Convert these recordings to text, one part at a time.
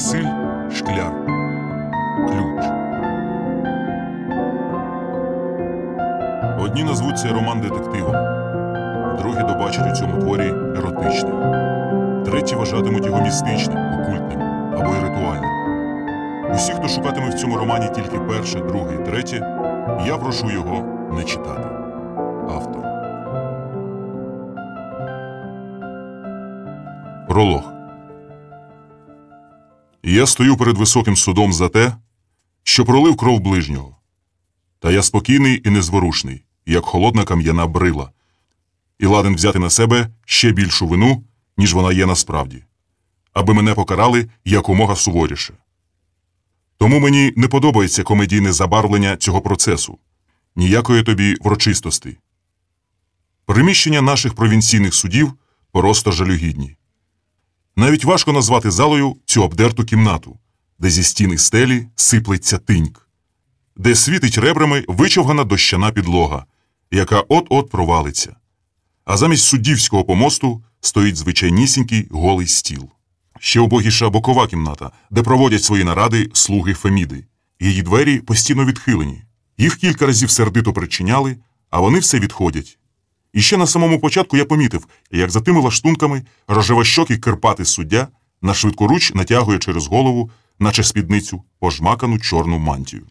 Василь Шкляр. Ключ. Одні назвуть цей роман детективом, другі добачать у цьому творі еротичним, треті вважатимуть його містичним, окультним або й ритуальним. Усі, хто шукатиме в цьому романі тільки перше, друге і третє, я прошу його не читати. Автор. Пролог. Я стою перед високим судом за те, що пролив кров ближнього. Та я спокійний і незворушний, як холодна кам'яна брила, і ладен взяти на себе ще більшу вину, ніж вона є насправді, аби мене покарали якомога суворіше. Тому мені не подобається комедійне забарвлення цього процесу, ніякої тобі врочистості. Приміщення наших провінційних судів просто жалюгідні. Навіть важко назвати залою цю обдерту кімнату, де зі стіни стелі сиплеться тиньк, де світить ребрами вичовгана дощана підлога, яка от-от провалиться. А замість суддівського помосту стоїть звичайнісінький голий стіл. Ще убогіша бокова кімната, де проводять свої наради слуги Феміди. Її двері постійно відхилені. Їх кілька разів сердито причиняли, а вони все відходять. І ще на самому початку я помітив, як за тими лаштунками рожевощокий кирпатий суддя на швидкоруч натягує через голову, наче спідницю, пожмакану чорну мантію.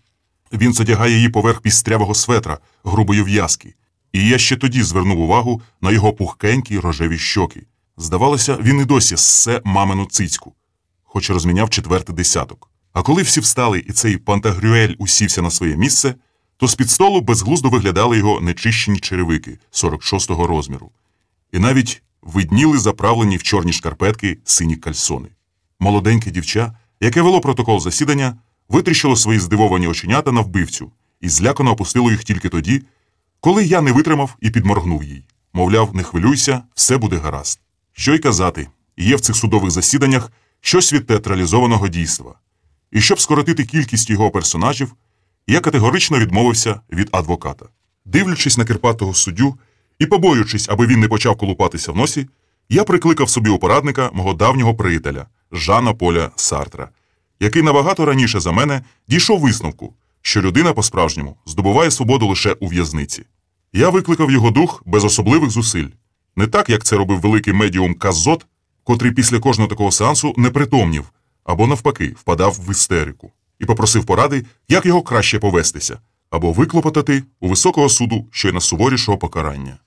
Він задягає її поверх пістрявого светра, грубої в'язки. І я ще тоді звернув увагу на його пухкенькі рожеві щоки. Здавалося, він і досі ссе мамину цицьку, хоч розміняв четвертий десяток. А коли всі встали і цей Пантагрюель усівся на своє місце, то з-під столу безглуздо виглядали його нечищені черевики 46-го розміру. І навіть видніли заправлені в чорні шкарпетки сині кальсони. Молоденьке дівча, яке вело протокол засідання, витріщило свої здивовані оченята на вбивцю і злякано опустило їх тільки тоді, коли я не витримав і підморгнув їй. Мовляв, не хвилюйся, все буде гаразд. Що й казати, є в цих судових засіданнях щось від театралізованого дійства. І щоб скоротити кількість його персонажів, я категорично відмовився від адвоката. Дивлячись на кирпатого суддю і побоюючись, аби він не почав колупатися в носі, я прикликав собі у порадника мого давнього приятеля Жана Поля Сартра, який набагато раніше за мене дійшов висновку, що людина по-справжньому здобуває свободу лише у в'язниці. Я викликав його дух без особливих зусиль. Не так, як це робив великий медіум Казот, котрий після кожного такого сеансу непритомнів, або навпаки, впадав в істерику, і попросив поради, як його краще повестися, або виклопотати у високого суду щойнасуворішого покарання.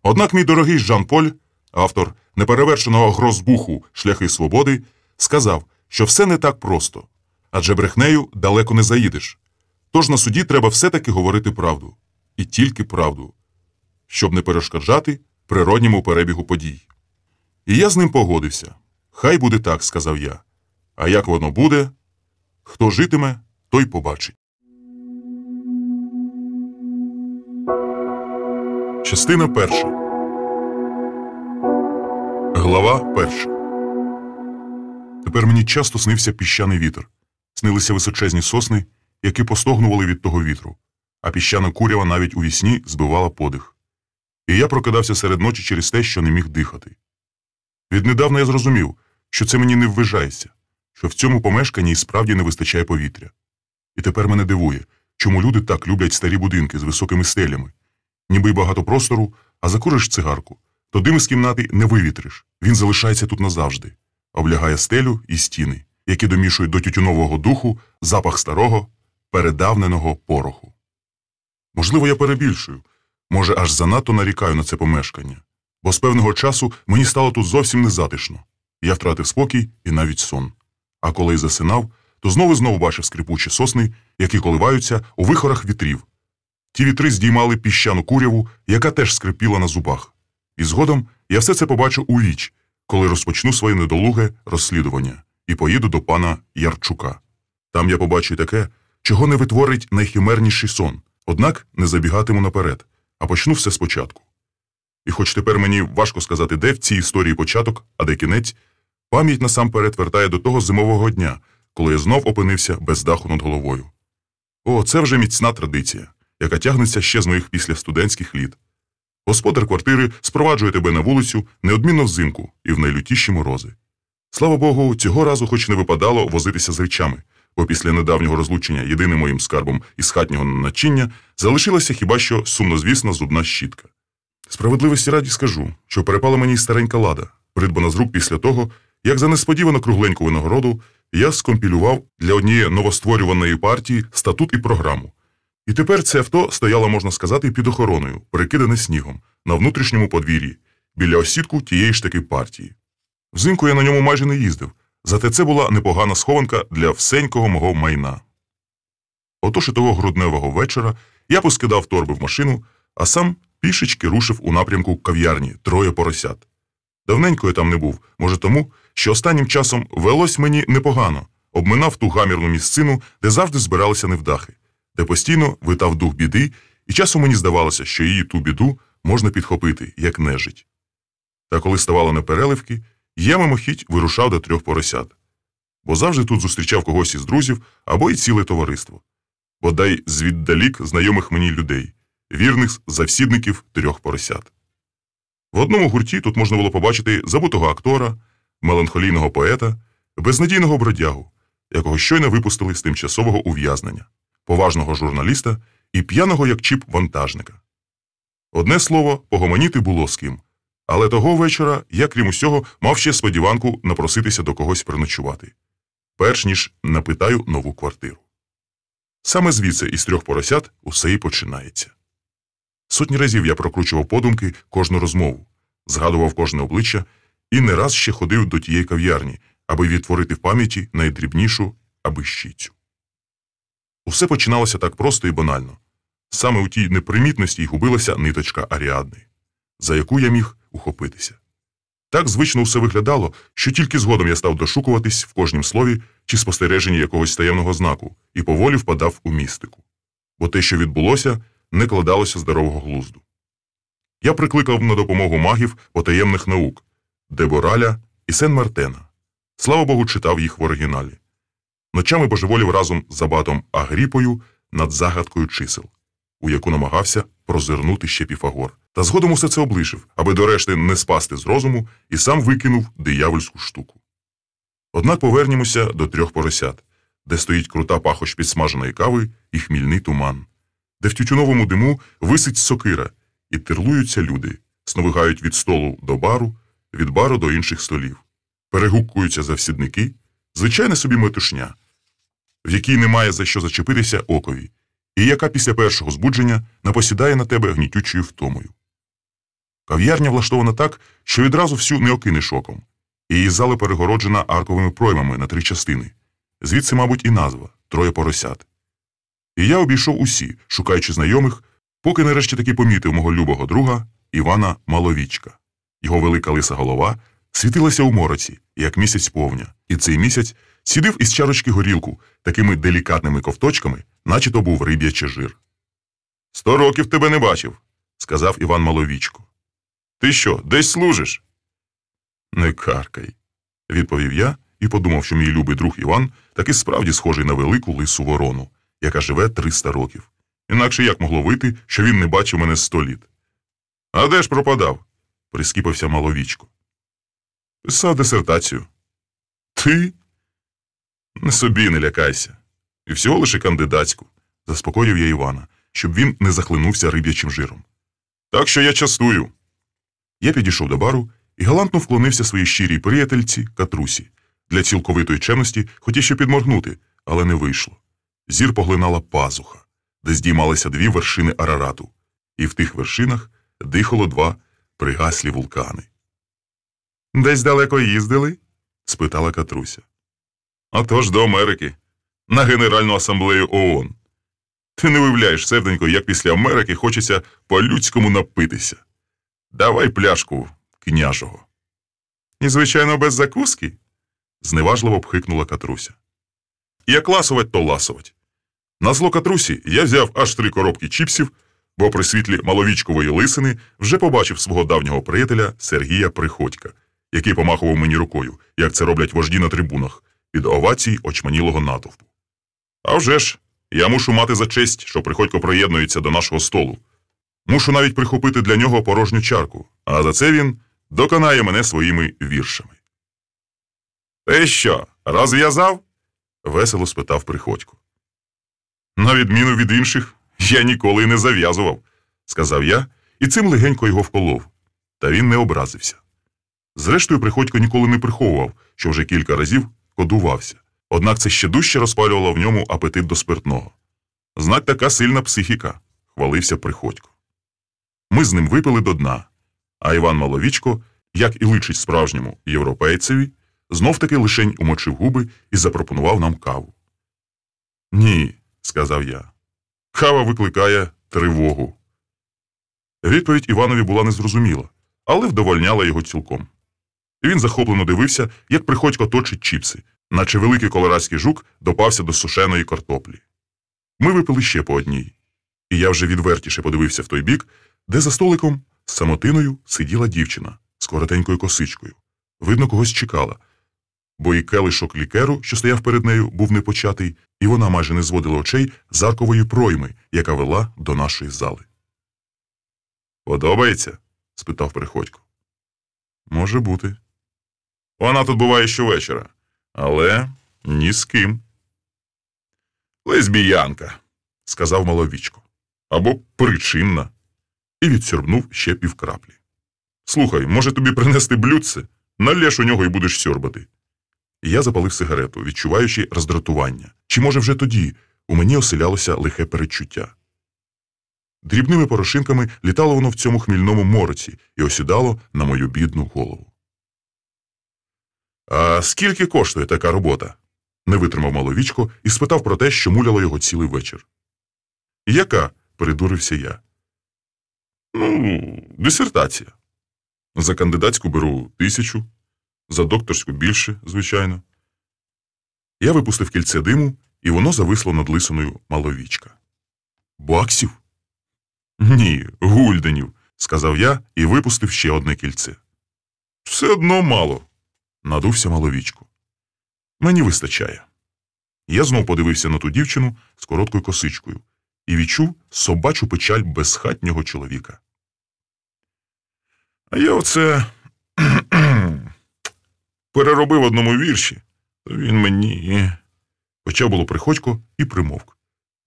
Однак мій дорогий Жан-Поль, автор неперевершеного грозбуху «Шляхи свободи», сказав, що все не так просто, адже брехнею далеко не заїдеш. Тож на суді треба все-таки говорити правду. І тільки правду, щоб не перешкоджати природньому перебігу подій. І я з ним погодився. Хай буде так, сказав я. А як воно буде, хто житиме, той побачить. Частина перша. Глава перша. Тепер мені часто снився піщаний вітер. Снилися височезні сосни, які постогнували від того вітру, а піщана курява навіть у вісні збивала подих. І я прокидався серед ночі через те, що не міг дихати. Віднедавна я зрозумів, що це мені не ввижається, що в цьому помешканні і справді не вистачає повітря. І тепер мене дивує, чому люди так люблять старі будинки з високими стелями. Ніби й багато простору, а закуриш цигарку, то дим із кімнати не вивітриш, він залишається тут назавжди, облягає стелю і стіни, які домішують до тютюнового духу запах старого, передавненого пороху. Можливо, я перебільшую, може, аж занадто нарікаю на це помешкання, бо з певного часу мені стало тут зовсім незатишно. Я втратив спокій і навіть сон. А коли й засинав, то знову бачив скрипучі сосни, які коливаються у вихорах вітрів. Ті вітри здіймали піщану куряву, яка теж скрипіла на зубах. І згодом я все це побачу у віч, коли розпочну своє недолуге розслідування і поїду до пана Ярчука. Там я побачу таке, чого не витворить найхимерніший сон. Однак не забігатиму наперед, а почну все спочатку. І хоч тепер мені важко сказати, де в цій історії початок, а де кінець, пам'ять насамперед вертає до того зимового дня, коли я знов опинився без даху над головою. О, це вже міцна традиція, яка тягнеться ще з моїх післястудентських літ. Господар квартири спроваджує тебе на вулицю неодмінно взимку і в найлютіші морози. Слава Богу, цього разу хоч не випадало возитися з речами, бо після недавнього розлучення єдиним моїм скарбом із хатнього начиння залишилася хіба що сумнозвісна зубна щітка. Справедливості раді скажу, що перепала мені й старенька лада, придбана з рук після того, як за несподівано кругленьку винагороду я скомпілював для однієї новостворюваної партії статут і програму. І тепер це авто стояло, можна сказати, під охороною, перекидане снігом, на внутрішньому подвір'ї, біля осідку тієї ж таки партії. Взимку я на ньому майже не їздив, зате це була непогана схованка для всенького мого майна. Отож і того грудневого вечора я поскидав торби в машину, а сам пішечки рушив у напрямку кав'ярні «Троє поросят». Давненько я там не був, може тому, що останнім часом велось мені непогано, обминав ту гамірну місцину, де завжди збиралися невдахи, де постійно витав дух біди, і часом мені здавалося, що її ту біду можна підхопити, як нежить. Та коли ставало непереливки, я мимохідь вирушав до 3 поросят. Бо завжди тут зустрічав когось із друзів або й ціле товариство. Бодай звіддалік знайомих мені людей, вірних завсідників 3 поросят. В одному гурті тут можна було побачити забутого актора, меланхолійного поета, безнадійного бродягу, якого щойно випустили з тимчасового ув'язнення, поважного журналіста і п'яного як чіп вантажника. Одне слово, погомоніти було з ким. Але того вечора я, крім усього, мав ще сподіванку напроситися до когось переночувати, перш ніж напитаю нову квартиру. Саме звідси із 3 поросят усе і починається. Сотні разів я прокручував подумки кожну розмову, згадував кожне обличчя і не раз ще ходив до тієї кав'ярні, аби відтворити в пам'яті найдрібнішу абищицю. Усе починалося так просто і банально. Саме у тій непримітності й губилася ниточка Аріадни, за яку я міг ухопитися. Так звично усе виглядало, що тільки згодом я став дошукуватись в кожнім слові чи спостереженні якогось таємного знаку і поволі впадав у містику. Бо те, що відбулося, не кладалося здорового глузду. Я прикликав на допомогу магів потаємних наук – Дебораля і Сен-Мартена. Слава Богу, читав їх в оригіналі. Ночами божеволів разом з абатом Агріпою над загадкою чисел, у яку намагався прозирнути ще Піфагор. Та згодом усе це облишив, аби до решти не спасти з розуму, і сам викинув диявольську штуку. Однак повернімося до 3 поросят, де стоїть крута пахощ підсмаженої кави і хмільний туман, де в тютюновому диму висить сокира, і тирлуються люди, сновигають від столу до бару, від бару до інших столів. Перегукуються завсідники, звичайна собі метушня, в якій немає за що зачепитися окові, і яка після першого збудження напосідає на тебе гнітючою втомою. Кав'ярня влаштована так, що відразу всю не окинеш оком, і її зала перегороджена арковими проймами на 3 частини. Звідси, мабуть, і назва «Троє поросят». І я обійшов усі, шукаючи знайомих, поки нарешті таки помітив мого любого друга Івана Маловічка. Його велика лиса голова світилася у мороці, як місяць повня, і цей місяць сідив із чарочки горілку такими делікатними ковточками, наче то був риб'ячий жир. «100 років тебе не бачив», – сказав Іван Маловічко. «Ти що, десь служиш?» «Не каркай», – відповів я і подумав, що мій любий друг Іван таки справді схожий на велику лису ворону, яка живе 300 років. Інакше як могло вийти, що він не бачив мене 100 літ? «А де ж пропадав?» – прискіпився Маловічко. «Писав дисертацію». «Ти?» «Не собі не лякайся. І всього лише кандидатську», – заспокоїв я Івана, щоб він не захлинувся риб'ячим жиром. «Так що я частую». Я підійшов до бару і галантно вклонився своїй щирій приятельці Катрусі. Для цілковитої чемності хотів ще підморгнути, але не вийшло. Зір поглинала пазуха, де здіймалися 2 вершини Арарату, і в тих вершинах дихало 2 пригаслі вулкани. «Десь далеко їздили?» – спитала Катруся. «А то ж до Америки, на Генеральну асамблею ООН. Ти не уявляєш, Севденько, як після Америки хочеться по-людському напитися. Давай пляшку княжого». «І, звичайно, без закуски?» – зневажливо пхикнула Катруся. «Як ласовать, то ласовать. На зло Катрусі я взяв аж 3 коробки чіпсів, бо при світлі Маловічкової лисини вже побачив свого давнього приятеля Сергія Приходька, який помахував мені рукою, як це роблять вожді на трибунах, під овацій очманілого натовпу. А вже ж, я мушу мати за честь, що Приходько приєднується до нашого столу. Мушу навіть прихопити для нього порожню чарку, а за це він доконає мене своїми віршами. Ти що, розв'язав? Весело спитав Приходько. На відміну від інших, я ніколи не зав'язував, сказав я і цим легенько його вколов. Та він не образився. Зрештою, Приходько ніколи не приховував, що вже кілька разів кодувався. Однак це ще дужче розпалювало в ньому апетит до спиртного. Знать така сильна психіка, хвалився Приходько. Ми з ним випили до дна, а Іван Маловічко, як і личить справжньому європейцеві, знов-таки лишень умочив губи і запропонував нам каву. «Ні», – сказав я, – «кава викликає тривогу». Відповідь Іванові була незрозуміла, але вдовольняла його цілком. Він захоплено дивився, як Приходько точить чіпси, наче великий колорадський жук допався до сушеної картоплі. Ми випили ще по одній, і я вже відвертіше подивився в той бік, де за столиком з самотиною сиділа дівчина з коротенькою косичкою. Видно, когось чекала, бо і келишок лікеру, що стояв перед нею, був непочатий, і вона майже не зводила очей з аркової пройми, яка вела до нашої зали. «Подобається?» – спитав Приходько. «Може бути. Вона тут буває щовечора, але ні з ким». «Лесбіянка», – сказав Маловічко. «Або причинна». І відсьорбнув ще півкраплі. «Слухай, може тобі принести блюдце? Налєш у нього і будеш сьорбати». Я запалив сигарету, відчуваючи роздратування. Чи, може, вже тоді у мені оселялося лихе передчуття. Дрібними порошинками літало воно в цьому хмільному мороці і осідало на мою бідну голову. «А скільки коштує така робота?» – не витримав Маловічко і спитав про те, що муляло його цілий вечір. «Яка?» – передурився я. Дисертація. За кандидатську беру 1000, за докторську більше, звичайно». Я випустив кільце диму, і воно зависло над лисиною Маловічка. «Баксів?» «Ні, гульденів», – сказав я і випустив ще одне кільце. «Все одно мало», – надувся Маловічко. «Мені вистачає». Я знов подивився на ту дівчину з короткою косичкою і відчув собачу печаль безхатнього чоловіка. «А я оце переробив в одному вірші, то він мені...» Почав було Приходько і примовк,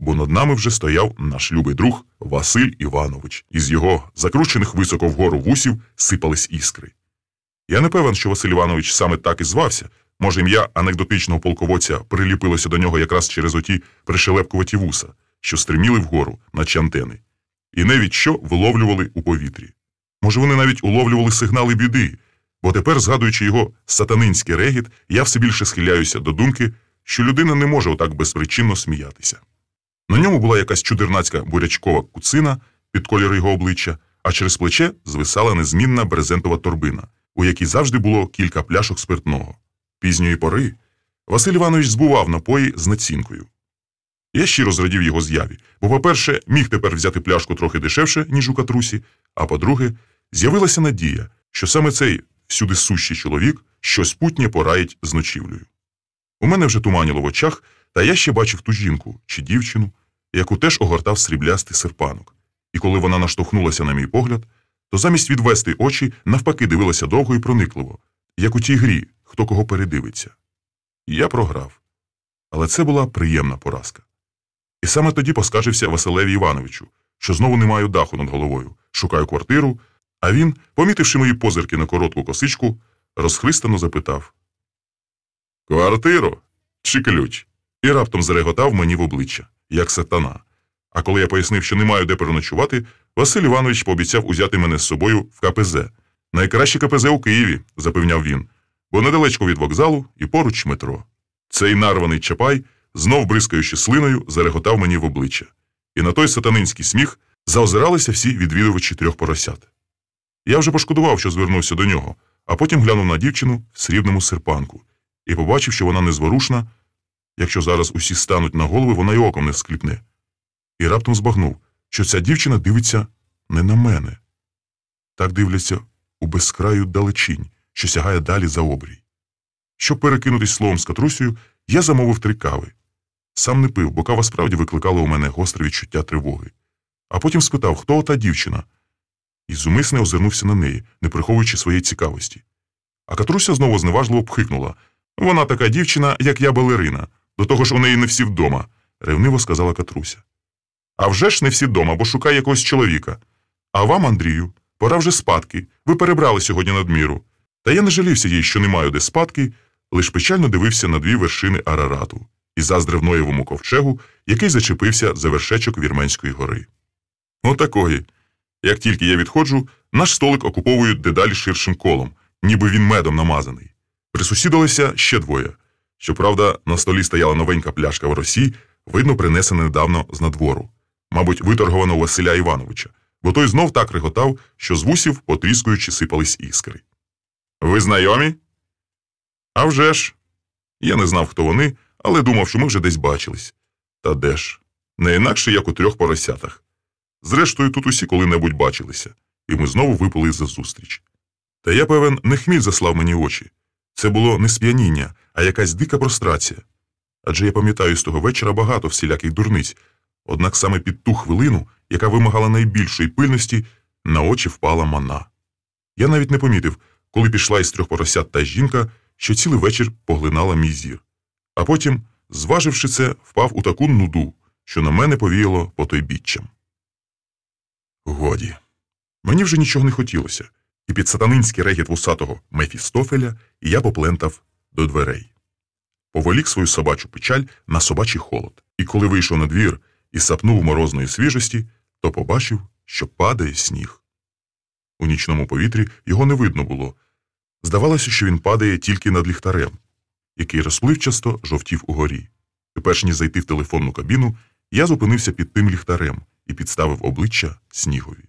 бо над нами вже стояв наш любий друг Василь Іванович. Із його закручених високо вгору вусів сипались іскри. Я не певен, що Василь Іванович саме так і звався. Може, ім'я анекдотичного полководця приліпилося до нього якраз через оті пришелепкуваті вуса, що стриміли вгору, наче антени, і не від що виловлювали у повітрі. Може, вони навіть уловлювали сигнали біди, бо тепер, згадуючи його сатанинський регіт, я все більше схиляюся до думки, що людина не може отак безпричинно сміятися. На ньому була якась чудернацька бурячкова куцина під кольор його обличчя, а через плече звисала незмінна брезентова торбина, у якій завжди було кілька пляшок спиртного. Пізньої пори Василь Іванович збував напої з націнкою. Я щиро зрадів його з'яві, бо, по-перше, міг тепер взяти пляшку трохи дешевше, ніж у катрусі, а по-друге, з'явилася надія, що саме цей всюди сущий чоловік щось путнє пораїть з ночівлею. У мене вже туманіло в очах, та я ще бачив ту жінку чи дівчину, яку теж огортав сріблястий серпанок. І коли вона наштовхнулася на мій погляд, то замість відвести очі навпаки дивилася довго і проникливо, як у тій грі, хто кого передивиться. І я програв. Але це була приємна поразка. І саме тоді поскаржився Василеві Івановичу, що знову не маю даху над головою, шукаю квартиру, а він, помітивши мої позирки на коротку косичку, розхристано запитав: «Квартиру чи ключ?» І раптом зареготав мені в обличчя, як сатана. А коли я пояснив, що не маю де переночувати, Василь Іванович пообіцяв узяти мене з собою в КПЗ. «Найкраще КПЗ у Києві», – запевняв він, бо недалечко від вокзалу і поруч метро. Цей нарваний чапай, знов бризкаючи слиною, зареготав мені в обличчя. І на той сатанинський сміх заозиралися всі відвідувачі трьох поросят. Я вже пошкодував, що звернувся до нього, а потім глянув на дівчину в срібному серпанку і побачив, що вона незворушна. Якщо зараз усі стануть на голови, вона й оком не скліпне. І раптом збагнув, що ця дівчина дивиться не на мене. Так дивляться у безкраю далечінь, що сягає далі за обрій. Щоб перекинутись словом з Катрусею, я замовив 3 кави. Сам не пив, бо кава справді викликала у мене гостре відчуття тривоги. А потім спитав, хто ота дівчина, і зумисне озирнувся на неї, не приховуючи своєї цікавості. А Катруся знову зневажливо пхикнула, Вона така дівчина, як я балерина. До того ж у неї не всі вдома, ревниво сказала Катруся. А вже ж не всі вдома, бо шукає якогось чоловіка. А вам, Андрію, пора вже спадки. Ви перебрали сьогодні надміру. Та я не жалівся їй, що не маю де спадки, лиш печально дивився на дві вершини Арарату і заздрив Ноєвому ковчегу, який зачепився за вершечок Вірменської гори. Отакої. Як тільки я відходжу, наш столик окуповують дедалі ширшим колом, ніби він медом намазаний. Присусідалися ще двоє. Щоправда, на столі стояла новенька пляшка в росі, видно, принесена недавно з надвору. Мабуть, виторгована у Василя Івановича, бо той знов так реготав, що з вусів, потріскуючи, сипались іскри. «Ви знайомі?» «А вже ж!» Я не знав, хто вони, але думав, що ми вже десь бачились. Та де ж? Не інакше, як у 3 поросятах. Зрештою, тут усі коли-небудь бачилися, і ми знову випили за зустріч. Та я, певен, не хміль заслав мені очі. Це було не сп'яніння, а якась дика прострація. Адже я пам'ятаю з того вечора багато всіляких дурниць, однак саме під ту хвилину, яка вимагала найбільшої пильності, на очі впала мана. Я навіть не помітив, коли пішла із 3 поросят та жінка, що цілий вечір поглинала мій зір. А потім, зваживши це, впав у таку нуду, що на мене повіяло потойбіччям. Годі. Мені вже нічого не хотілося, і під сатанинський регіт вусатого Мефістофеля я поплентав до дверей. Поволік свою собачу печаль на собачий холод, і коли вийшов на двір і сапнув морозної свіжості, то побачив, що падає сніг. У нічному повітрі його не видно було. Здавалося, що він падає тільки над ліхтарем, який розпливчасто жовтів угорі. І перш ніж зайти в телефонну кабіну, я зупинився під тим ліхтарем і підставив обличчя снігові.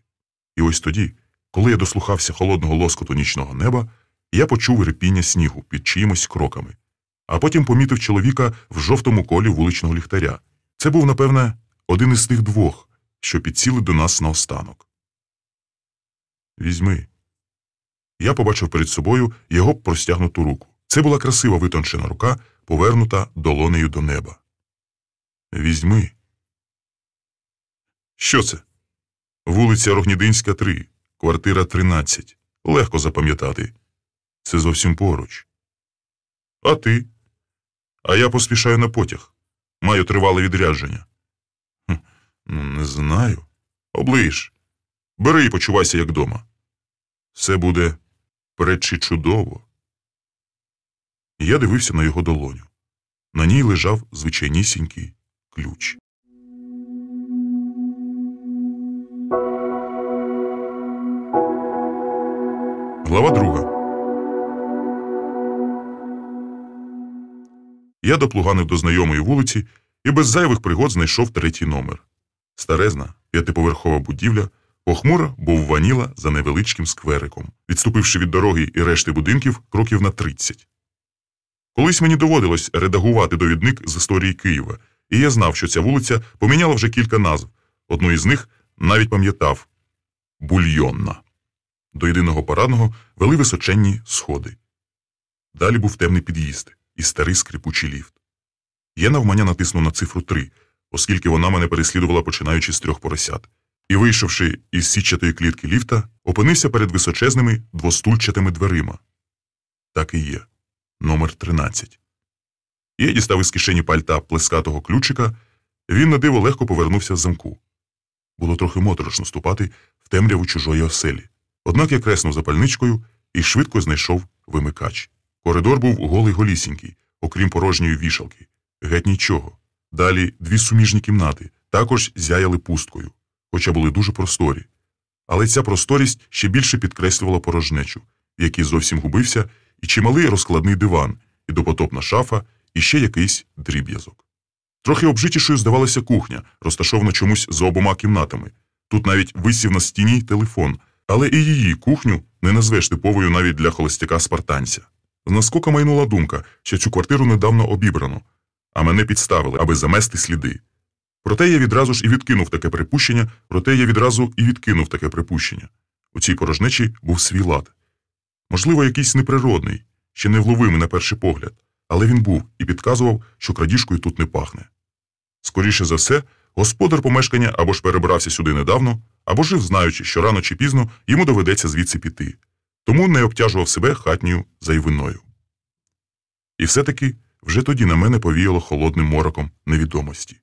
І ось тоді, коли я дослухався холодного лоскоту нічного неба, я почув рипіння снігу під чиїмось кроками, а потім помітив чоловіка в жовтому колі вуличного ліхтаря. Це був, напевне, один із тих 2, що підсіли до нас наостанок. «Візьми». Я побачив перед собою його простягнуту руку. Це була красива витончена рука, повернута долонею до неба. «Візьми». Що це? Вулиця Рогнідинська, 3, квартира 13. Легко запам'ятати. Це зовсім поруч. А ти? А я поспішаю на потяг. Маю тривале відрядження. Не знаю. Оближ. Бери і почувайся, як дома. Все буде пречі чудово. Я дивився на його долоню. На ній лежав звичайнісінький ключ. Глава 2. Я доплуганив до знайомої вулиці і без зайвих пригод знайшов 3-й номер. Старезна, 5-поверхова будівля, похмуро бовваніла за невеличким сквериком, відступивши від дороги і решти будинків кроків на 30. Колись мені доводилось редагувати довідник з історії Києва, і я знав, що ця вулиця поміняла вже кілька назв. Одну із них навіть пам'ятав – Бульйонна. До єдиного парадного вели височенні сходи. Далі був темний під'їзд і старий скрипучий ліфт. Я навмання натиснув на цифру 3, оскільки вона мене переслідувала, починаючи з 3 поросят. І, вийшовши із сітчатої клітки ліфта, опинився перед височезними двостульчатими дверима. Так і є. Номер 13. Я дістав із кишені пальта плескатого ключика, він на диво легко повернувся в замку. Було трохи моторошно ступати в темряву чужої оселі. Однак я креснув запальничкою і швидко знайшов вимикач. Коридор був голий-голісінький, окрім порожньої вішалки. Геть нічого. Далі 2 суміжні кімнати, також зяяли пусткою, хоча були дуже просторі. Але ця просторість ще більше підкреслювала порожнечу, в якій зовсім губився і чималий розкладний диван, і допотопна шафа, і ще якийсь дріб'язок. Трохи обжитішою здавалася кухня, розташована чомусь за обома кімнатами. Тут навіть висів на стіні телефон, але і її кухню не назвеш типовою навіть для холостяка-спартанця. З наскока майнула думка, що цю квартиру недавно обібрано, а мене підставили, аби замести сліди. Проте я відразу ж і відкинув таке припущення. У цій порожнечі був свій лад. Можливо, якийсь неприродний, ще невловимий на перший погляд, але він був і підказував, що крадіжкою тут не пахне. Скоріше за все, господар помешкання або ж перебрався сюди недавно, або жив, знаючи, що рано чи пізно йому доведеться звідси піти. Тому не обтяжував себе хатньою зайвиною. І все-таки вже тоді на мене повіяло холодним мороком невідомості.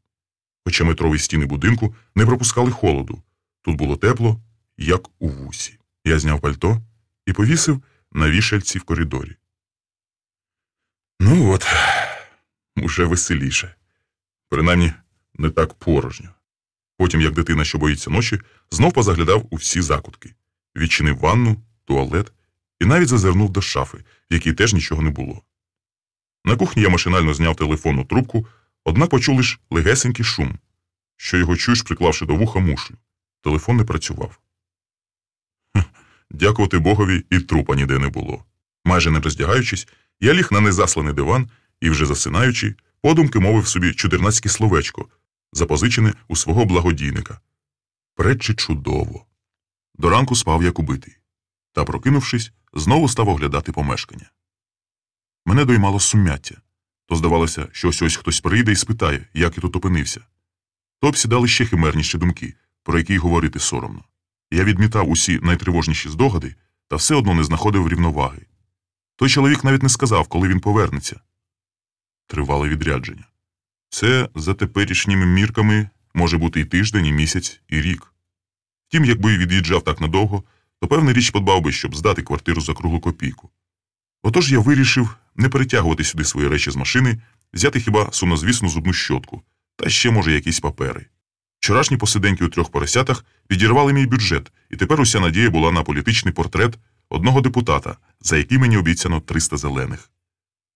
Хоча метрові стіни будинку не пропускали холоду. Тут було тепло, як у вусі. Я зняв пальто і повісив на вішальці в коридорі. Ну от, уже веселіше. Принаймні, не так порожньо. Потім, як дитина, що боїться ночі, знов позаглядав у всі закутки. Відчинив ванну, туалет і навіть зазирнув до шафи, в якій теж нічого не було. На кухні я машинально зняв телефонну трубку, однак почув лиш легесенький шум, що його чуєш, приклавши до вуха мушлю. Телефон не працював. Дякувати Богові, і трупа ніде не було. Майже не роздягаючись, я ліг на незасланий диван і, вже засинаючи, подумки мовив собі чудернацьке словечко, запозичене у свого благодійника. Пречі чудово. До ранку спав як убитий. Та, прокинувшись, знову став оглядати помешкання. Мене доймало сум'яття. То здавалося, що ось хтось прийде і спитає, як я тут опинився. То обсідали ще химерніші думки, про які й говорити соромно. Я відмітав усі найтривожніші здогади, та все одно не знаходив рівноваги. Той чоловік навіть не сказав, коли він повернеться. Тривале відрядження. Це, за теперішніми мірками, може бути і тиждень, і місяць, і рік. Втім, якби від'їжджав так надовго, то певна річ подбав би, щоб здати квартиру за круглу копійку. Отож я вирішив не перетягувати сюди свої речі з машини, взяти хіба сумнозвісну зубну щотку, та ще, може, якісь папери. Вчорашні посиденьки у 3 поросятах підірвали мій бюджет, і тепер уся надія була на політичний портрет одного депутата, за який мені обіцяно 300 зелених.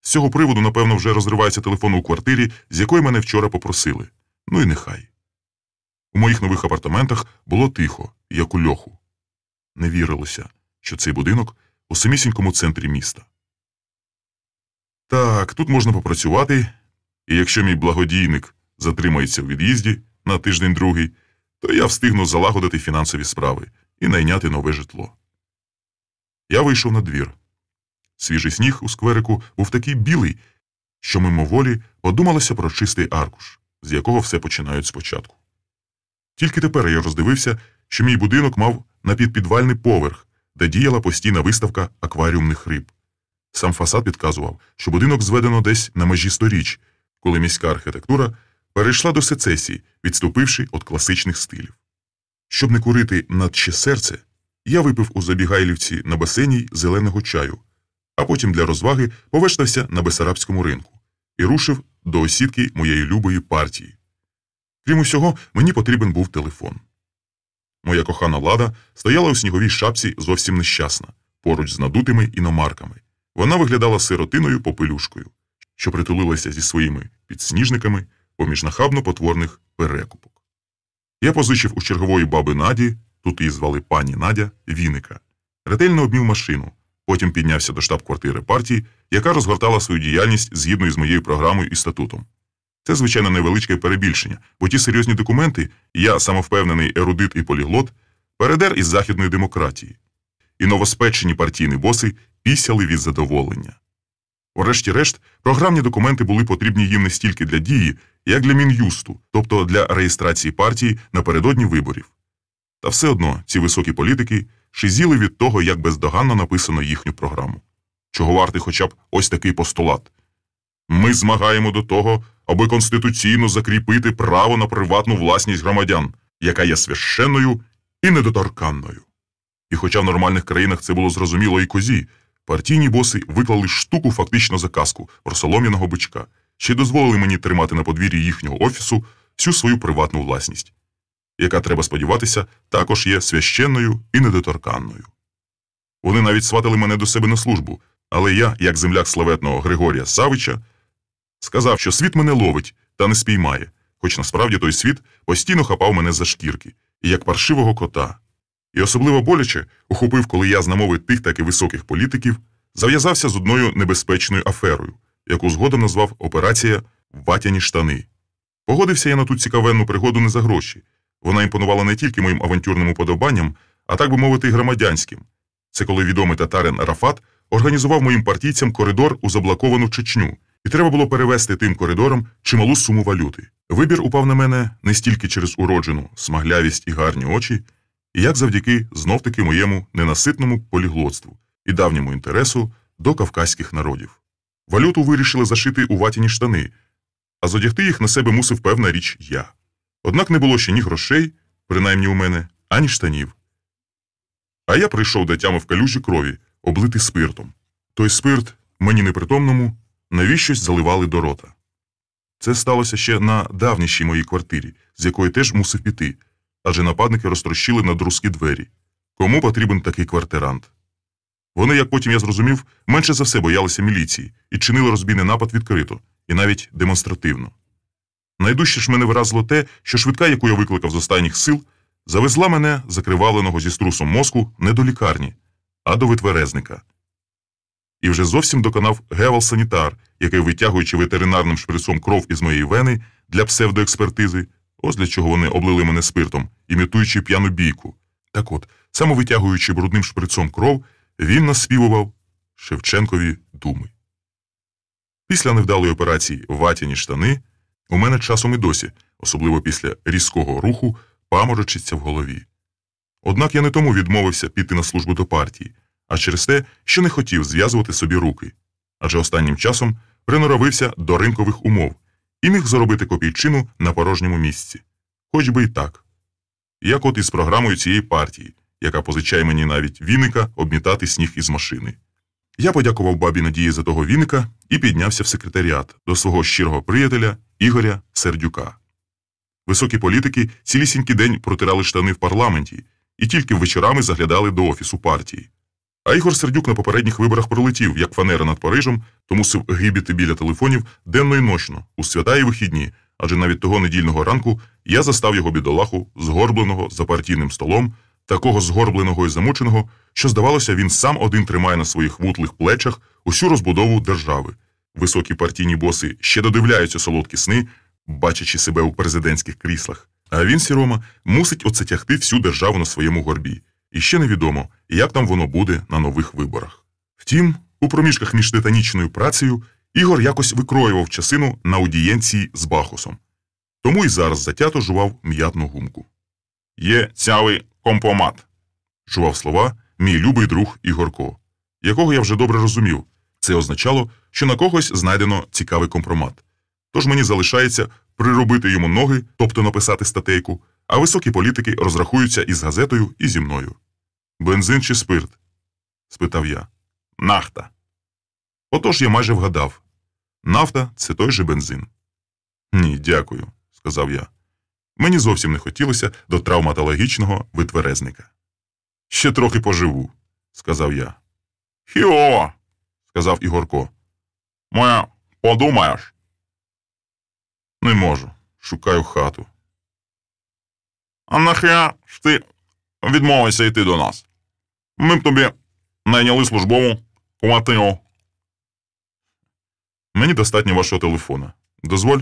З цього приводу, напевно, вже розривається телефон у квартирі, з якої мене вчора попросили. Ну і нехай. У моїх нових апартаментах було тихо, як у льоху. Не вірилося, що цей будинок у самісінькому центрі міста. Так, тут можна попрацювати, і якщо мій благодійник затримається у від'їзді на тиждень-другий, то я встигну залагодити фінансові справи і найняти нове житло. Я вийшов на двір. Свіжий сніг у скверику був такий білий, що мимоволі подумалося про чистий аркуш, з якого все починають спочатку. Тільки тепер я роздивився, що мій будинок мав напідпідвальний поверх, де діяла постійна виставка акваріумних риб. Сам фасад підказував, що будинок зведено десь на межі сторіч, коли міська архітектура перейшла до сецесії, відступивши від класичних стилів. Щоб не курити надще серце, я випив у Забігайлівці на басейні зеленого чаю, а потім для розваги повештався на Бесарабському ринку і рушив до осідки моєї любої партії. Крім усього, мені потрібен був телефон. Моя кохана Лада стояла у сніговій шапці зовсім нещасна, поруч з надутими іномарками. Вона виглядала сиротиною-попелюшкою, що притулилася зі своїми підсніжниками поміж нахабно-потворних перекупок. Я позичив у чергової баби Наді, тут її звали пані Надя, віника, ретельно обмів машину, потім піднявся до штаб-квартири партії, яка розгортала свою діяльність згідно із моєю програмою і статутом. Це, звичайно, невеличке перебільшення, бо ті серйозні документи, я, самовпевнений ерудит і поліглот, передер із західної демократії. І новоспечені партійні боси пісяли від задоволення. Врешті-решт, програмні документи були потрібні їм не стільки для дії, як для Мін'юсту, тобто для реєстрації партії напередодні виборів. Та все одно ці високі політики шизіли від того, як бездоганно написано їхню програму. Чого вартий хоча б ось такий постулат. Ми змагаємо до того, аби конституційно закріпити право на приватну власність громадян, яка є священною і недоторканною. І хоча в нормальних країнах це було зрозуміло і козі, партійні боси виклали штуку фактично за казку про солом'яного бичка, ще й дозволили мені тримати на подвір'ї їхнього офісу всю свою приватну власність, яка, треба сподіватися, також є священною і недоторканною. Вони навіть сватали мене до себе на службу, але я, як земляк славетного Григорія Савича, сказав, що світ мене ловить та не спіймає, хоч насправді той світ постійно хапав мене за шкірки, як паршивого кота. І особливо боляче ухопив, коли я з намови тих таки високих політиків зав'язався з одною небезпечною аферою, яку згодом назвав «Операція «Ватяні штани». Погодився я на ту цікавенну пригоду не за гроші. Вона імпонувала не тільки моїм авантюрним уподобанням, а так би мовити, громадянським. Це коли відомий татарин Рафат організував моїм партійцям коридор у заблоковану Чечню, і треба було перевести тим коридором чималу суму валюти. Вибір упав на мене не стільки через уроджену смаглявість і гарні очі, як завдяки знов-таки моєму ненаситному поліглотству і давньому інтересу до кавказьких народів. Вальоту вирішили зашити у ватяні штани, а зодягти їх на себе мусив, певна річ, я. Однак не було ще ні грошей, принаймні у мене, ані штанів. А я прийшов до тями в калюжі крові, облитий спиртом. Той спирт, мені непритомному, навіщось заливали до рота. Це сталося ще на давнішій моїй квартирі, з якої теж мусив піти, адже нападники розтрощили на друзки двері. Кому потрібен такий квартирант? Вони, як потім я зрозумів, менше за все боялися міліції і чинили розбійний напад відкрито, і навіть демонстративно. Найдужче ж мене вразило те, що швидка, яку я викликав з останніх сил, завезла мене, закривавленого зі струсом мозку, не до лікарні, а до витверезника. І вже зовсім доконав гевал-санітар, який, витягуючи ветеринарним шприцом кров із моєї вени для псевдоекспертизи, ось для чого вони облили мене спиртом, імітуючи п'яну бійку. Так от, саме витягуючи брудним шприцом кров, він наспівував Шевченкові думи. Після невдалої операції «Ватяні штани» у мене часом і досі, особливо після різкого руху, паморочиться в голові. Однак я не тому відмовився піти на службу до партії, а через те, що не хотів зв'язувати собі руки, адже останнім часом приноровився до ринкових умов і міг заробити копійчину на порожньому місці. Хоч би й так. Як от із програмою цієї партії, яка позичає мені навіть віника обмітати сніг із машини. Я подякував бабі Надії за того віника і піднявся в секретаріат до свого щирого приятеля Ігоря Сердюка. Високі політики цілісінький день протирали штани в парламенті і тільки вечорами заглядали до офісу партії. А Ігор Сердюк на попередніх виборах пролетів, як фанера над Парижем, то мусив гибіти біля телефонів денно й ночно, у свята і вихідні, адже навіть того недільного ранку я застав його бідолаху, згорбленого за партійним столом, такого згорбленого і замученого, що, здавалося, він сам один тримає на своїх вутлих плечах усю розбудову держави. Високі партійні боси ще додивляються солодкі сни, бачачи себе у президентських кріслах. А він, Сірома, мусить оце тягти всю державу на своєму горбі. І ще невідомо, як там воно буде на нових виборах. Втім, у проміжках між титанічною працею Ігор якось викроював часину на аудієнції з Бахусом. Тому і зараз затято жував м'ятну гумку. «Є цявий компомат», – жував слова мій любий друг Ігорко, якого я вже добре розумів. Це означало, що на когось знайдено цікавий компромат. Тож мені залишається приробити йому ноги, тобто написати статейку, а високі політики розрахуються із газетою і зі мною. «Бензин чи спирт?» – спитав я. «Нафта». Отож я майже вгадав. Нафта – це той же бензин. «Ні, дякую», – сказав я. Мені зовсім не хотілося до травматологічного витверезника. «Ще трохи поживу», – сказав я. «Хіова», – сказав Ігорко. «Моя, подумаєш?» «Не можу. Шукаю хату». «А нахрена ж ти відмовився йти до нас? Ми б тобі найняли службову квартиру». «Мені достатньо вашого телефона. Дозволь?»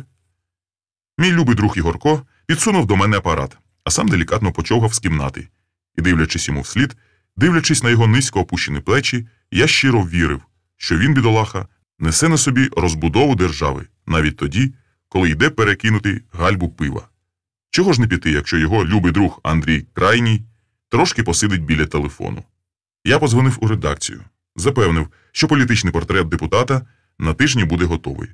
Мій любий друг Ігорко підсунув до мене апарат, а сам делікатно почовгав з кімнати. І, дивлячись йому вслід, дивлячись на його низько опущені плечі, я щиро вірив, що він, бідолаха, несе на собі розбудову держави, навіть тоді, коли йде перекинути гальбу пива. Чого ж не піти, якщо його любий друг Андрій Крайній трошки посидить біля телефону? Я подзвонив у редакцію, запевнив, що політичний портрет депутата на тижні буде готовий.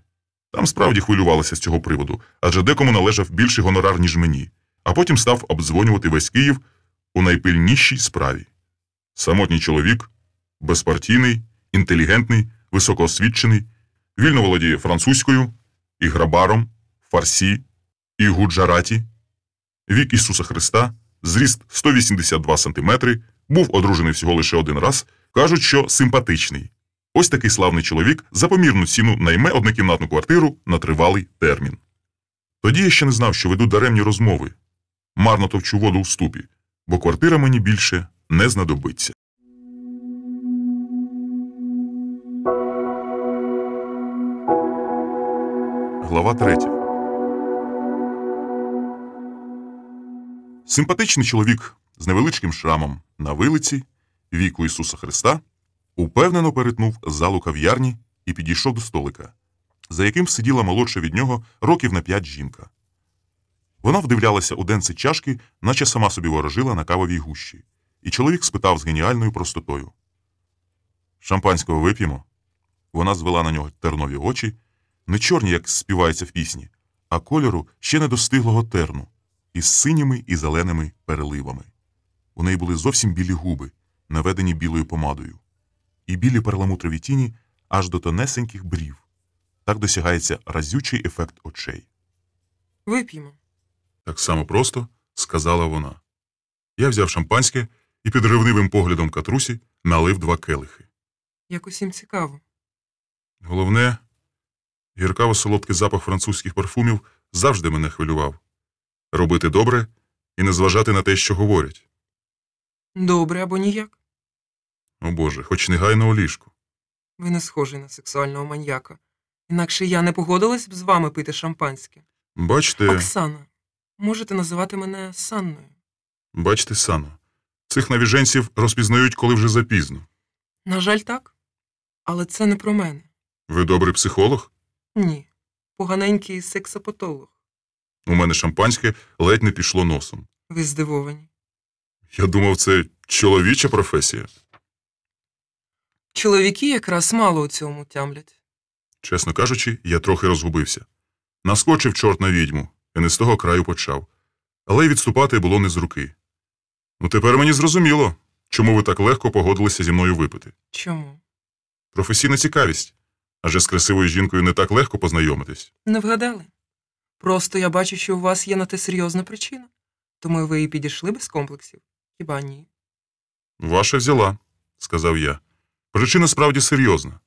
Там справді хвилювалися з цього приводу, адже декому належав більший гонорар, ніж мені, а потім став обдзвонювати весь Київ у найпильнішій справі. Самотній чоловік, безпартійний, інтелігентний, високоосвічений, вільно володіє французькою, і грабаром, фарсі, і гуджараті, вік Ісуса Христа, зріст 182 сантиметри, був одружений всього лише один раз, кажуть, що симпатичний. Ось такий славний чоловік за помірну ціну найме однокімнатну квартиру на тривалий термін. Тоді я ще не знав, що веду даремні розмови. Марно товчу воду у ступі, бо квартира мені більше не знадобиться. Глава 3. Симпатичний чоловік з невеличким шрамом на вилиці, віку Ісуса Христа, упевнено перетнув залу кав'ярні і підійшов до столика, за яким сиділа молодша від нього років на 5 жінка. Вона вдивлялася у денці чашки, наче сама собі ворожила на кавовій гущі, і чоловік спитав з геніальною простотою: «Шампанського вип'ємо?» Вона звела на нього тернові очі, не чорні, як співається в пісні, а кольору ще не достиглого терну, із синіми і зеленими переливами. У неї були зовсім білі губи, наведені білою помадою, і білі перламутрові тіні аж до тонесеньких брів. Так досягається разючий ефект очей. Вип'ємо. Так само просто сказала вона. Я взяв шампанське і під ревнивим поглядом Катрусі налив 2 келихи. Як усім цікаво. Головне, гіркаво-солодкий запах французьких парфумів завжди мене хвилював. Робити добре і не зважати на те, що говорять. Добре або ніяк. О Боже, хоч негайно у ліжку. Ви не схожий на сексуального маньяка. Інакше я не погодилась б з вами пити шампанське. Бачте, Оксана, можете називати мене Санною. бачте, Сано, цих навіженців розпізнають, коли вже запізно. На жаль, так. Але це не про мене. Ви добрий психолог? Ні. Поганенький сексопатолог. У мене шампанське ледь не пішло носом. Ви здивовані. Я думав, це чоловіча професія. Чоловіки якраз мало у цьому тямлять. Чесно кажучи, я трохи розгубився. Наскочив чорт на відьму, і не з того краю почав. Але й відступати було не з руки. Ну тепер мені зрозуміло, чому ви так легко погодилися зі мною випити. Чому? Професійна цікавість. Адже з красивою жінкою не так легко познайомитись. Не вгадали. Просто я бачу, що у вас є на те серйозна причина. Тому ви і підійшли без комплексів. Хіба ні? Ваша взяла, сказав я. Причина справді серйозна.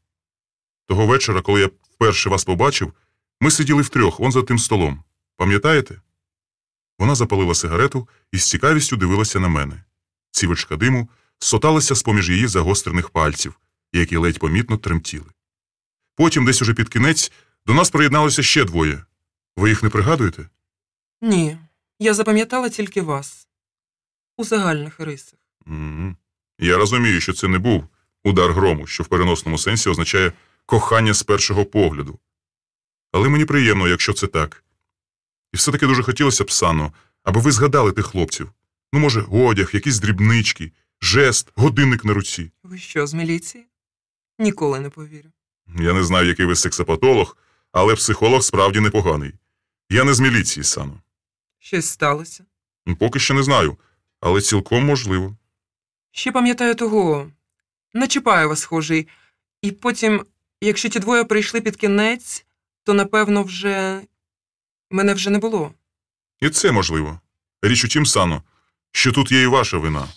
Того вечора, коли я вперше вас побачив, ми сиділи втрьох, он за тим столом. Пам'ятаєте? Вона запалила сигарету і з цікавістю дивилася на мене. Цівочка диму соталася з-поміж її загострених пальців, які ледь помітно тремтіли. Потім, десь уже під кінець, до нас приєдналося ще 2. Ви їх не пригадуєте? Ні. Я запам'ятала тільки вас. У загальних рисах. Я розумію, що це не був удар грому, що в переносному сенсі означає кохання з першого погляду. Але мені приємно, якщо це так. І все-таки дуже хотілося б, Санно, аби ви згадали тих хлопців. Ну, може, одяг, якісь дрібнички, жест, годинник на руці. Ви що, з міліції? Ніколи не повірю. Я не знаю, який ви сексопатолог, але психолог справді непоганий. Я не з міліції, Санно. Щось сталося? Поки що не знаю, але цілком можливо. Ще пам'ятаю того, на Чапаєва схожий. І потім, якщо ті 2 прийшли під кінець, то, напевно, мене вже не було. І це можливо. Річ у тім, Санно, що тут є і ваша вина.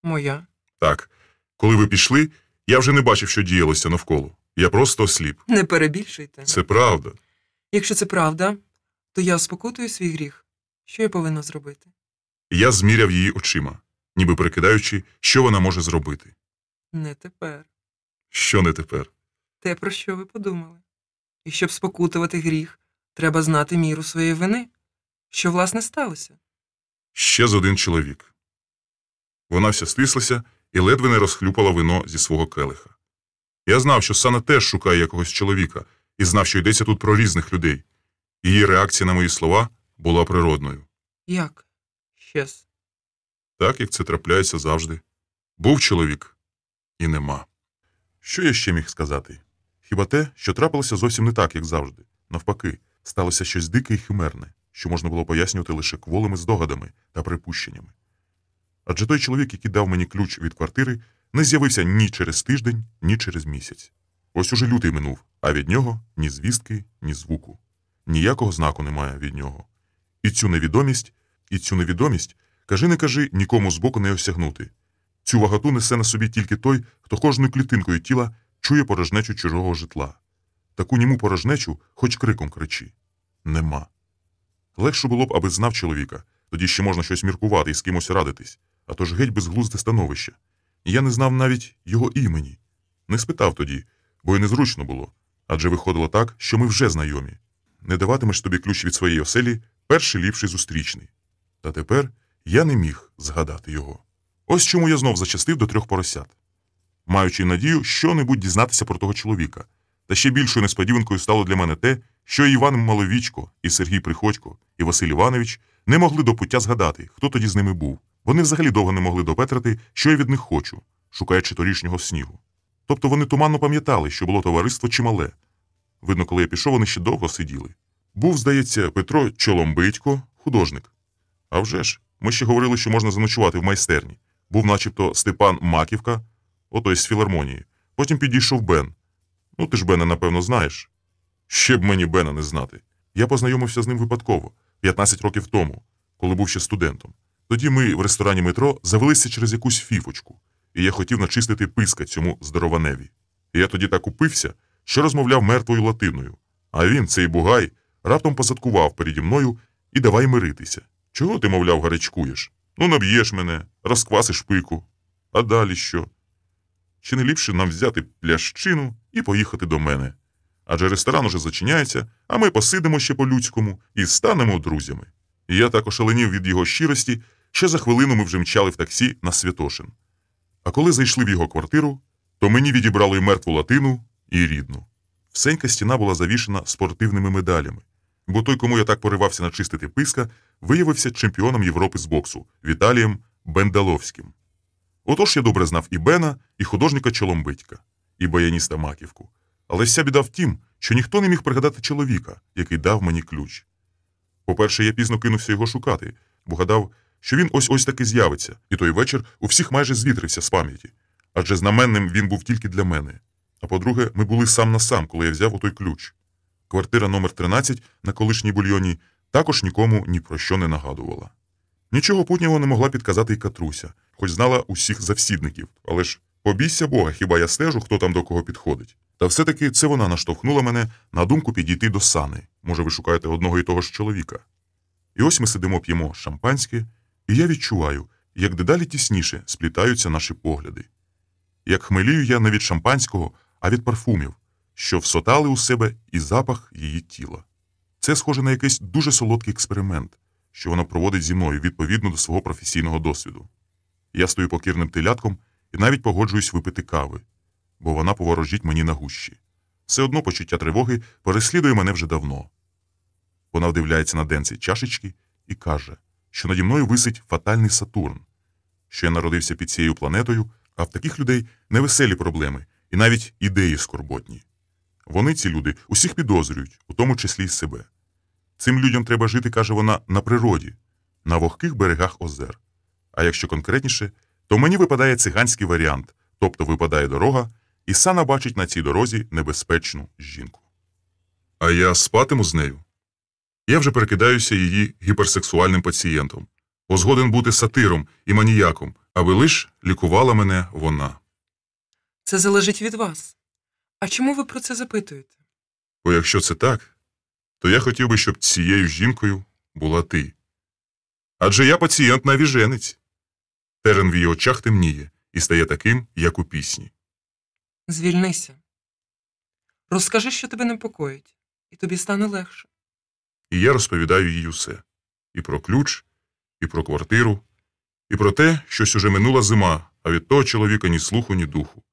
Моя? Так, коли ви пішли, я вже не бачив, що діялося навколо. Я просто осліп. Не перебільшуйте. Це правда. Якщо це правда, то я спокутую свій гріх. Що я повинна зробити? Я зміряв її очима, ніби прикидаючи, що вона може зробити. Не тепер. Що не тепер? Те, про що ви подумали. І щоб спокутувати гріх, треба знати міру своєї вини. Що, власне, сталося? Ще з 1 чоловік. Вона вся стислася і ледве не розхлюпала вино зі свого келиха. Я знав, що Сана теж шукає якогось чоловіка, і знав, що йдеться тут про різних людей. Її реакція на мої слова була природною. Як? Щас. Так, як це трапляється завжди. Був чоловік і нема. Що я ще міг сказати? Хіба те, що трапилося зовсім не так, як завжди. Навпаки, сталося щось дике і химерне, що можна було пояснювати лише кволими здогадами та припущеннями. Адже той чоловік, який дав мені ключ від квартири, не з'явився ні через тиждень, ні через місяць. Ось уже лютий минув, а від нього ні звістки, ні звуку. Ніякого знаку немає від нього. І цю невідомість, кажи не кажи, нікому збоку не осягнути. Цю ваготу несе на собі тільки той, хто кожною клітинкою тіла чує порожнечу чужого житла. Таку німу порожнечу хоч криком кричи. Нема. Легше було б, аби знав чоловіка, тоді ще можна щось міркувати і з кимось радитись, а то ж геть безглузде становище. І я не знав навіть його імені. Не спитав тоді, бо й незручно було, адже виходило так, що ми вже знайомі. Не даватимеш тобі ключ від своєї оселі перший ліпший зустрічний. Та тепер я не міг згадати його. Ось чому я знов зачастив до 3 поросят. Маючи надію що-небудь дізнатися про того чоловіка. Та ще більшою несподіванкою стало для мене те, що і Іван Маловічко, і Сергій Приходько, і Василь Іванович не могли до пуття згадати, хто тоді з ними був. Вони взагалі довго не могли допетрити, що я від них хочу, шукаючи торішнього снігу. Тобто вони туманно пам'ятали, що було товариство чимале. Видно, коли я пішов, вони ще довго сиділи. Був, здається, Петро Чоломбитько, художник. А вже ж, ми ще говорили, що можна заночувати в майстерні. Був начебто Степан Маківка, отой з філармонії. Потім підійшов Бен. Ну, ти ж Бена, напевно, знаєш. Ще б мені Бена не знати. Я познайомився з ним випадково, 15 років тому, коли був ще студентом. Тоді ми в ресторані метро завелися через якусь фіфочку, і я хотів начистити писка цьому здорованеві. І я тоді так упився, що розмовляв мертвою латиною. А він, цей бугай, раптом позадкував переді мною і давай миритися. Чого ти, мовляв, гарячкуєш? Ну, наб'єш мене, розквасиш пику. А далі що? Чи не ліпше нам взяти плящину і поїхати до мене? Адже ресторан уже зачиняється, а ми посидимо ще по-людському і станемо друзями. І я так ошаленів від його щирості, що за хвилину ми вже мчали в таксі на Святошин. А коли зайшли в його квартиру, то мені відібрали й мертву латину, і рідну. Всенька стіна була завішена спортивними медалями, бо той, кому я так поривався начистити писка, виявився чемпіоном Європи з боксу Віталієм Бендаловським. Отож я добре знав і Бена, і художника Чоломбитька, і баяніста Маківку. Але вся біда в тім, що ніхто не міг пригадати чоловіка, який дав мені ключ. По-перше, я пізно кинувся його шукати, бо гадав, що він ось-ось таки з'явиться, і той вечір у всіх майже звітрився з пам'яті, адже знаменним він був тільки для мене. А по-друге, ми були сам на сам, коли я взяв отой ключ. Квартира номер 13 на колишній бульйоні також нікому ні про що не нагадувала. Нічого путнього не могла підказати й Катруся, хоч знала усіх завсідників, але ж побійся Бога, хіба я стежу, хто там до кого підходить. Та все-таки це вона наштовхнула мене на думку підійти до Сани. Може, ви шукаєте одного і того ж чоловіка. І ось ми сидимо, п'ємо шампанське, і я відчуваю, як дедалі тісніше сплітаються наші погляди. Як хмелію я не від шампанського, а від парфумів, що всотали у себе і запах її тіла. Це схоже на якийсь дуже солодкий експеримент, що вона проводить зі мною відповідно до свого професійного досвіду. Я стою покірним телятком і навіть погоджуюсь випити кави, бо вона поворожить мені на гущі. Все одно почуття тривоги переслідує мене вже давно. Вона вдивляється на денці чашечки і каже, що наді мною висить фатальний Сатурн, що я народився під цією планетою, а в таких людей невеселі проблеми і навіть ідеї скорботні. Вони, ці люди, усіх підозрюють, у тому числі й себе. Цим людям треба жити, каже вона, на природі, на вогких берегах озер. А якщо конкретніше, то мені випадає циганський варіант, тобто випадає дорога, і Сана бачить на цій дорозі небезпечну жінку. А я спатиму з нею? Я вже перекидаюся її гіперсексуальним пацієнтом. Позгоден бути сатиром і маніяком, аби лиш лікувала мене вона. Це залежить від вас. А чому ви про це запитуєте? Бо якщо це так, то я хотів би, щоб цією жінкою була ти. Адже я пацієнт навіженець. Терен в її очах темніє і стає таким, як у пісні. Звільнися. Розкажи, що тебе непокоїть, і тобі стане легше. І я розповідаю їй усе. І про ключ, і про квартиру, і про те, щось уже минула зима, а від того чоловіка ні слуху, ні духу.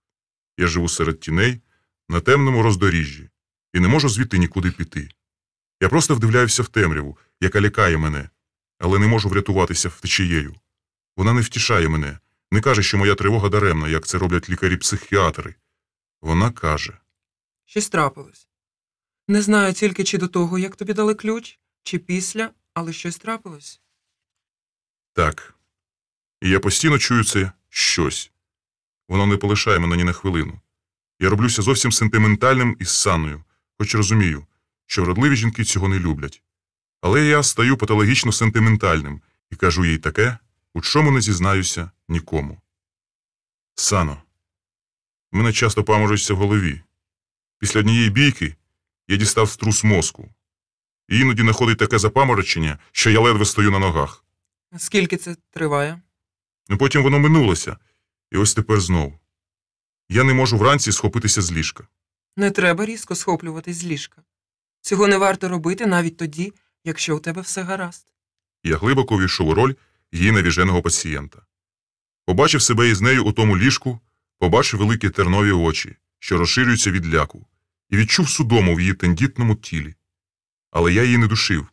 Я живу серед тіней, на темному роздоріжжі, і не можу звідти нікуди піти. Я просто вдивляюся в темряву, яка лякає мене, але не можу врятуватися втечією. Вона не втішає мене, не каже, що моя тривога даремна, як це роблять лікарі-психіатри. Вона каже. Щось трапилось. Не знаю тільки, чи до того, як тобі дали ключ, чи після, але щось трапилось. Так. І я постійно чую це щось. Воно не полишає мене ні на хвилину. Я роблюся зовсім сентиментальним із Саною, хоч розумію, що вродливі жінки цього не люблять. Але я стаю патологічно сентиментальним і кажу їй таке, у чому не зізнаюся нікому. Сано, в мене часто паморочиться в голові. Після однієї бійки я дістав струс мозку. І іноді находить таке запаморочення, що я ледве стою на ногах. Скільки це триває? Потім воно минулося, і ось тепер знов. Я не можу вранці схопитися з ліжка. Не треба різко схоплюватись з ліжка. Цього не варто робити навіть тоді, якщо у тебе все гаразд. Я глибоко ввійшов у роль її навіженого пацієнта. Побачив себе із нею у тому ліжку, побачив великі тернові очі, що розширюються від ляку, і відчув судому в її тендітному тілі. Але я її не душив,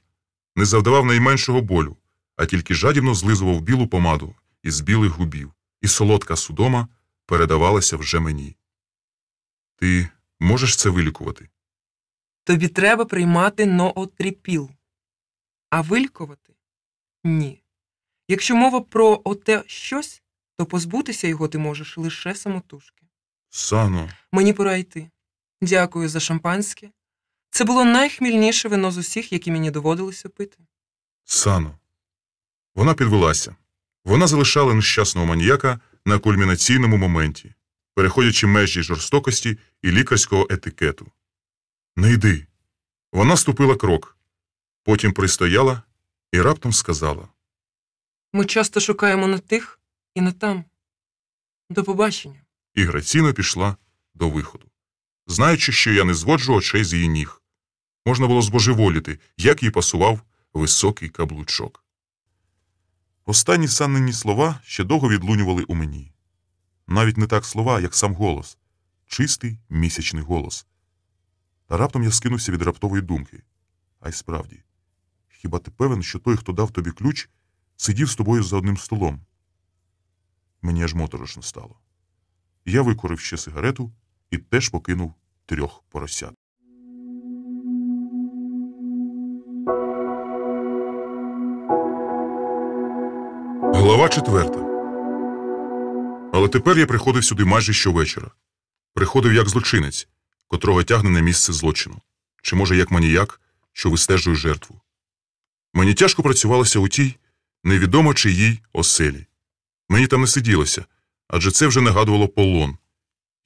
не завдавав найменшого болю, а тільки жадібно злизував білу помаду із білих губів, і солодка судома передавалася вже мені. Ти можеш це вилікувати? Тобі треба приймати ноотріпіл. А вилікувати? Ні. Якщо мова про оте щось, то позбутися його ти можеш лише самотужки. Сано, Мені пора йти. Дякую за шампанське. Це було найхмільніше вино з усіх, які мені доводилося пити. Сано. Вона підвелася. Вона залишала нещасного маніяка на кульмінаційному моменті, переходячи межі жорстокості і лікарського етикету. Не йди. Вона ступила крок, потім пристояла і раптом сказала: Ми часто шукаємо не тих і не там. До побачення. і граційно пішла до виходу. Знаючи, що я не зводжу очей з її ніг. Можна було збожеволіти, як їй пасував високий каблучок. Останні Саннині слова ще довго відлунювали у мені. Навіть не так слова, як сам голос. Чистий місячний голос. Та раптом я скинувся від раптової думки. А й справді, хіба ти певен, що той, хто дав тобі ключ, сидів з тобою за одним столом? Мені аж моторошно стало. Я викурив ще сигарету і теж покинув 3 поросят. Глава 4. Але тепер я приходив сюди майже щовечора. Приходив як злочинець, котрого тягне на місце злочину. Чи, може, як маніяк, що вистежує жертву. Мені тяжко працювалося у тій, невідомо чиїй оселі. Мені там не сиділося, адже це вже нагадувало полон.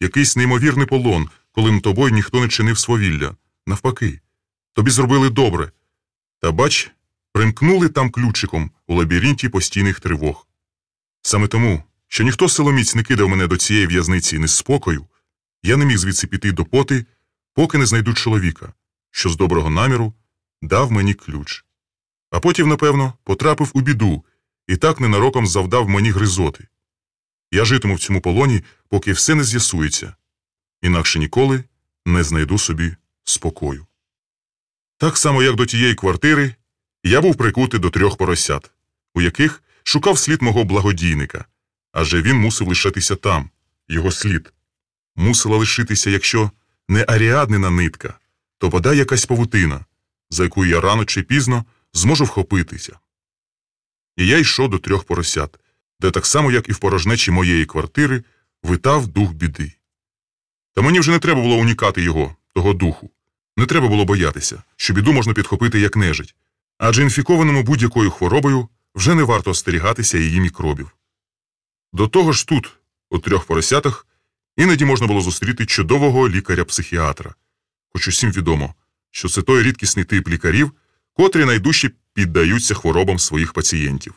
Якийсь неймовірний полон, коли над тобою ніхто не чинив свавілля. Навпаки, тобі зробили добре. Та бач, примкнули там ключиком у лабіринті постійних тривог. Саме тому, що ніхто силоміць не кидав мене до цієї в'язниці неспокою, я не міг звідси піти допоти, поки не знайду чоловіка, що з доброго наміру дав мені ключ. А потім, напевно, потрапив у біду і так ненароком завдав мені гризоти. Я житиму в цьому полоні, поки все не з'ясується, інакше ніколи не знайду собі спокою. Так само, як до тієї квартири, я був прикутий до 3 поросят, у яких шукав слід мого благодійника, адже він мусив лишитися там, його слід. Мусила лишитися, якщо не аріаднина нитка, то бодай якась павутина, за яку я рано чи пізно зможу вхопитися. І я йшов до 3 поросят, де так само, як і в порожнечі моєї квартири, витав дух біди. Та мені вже не треба було унікати його, того духу. Не треба було боятися, що біду можна підхопити як нежить, адже інфікованому будь-якою хворобою вже не варто остерігатися її мікробів. До того ж тут, у 3 поросятах, іноді можна було зустріти чудового лікаря-психіатра, хоч усім відомо, що це той рідкісний тип лікарів, котрі найдужче піддаються хворобам своїх пацієнтів.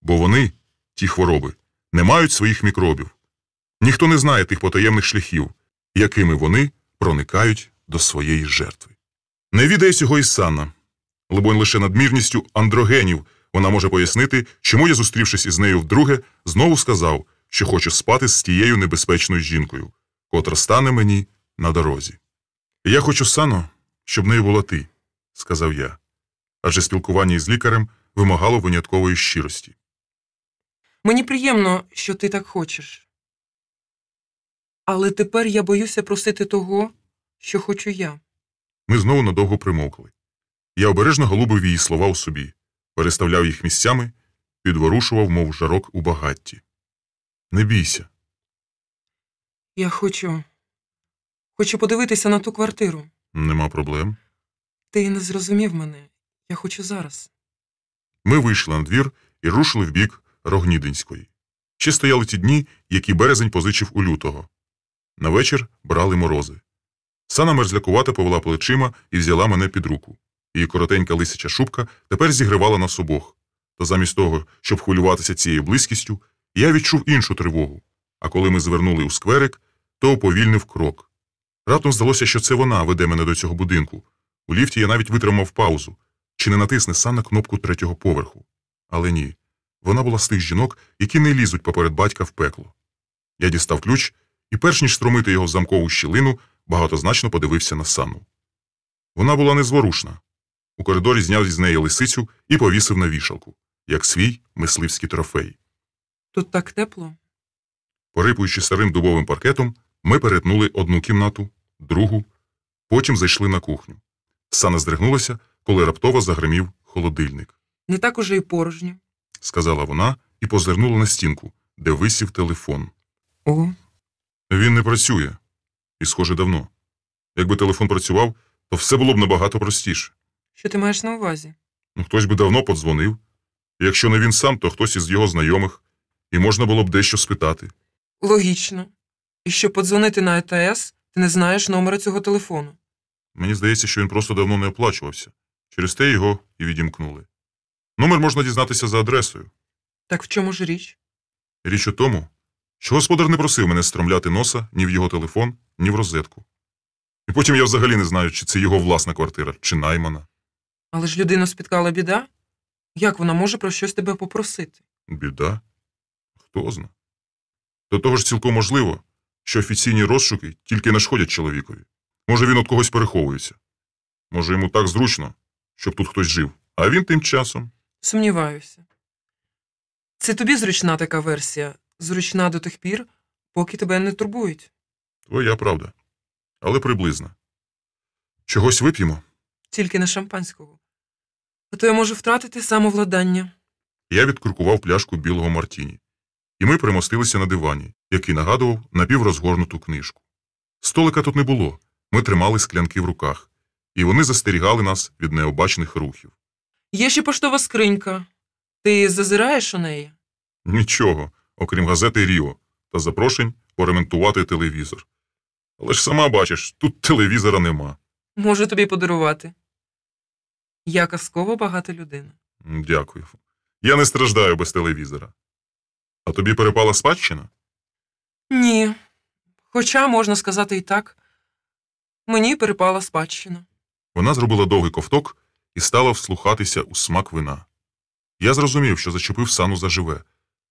Бо вони, ті хвороби, не мають своїх мікробів. Ніхто не знає тих потаємних шляхів, якими вони проникають до своєї жертви. Не відає цього і Санна. Либонь, лише надмірністю андрогенів вона може пояснити, чому я, зустрівшись із нею вдруге, знову сказав, що хочу спати з тією небезпечною жінкою, котра стане мені на дорозі. «Я хочу, Санно, щоб нею була ти», – сказав я, адже спілкування із лікарем вимагало виняткової щирості. Мені приємно, що ти так хочеш. Але тепер я боюся просити того, що хочу я. Ми знову надовго примовкли. Я обережно голубив її слова у собі, переставляв їх місцями, підворушував, мов жарок у багатті. «Не бійся». Я хочу подивитися на ту квартиру. «Нема проблем». Ти не зрозумів мене. Я хочу зараз. Ми вийшли на двір і рушили в бік Рогнідинської. Ще стояли ті дні, які березень позичив у лютого. На вечір брали морози. Сана мерзлякувато повела плечима і взяла мене під руку. Її коротенька лисяча шубка тепер зігрівала нас обох. Та замість того, щоб хвилюватися цією близькістю, я відчув іншу тривогу. А коли ми звернули у скверик, то уповільнив крок. Раптом здалося, що це вона веде мене до цього будинку. У ліфті я навіть витримав паузу. Чи не натисне Санна кнопку 3-го поверху? Але ні. Вона була з тих жінок, які не лізуть поперед батька в пекло. Я дістав ключ і, перш ніж стромити його в замкову щілину, багатозначно подивився на Санну. Вона була незворушна. У коридорі зняв із неї лисицю і повісив на вішалку, як свій мисливський трофей. Тут так тепло. Порипуючи старим дубовим паркетом, ми перетнули одну кімнату, другу, потім зайшли на кухню. Сана здригнулася, коли раптово загримів холодильник. Не так уже й порожньо. Сказала вона і позирнула на стінку, де висів телефон. О, Він не працює. І, схоже, давно. Якби телефон працював, то все було б набагато простіше. що ти маєш на увазі? Хтось би давно подзвонив. Якщо не він сам, то хтось із його знайомих. І можна було б дещо спитати. Логічно. І щоб подзвонити на ЕТС, ти не знаєш номера цього телефону. Мені здається, що він просто давно не оплачувався. Через те його і відімкнули. Номер можна дізнатися за адресою. Так в чому ж річ? Річ у тому, що господар не просив мене стромляти носа ні в його телефон, ні в розетку. І потім я взагалі не знаю, чи це його власна квартира, чи наймана. Але ж людину спіткала біда. Як вона може про щось тебе попросити? Біда? Хто зна. До того ж цілком можливо, що офіційні розшуки тільки нашкодять чоловікові. Може, він від когось переховується. Може, йому так зручно, щоб тут хтось жив. А він тим часом. Сумніваюся. Це тобі зручна така версія. Зручна до тих пір, поки тебе не турбують. Твоя правда. Але приблизно. Чогось вип'ємо? Тільки не шампанського. А то я можу втратити самовладання. Я відкрукував пляшку білого мартіні. І ми примостилися на дивані, який нагадував напіврозгорнуту книжку. Столика тут не було. Ми тримали склянки в руках. І вони застерігали нас від необачних рухів. Є ще поштова скринька. Ти зазираєш у неї? Нічого, окрім газети «Ріо» та запрошень поремонтувати телевізор. Але ж сама бачиш, тут телевізора нема. Можу тобі подарувати. Я казково багата людина. Дякую. Я не страждаю без телевізора. А тобі перепала спадщина? Ні. Хоча, можна сказати і так, мені перепала спадщина. Вона зробила довгий ковток і стала вслухатися у смак вина. Я зрозумів, що зачепив Сану заживе,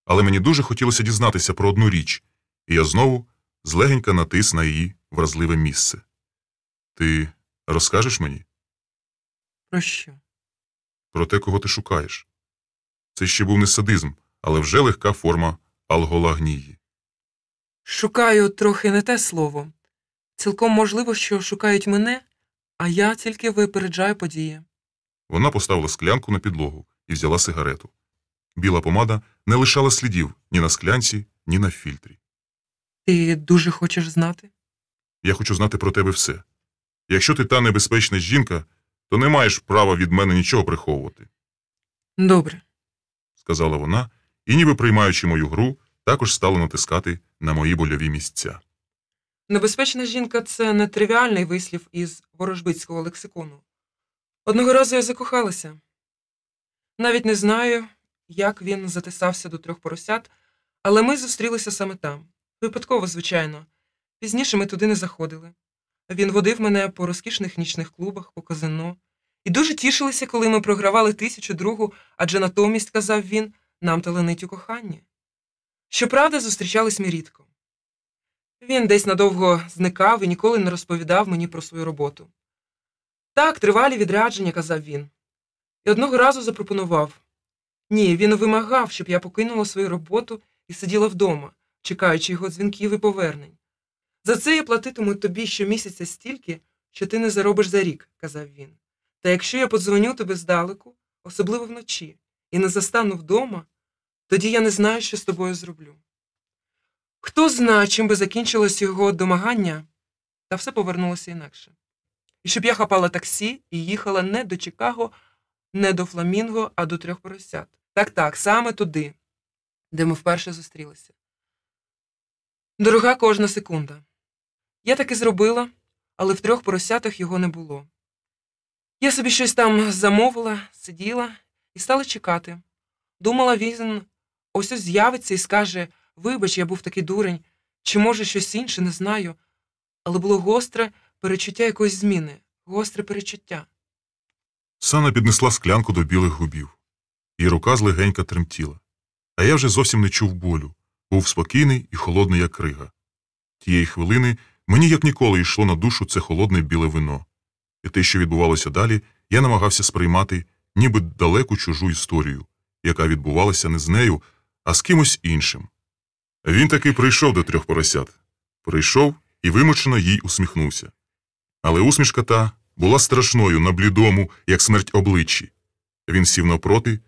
але мені дуже хотілося дізнатися про одну річ, і я знову злегенька натис на її вразливе місце. Ти розкажеш мені? Про що? Про те, кого ти шукаєш. Це ще був не садизм, але вже легка форма алгологнії. Шукаю трохи не те слово. Цілком можливо, що шукають мене, а я тільки випереджаю події. Вона поставила склянку на підлогу і взяла сигарету. Біла помада не лишала слідів ні на склянці, ні на фільтрі. Ти дуже хочеш знати? Я хочу знати про тебе все. Якщо ти та небезпечна жінка, то не маєш права від мене нічого приховувати, Добре. сказала вона, і, ніби приймаючи мою гру, також стала натискати на мої больові місця. Небезпечна жінка – це не тривіальний вислів із ворожбитського лексикону. Одного разу я закохалася. Навіть не знаю, як він затисався до 3 поросят, але ми зустрілися саме там. Випадково, звичайно. Пізніше ми туди не заходили. Він водив мене по розкішних нічних клубах, по казино. І дуже тішилися, коли ми програвали 1002, адже натомість, казав він, нам таленить у коханні. Щоправда, зустрічались ми рідко. Він десь надовго зникав і ніколи не розповідав мені про свою роботу. Так, тривалі відрядження, казав він. І одного разу запропонував. Ні, він вимагав, щоб я покинула свою роботу і сиділа вдома, чекаючи його дзвінків і повернень. За це я платитиму тобі щомісяця стільки, що ти не заробиш за рік, казав він. Та якщо я подзвоню тобі здалеку, особливо вночі, і не застану вдома, тоді я не знаю, що з тобою зроблю. Хто знає, чим би закінчилось його домагання, та все повернулося інакше. І щоб я хапала таксі і їхала не до Чикаго, не до Фламінго, а до 3 поросят. Так, саме туди, де ми вперше зустрілися. Дорога кожна секунда. Я так і зробила, але в 3 поросятах його не було. Я собі щось там замовила, сиділа і стала чекати. Думала, він ось з'явиться і скаже: «Вибач, я був такий дурень, чи може щось інше, не знаю». Але було гостре перечуття якоїсь зміни, гостре перечуття. Сана піднесла склянку до білих губів. Її рука злегенька тремтіла. А я вже зовсім не чув болю. Був спокійний і холодний, як крига. Тієї хвилини мені як ніколи йшло на душу це холодне біле вино. І те, що відбувалося далі, я намагався сприймати ніби далеку чужу історію, яка відбувалася не з нею, а з кимось іншим. Він таки прийшов до 3 поросят. Прийшов і вимучено їй усміхнувся. Але усмішка та була страшною на блідому, як смерть обличчі. Він сів навпроти,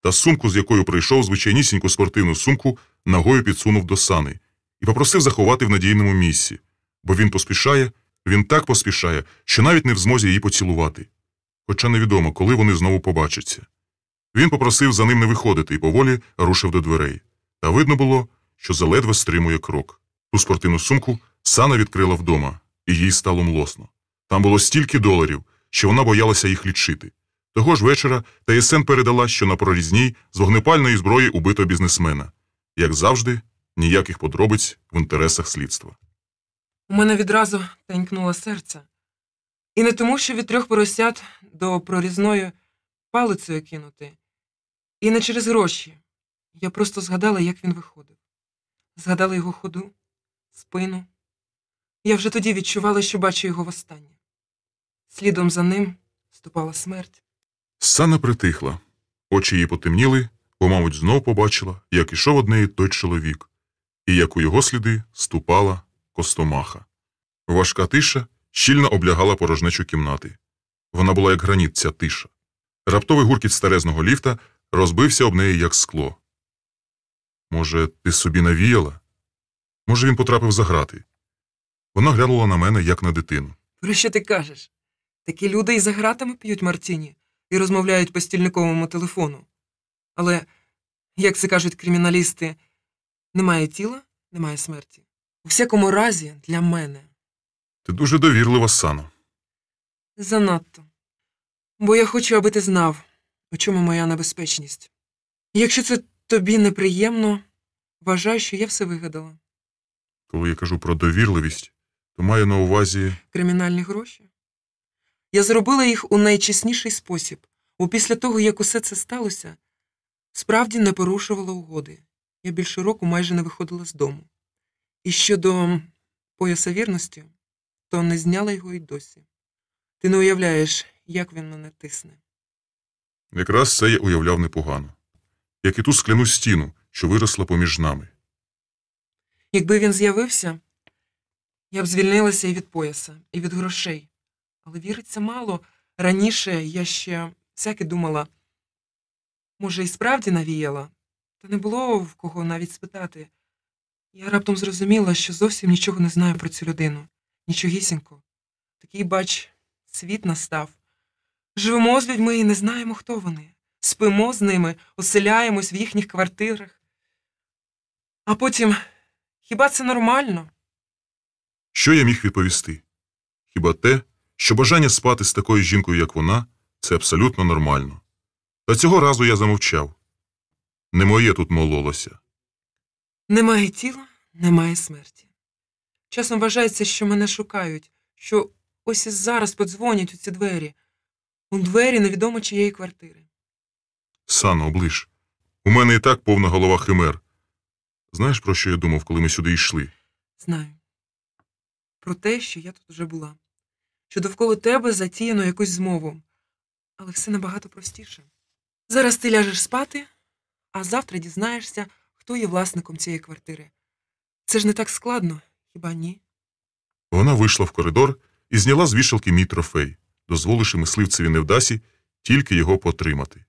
та сумку, з якою прийшов, звичайнісіньку спортивну сумку, ногою підсунув до Сани і попросив заховати в надійному місці, бо він так поспішає, що навіть не в змозі її поцілувати. Хоча невідомо, коли вони знову побачаться. Він попросив за ним не виходити і поволі рушив до дверей. Та видно було, що заледве стримує крок. Ту спортивну сумку Сана відкрила вдома, і їй стало млосно. Там було стільки доларів, що вона боялася їх лічити. Того ж вечора ТСН передала, що на прорізній з вогнепальної зброї убито бізнесмена. Як завжди, ніяких подробиць в інтересах слідства. У мене відразу тенькнуло серце. І не тому, що від 3 поросят до прорізної палицею кинути. І не через гроші. Я просто згадала, як він виходив. Згадала його ходу, спину. Я вже тоді відчувала, що бачу його востаннє. Слідом за ним ступала смерть. Сана притихла. Очі її потемніли, бо, мабуть, знов побачила, як ішов од неї той чоловік, і як у його сліди ступала Костомаха. Важка тиша щільно облягала порожнечу кімнати. Вона була як граніт, ця тиша. Раптовий гуркіт старезного ліфта розбився об неї, як скло. Може, ти собі навіяла? Може, він потрапив за грати? Вона глянула на мене, як на дитину. Про що ти кажеш? Такі люди і за гратами п'ють мартіні і розмовляють по стільниковому телефону. Але, як це кажуть криміналісти, немає тіла, немає смерті. У всякому разі, для мене. Ти дуже довірлива, Сано. Занадто. Бо я хочу, аби ти знав, у чому моя небезпечність. І якщо це тобі неприємно, вважаю, що я все вигадала. Коли я кажу про довірливість, то маю на увазі... Кримінальні гроші? Я зробила їх у найчесніший спосіб, бо після того, як усе це сталося, справді не порушувала угоди. Я більше року майже не виходила з дому. І щодо пояса вірності, то не зняла його й досі. Ти не уявляєш, як він мене тисне. Якраз це я уявляв непогано. Як і ту скляну стіну, що виросла поміж нами. Якби він з'явився, я б звільнилася і від пояса, і від грошей. Але віриться мало. Раніше я ще всяке думала, може, і справді навіяла, та не було в кого навіть спитати. Я раптом зрозуміла, що зовсім нічого не знаю про цю людину. Нічогісінько. Такий, бач, світ настав. Живемо з людьми і не знаємо, хто вони. Спимо з ними, оселяємось в їхніх квартирах. А потім, хіба це нормально? Що я міг відповісти? Хіба те, що бажання спати з такою жінкою, як вона, це абсолютно нормально. Та цього разу я замовчав. Не моє тут мололося. Немає тіла, немає смерті. Часом вважається, що мене шукають, що ось і зараз подзвонять у ці двері. У двері невідомо чиєї квартири. Сано, оближ. У мене і так повна голова химер. Знаєш, про що я думав, коли ми сюди йшли? Знаю. Про те, що я тут вже була. Що довкола тебе затіяно якусь змову. Але все набагато простіше. Зараз ти ляжеш спати, а завтра дізнаєшся, хто є власником цієї квартири. Це ж не так складно, хіба ні? Вона вийшла в коридор і зняла з вішалки мій трофей, дозволивши мисливцеві Невдасі тільки його потримати.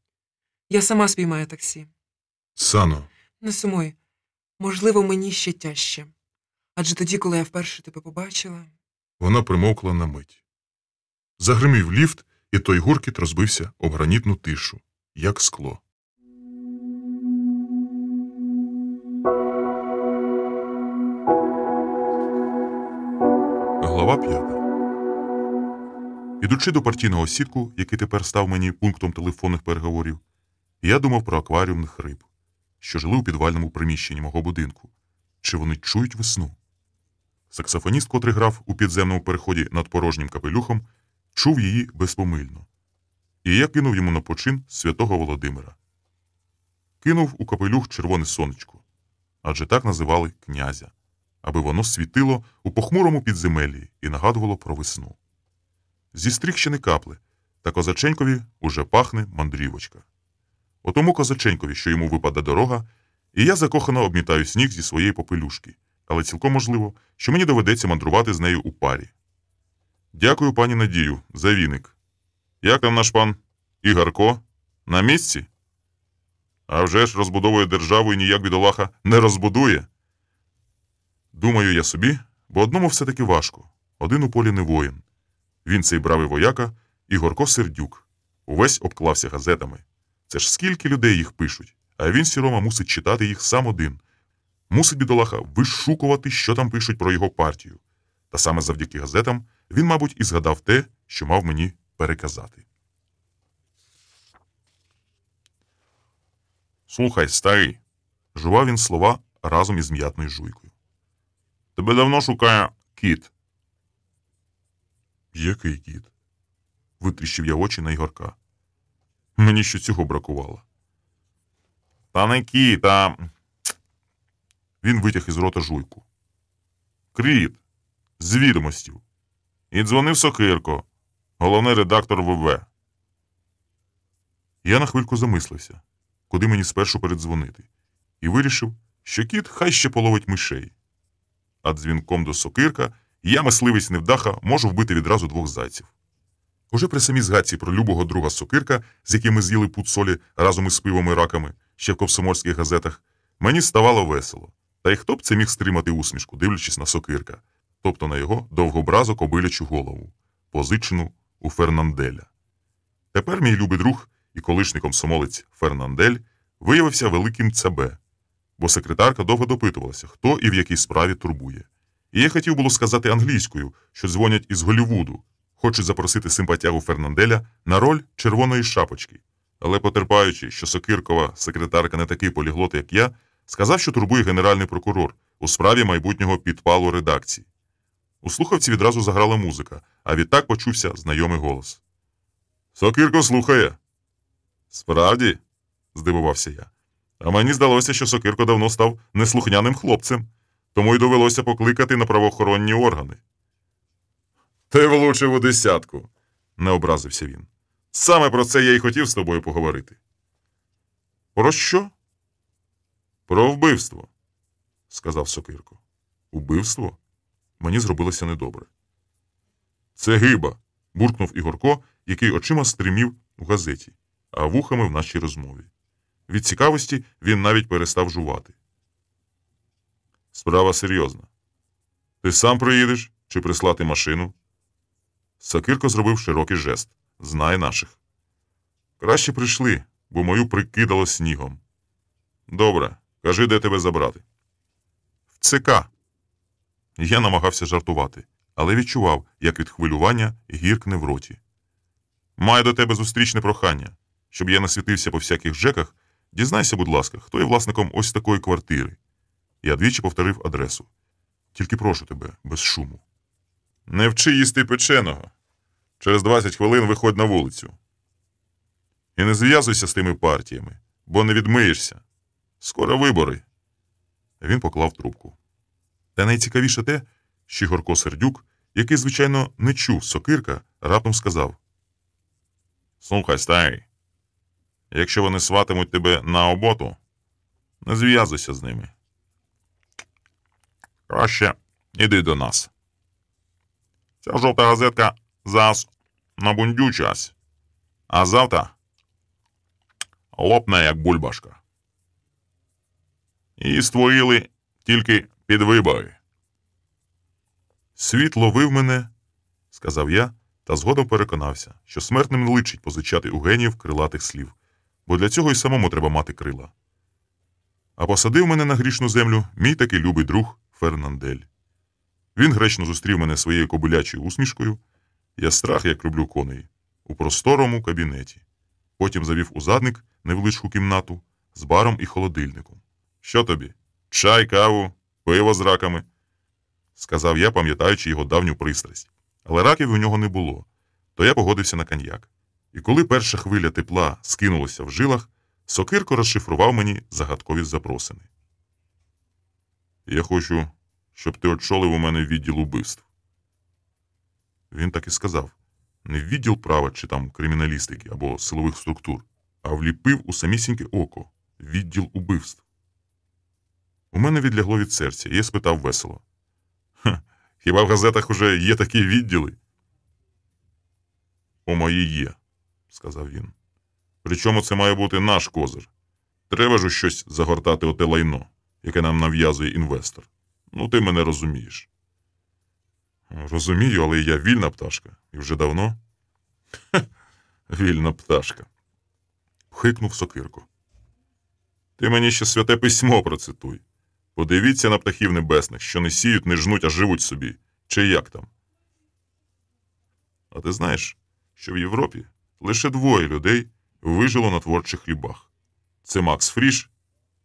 Я сама спіймаю таксі. Сано, Не сумуй. Можливо, мені ще тяжче. Адже тоді, коли я вперше тебе побачила... вона примовкла на мить. Загримів ліфт, і той гуркіт розбився об гранітну тишу, як скло. Глава 5. Ідучи до партійного сітку, який тепер став мені пунктом телефонних переговорів, я думав про акваріумних риб, що жили у підвальному приміщенні мого будинку. Чи вони чують весну? Саксофоніст, котрий грав у підземному переході над порожнім капелюхом, чув її безпомильно. І я кинув йому на почин святого Володимира. Кинув у капелюх червоне сонечко, адже так називали князя, аби воно світило у похмурому підземеллі і нагадувало про весну. Зі стріхщини капли, та козаченькові уже пахне мандрівочка. Отому козаченькові, що йому випаде дорога, і я закохано обмітаю сніг зі своєї попелюшки, але цілком можливо, що мені доведеться мандрувати з нею у парі. Дякую, пані Надію, за віник. Як там наш пан Ігарко? На місці? А вже ж розбудовує державу і ніяк бідолаха не розбудує. Думаю я собі, бо одному все-таки важко. Один у полі не воїн. Він цей бравий вояка, Ігорко Сердюк. Увесь обклався газетами. Це ж скільки людей їх пишуть, а він, сірома, мусить читати їх сам один. Мусить, бідолаха, вишукувати, що там пишуть про його партію. Та саме завдяки газетам він, мабуть, і згадав те, що мав мені переказати. «Слухай, старий», – жував він слова разом із м'ятною жуйкою. «Тебе давно шукає кіт». «Який кіт?» – витріщив я очі на Ігорка. Мені що цього бракувало. «Та не кіт, а...» Він витяг із рота жуйку. «Кріт, з відомостів. І дзвонив Сокирко, головний редактор ВВ». Я на хвильку замислився, куди мені спершу передзвонити, і вирішив, що кіт хай ще половить мишей. А дзвінком до Сокирка я, мисливець невдаха, можу вбити відразу 2 зайців. Уже при самій згадці про любого друга Сокирка, з яким ми з'їли пуд солі разом із пивом і раками, ще в комсомольських газетах, мені ставало весело. Та й хто б це міг стримати усмішку, дивлячись на Сокирка, тобто на його довгобразу кобилячу голову, позичену у Фернанделя. Тепер мій любий друг і колишній комсомолець Фернандель виявився великим ЦБ, бо секретарка довго допитувалася, хто і в якій справі турбує. І я хотів було сказати англійською, що дзвонять із Голлівуду, хочуть запросити симпатягу Фернанделя на роль червоної шапочки. Але потерпаючи, що Сокиркова секретарка не такий поліглот, як я, сказав, що турбує генеральний прокурор у справі майбутнього підпалу редакції. У слухавці відразу заграла музика, а відтак почувся знайомий голос. «Сокирко слухає». «Справді?» – здивувався я. А мені здалося, що Сокирко давно став неслухняним хлопцем, тому й довелося покликати на правоохоронні органи. «Ти влучив у десятку», – не образився він. «Саме про це я й хотів з тобою поговорити». «Про що?» «Про вбивство», – сказав Сокирко. «Убивство?» Мені зробилося недобре. «Це гиба», – буркнув Ігорко, який очима стримів у газеті, а вухами в нашій розмові. Від цікавості він навіть перестав жувати. «Справа серйозна. Ти сам приїдеш чи прислати машину?» Сокирко зробив широкий жест. «Знай наших». «Краще прийшли, бо мою прикидало снігом». «Добре, кажи, де тебе забрати». «В ЦК». Я намагався жартувати, але відчував, як від хвилювання гіркне в роті. «Маю до тебе зустрічне прохання. Щоб я не світився по всяких ЖЕКах, дізнайся, будь ласка, хто є власником ось такої квартири». Я двічі повторив адресу. «Тільки прошу тебе, без шуму». «Не вчи їсти печеного. Через 20 хвилин виходь на вулицю. І не зв'язуйся з тими партіями, бо не відмиєшся. Скоро вибори». Він поклав трубку. Та найцікавіше те, що Ігорко Сердюк, який, звичайно, не чув Сокирка, раптом сказав: «Слухай, старий, якщо вони сватимуть тебе на оботу, не зв'язуйся з ними. Краще іди до нас. Ця жовта газетка зараз набундючась, а завтра лопне, як бульбашка. Її створили тільки під вибори». «Світ ловив мене», – сказав я, та згодом переконався, що смертним не личить позичати у геніїв крилатих слів, бо для цього й самому треба мати крила. А посадив мене на грішну землю мій такий любий друг Фернандель. Він гречно зустрів мене своєю кобилячою усмішкою, я страх, як люблю коней, у просторому кабінеті. Потім завів у задник невеличку кімнату з баром і холодильником. «Що тобі? Чай, каву, пиво з раками?» – сказав я, пам'ятаючи його давню пристрасть. Але раків у нього не було, то я погодився на коньяк. І коли перша хвиля тепла скинулася в жилах, Сокирко розшифрував мені загадкові запросини. «Я хочу, щоб ти очолив у мене відділ убивств». Він так і сказав. Не відділ права чи там криміналістики або силових структур, а вліпив у самісіньке око відділ убивств. У мене відлягло від серця, і я спитав весело: «Хіба в газетах уже є такі відділи?» У моїй є, сказав він. Причому це має бути наш козир. Треба ж у щось загортати оте лайно, яке нам нав'язує інвестор. Ну, ти мене розумієш. Розумію, але я вільна пташка. І вже давно. Вільна пташка. Хикнув Сокирко. Ти мені ще святе письмо процитуй. Подивіться на птахів небесних, що не сіють, не жнуть, а живуть собі. Чи як там? А ти знаєш, що в Європі лише двоє людей вижило на творчих хлібах. Це Макс Фріш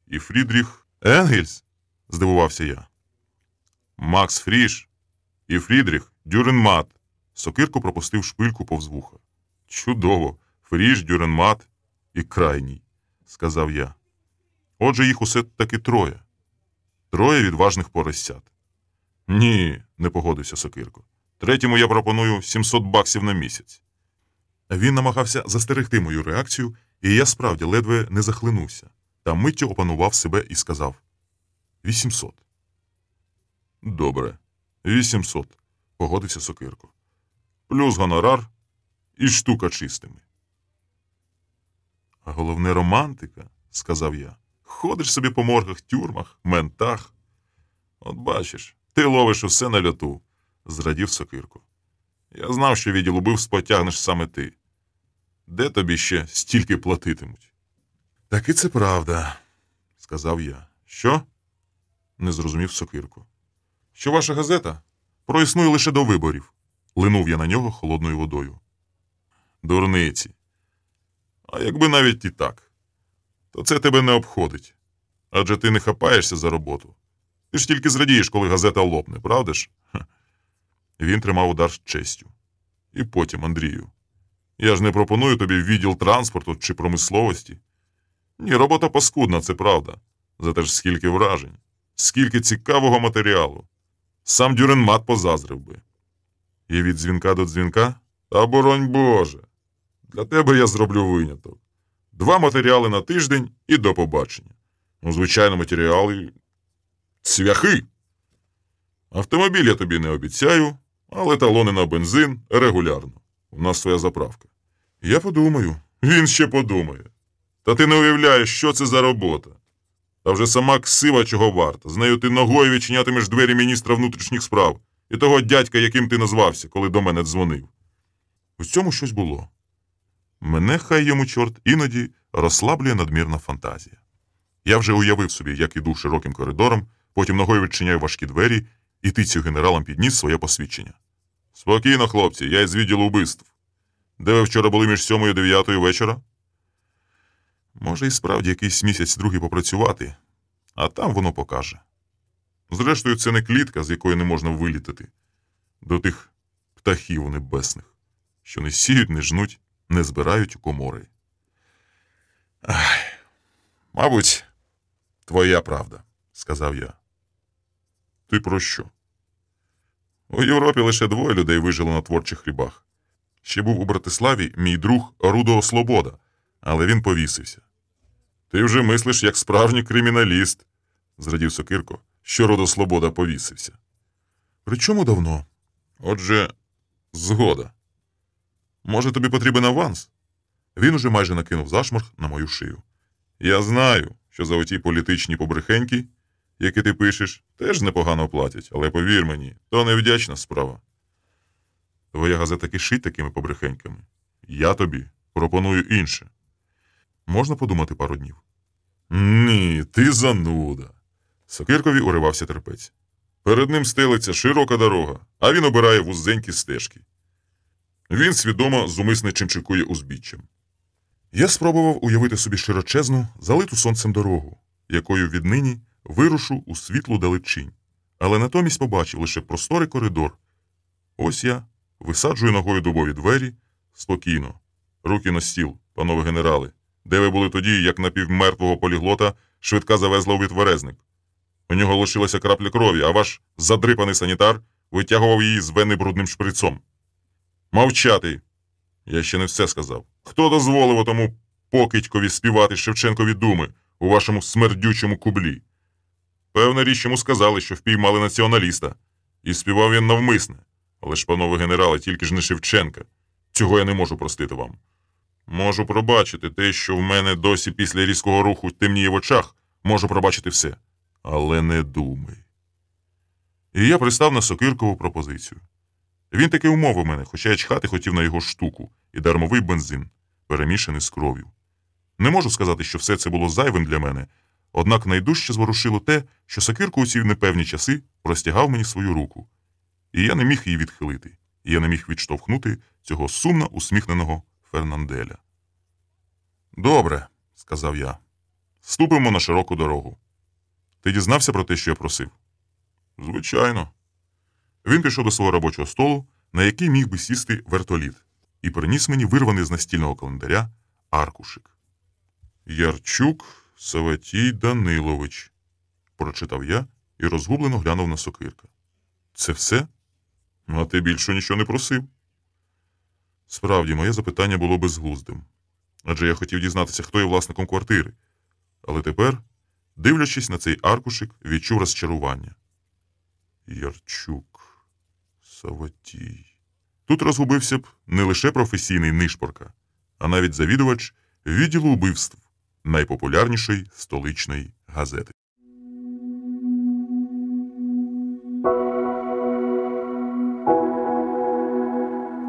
і Фрідріх Енгельс, здивувався я. Макс Фріш і Фрідріх Дюренмат. Сокирко пропустив шпильку повз вуха. Чудово. Фріш, Дюренмат і крайній, сказав я. Отже, їх усе таки троє. Троє відважних поросят. Ні, не погодився Сокирко. Третьому я пропоную $700 на місяць. Він намагався застерегти мою реакцію, і я справді ледве не захлинувся. Та миттю опанував себе і сказав: 800. Добре, 800, погодився Сокирко. Плюс гонорар і штука чистими. А головне романтика, сказав я. Ходиш собі по моргах, тюрмах, ментах. От бачиш, ти ловиш усе на льоту, зрадів Сокирко. Я знав, що відділ убивств потягнеш саме ти. Де тобі ще стільки платитимуть? Так і це правда, сказав я. Що? Не зрозумів Сокирко. Що ваша газета проіснує лише до виборів. Линув я на нього холодною водою. Дурниці. А якби навіть і так, то це тебе не обходить. Адже ти не хапаєшся за роботу. Ти ж тільки зрадієш, коли газета лопне, правда ж? Ха. Він тримав удар з честю. І потім, Андрію, я ж не пропоную тобі відділ транспорту чи промисловості. Ні, робота паскудна, це правда. Зате ж скільки вражень, скільки цікавого матеріалу. Сам Дюренмат позаздрив би. І від дзвінка до дзвінка? Та боронь Боже! Для тебе я зроблю виняток. 2 матеріали на тиждень і до побачення. Ну, звичайно, матеріали цвяхи. Автомобіль я тобі не обіцяю, але талони на бензин регулярно. У нас своя заправка. Я подумаю. Він ще подумає. Та ти не уявляєш, що це за робота. Та вже сама ксива чого варта. З нею ти ногою відчинятимеш двері міністра внутрішніх справ і того дядька, яким ти назвався, коли до мене дзвонив. У цьому щось було. Мене, хай йому чорт, іноді розслаблює надмірна фантазія. Я вже уявив собі, як іду широким коридором, потім ногою відчиняю важкі двері і тицю генералам під ніс своє посвідчення. Спокійно, хлопці, я із відділу убивств. Де ви вчора були між 7 і 9 вечора? Може, і справді якийсь місяць-другий попрацювати, а там воно покаже. Зрештою, це не клітка, з якої не можна вилітати до тих птахів небесних, що не сіють, не жнуть, не збирають у комори. Ай, мабуть, твоя правда, сказав я. Ти про що? У Європі лише 2 людей вижило на творчих хлібах. Ще був у Братиславі мій друг Рудо Слобода, але він повісився. Ти вже мислиш, як справжній криміналіст, зрадів Сокирко, що Рудо Слобода повісився. Причому давно? Отже, згода. Може, тобі потрібен аванс? Він уже майже накинув зашморг на мою шию. Я знаю, що за оті політичні побрехеньки, які ти пишеш, теж непогано платять, але повір мені, то невдячна справа. Твоя газета кишить такими побрехеньками. Я тобі пропоную інше. Можна подумати пару днів? Ні, ти зануда. Сокиркові уривався терпець. Перед ним стелиться широка дорога, а він обирає вузенькі стежки. Він свідомо зумисне чимчикує узбіччям. Я спробував уявити собі широчезну, залиту сонцем дорогу, якою віднині вирушу у світлу далечінь, але натомість побачив лише просторий коридор. Ось я висаджую ногою дубові двері, спокійно. Руки на стіл, панове генерали. Де ви були тоді, як напівмертвого поліглота швидка завезла у відверезник? У нього лишилася крапля крові, а ваш задрипаний санітар витягував її з вени брудним шприцом. Мовчати! Я ще не все сказав. Хто дозволив тому покидькові співати Шевченкові думи у вашому смердючому кублі? Певна річ, йому сказали, що впіймали націоналіста. І співав він навмисне. Але ж, панове генерали, тільки ж не Шевченка. Цього я не можу простити вам. Можу пробачити те, що в мене досі після різкого руху темніє в очах, можу пробачити все. Але не думай. І я пристав на Сокиркову пропозицію. Він таки умовив мене, хоча я чхати хотів на його штуку і дармовий бензин, перемішаний з кров'ю. Не можу сказати, що все це було зайвим для мене, однак найдужче зворушило те, що Сокирко у ці непевні часи простягав мені свою руку. І я не міг її відхилити, і я не міг відштовхнути цього сумно усміхненого Фернанделя. «Добре», – сказав я, – «ступимо на широку дорогу. Ти дізнався про те, що я просив?» «Звичайно». Він пішов до свого робочого столу, на який міг би сісти вертоліт, і приніс мені вирваний з настільного календаря аркушик. «Ярчук Саватій Данилович», – прочитав я і розгублено глянув на Сокирка. «Це все? А ти більше нічого не просив?» Справді, моє запитання було безглуздим. Адже я хотів дізнатися, хто є власником квартири. Але тепер, дивлячись на цей аркушик, відчув розчарування. Ярчук Саватій. Тут розгубився б не лише професійний нишпорка, а навіть завідувач відділу убивств найпопулярнішої столичної газети.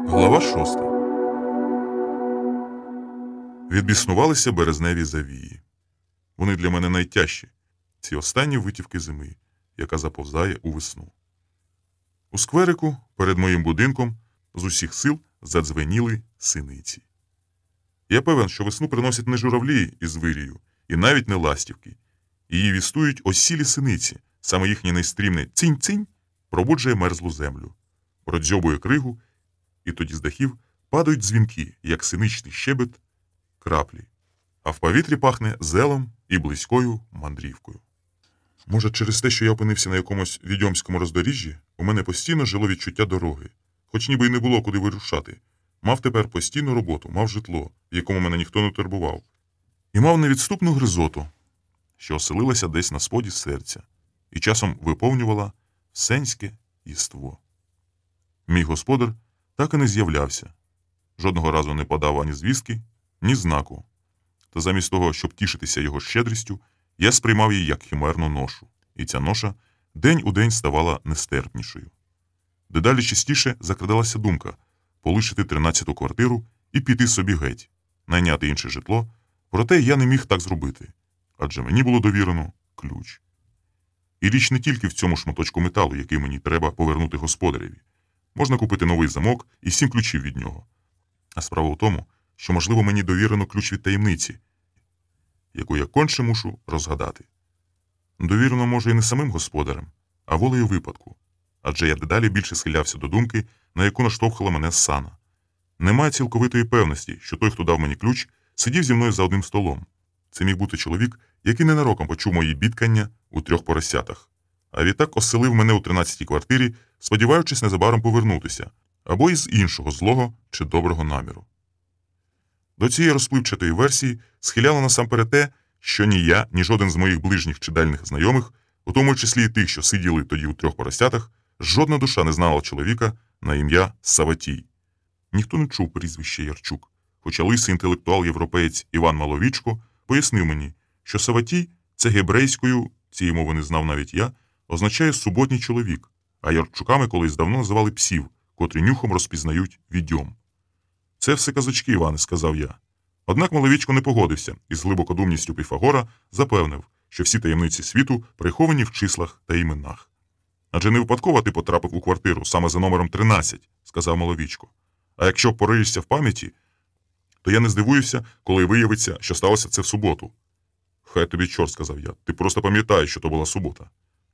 Глава 6. Відбіснувалися березневі завії. Вони для мене найтяжчі, ці останні витівки зими, яка заповзає у весну. У скверику, перед моїм будинком, з усіх сил задзвеніли синиці. Я певен, що весну приносять не журавлі із вирію, і навіть не ластівки. Її вістують осілі синиці, саме їхнє найстрімне цінь-цінь пробуджує мерзлу землю, продзьобує кригу, і тоді з дахів падають дзвінки, як синичний щебет, краплі, а в повітрі пахне зелом і близькою мандрівкою. Може, через те, що я опинився на якомусь відьомському роздоріжжі, у мене постійно жило відчуття дороги, хоч ніби й не було куди вирушати. Мав тепер постійну роботу, мав житло, в якому мене ніхто не турбував. І мав невідступну гризоту, що оселилася десь на споді серця, і часом виповнювала сенське єство. Мій господар так і не з'являвся. Жодного разу не подав ані звістки, ні знаку. Та замість того, щоб тішитися його щедрістю, я сприймав її як химерну ношу. І ця ноша день у день ставала нестерпнішою. Дедалі частіше закрадалася думка полишити 13-ту квартиру і піти собі геть, найняти інше житло, проте я не міг так зробити, адже мені було довірено ключ. І річ не тільки в цьому шматочку металу, який мені треба повернути господареві. Можна купити новий замок і 7 ключів від нього. А справа в тому, що, можливо, мені довірено ключ від таємниці, яку я конче мушу розгадати. Довірено, може, і не самим господарем, а волею випадку. Адже я дедалі більше схилявся до думки, на яку наштовхала мене Сана. Немає цілковитої певності, що той, хто дав мені ключ, сидів зі мною за одним столом. Це міг бути чоловік, який ненароком почув мої бідкання у 3 поросятах. А відтак оселив мене у 13-й квартирі, сподіваючись незабаром повернутися, або із іншого злого чи доброго наміру. До цієї розпливчатої версії схиляло насамперед те, що ні я, ні жоден з моїх ближніх чи дальніх знайомих, у тому числі і тих, що сиділи тоді у 3 поросятах, жодна душа не знала чоловіка на ім'я Саватій. Ніхто не чув прізвище Ярчук, хоча лисий інтелектуал-європеєць Іван Маловічко пояснив мені, що Саватій – це гебрейською, цієї мови не знав навіть я, означає «суботній чоловік», а Ярчуками колись давно називали псів, котрі нюхом розпізнають відьом. «Це все казочки, Іване», – сказав я. Однак Маловічко не погодився і з глибокодумністю Піфагора запевнив, що всі таємниці світу приховані в числах та іменах. «Адже не випадково ти потрапив у квартиру саме за номером 13», – сказав Маловічко. «А якщо пориєшся в пам'яті, то я не здивуюся, коли виявиться, що сталося це в суботу». «Хай тобі чорт», – сказав я, – «ти просто пам'ятаєш, що то була субота.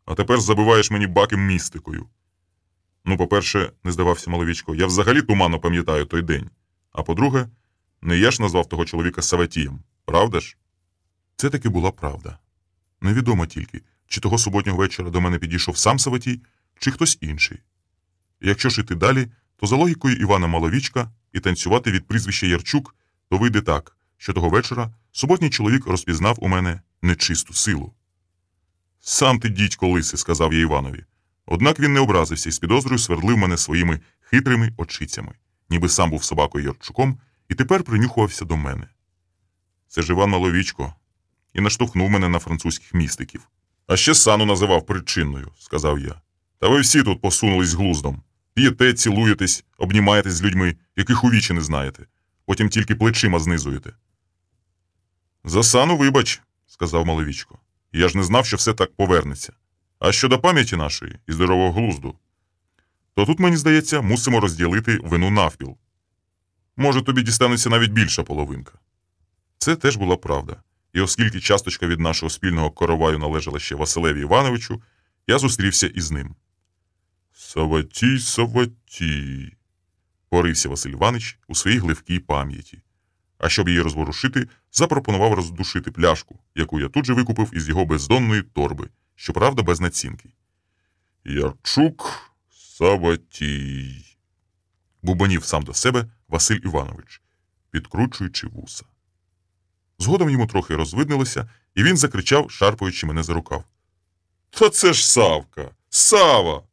А тепер забиваєш мені баки містикою». «Ну, по-перше, – не здавався Маловічко, – я взагалі туманно пам'ятаю той день. А по-друге, не я ж назвав того чоловіка Саватієм, правда ж?» Це таки була правда. Невідомо тільки, чи того суботнього вечора до мене підійшов сам Саватій, чи хтось інший. Якщо ж іти далі, то за логікою Івана Маловічка і танцювати від прізвища Ярчук, то вийде так, що того вечора суботній чоловік розпізнав у мене нечисту силу. «Сам ти, дідько лисий», – сказав я Іванові. Однак він не образився і з підозрою свердлив мене своїми хитрими очицями. ніби сам був собакою Ярчуком, і тепер принюхувався до мене. Це ж Іван Маловічко. І наштовхнув мене на французьких містиків. А ще Сану називав причинною, сказав я. Та ви всі тут посунулись глуздом. П'єте, цілуєтесь, обнімаєтесь з людьми, яких у вічі не знаєте. Потім тільки плечима знизуєте. За Сану вибач, сказав Маловічко. Я ж не знав, що все так повернеться. А щодо пам'яті нашої і здорового глузду, то тут, мені здається, мусимо розділити вину навпіл. Може, тобі дістанеться навіть більша половинка. Це теж була правда. І оскільки часточка від нашого спільного короваю належала ще Василеві Івановичу, я зустрівся із ним. «Саватій, Саватій», – порився Василь Іванович у своїй гливкій пам'яті. А щоб її розворушити, запропонував роздушити пляшку, яку я тут же викупив із його бездонної торби, щоправда без націнки. «Ярчук, Саватій», – бубонів сам до себе Василь Іванович, підкручуючи вуса. Згодом йому трохи розвиднилося, і він закричав, шарпаючи мене за рукав. «Та це ж Савка! Сава!»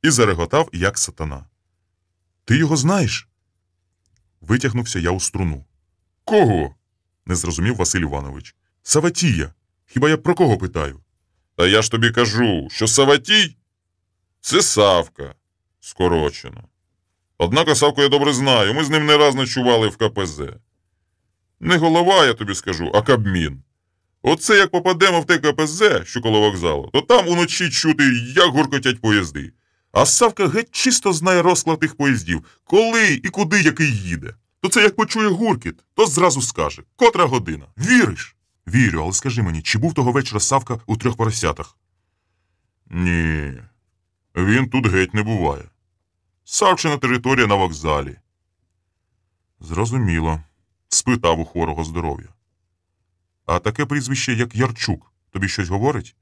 І зареготав, як сатана. «Ти його знаєш?» Витягнувся я у струну. «Кого?» – не зрозумів Василь Іванович. «Саватія. Хіба я про кого питаю?» «Та я ж тобі кажу, що Саватій – це Савка, скорочено. Однако Савку я добре знаю, ми з ним не раз ночували в КПЗ. Не голова, я тобі скажу, а Кабмін. Оце як попадемо в те КПЗ, що коло вокзалу, то там уночі чути, як гуркотять поїзди. А Савка геть чисто знає розклад тих поїздів, коли і куди який їде. То це як почує гуркіт, то зразу скаже, котра година. Віриш? Вірю, але скажи мені, чи був того вечора Савка у «Трьох поросятах»? Ні, він тут геть не буває. Савчина територія на вокзалі. Зрозуміло. Спитав у хворого здоров'я. А таке прізвище, як Ярчук, тобі щось говорить?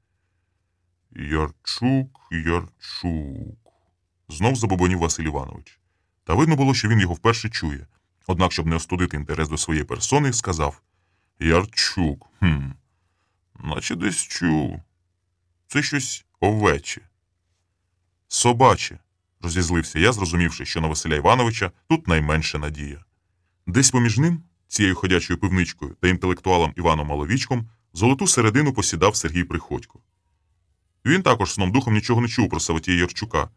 Ярчук, Ярчук. Знов забобонів Василь Іванович. Та видно було, що він його вперше чує. Однак, щоб не остудити інтерес до своєї персони, сказав. Ярчук, наче десь чув. Це щось овече. Собаче, розізлився я, зрозумівши, що на Василя Івановича тут найменша надія. Десь поміж ним, цією ходячою пивничкою та інтелектуалом Іваном Маловічком, золоту середину посідав Сергій Приходько. Він також сном духом нічого не чув про Саватія Ярчука,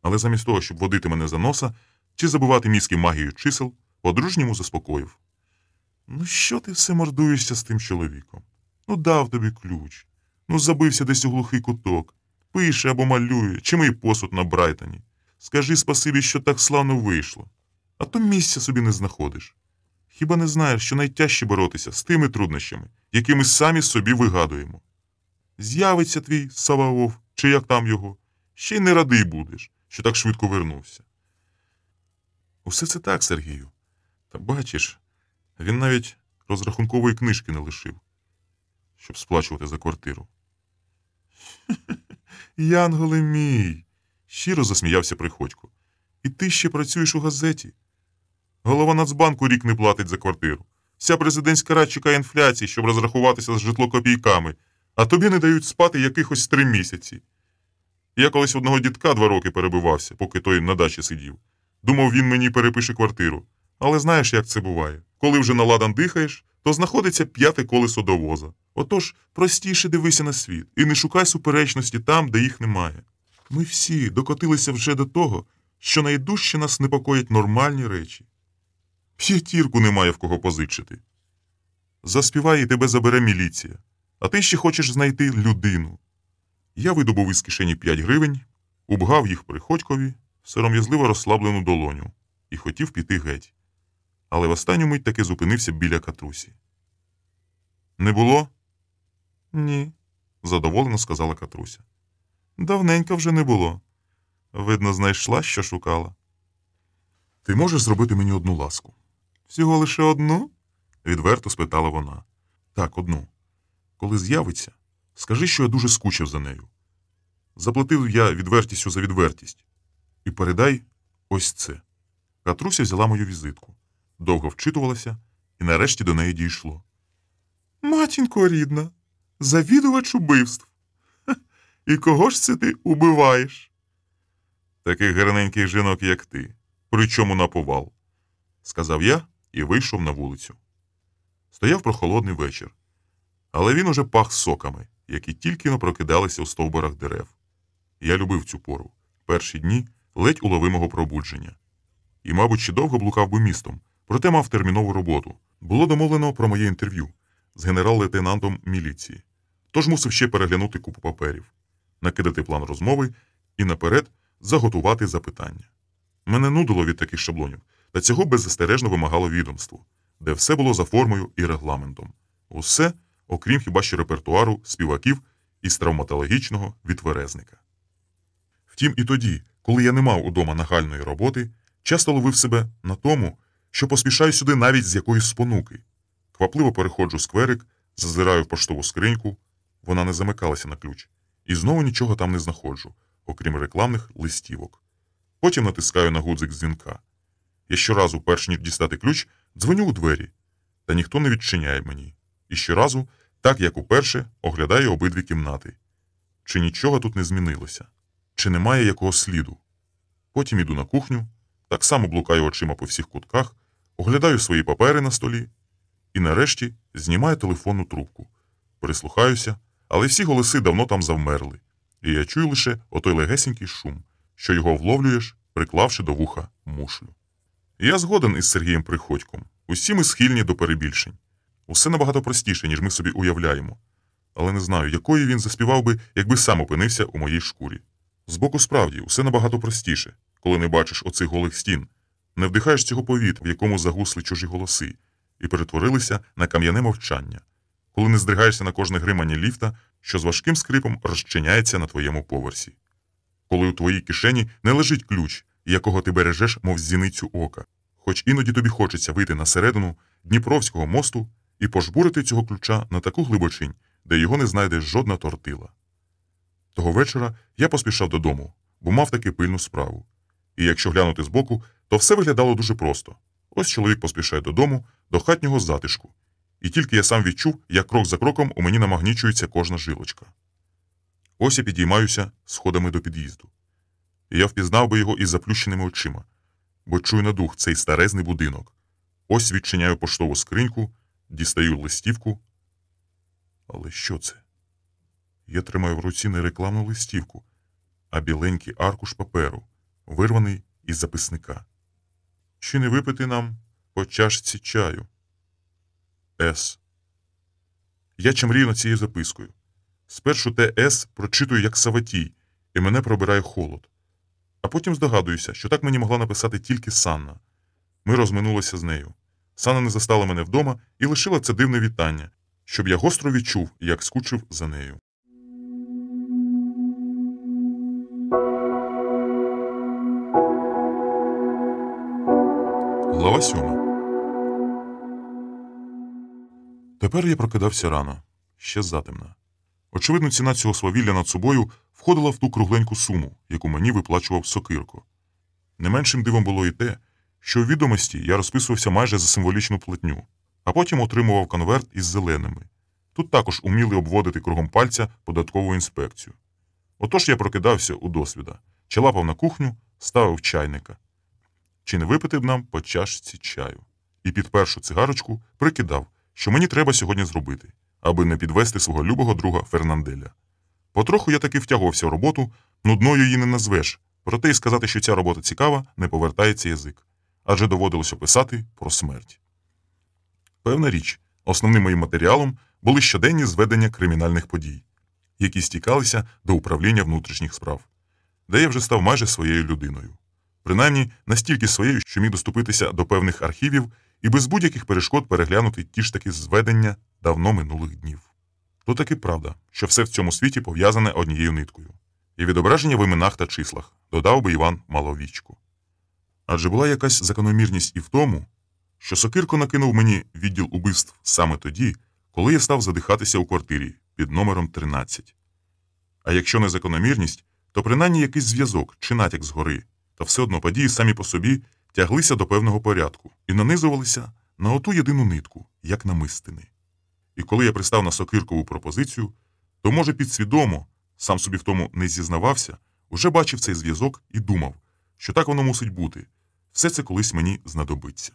але замість того, щоб водити мене за носа чи забивати мізки магією чисел, по-дружньому заспокоїв. Ну що ти все мордуєшся з тим чоловіком? Ну дав тобі ключ, ну забився десь у глухий куток, пише або малює, чи мій посуд на Брайтоні. Скажи спасибі, що так славно вийшло. А то місця собі не знаходиш. Хіба не знаєш, що найтяжче боротися з тими труднощами, які ми самі собі вигадуємо? З'явиться твій Саваоф, чи як там його, ще й не радий будеш, що так швидко вернувся. Усе це так, Сергію. Та бачиш, він навіть розрахункової книжки не лишив, щоб сплачувати за квартиру. Янголе мій, щиро засміявся Приходько. І ти ще працюєш у газеті? Голова Нацбанку рік не платить за квартиру. Вся президентська рада чекає інфляції, щоб розрахуватися з житло копійками, а тобі не дають спати якихось 3 місяці. Я колись одного дідка 2 роки перебивався, поки той на дачі сидів. Думав, він мені перепише квартиру. Але знаєш, як це буває? Коли вже наладан дихаєш, то знаходиться 5-те колесо до воза. Отож, простіше дивися на світ і не шукай суперечності там, де їх немає. Ми всі докотилися вже до того, що найдужче нас непокоять нормальні речі. П'ятірку немає в кого позичити. Заспівай і тебе забере міліція, а ти ще хочеш знайти людину. Я видобув із кишені 5 гривень, убгав їх Приходькові, сором'язливо розслаблену долоню, і хотів піти геть. Але в останню мить таки зупинився біля Катрусі. Не було? Ні, задоволено сказала Катруся. Давненько вже не було. Видно, знайшла, що шукала. Ти можеш зробити мені одну ласку? Всього лише одну? Відверто спитала вона. Так, одну. Коли з'явиться, скажи, що я дуже скучив за нею. Заплатив я відвертістю за відвертість. І передай ось це. Катруся взяла мою візитку. Довго вчитувалася, і нарешті до неї дійшло. Матінко рідна, завідувач убивств. І кого ж це ти убиваєш? Таких гарненьких жінок, як ти. причому на повал, сказав я і вийшов на вулицю. Стояв прохолодний вечір, але він уже пах соками, які тільки-но прокидалися у стовбурах дерев. Я любив цю пору, перші дні ледь уловимого пробудження. І, мабуть, ще довго блукав би містом, проте мав термінову роботу. Було домовлено про моє інтерв'ю з генерал-лейтенантом міліції. Тож мусив ще переглянути купу паперів, накидати план розмови і наперед заготувати запитання. Мене нудило від таких шаблонів, та цього беззастережно вимагало відомство, де все було за формою і регламентом. Усе, окрім хіба що репертуару співаків із травматологічного відверезника. Втім, і тоді, коли я не мав удома нагальної роботи, часто ловив себе на тому, що поспішаю сюди навіть з якоїсь спонуки. Квапливо переходжу скверик, зазираю в поштову скриньку, вона не замикалася на ключ, і знову нічого там не знаходжу, окрім рекламних листівок. Потім натискаю на гудзик дзвінка. Я щоразу, перш ніж дістати ключ, дзвоню у двері, та ніхто не відчиняє мені. І щоразу, так як уперше, оглядаю обидві кімнати. Чи нічого тут не змінилося? Чи немає якого сліду? Потім іду на кухню, так само блукаю очима по всіх кутках, оглядаю свої папери на столі і нарешті знімаю телефонну трубку. Прислухаюся, але всі голоси давно там завмерли, і я чую лише отой легесенький шум, що його вловлюєш, приклавши до вуха мушлю. Я згоден із Сергієм Приходьком. Усі ми схильні до перебільшень. Усе набагато простіше, ніж ми собі уявляємо. Але не знаю, якої він заспівав би, якби сам опинився у моїй шкурі. Збоку справді, усе набагато простіше, коли не бачиш оцих голих стін, не вдихаєш цього повітря, в якому загусли чужі голоси, і перетворилися на кам'яне мовчання, коли не здригаєшся на кожне гримання ліфта, що з важким скрипом розчиняється на твоєму поверсі. Коли у твоїй кишені не лежить ключ, якого ти бережеш, мов зіницю ока, хоч іноді тобі хочеться вийти на середину Дніпровського мосту і пожбурити цього ключа на таку глибочинь, де його не знайде жодна тортила. Того вечора я поспішав додому, бо мав таки пильну справу. І якщо глянути збоку, то все виглядало дуже просто. Ось чоловік поспішає додому, до хатнього затишку. І тільки я сам відчув, як крок за кроком у мені намагнічується кожна жилочка. Ось я підіймаюся сходами до під'їзду. І я впізнав би його із заплющеними очима, бо чую на дух цей старезний будинок. Ось відчиняю поштову скриньку, дістаю листівку. Але що це? Я тримаю в руці не рекламну листівку, а біленький аркуш паперу, вирваний із записника. Чи не випити нам по чашці чаю? С. Я чамрію над цією запискою. Спершу те «С» прочитую як Саватій, і мене пробирає холод. А потім здогадуюся, що так мені могла написати тільки Санна. Ми розминулися з нею. Санна не застала мене вдома і лишила це дивне вітання, щоб я гостро відчув, як скучив за нею. Глава 7. Тепер я прокидався рано, ще затемна. Очевидно, ціна цього свавілля над собою входила в ту кругленьку суму, яку мені виплачував Сокирко. Не меншим дивом було і те, що у відомості я розписувався майже за символічну платню, а потім отримував конверт із зеленими. Тут також уміли обводити кругом пальця податкову інспекцію. Отож я прокидався у досвіда, чалапав на кухню, ставив чайника. Чи не випити б нам по чашці чаю? І під першу цигарочку прикидав, що мені треба сьогодні зробити, аби не підвести свого любого друга Фернанделя. Потроху я таки втягувався в роботу, нудною її не назвеш, проте й сказати, що ця робота цікава, не повертається язик, адже доводилося писати про смерть. Певна річ, основним моїм матеріалом були щоденні зведення кримінальних подій, які стікалися до управління внутрішніх справ, де я вже став майже своєю людиною. Принаймні, настільки своєю, що міг доступитися до певних архівів і без будь-яких перешкод переглянути ті ж таки зведення давно минулих днів. То таки правда, що все в цьому світі пов'язане однією ниткою. І відображення в іменах та числах, додав би Іван Маловічко. Адже була якась закономірність і в тому, що Сокирко накинув мені відділ убивств саме тоді, коли я став задихатися у квартирі під номером 13. А якщо не закономірність, то принаймні якийсь зв'язок чи натяк згори, та все одно події самі по собі тяглися до певного порядку і нанизувалися на оту єдину нитку, як намистини. І коли я пристав на Сокиркову пропозицію, то, може, підсвідомо, сам собі в тому не зізнавався, уже бачив цей зв'язок і думав, що так воно мусить бути. Все це колись мені знадобиться.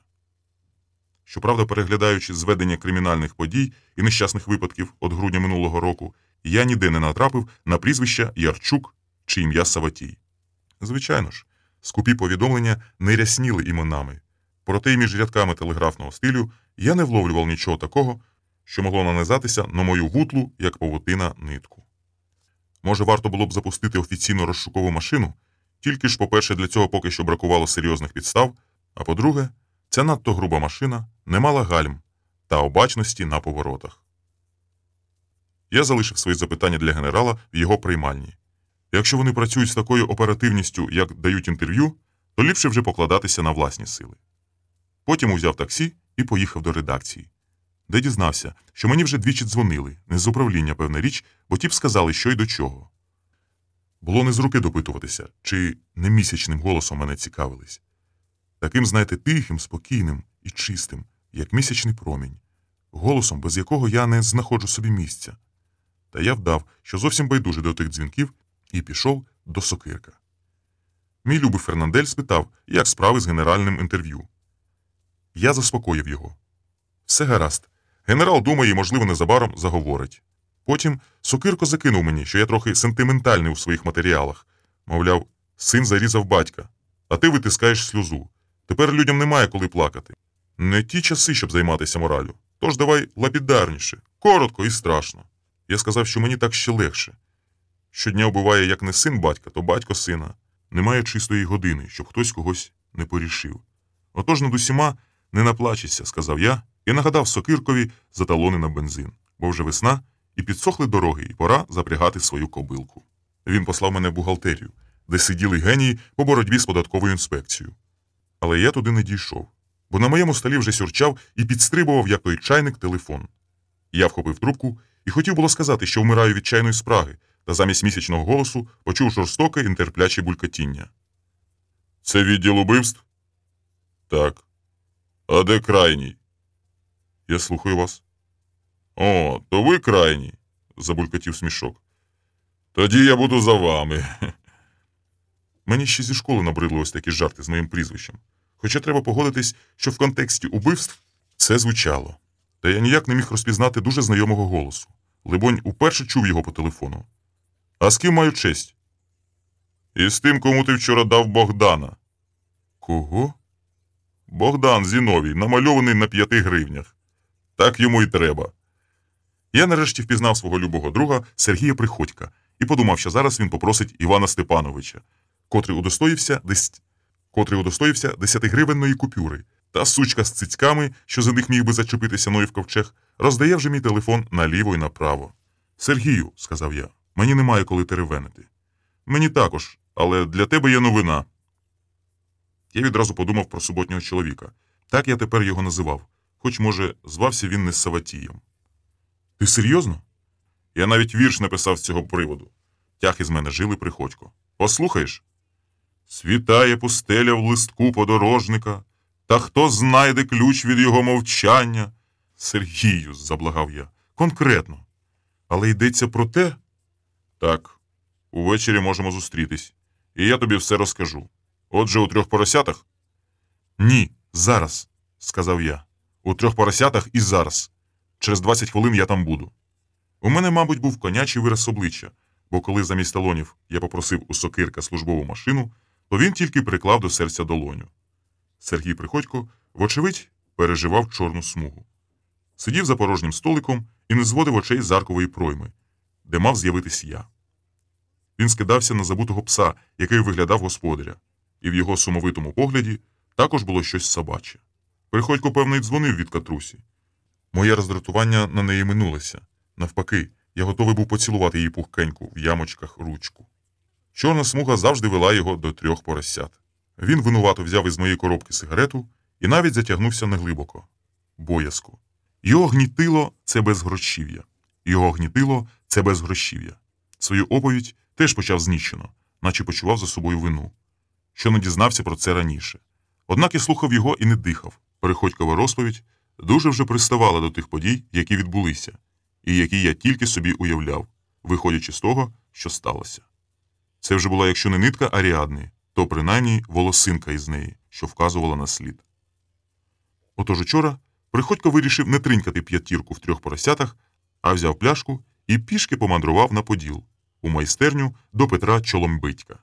Щоправда, переглядаючи зведення кримінальних подій і нещасних випадків від грудня минулого року, я ніде не натрапив на прізвища Ярчук чи ім'я Саватій. Звичайно ж, скупі повідомлення не рясніли іменами, проте й між рядками телеграфного стилю я не вловлював нічого такого, що могло нанизатися на мою вутлу, як павутина, нитку. Може, варто було б запустити офіційну розшукову машину, тільки ж, по-перше, для цього поки що бракувало серйозних підстав, а по-друге, ця надто груба машина не мала гальм та обачності на поворотах. Я залишив свої запитання для генерала в його приймальні. Якщо вони працюють з такою оперативністю, як дають інтерв'ю, то ліпше вже покладатися на власні сили. Потім узяв таксі і поїхав до редакції, де дізнався, що мені вже двічі дзвонили, не з управління, певна річ, бо ті б сказали, що й до чого. Було не з руки допитуватися, чи не місячним голосом мене цікавились. Таким, знаєте, тихим, спокійним і чистим, як місячний промінь, голосом, без якого я не знаходжу собі місця. Та я вдав, що зовсім байдужий до тих дзвінків, і пішов до Сокирка. Мій любий Фернандель спитав, як справи з генеральним інтерв'ю. Я заспокоїв його. Все гаразд. Генерал думає і, можливо, незабаром заговорить. Потім Сокирко закинув мені, що я трохи сентиментальний у своїх матеріалах. Мовляв, син зарізав батька, а ти витискаєш сльозу. Тепер людям немає коли плакати. Не ті часи, щоб займатися моралю. Тож давай лапідарніше, коротко і страшно. Я сказав, що мені так ще легше. Щодня вбиває як не син батька, то батько сина. Немає чистої години, щоб хтось когось не порішив. Отож над усіма не наплачешся, сказав я, і нагадав Сокиркові за талони на бензин, бо вже весна, і підсохли дороги, і пора запрягати свою кобилку. Він послав мене в бухгалтерію, де сиділи генії по боротьбі з податковою інспекцією. Але я туди не дійшов, бо на моєму столі вже сюрчав і підстрибував, як той чайник, телефон. Я вхопив трубку і хотів було сказати, що вмираю від чайної спраги, та замість місячного голосу почув жорстоке і нетерпляче булькотіння. «Це відділ убивств?» «Так. А де крайній?» «Я слухаю вас». «О, то ви крайній», – забулькотів смішок. «Тоді я буду за вами». Мені ще зі школи набридли ось такі жарти з моїм прізвищем. Хоча треба погодитись, що в контексті убивств це звучало. Та я ніяк не міг розпізнати дуже знайомого голосу. Либонь, уперше чув його по телефону. «А з ким маю честь?» «Із тим, кому ти вчора дав Богдана». «Кого?» «Богдан Зіновій, намальований на 5 гривнях. Так йому й треба». Я нарешті впізнав свого любого друга Сергія Приходька і подумав, що зараз він попросить Івана Степановича, котрий удостоївся 10-гривенної купюри, та сучка з цицьками, що за них міг би зачепитися мною в ковчег, роздає вже мій телефон наліво і направо. «Сергію», – сказав я, – «мені немає коли теревенити». «Мені також, але для тебе є новина». Я відразу подумав про суботнього чоловіка. Так я тепер його називав, хоч, може, звався він не Саватієм. «Ти серйозно?» Я навіть вірш написав з цього приводу. Тяг із мене жили Приходько. «Послухаєш?» «Світає пустеля в листку подорожника, та хто знайде ключ від його мовчання?» «Сергію», – заблагав я, – «конкретно. Але йдеться про те?» «Так, увечері можемо зустрітись, і я тобі все розкажу. Отже, у 3 поросятах?» «Ні, зараз», – сказав я. «У 3 поросятах і зараз. Через 20 хвилин я там буду». У мене, мабуть, був конячий вираз обличчя, бо коли замість талонів я попросив у Сокирка службову машину, то він тільки приклав до серця долоню. Сергій Приходько, вочевидь, переживав чорну смугу. Сидів за порожнім столиком і не зводив очей з аркової пройми, де мав з'явитись я. Він скидався на забутого пса, який виглядав господаря, і в його сумовитому погляді також було щось собаче. Приходько, певно, й дзвонив від Катрусі. Моє роздратування на неї минулося. Навпаки, я готовий був поцілувати її пухкеньку в ямочках ручку. Чорна смуга завжди вела його до 3 поросят. Він винувато взяв із моєї коробки сигарету і навіть затягнувся неглибоко. Боязко. Його гнітило – це безгрошів'я. Свою оповідь теж почав знічено, наче почував за собою вину. Що не дізнався про це раніше. Однак я слухав його і не дихав. Приходькова розповідь дуже вже приставала до тих подій, які відбулися, і які я тільки собі уявляв, виходячи з того, що сталося. Це вже була, якщо не нитка Аріадни, то принаймні волосинка із неї, що вказувала на слід. Отож учора Приходько вирішив не тринькати п'ятірку в 3 поросятах, а взяв пляшку і пішки помандрував на Поділ, у майстерню до Петра Чоломбитька.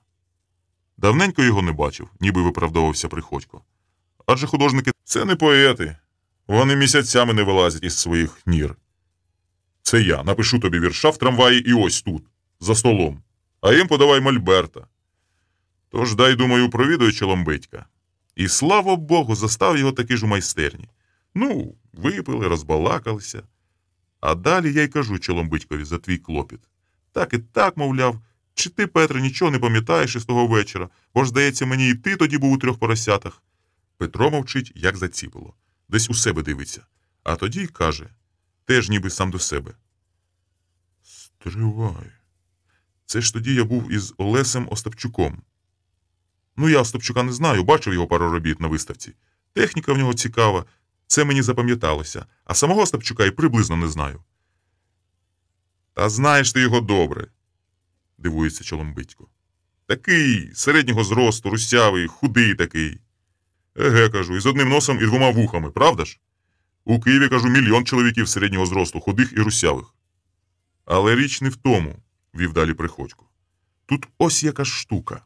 Давненько його не бачив, ніби виправдовувався Приходько. Адже художники – це не поети. Вони місяцями не вилазять із своїх нір. Це я напишу тобі вірша в трамваї і ось тут, за столом, а їм подавай мольберта. Тож дай, думаю, провідаю Чоломбитька. І, слава Богу, застав його таки ж у майстерні. Ну, випили, розбалакалися. А далі я й кажу Чоломбитькові за твій клопіт. Так і так, мовляв, чи ти, Петре, нічого не пам'ятаєш із того вечора, бо ж, здається, мені і ти тоді був у 3 поросятах. Петро мовчить, як заціпило. Десь у себе дивиться. А тоді й каже, теж ніби сам до себе. Стривай. Це ж тоді я був із Олесем Остапчуком. Ну, я Остапчука не знаю, бачив його пару робіт на виставці. Техніка в нього цікава, це мені запам'яталося, а самого Остапчука і приблизно не знаю. Та знаєш ти його добре, дивується Чоломбитько. Такий, середнього зросту, русявий, худий такий. Еге, кажу, із одним носом і 2 вухами, правда ж? У Києві, кажу, 1 мільйон чоловіків середнього зросту, худих і русявих. Але річ не в тому, вів далі Приходько. Тут ось яка штука.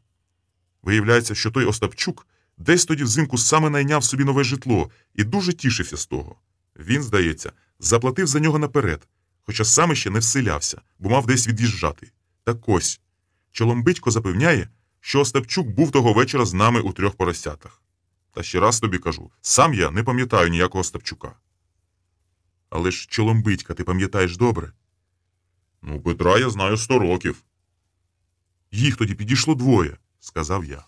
Виявляється, що той Остапчук десь тоді взимку саме найняв собі нове житло і дуже тішився з того. Він, здається, заплатив за нього наперед, хоча саме ще не вселявся, бо мав десь від'їжджати. Так ось, Чоломбитько запевняє, що Остапчук був того вечора з нами у 3 поросятах. Та ще раз тобі кажу, сам я не пам'ятаю ніякого Остапчука. Але ж Чоломбитька ти пам'ятаєш добре? Ну, Петра я знаю 100 років. Їх тоді підійшло 2, сказав я.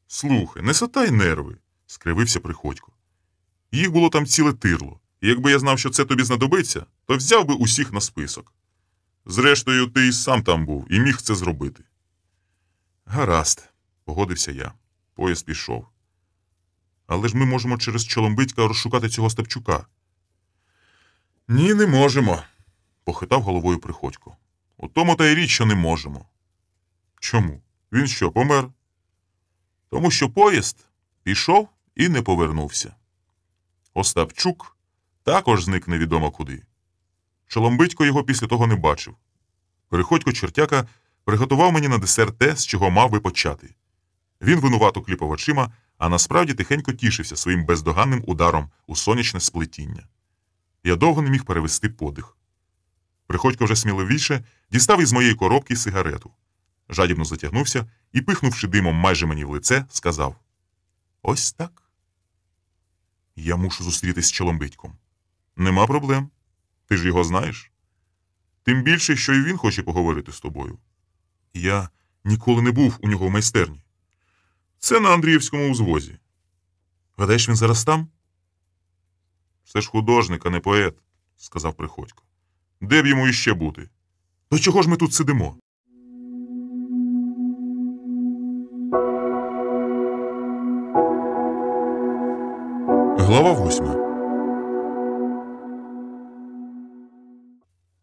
Слухай, не сатай нерви, скривився Приходько. Їх було там ціле тирло, і якби я знав, що це тобі знадобиться, то взяв би усіх на список. Зрештою, ти й сам там був і міг це зробити. Гаразд, погодився я. Поїзд пішов. Але ж ми можемо через Чоломбитька розшукати цього Остапчука. Ні, не можемо, похитав головою Приходько. У тому та й річ, що не можемо. Чому? Він що, помер? Тому що поїзд пішов і не повернувся. Остапчук також зник невідомо куди. Чоломбитько його після того не бачив. Приходько чортяка приготував мені на десерт те, з чого мав би почати. Він винувато кліпав очима, а насправді тихенько тішився своїм бездоганним ударом у сонячне сплетіння. Я довго не міг перевести подих. Приходько вже сміливіше дістав із моєї коробки сигарету. Жадібно затягнувся і, пихнувши димом майже мені в лице, сказав: «Ось так. Я мушу зустрітись з Чоломбитьком. Нема проблем. Ти ж його знаєш. Тим більше, що і він хоче поговорити з тобою. Я ніколи не був у нього в майстерні. Це на Андріївському узвозі. Гадаєш, він зараз там? Це ж художник, а не поет, сказав Приходько. Де б йому іще бути? До чого ж ми тут сидимо? Глава 8.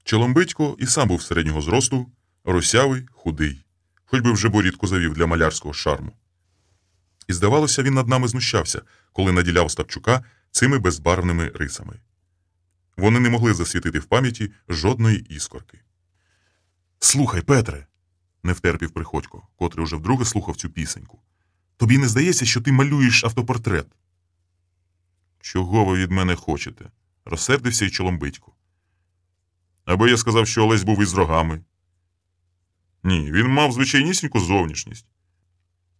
Чоломбитько і сам був середнього зросту, русявий, худий, хоч би вже борідку завів для малярського шарму. І, здавалося, він над нами знущався, коли наділяв Остапчука цими безбарвними рисами. Вони не могли засвітити в пам'яті жодної іскорки. «Слухай, Петре!» – не втерпів Приходько, котрий уже вдруге слухав цю пісеньку. «Тобі не здається, що ти малюєш автопортрет?» «Чого ви від мене хочете?» – розсердився й Чоломбитько. «Аби я сказав, що Олесь був із рогами». «Ні, він мав звичайнісіньку зовнішність.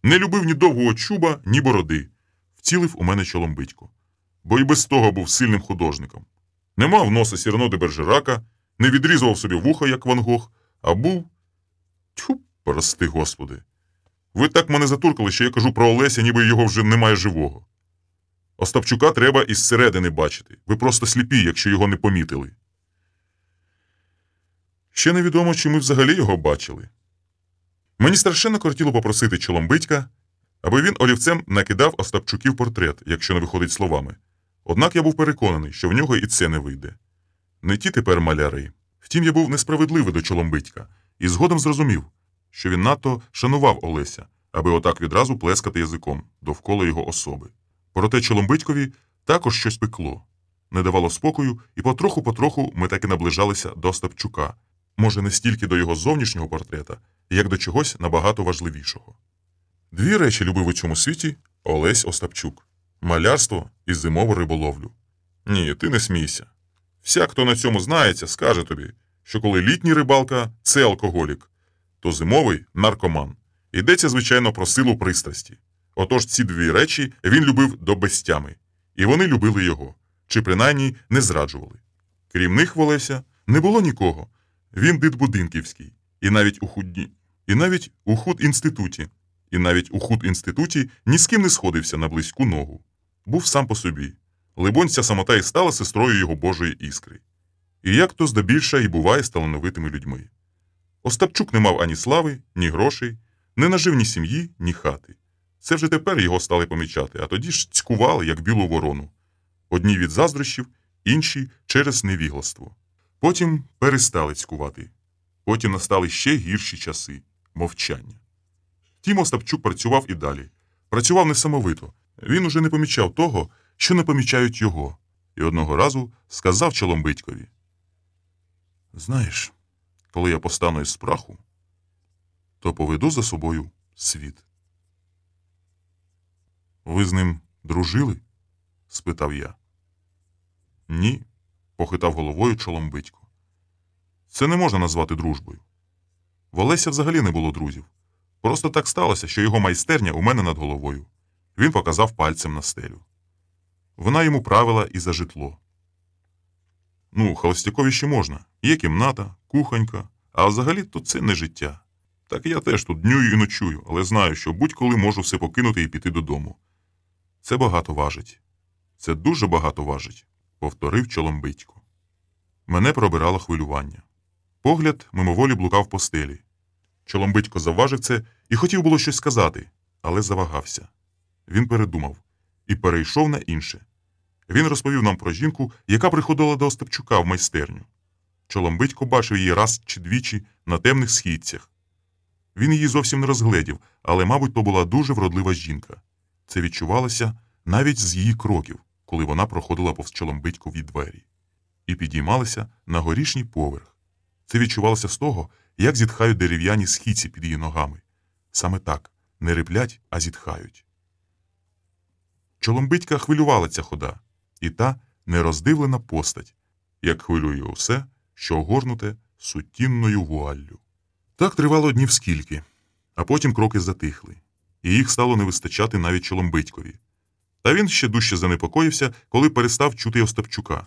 Не любив ні довгого чуба, ні бороди», – вцілив у мене Чоломбитько. «Бо й без того був сильним художником. Не мав носа Сірано де Бержерака, не відрізував собі вуха, як Ван Гог, а був... Тьфу, прости, Господи. Ви так мене затуркали, що я кажу про Олеся, ніби його вже немає живого. Остапчука треба із середини бачити. Ви просто сліпі, якщо його не помітили». Ще невідомо, чи ми взагалі його бачили. Мені страшенно кортіло попросити Чоломбитька, аби він олівцем накидав Остапчуків портрет, якщо не виходить словами. Однак я був переконаний, що в нього і це не вийде. Не ті тепер маляри. Втім, я був несправедливий до Чоломбитька і згодом зрозумів, що він надто шанував Олеся, аби отак відразу плескати язиком довкола його особи. Проте Чоломбитькові також щось пекло, не давало спокою, і потроху-потроху ми таки наближалися до Остапчука, може не стільки до його зовнішнього портрета, як до чогось набагато важливішого. Дві речі любив у цьому світі Олесь Остапчук – малярство і зимову риболовлю. Ні, ти не смійся. Всяк, хто на цьому знається, скаже тобі, що коли літній рибалка – це алкоголік, то зимовий – наркоман. Йдеться, звичайно, про силу пристрасті. Отож ці дві речі він любив до безтями. І вони любили його, чи принаймні не зраджували. Крім них в Олеся не було нікого. Він дитбудинківський. І навіть у худінституті ні з ким не сходився на близьку ногу. Був сам по собі. Либонь, ця самота і стала сестрою його Божої іскри. І як то здебільша і буває з талановитими людьми. Остапчук не мав ані слави, ні грошей, не нажив ні сім'ї, ні хати. Це вже тепер його стали помічати, а тоді ж цькували, як білу ворону. Одні від заздрощів, інші через невігластво. Потім перестали цькувати. Потім настали ще гірші часи – мовчання. Втім, Остапчук працював і далі. Працював несамовито. Він уже не помічав того, що не помічають його. І одного разу сказав Чоломбитькові: «Знаєш, коли я постану із праху, то поведу за собою світ». «Ви з ним дружили?» – спитав я. «Ні», – похитав головою Чоломбитько. «Це не можна назвати дружбою. В Олеся взагалі не було друзів. Просто так сталося, що його майстерня у мене над головою». Він показав пальцем на стелю. Вона йому правила і за житло. Холостякові ще можна. Є кімната, кухонька, а взагалі-то це не життя. Так я теж тут днюю і ночую, але знаю, що будь-коли можу все покинути і піти додому. Це багато важить. Це дуже багато важить, повторив Чоломбитько. Мене пробирало хвилювання. Погляд мимоволі блукав по стелі. Чоломбитько завважив це і хотів було щось сказати, але завагався. Він передумав і перейшов на інше. Він розповів нам про жінку, яка приходила до Остапчука в майстерню. Чоломбитько бачив її раз чи двічі на темних східцях. Він її зовсім не розгледів, але, мабуть, то була дуже вродлива жінка. Це відчувалося навіть з її кроків, коли вона проходила повз Чоломбитькові двері. І підіймалася на горішній поверх. Це відчувалося з того, як зітхають дерев'яні східці під її ногами. Саме так, не риплять, а зітхають. Чоломбитька хвилювала ця хода, і та нероздивлена постать, як хвилює усе, що огорнуте сутінною вуаллю. Так тривало днів скільки, а потім кроки затихли, і їх стало не вистачати навіть Чоломбитькові. Та він ще дужче занепокоївся, коли перестав чути Остапчука.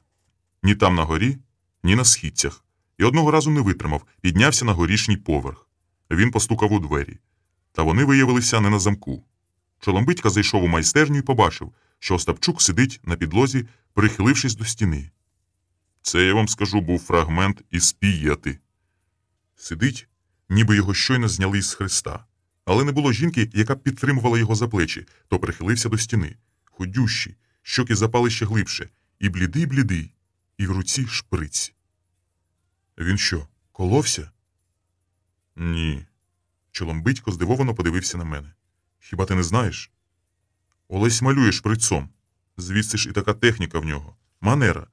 Ні там на горі, ні на східцях. І одного разу не витримав, піднявся на горішній поверх. Він постукав у двері. Та вони виявилися не на замку. Чоломбитька зайшов у майстерню і побачив, що Остапчук сидить на підлозі, прихилившись до стіни. Це, я вам скажу, був фрагмент із пієти. Сидить, ніби його щойно зняли із хреста. Але не було жінки, яка б підтримувала його за плечі, то прихилився до стіни. Худющий, щоки запали ще глибше, і блідий, і в руці шприць. Він що, коловся? Ні. Чоломбитько здивовано подивився на мене. Хіба ти не знаєш? Олесь малює шприцом. Звідси ж і така техніка в нього. Манера.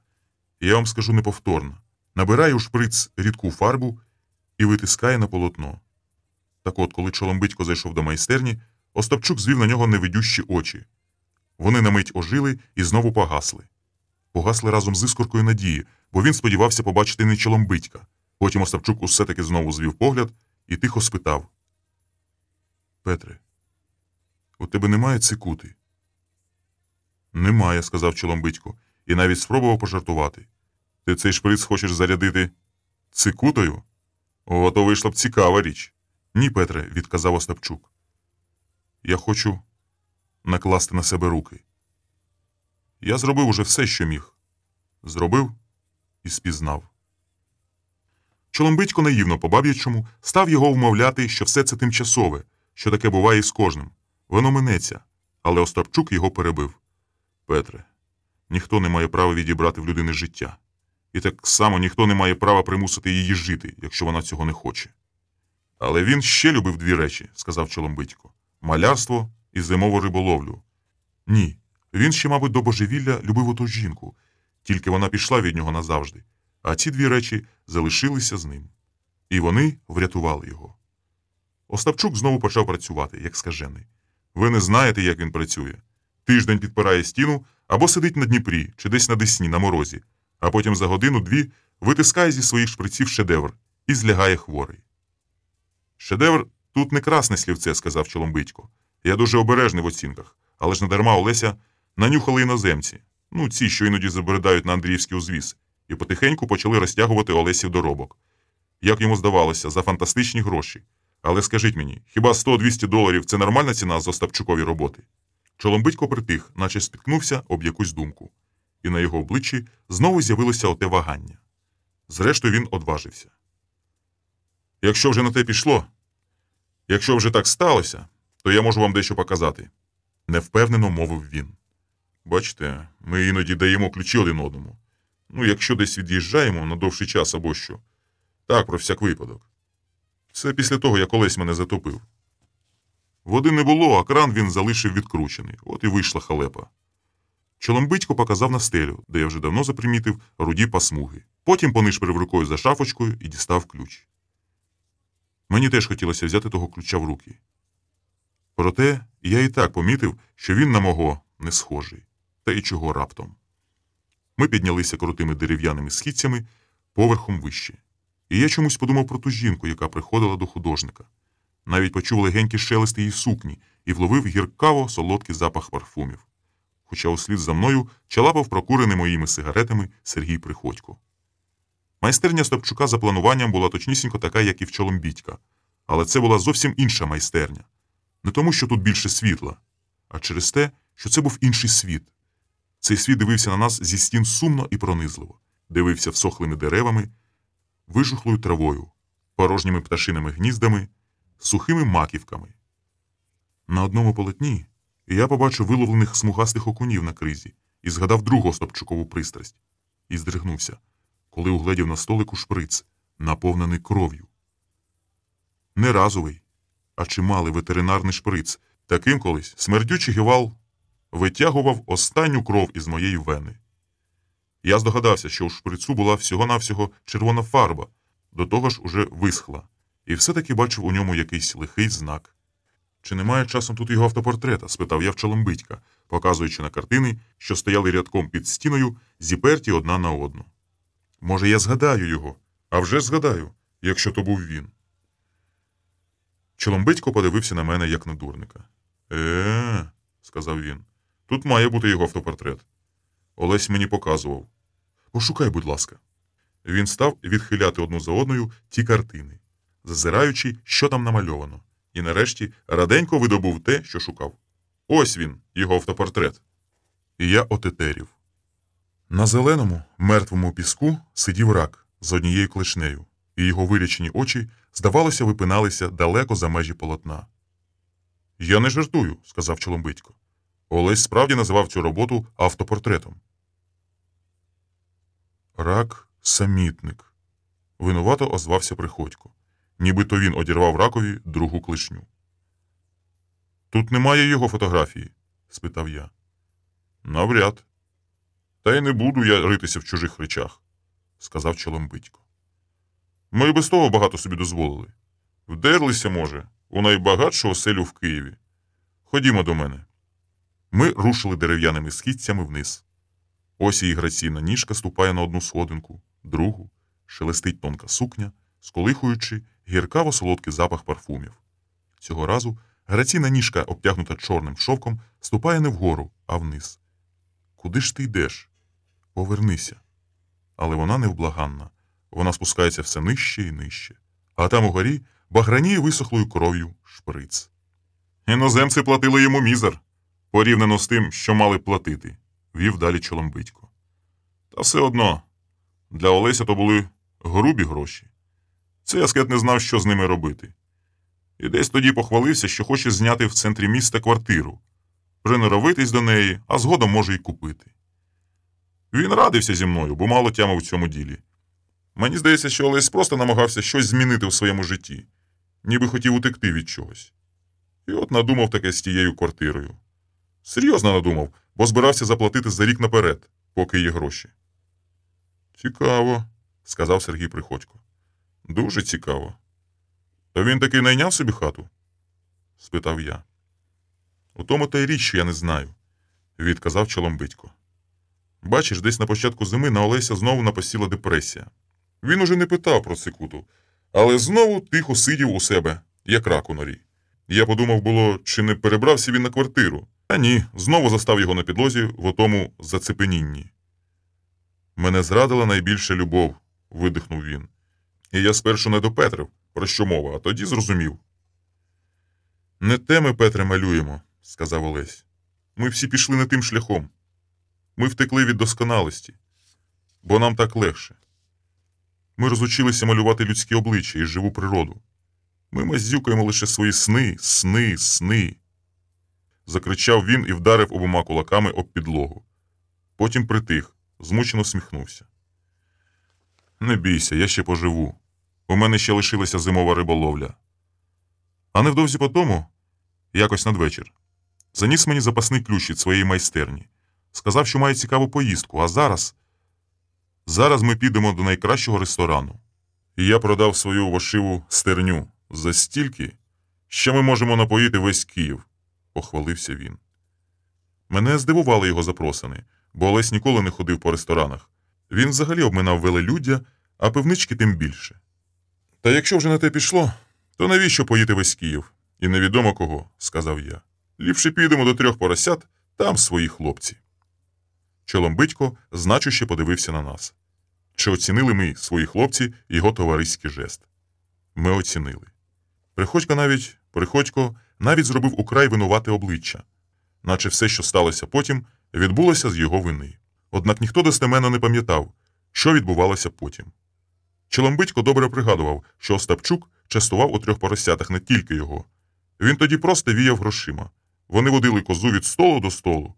І я вам скажу неповторна. Набирає у шприц рідку фарбу і витискає на полотно. Так от, коли Чоломбитько зайшов до майстерні, Остапчук звів на нього невидющі очі. Вони на мить ожили і знову погасли. Погасли разом з іскоркою надії, бо він сподівався побачити не Чоломбитька. Потім Остапчук усе-таки знову звів погляд і тихо спитав. Петре, у тебе немає цикути? Немає, сказав Чоломбитько, і навіть спробував пожартувати. Ти цей шприц хочеш зарядити цикутою? О, то вийшла б цікава річ. Ні, Петре, відказав Остапчук. Я хочу накласти на себе руки. Я зробив уже все, що міг. Зробив і спізнав. Чоломбитько наївно по баб'ячому став його вмовляти, що все це тимчасове, що таке буває з кожним. Воно минеться. Але Остапчук його перебив. Петре, ніхто не має права відібрати в людини життя. І так само ніхто не має права примусити її жити, якщо вона цього не хоче. Але він ще любив дві речі, сказав Чоломбитько. малярство і зимову риболовлю. Ні, він ще, мабуть, до божевілля любив оту жінку, тільки вона пішла від нього назавжди, а ці дві речі залишилися з ним. І вони врятували його. Остапчук знову почав працювати, як скажений. Ви не знаєте, як він працює. Тиждень підпирає стіну або сидить на Дніпрі чи десь на Десні на морозі, а потім за годину-дві витискає зі своїх шприців шедевр і злягає хворий. Шедевр тут не красне слівце, сказав Чоломбитько. Я дуже обережний в оцінках, але ж недарма Олеся нанюхали іноземці. Ну, ці, що іноді забредають на Андріївський узвіз, і потихеньку почали розтягувати Олесів доробок. Як йому здавалося, за фантастичні гроші. Але скажіть мені, хіба $100-200 – це нормальна ціна за Остапчукові роботи? Чоломбитько притих, наче спіткнувся об якусь думку. І на його обличчі знову з'явилося оте вагання. Зрештою він одважився. Якщо вже на те пішло, якщо вже так сталося, то я можу вам дещо показати. Невпевнено мовив він. Бачите, ми іноді даємо ключі один одному. Ну, якщо десь від'їжджаємо на довший час або що. Так, про всяк випадок. Це після того, як Олесь мене затопив. Води не було, а кран він залишив відкручений. От і вийшла халепа. Чоломбитько показав на стелю, де я вже давно запримітив руді пасмуги. Потім понишпирив рукою за шафочкою і дістав ключ. Мені теж хотілося взяти того ключа в руки. Проте я і так помітив, що він на мого не схожий. Та й чого раптом. Ми піднялися крутими дерев'яними східцями поверхом вище. І я чомусь подумав про ту жінку, яка приходила до художника. Навіть почув легенький шелест її сукні і вловив гіркаво-солодкий запах парфумів. Хоча услід за мною чалапав прокурений моїми сигаретами Сергій Приходько. Майстерня Остапчука за плануванням була точнісінько така, як і в Чоломбітька. Але це була зовсім інша майстерня. Не тому, що тут більше світла, а через те, що це був інший світ. Цей світ дивився на нас зі стін сумно і пронизливо. Дивився всохлими деревами, вижухлою травою, порожніми пташиними гніздами, сухими маківками. На одному полотні я побачив виловлених смугастих окунів на кризі і згадав другу Остапчукову пристрасть. І здригнувся, коли угледів на столику шприц, наповнений кров'ю. Не разовий, а чималий ветеринарний шприц. Таким колись смердючий гівал витягував останню кров із моєї вени. Я здогадався, що у шприцу була всього-навсього червона фарба, до того ж уже висхла, і все-таки бачив у ньому якийсь лихий знак. «Чи немає часом тут його автопортрета?» – спитав я в Чоломбитька, показуючи на картини, що стояли рядком під стіною, зіперті одна на одну. «Може, я згадаю його? А вже ж згадаю, якщо то був він». Чоломбитько подивився на мене, як на дурника. Сказав він, – тут має бути його автопортрет. Олесь мені показував. Пошукай, будь ласка». Він став відхиляти одну за одною ті картини, зазираючи, що там намальовано, і нарешті раденько видобув те, що шукав. Ось він, його автопортрет. І я отетерів. На зеленому, мертвому піску сидів рак з однією клешнею, і його вирячені очі, здавалося, випиналися далеко за межі полотна. «Я не жартую», – сказав Чоломбитько. Олесь справді називав цю роботу автопортретом. Рак-самітник. Винувато озвався Приходько. Нібито він одірвав ракові другу клешню. «Тут немає його фотографії?» – спитав я. «Навряд. Та й не буду я ритися в чужих речах», – сказав Чоломбитько. «Ми без того багато собі дозволили. Вдерлися, може, у найбагатшу оселю в Києві. Ходімо до мене». Ми рушили дерев'яними східцями вниз. Ось її граційна ніжка ступає на одну сходинку, другу, шелестить тонка сукня, сколихуючи гіркаво-солодкий запах парфумів. Цього разу граційна ніжка, обтягнута чорним шовком, ступає не вгору, а вниз. «Куди ж ти йдеш? Повернися». Але вона невблаганна. Вона спускається все нижче і нижче. А там угорі баграніє висохлою кров'ю шприц. «Іноземці платили йому мізер, порівняно з тим, що мали платити», – вів далі Чоломбитько. «Та все одно, для Олеся то були грубі гроші. Цей аскет не знав, що з ними робити. І десь тоді похвалився, що хоче зняти в центрі міста квартиру, приноровитись до неї, а згодом може й купити. Він радився зі мною, бо мало тямив у цьому ділі. Мені здається, що Олесь просто намагався щось змінити у своєму житті, ніби хотів утекти від чогось. І от надумав таке з тією квартирою. Серйозно надумав, бо збирався заплатити за рік наперед, поки є гроші. Цікаво, сказав Сергій Приходько. Дуже цікаво. То він таки найняв собі хату? Спитав я. У тому та й річ, що я не знаю, відказав Чоломбитько. Бачиш, десь на початку зими на Олеся знову напосіла депресія. Він уже не питав про Цикуту, але знову тихо сидів у себе, як рак у норі. Я подумав було, чи не перебрався він на квартиру. А ні, знову застав його на підлозі в отому зацепенінні. Мене зрадила найбільша любов, видихнув він. І я спершу не допетрив, про що мова, а тоді зрозумів. Не те ми, Петре, малюємо, сказав Олесь. Ми всі пішли не тим шляхом. Ми втекли від досконалості, бо нам так легше. Ми розучилися малювати людські обличчя і живу природу. Ми мазюкаємо лише свої сни, сни, сни. Закричав він і вдарив обома кулаками об підлогу. Потім притих, змучено сміхнувся. Не бійся, я ще поживу. У мене ще лишилася зимова риболовля. А невдовзі потому, якось надвечір, заніс мені запасний ключ від своєї майстерні. Сказав, що має цікаву поїздку, а зараз ми підемо до найкращого ресторану. І я продав свою вошиву стерню за стільки, що ми можемо напоїти весь Київ, похвалився він. Мене здивували його запросини, бо Олесь ніколи не ходив по ресторанах. Він взагалі обминав велелюддя, а пивнички тим більше. Та якщо вже на те пішло, то навіщо поїти весь Київ? І невідомо кого, сказав я. Ліпше підемо до 3 поросят, там свої хлопці. Чоломбитько значуще подивився на нас. Чи оцінили ми, свої хлопці, його товариський жест? Ми оцінили. Приходько навіть зробив украй винувате обличчя, наче все, що сталося потім, відбулося з його вини. Однак ніхто достеменно не пам'ятав, що відбувалося потім. Чоломбитько добре пригадував, що Остапчук частував у 3 поросятах не тільки його. Він тоді просто віяв грошима. Вони водили козу від столу до столу.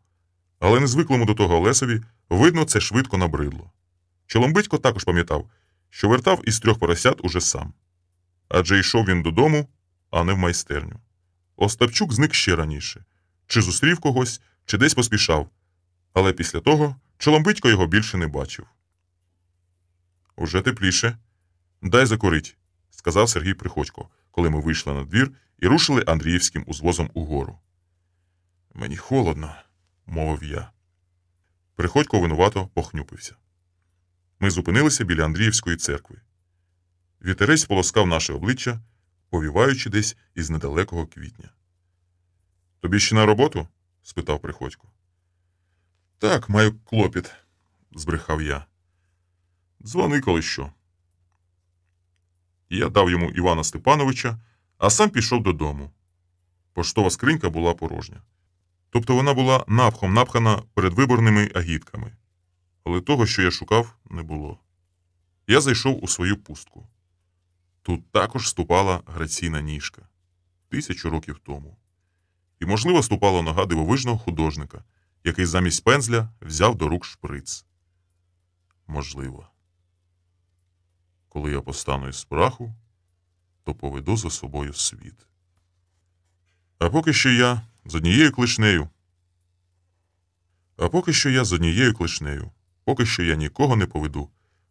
Але незвиклому до того Олесові, видно, це швидко набридло. Чоломбитько також пам'ятав, що вертав із 3 поросят уже сам. Адже йшов він додому, а не в майстерню. Остапчук зник ще раніше. Чи зустрів когось, чи десь поспішав. Але після того Чоломбитько його більше не бачив. «Уже тепліше. Дай закурить», – сказав Сергій Приходько, коли ми вийшли на двір і рушили Андріївським узвозом угору. «Мені холодно», – мовив я. Приходько винувато похнюпився. Ми зупинилися біля Андріївської церкви. Вітерець полоскав наше обличчя, повіваючи десь із недалекого квітня. «Тобі ще на роботу?» – спитав Приходько. «Так, маю клопіт», – збрехав я. «Дзвони, коли що». Я дав йому Івана Степановича, а сам пішов додому. Поштова скринька була порожня. Тобто вона була напхом напхана передвиборними агітками. Але того, що я шукав, не було. Я зайшов у свою пустку. Тут також ступала граційна ніжка. 1000 років тому. І, можливо, ступала нога дивовижного художника, який замість пензля взяв до рук шприц. Можливо. Коли я постану із праху, то поведу за собою світ. А поки що я з однією клишнею. Поки що я нікого не поведу,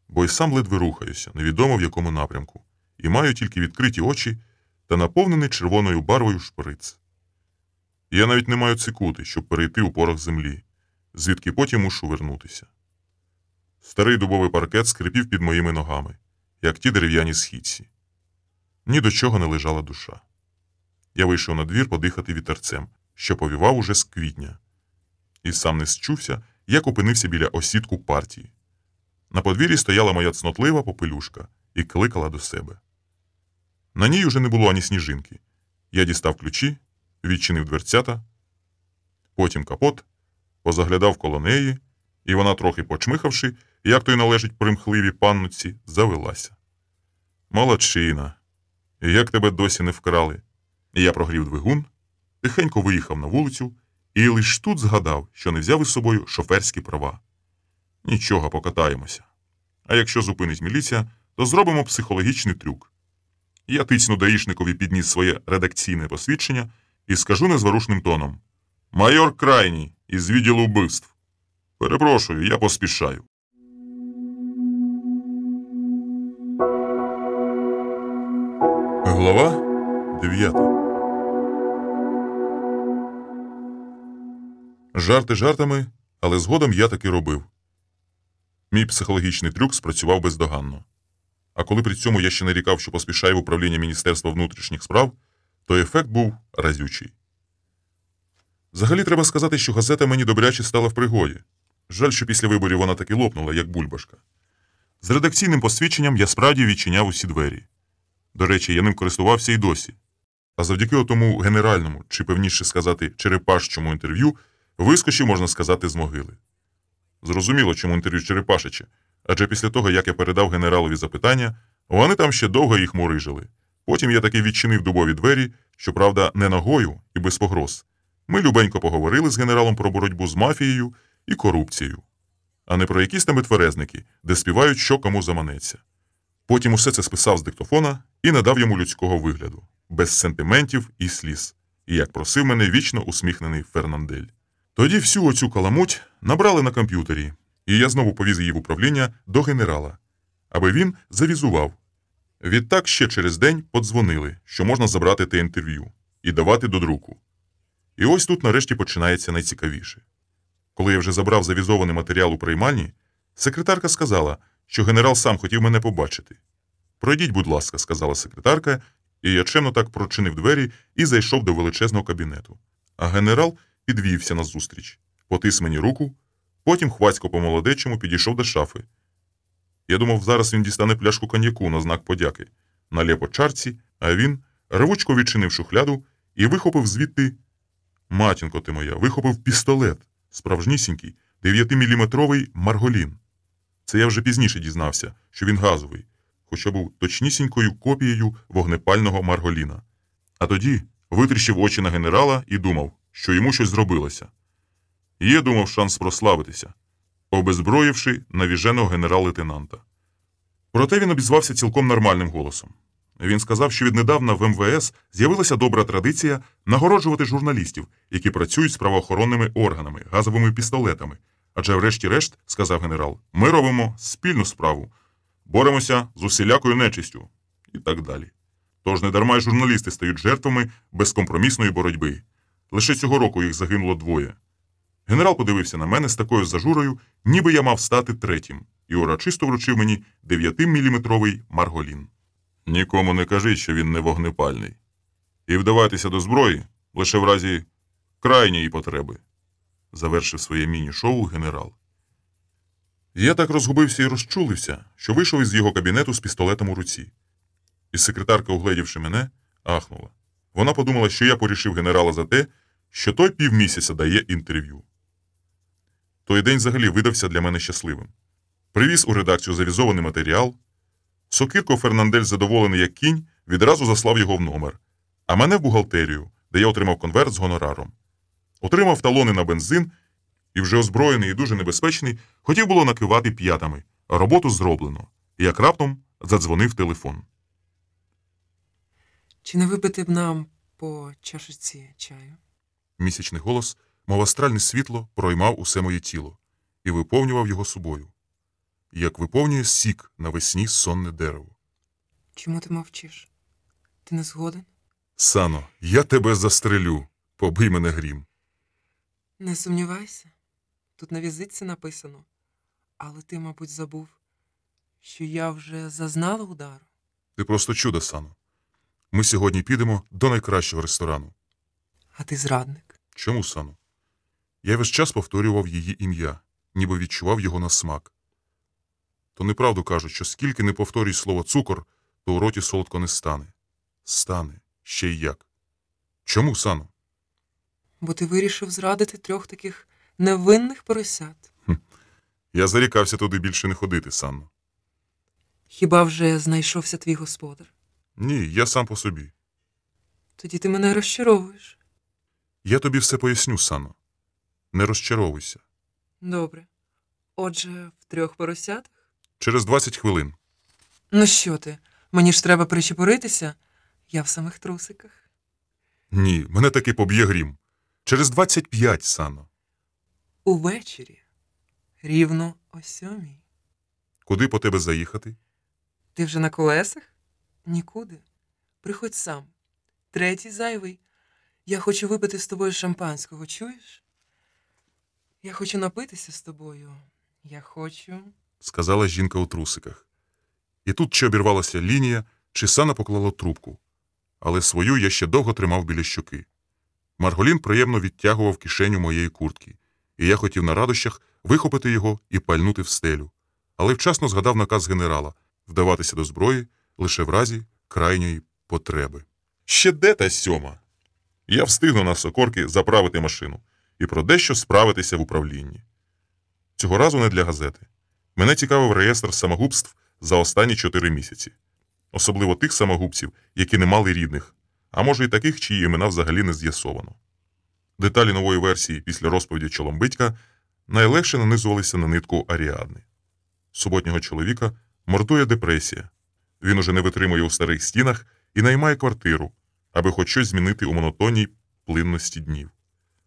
бо й сам ледве рухаюся, невідомо в якому напрямку, і маю тільки відкриті очі та наповнений червоною барвою шприц. Я навіть не маю цикути, щоб перейти у порох землі, звідки потім мушу вернутися. Старий дубовий паркет скрипів під моїми ногами, як ті дерев'яні східці. Ні до чого не лежала душа. Я вийшов на двір подихати вітерцем, що повівав уже з квітня. І сам не счувся, як опинився біля осідку партії. На подвір'ї стояла моя цнотлива попелюшка і кликала до себе. На ній уже не було ані сніжинки. Я дістав ключі, відчинив дверцята, потім капот, позаглядав коло неї, і вона, трохи почмихавши, як то й належить примхливій паннуці, завелася. «Молодчина! Як тебе досі не вкрали?» Я прогрів двигун, тихенько виїхав на вулицю і лиш тут згадав, що не взяв із собою шоферські права. Нічого, покатаємося. А якщо зупинить міліція, то зробимо психологічний трюк. Я тицьну даїшникові підніс своє редакційне посвідчення і скажу незворушним тоном. Майор Крайній із відділу вбивств. Перепрошую, я поспішаю. Глава 9. Жарти жартами, але згодом я таки робив. Мій психологічний трюк спрацював бездоганно. А коли при цьому я ще нарікав, що поспішаю в управління Міністерства внутрішніх справ, то ефект був разючий. Взагалі треба сказати, що газета мені добряче стала в пригоді. Жаль, що після виборів вона таки лопнула, як бульбашка. З редакційним посвідченням я справді відчиняв усі двері. До речі, я ним користувався і досі. А завдяки отому генеральному, чи певніше сказати, черепашчому інтерв'ю, вискочив, можна сказати, з могили. Зрозуміло, чому інтерв'ю Черепашича, адже після того, як я передав генералові запитання, вони там ще довго їх мурижили. Потім я таки відчинив дубові двері, щоправда, не ногою і без погроз. Ми любенько поговорили з генералом про боротьбу з мафією і корупцією, а не про якісь там тверезники, де співають, що кому заманеться. Потім усе це списав з диктофона і надав йому людського вигляду, без сентиментів і сліз, і як просив мене вічно усміхнений Фернандель. Тоді всю оцю каламуть набрали на комп'ютері, і я знову повіз її в управління до генерала, аби він завізував. Відтак ще через день подзвонили, що можна забрати те інтерв'ю і давати до друку. І ось тут нарешті починається найцікавіше. Коли я вже забрав завізований матеріал у приймальні, секретарка сказала, що генерал сам хотів мене побачити. «Пройдіть, будь ласка», – сказала секретарка, і я чемно так прочинив двері і зайшов до величезного кабінету. А генерал підвівся назустріч, потис мені руку, потім хвацько по-молодечому підійшов до шафи. Я думав, зараз він дістане пляшку коньяку на знак подяки, налє по чарці, а він рвучко відчинив шухляду і вихопив звідти, матінко ти моя, вихопив пістолет, справжнісінький, 9-міліметровий Марголін. Це я вже пізніше дізнався, що він газовий, хоча був точнісінькою копією вогнепального Марголіна. А тоді витріщив очі на генерала і думав, що йому щось зробилося. Є, думав, шанс прославитися, обезброївши навіженого генерал-лейтенанта. Проте він обізвався цілком нормальним голосом. Він сказав, що віднедавна в МВС з'явилася добра традиція нагороджувати журналістів, які працюють з правоохоронними органами, газовими пістолетами. Адже врешті-решт, сказав генерал, ми робимо спільну справу, боремося з усілякою нечистю і так далі. Тож недарма й журналісти стають жертвами безкомпромісної боротьби. Лише цього року їх загинуло 2. Генерал подивився на мене з такою зажурою, ніби я мав стати третім, і урочисто вручив мені 9-міліметровий Марголін. Нікому не кажіть, що він не вогнепальний. І вдавайтеся до зброї лише в разі крайньої потреби, завершив своє міні-шоу генерал. Я так розгубився і розчулився, що вийшов із його кабінету з пістолетом у руці. І секретарка, угледівши мене, ахнула. Вона подумала, що я порішив генерала за те, що той півмісяця дає інтерв'ю. Той день взагалі видався для мене щасливим. Привіз у редакцію завізований матеріал. Сокирко Фернандель, задоволений як кінь, відразу заслав його в номер, а мене в бухгалтерію, де я отримав конверт з гонораром. Отримав талони на бензин і вже озброєний і дуже небезпечний, хотів було накивати п'ятами, а роботу зроблено, і як раптом задзвонив телефон. Чи не випити б нам по чашечці чаю? Місячний голос, мов астральне світло, проймав усе моє тіло і виповнював його собою, як виповнює сік навесні сонне дерево. Чому ти мовчиш? Ти не згоден? Сано, я тебе застрелю, побий мене грім. Не сумнівайся. Тут на візитці написано. Але ти, мабуть, забув, що я вже зазнала удару. Ти просто чудо, Сано. Ми сьогодні підемо до найкращого ресторану. А ти зрадник. Чому, Сано? Я весь час повторював її ім'я, ніби відчував його на смак. То неправду кажуть, що скільки не повторюй слово «цукор», то у роті солодко не стане. Стане. Ще й як. Чому, Сано? Бо ти вирішив зрадити 3 таких невинних поросят. Я зарікався туди більше не ходити, Санно. Хіба вже знайшовся твій господар? Ні, я сам по собі. Тоді ти мене розчаровуєш. Я тобі все поясню, Санно. Не розчаровуйся. Добре. Отже, в 3 поросятах? Через 20 хвилин. Ну що ти, мені ж треба причепуритися? Я в самих трусиках. Ні, мене таки поб'є грім. Через 25, Санно. Увечері. Рівно о 7:00. Куди по тебе заїхати? Ти вже на колесах? Нікуди. Приходь сам. Третій зайвий. Я хочу випити з тобою шампанського, чуєш? Я хочу напитися з тобою. Я хочу... Сказала жінка у трусиках. І тут чи обірвалася лінія, чи Санна поклала трубку. Але свою я ще довго тримав біля щоки. Марголін приємно відтягував кишеню моєї куртки, і я хотів на радощах вихопити його і пальнути в стелю. Але вчасно згадав наказ генерала вдаватися до зброї лише в разі крайньої потреби. Ще де та 7:00? Я встигну на Сокорки заправити машину і про дещо справитися в управлінні. Цього разу не для газети. Мене цікавив реєстр самогубств за останні 4 місяці. Особливо тих самогубців, які не мали рідних, а може й таких, чиї імена взагалі не з'ясовано. Деталі нової версії після розповіді Чоломбитька найлегше нанизувалися на нитку Аріадни. Суботнього чоловіка мордує депресія. Він уже не витримує у старих стінах і наймає квартиру, аби хоч щось змінити у монотонній плинності днів.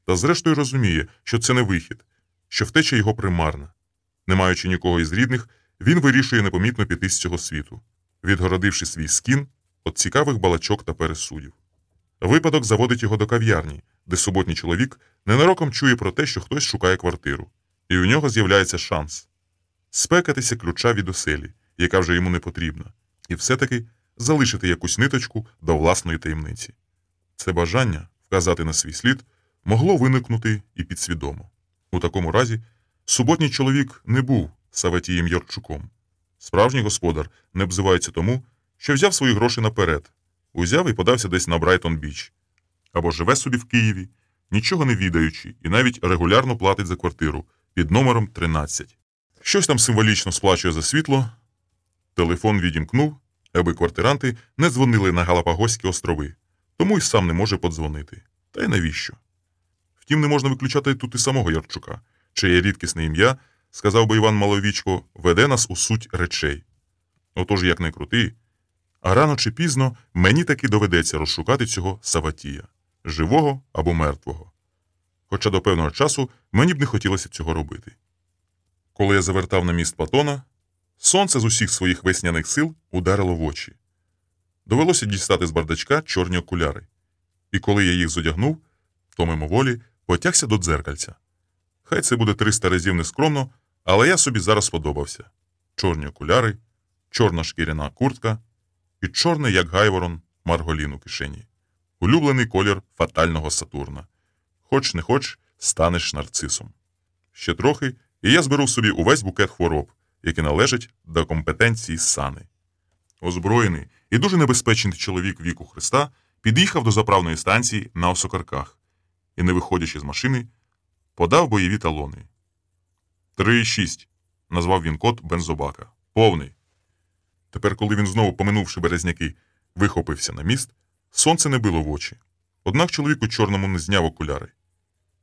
Та зрештою розуміє, що це не вихід, що втеча його примарна. Не маючи нікого із рідних, він вирішує непомітно піти з цього світу, відгородивши свій скін від цікавих балачок та пересудів. Випадок заводить його до кав'ярні, де суботній чоловік ненароком чує про те, що хтось шукає квартиру. І у нього з'являється шанс спекатися ключа від оселі, яка вже йому не потрібна, і все-таки залишити якусь ниточку до власної таємниці. Це бажання вказати на свій слід могло виникнути і підсвідомо. У такому разі суботній чоловік не був Савватієм Ярчуком. Справжній господар не обзивається тому, що взяв свої гроші наперед, узяв і подався десь на Брайтон-Біч. Або живе собі в Києві, нічого не відаючи, і навіть регулярно платить за квартиру під номером 13. Щось там символічно сплачує за світло. Телефон відімкнув, аби квартиранти не дзвонили на Галапагоські острови, тому й сам не може подзвонити. Та й навіщо? Втім, не можна виключати тут і самого Ярчука, чиє рідкісне ім'я, сказав би Іван Маловічко, веде нас у суть речей. Отож, як не крути, а рано чи пізно мені таки доведеться розшукати цього Савватія, живого або мертвого. Хоча до певного часу мені б не хотілося цього робити. Коли я завертав на міст Платона, сонце з усіх своїх весняних сил ударило в очі. Довелося дістати з бардачка чорні окуляри. І коли я їх зодягнув, то мимоволі потягся до дзеркальця. Хай це буде 300 разів нескромно, але я собі зараз сподобався. Чорні окуляри, чорна шкіряна куртка і чорний, як гайворон, марголін у кишені. Улюблений колір фатального Сатурна. Хоч не хоч, станеш нарцисом. Ще трохи, і я зберу собі увесь букет хвороб, які належать до компетенції Сани. Озброєний і дуже небезпечний чоловік віку Христа під'їхав до заправної станції на Осокарках і, не виходячи з машини, подав бойові талони. 3,6 назвав він код бензобака. Повний. Тепер, коли він знову, поминувши березняки, вихопився на міст, сонце не било в очі. Однак чоловік у чорному не зняв окуляри.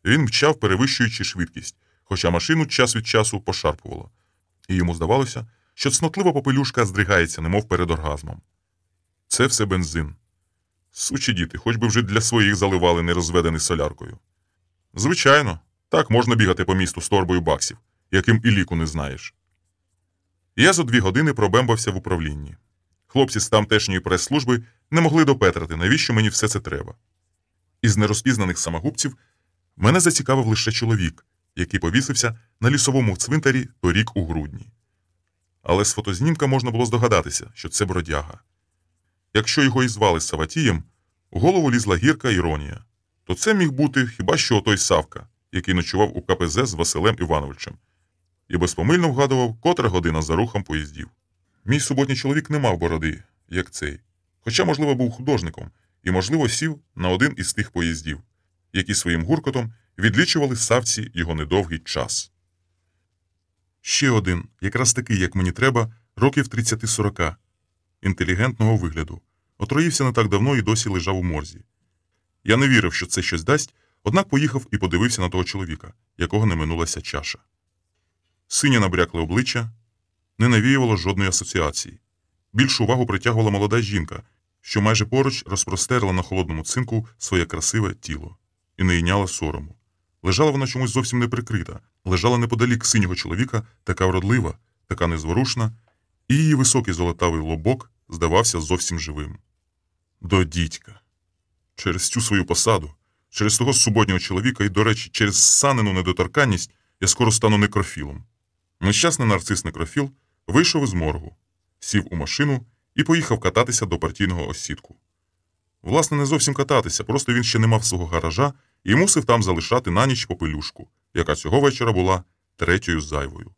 Він мчав, перевищуючи швидкість, хоча машину час від часу пошарпувало. І йому здавалося, що цнотлива попелюшка здригається, немов перед оргазмом. Це все бензин. Сучі діти, хоч би вже для своїх заливали нерозведений соляркою. Звичайно, так можна бігати по місту з торбою баксів, яким і ліку не знаєш. Я за 2 години пробембався в управлінні. Хлопці з тамтешньої прес-служби не могли допетрити, навіщо мені все це треба. Із нерозпізнаних самогубців мене зацікавив лише чоловік, який повісився на лісовому цвинтарі торік у грудні. Але з фотознімка можна було здогадатися, що це бродяга. Якщо його і звали Савватієм, у голову лізла гірка іронія. То це міг бути хіба що отой Савка, який ночував у КПЗ з Василем Івановичем, і безпомильно вгадував, котра година за рухом поїздів. Мій суботній чоловік не мав бороди, як цей, хоча, можливо, був художником і, можливо, сів на один із тих поїздів, які своїм гуркотом відлічували Савці його недовгий час. Ще один, якраз такий, як мені треба, років 30-40, інтелігентного вигляду, отруївся не так давно і досі лежав у морзі. Я не вірив, що це щось дасть, однак поїхав і подивився на того чоловіка, якого не минулася чаша. Синє набрякле обличчя не навіювало жодної асоціації. Більшу увагу притягувала молода жінка, що майже поруч розпростерла на холодному цинку своє красиве тіло і не йняла сорому. Лежала вона чомусь зовсім не прикрита, лежала неподалік синього чоловіка, така вродлива, така незворушна, і її високий золотавий лобок здавався зовсім живим. До дідька. Через цю свою посаду, через того суботнього чоловіка і, до речі, через Санину недоторканність я скоро стану некрофілом. Нещасний нарцис некрофіл вийшов із моргу, сів у машину і поїхав кататися до партійного осідку. Власне, не зовсім кататися, просто він ще не мав свого гаража і мусив там залишати на ніч попелюшку, яка цього вечора була третьою зайвою.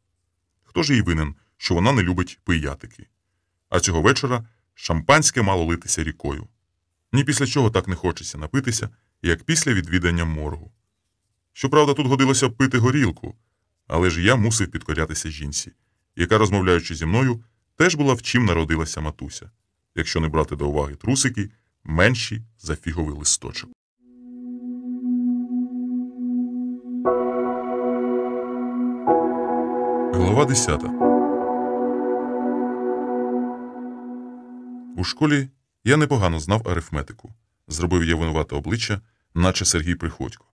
Хто ж їй винен, що вона не любить пиятики? А цього вечора шампанське мало литися рікою. Ні після чого так не хочеться напитися, як після відвідання моргу. Щоправда, тут годилося б пити горілку, але ж я мусив підкорятися жінці, яка, розмовляючи зі мною, теж була в чим народилася матуся, якщо не брати до уваги трусики, менші за фіговий листочок. Глава 10. У школі я непогано знав арифметику. Зробив я винувате обличчя, наче Сергій Приходько.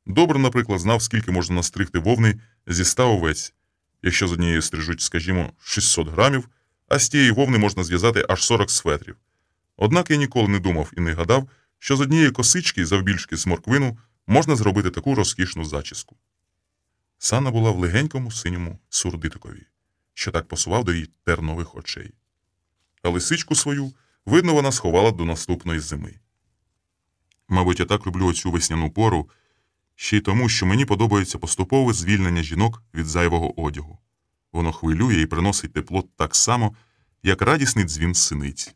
Добре, наприклад, знав, скільки можна настригти вовни зі 100 овець, якщо з однієї стрижуть, скажімо, 600 грамів, а з тієї вовни можна зв'язати аж 40 светрів. Однак я ніколи не думав і не гадав, що з однієї косички, завбільшки з морквину, можна зробити таку розкішну зачіску. Санна була в легенькому синьому сурдитикові, що так пасував до її тернових очей. А лисичку свою, видно, вона сховала до наступної зими. Мабуть, я так люблю оцю весняну пору, ще й тому, що мені подобається поступове звільнення жінок від зайвого одягу. Воно хвилює і приносить тепло так само, як радісний дзвін синиці.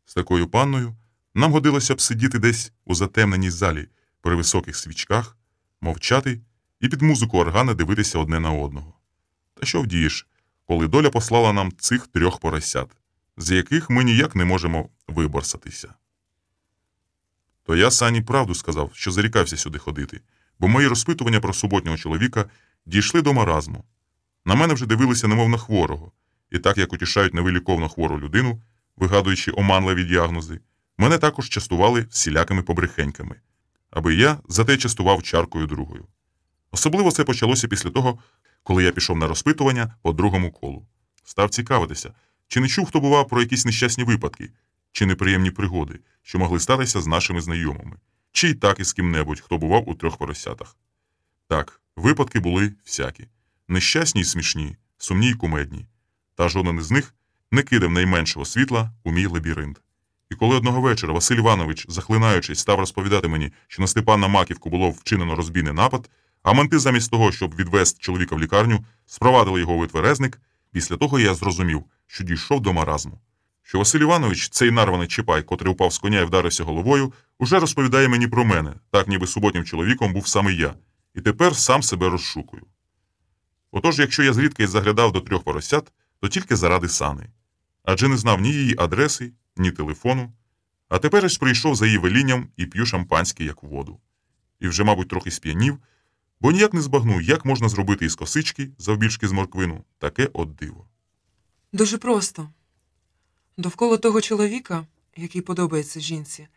З такою панною нам годилося б сидіти десь у затемненій залі при високих свічках, мовчати і під музику органа дивитися одне на одного. Та що вдієш, коли доля послала нам цих 3 поросят, з яких ми ніяк не можемо виборсатися. То я Сані правду сказав, що зарікався сюди ходити, бо мої розпитування про суботнього чоловіка дійшли до маразму. На мене вже дивилися немов на хворого, і так як утішають невиліковно хвору людину, вигадуючи оманливі діагнози, мене також частували всілякими побрехеньками, аби я зате частував чаркою другою. Особливо це почалося після того, коли я пішов на розпитування по другому колу. Став цікавитися, чи не чув, хто бував про якісь нещасні випадки, чи неприємні пригоди, що могли статися з нашими знайомими, чи й так із ким-небудь, хто бував у 3 поросятах. Так, випадки були всякі. Нещасні й смішні, сумні й кумедні. Та жоден із них не кидав найменшого світла у мій лабіринт. І коли одного вечора Василь Іванович, захлинаючись, став розповідати мені, що на Степана Маківку було вчинено розбійний напад, а менти замість того, щоб відвести чоловіка в лікарню, спровадили його у витверезник, після того я зрозумів, що дійшов до маразму. Що Василь Іванович, цей нарваний чіпай, котрий упав з коня і вдарився головою, уже розповідає мені про мене, так ніби суботнім чоловіком був саме я, і тепер сам себе розшукую. Отож, якщо я зрідка заглядав до 3 поросят, то тільки заради Сани. Адже не знав ні її адреси, ні телефону, а тепер ось прийшов за її велінням і п'ю шампанське, як воду. І вже, мабуть, трохи сп'янів, бо ніяк не збагну, як можна зробити із косички, завбільшки з морквину, таке от диво. Дуже просто. Довкола того чоловіка, який подобається жінці,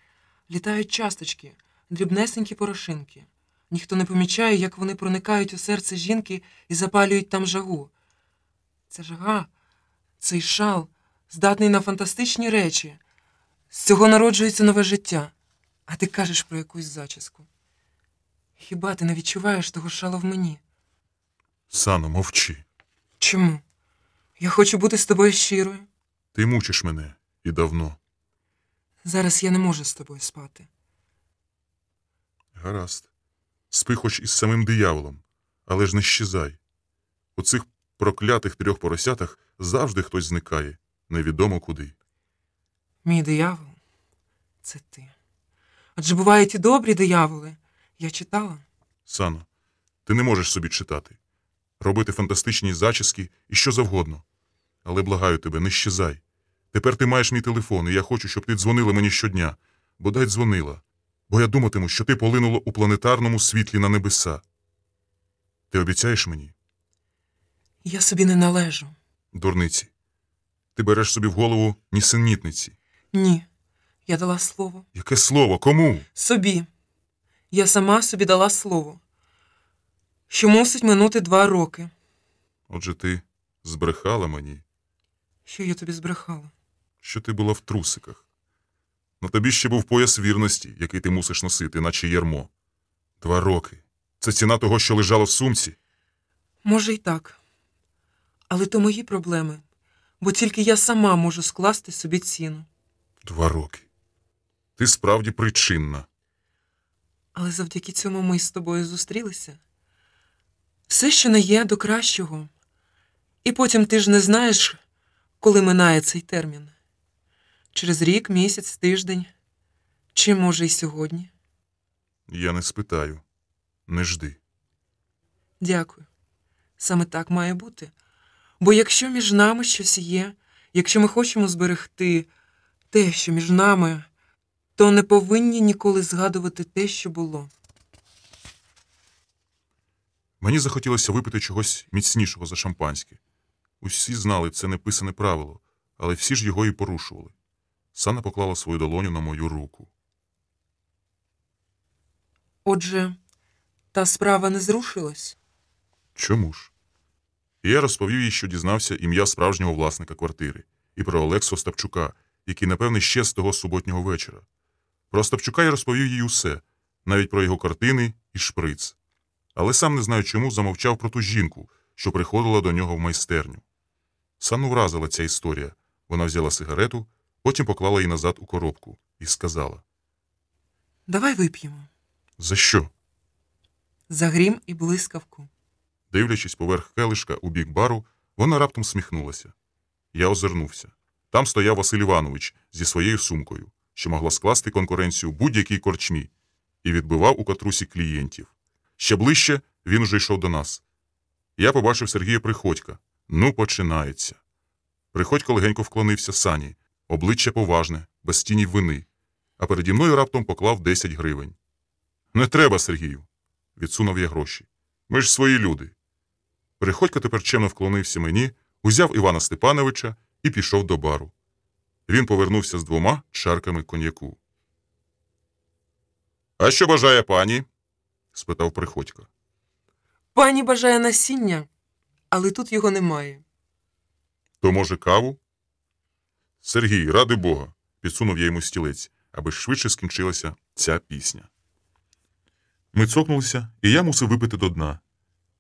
літають часточки, дрібнесенькі порошинки. Ніхто не помічає, як вони проникають у серце жінки і запалюють там жагу. Ця жага, цей шал, здатний на фантастичні речі. З цього народжується нове життя. А ти кажеш про якусь зачіску. Хіба ти не відчуваєш того шалу в мені? Сано, мовчи. Чому? Я хочу бути з тобою щирою. Ти мучиш мене. І давно. Зараз я не можу з тобою спати. Гаразд. Спи хоч із самим дияволом, але ж не щезай. У цих проклятих 3 поросятах завжди хтось зникає, невідомо куди. Мій диявол – це ти. Адже бувають і добрі дияволи. Я читала. Сано, ти не можеш собі читати, робити фантастичні зачіски і що завгодно. Але благаю тебе, не щезай. Тепер ти маєш мій телефон, і я хочу, щоб ти дзвонила мені щодня. Бодай дзвонила. Бо я думатиму, що ти полинула у планетарному світлі на небеса. Ти обіцяєш мені? Я собі не належу. Дурниці. Ти береш собі в голову нісенітниці. Ні. Я дала слово. Яке слово? Кому? Собі. Я сама собі дала слово, що мусить минути 2 роки. Отже, ти збрехала мені, Що я тобі збрехала? що ти була в трусиках. На тобі ще був пояс вірності, який ти мусиш носити, наче ярмо. 2 роки. Це ціна того, що лежало в сумці. Може й так. Але то мої проблеми, бо тільки я сама можу скласти собі ціну. 2 роки. Ти справді причинна. Але завдяки цьому ми з тобою зустрілися. Все, що не є, до кращого. І потім ти ж не знаєш, коли минає цей термін. Через рік, місяць, тиждень. Чи, може, й сьогодні. Я не спитаю. Не жди. Дякую. Саме так має бути. Бо якщо між нами щось є, якщо ми хочемо зберегти те, що між нами, то не повинні ніколи згадувати те, що було. Мені захотілося випити чогось міцнішого за шампанське. Усі знали, це неписане правило, але всі ж його і порушували. Санна поклала свою долоню на мою руку. Отже, та справа не зрушилась? Чому ж? І я розповів їй, що дізнався ім'я справжнього власника квартири, і про Олексу Остапчука, який, напевне, ще з того суботнього вечора. Про Остапчука я розповів їй усе, навіть про його картини і шприц. Але сам не знаю чому замовчав про ту жінку, що приходила до нього в майстерню. Санну вразила ця історія. Вона взяла сигарету, потім поклала її назад у коробку і сказала: Давай вип'ємо. «За що?» За грім і блискавку. Дивлячись поверх келишка у бік бару, вона раптом сміхнулася. Я озирнувся. Там стояв Василь Іванович зі своєю сумкою, що могла скласти конкуренцію будь-якій корчмі, і відбивав у катрусі клієнтів. Ще ближче він уже йшов до нас. Я побачив Сергія Приходька. Ну, починається. Приходько легенько вклонився Сані, обличчя поважне, без тіні вини, а переді мною раптом поклав 10 гривень. «Не треба, Сергію», – відсунув я гроші. «Ми ж свої люди». Приходько тепер чемно вклонився мені, узяв Івана Степановича і пішов до бару. Він повернувся з 2 чарками коньяку. «А що бажає пані?» – спитав Приходько. Пані бажає насіння, але тут його немає. «То, може, каву?» «Сергій, ради Бога», – підсунув я йому стілець, аби швидше скінчилася ця пісня. Ми цокнулися, і я мусив випити до дна,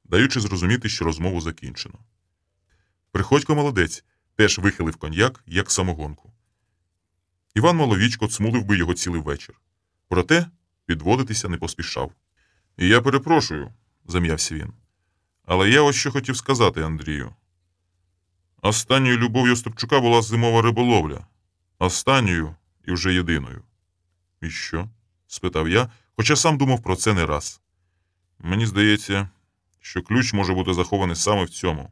даючи зрозуміти, що розмову закінчено. Приходько молодець, теж вихилив коньяк, як самогонку. Іван Маловічко цмулив би його цілий вечір. Проте підводитися не поспішав. «І я перепрошую», – зам'явся він. «Але я ось що хотів сказати, Андрію. Останньою любов'ю Остапчука була зимова риболовля. Останньою і вже єдиною». «І що?» – спитав я, хоча сам думав про це не раз. «Мені здається, що ключ може бути захований саме в цьому».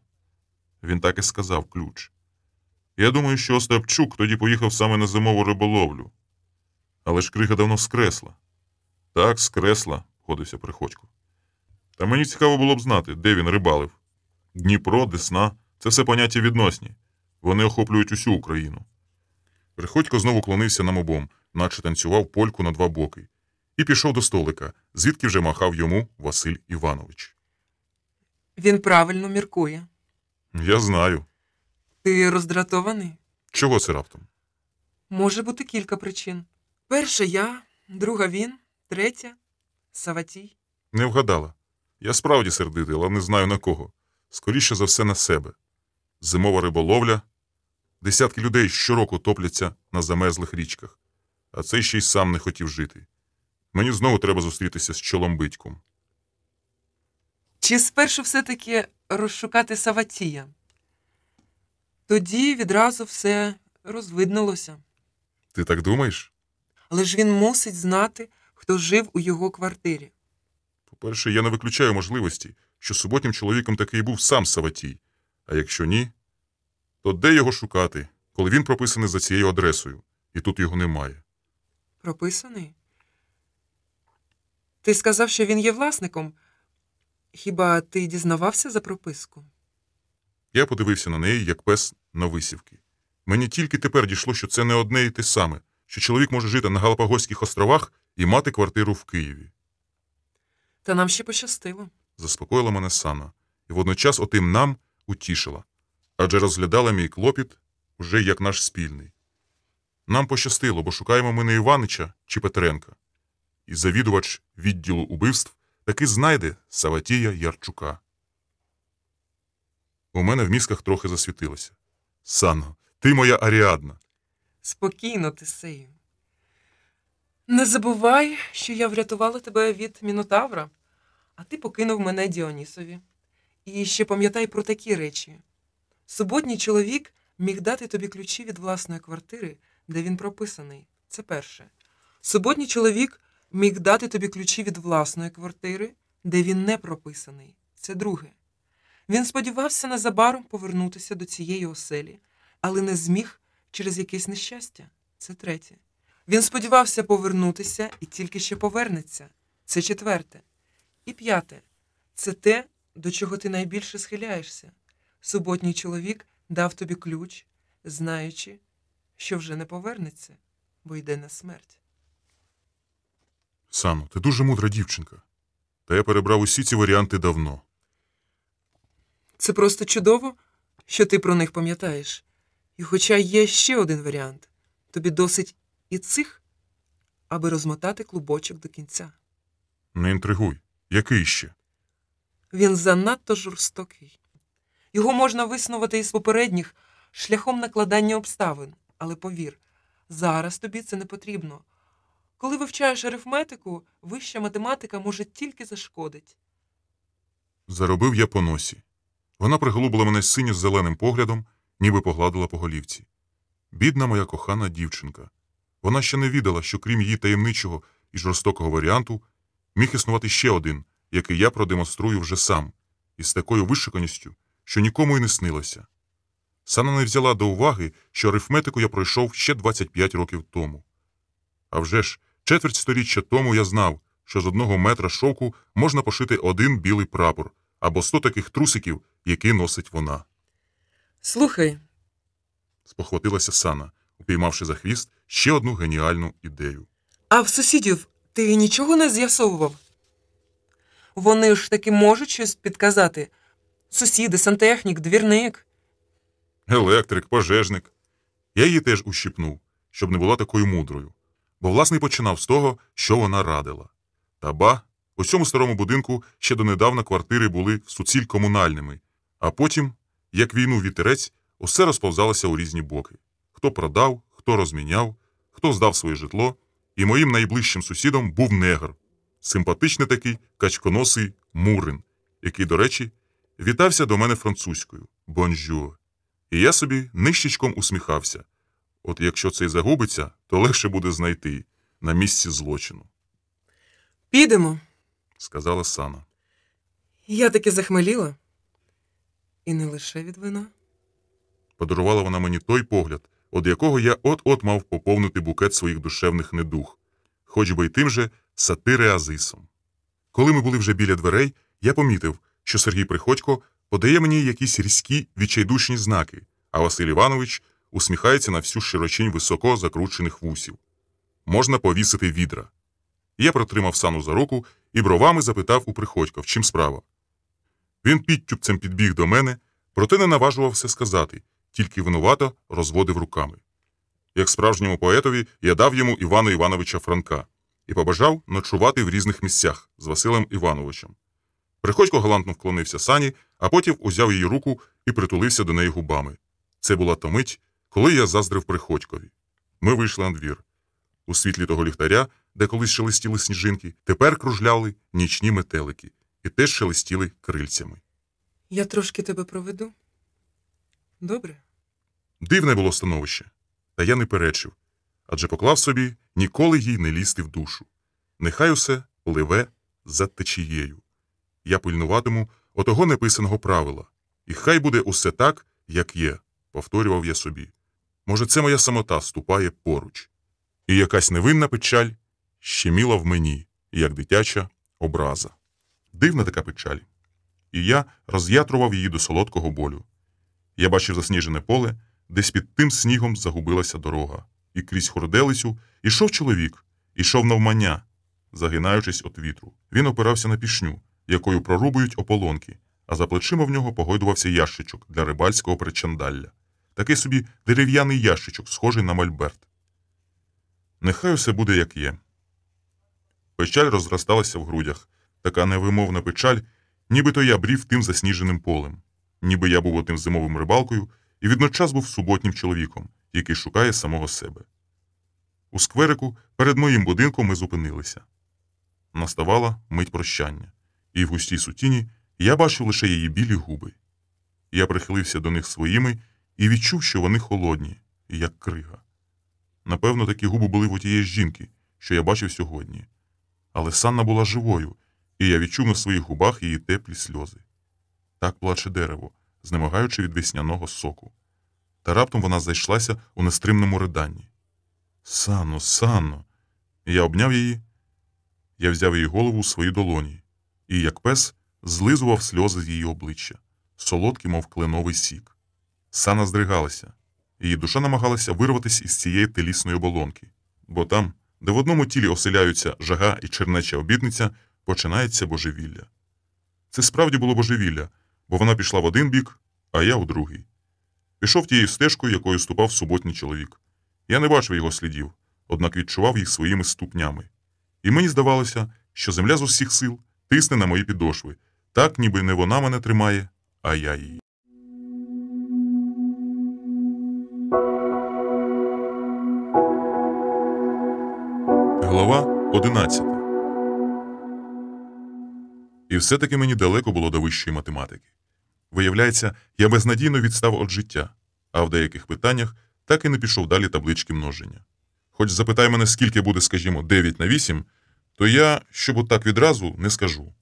Він так і сказав – ключ. «Я думаю, що Остапчук тоді поїхав саме на зимову риболовлю. Але ж крига давно скресла». «Так, скресла», – ходився Приходько. «Та мені цікаво було б знати, де він рибалив. Дніпро, Десна – це все поняття відносні. Вони охоплюють усю Україну». Приходько знову клонився нам обом, наче танцював польку на 2 боки, і пішов до столика, звідки вже махав йому Василь Іванович. Він правильно міркує. «Я знаю». Ти роздратований? «Чого це раптом?» Може бути кілька причин. Перша я, друга він, третя Саватій. «Не вгадала. Я справді сердитий, але не знаю на кого. Скоріше за все на себе. Зимова риболовля. Десятки людей щороку топляться на замерзлих річках. А цей ще й сам не хотів жити. Мені знову треба зустрітися з Чоломбитьком». Чи спершу все-таки розшукати Саватія? Тоді відразу все розвиднулося. «Ти так думаєш?» Але ж він мусить знати, хто жив у його квартирі. «По-перше, я не виключаю можливості, що суботнім чоловіком таки і був сам Саватій. А якщо ні, то де його шукати, коли він прописаний за цією адресою, і тут його немає?» Прописаний? Ти сказав, що він є власником. Хіба ти дізнавався за прописку? Я подивився на неї, як пес на висівки. Мені тільки тепер дійшло, що це не одне і те саме, що чоловік може жити на Галапагоських островах і мати квартиру в Києві. Та нам ще пощастило. Заспокоїла мене Санна, і водночас отим нам утішила, адже розглядала мій клопіт уже як наш спільний. Нам пощастило, бо шукаємо ми не Іванича чи Петренка. І завідувач відділу убивств таки знайде Саватія Ярчука. У мене в мізках трохи засвітилося. Санно, ти моя Аріадна. Спокійно, Тесею. Не забувай, що я врятувала тебе від Мінотавра, а ти покинув мене Діонісові. І ще пам'ятай про такі речі. Суботній чоловік міг дати тобі ключі від власної квартири, де він прописаний. Це перше. Суботній чоловік міг дати тобі ключі від власної квартири, де він не прописаний. Це друге. Він сподівався незабаром повернутися до цієї оселі, але не зміг через якесь нещастя. Це третє. Він сподівався повернутися і тільки ще повернеться. Це четверте. І п'яте. Це те, до чого ти найбільше схиляєшся. Суботній чоловік дав тобі ключ, знаючи, що вже не повернеться, бо йде на смерть. Санно, ти дуже мудра дівчинка. Та я перебрав усі ці варіанти давно. Це просто чудово, що ти про них пам'ятаєш. І хоча є ще один варіант, тобі досить і цих, аби розмотати клубочок до кінця. Не інтригуй. Який ще? Він занадто жорстокий. Його можна виснувати із попередніх шляхом накладання обставин. Але повір, зараз тобі це не потрібно. Коли вивчаєш арифметику, вища математика може тільки зашкодить. Заробив я по носі. Вона приголубила мене синьо-зеленим поглядом, ніби погладила по голівці. Бідна моя кохана дівчинка. Вона ще не відала, що крім її таємничого і жорстокого варіанту, міг існувати ще один, який я продемонструю вже сам, із такою вишиканістю, що нікому й не снилося. Санна не взяла до уваги, що арифметику я пройшов ще 25 років тому. А вже ж, четверть сторіччя тому я знав, що з 1 метра шовку можна пошити 1 білий прапор, або 100 таких трусиків, які носить вона. Слухай, Спохватилася Санна, упіймавши за хвіст ще одну геніальну ідею. а в сусідів ти нічого не з'ясовував? Вони ж таки можуть щось підказати. Сусіди, сантехнік, двірник. Електрик, пожежник. Я її теж ущипнув, щоб не була такою мудрою. Бо власне починав з того, що вона радила. Та ба, у цьому старому будинку ще донедавна квартири були суціль комунальними, а потім, як війну вітерець, усе розповзалося у різні боки. Хто продав, хто розміняв, хто здав своє житло, і моїм найближчим сусідом був негр. Симпатичний такий качконосий Мурин, який, до речі, вітався до мене французькою «бонжур». І я собі нищечком усміхався. От якщо це й загубиться, то легше буде знайти на місці злочину, Підемо. сказала Санна. Я таки захмеліла. І не лише від вина. Подарувала вона мені той погляд, від якого я от-от мав поповнити букет своїх душевних недуг, хоч би й тим же сатиреазисом. Коли ми були вже біля дверей, я помітив, що Сергій Приходько подає мені якісь різкі відчайдушні знаки, а Василь Іванович усміхається на всю широчінь високо закручених вусів. Можна повісити відра. Я протримав Санну за руку і бровами запитав у Приходька, в чим справа. Він підтюпцем підбіг до мене, проте не наважувався сказати, тільки винувато розводив руками. Як справжньому поетові, я дав йому Івана Івановича Франка і побажав ночувати в різних місцях з Василем Івановичем. Приходько галантно вклонився Сані, а потім узяв її руку і притулився до неї губами. Це була та мить, коли я заздрив Приходькові. Ми вийшли на двір. У світлі того ліхтаря, де колись шелестіли сніжинки, тепер кружляли нічні метелики і теж шелестіли крильцями. Я трошки тебе проведу. Добре? Дивне було становище, та я не перечив, адже поклав собі ніколи їй не лізти в душу. Нехай усе пливе за течією. Я пильнуватиму отого неписаного правила. І хай буде усе так, як є, повторював я собі. Може, це моя самота ступає поруч. І якась невинна печаль щеміла в мені, як дитяча образа. Дивна така печаль. І я роз'ятрував її до солодкого болю. Я бачив засніжене поле, десь під тим снігом загубилася дорога. І крізь хорделицю ішов чоловік, ішов навмання, загинаючись від вітру. Він опирався на пішню, якою прорубують ополонки, а за плечима в нього погойдувався ящичок для рибальського причандалля. Такий собі дерев'яний ящичок, схожий на мольберт. Нехай усе буде, як є. Печаль розросталася в грудях, така невимовна печаль, нібито я брів тим засніженим полем, ніби я був отим зимовим рибалкою і відночас був суботнім чоловіком, який шукає самого себе. У скверику перед моїм будинком ми зупинилися. Наставала мить прощання, і в густій сутіні я бачив лише її білі губи. Я прихилився до них своїми і відчув, що вони холодні, як крига. Напевно, такі губи були в отієї жінки, що я бачив сьогодні. Але Санна була живою, і я відчув на своїх губах її теплі сльози. Так плаче дерево, знемагаючи від весняного соку. Та раптом вона зайшлася у нестримному риданні. «Санно, Санно!» Я обняв її. Я взяв її голову у свої долоні і, як пес, злизував сльози з її обличчя, солодкі, мов кленовий сік. Санна здригалася. Її душа намагалася вирватися із цієї телісної оболонки, бо там, де в одному тілі оселяються жага і чернеча обітниця, починається божевілля. Це справді було божевілля, бо вона пішла в один бік, а я у другий. Пішов тією стежкою, якою ступав суботній чоловік. Я не бачив його слідів, однак відчував їх своїми ступнями. І мені здавалося, що земля з усіх сил тисне на мої підошви, так, ніби не вона мене тримає, а я її. Глава 11. І все-таки мені далеко було до вищої математики. Виявляється, я безнадійно відстав від життя, а в деяких питаннях так і не пішов далі таблички множення. Хоч запитай мене, скільки буде, скажімо, 9 на 8, то я, щоб отак відразу, не скажу.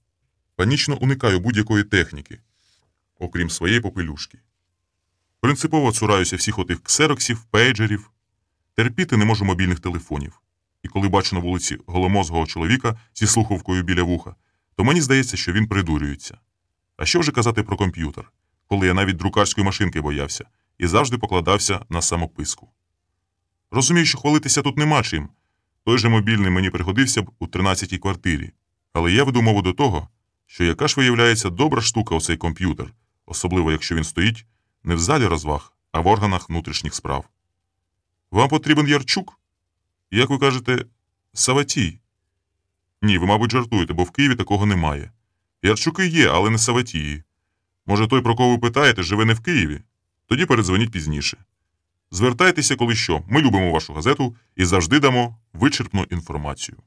Панічно уникаю будь-якої техніки, окрім своєї попелюшки. Принципово цураюся всіх отих ксероксів, пейджерів. Терпіти не можу мобільних телефонів. І коли бачу на вулиці голомозгого чоловіка зі слухавкою біля вуха, то мені здається, що він придурюється. А що вже казати про комп'ютер, коли я навіть друкарської машинки боявся і завжди покладався на самописку. Розумію, що хвалитися тут нема чим. Той же мобільний мені пригодився б у 13-й квартирі. Але я веду мову до того, що яка ж виявляється добра штука оцей комп'ютер, особливо якщо він стоїть не в залі розваг, а в органах внутрішніх справ. Вам потрібен Ярчук? Як ви кажете, Саватій? Ні, ви, мабуть, жартуєте, бо в Києві такого немає. Ярчуки є, але не Саватії. Може, той, про кого ви питаєте, живе не в Києві? Тоді передзвоніть пізніше. Звертайтеся, коли що. Ми любимо вашу газету і завжди дамо вичерпну інформацію.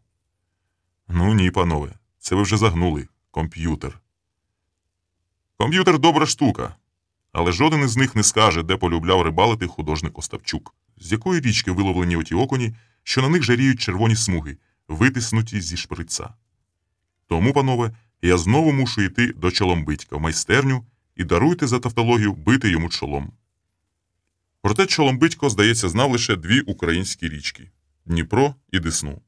Ну ні, панове, це ви вже загнули. Комп'ютер. Комп'ютер – добра штука. Але жоден із них не скаже, де полюбляв рибалити художник Остапчук. З якої річки виловлені оті окуні, що на них жаріють червоні смуги, витиснуті зі шприца. Тому, панове, я знову мушу йти до Чоломбитька в майстерню і даруйте за тавтологію бити йому чолом. Проте Чоломбитько, здається, знав лише дві українські річки – Дніпро і Десну.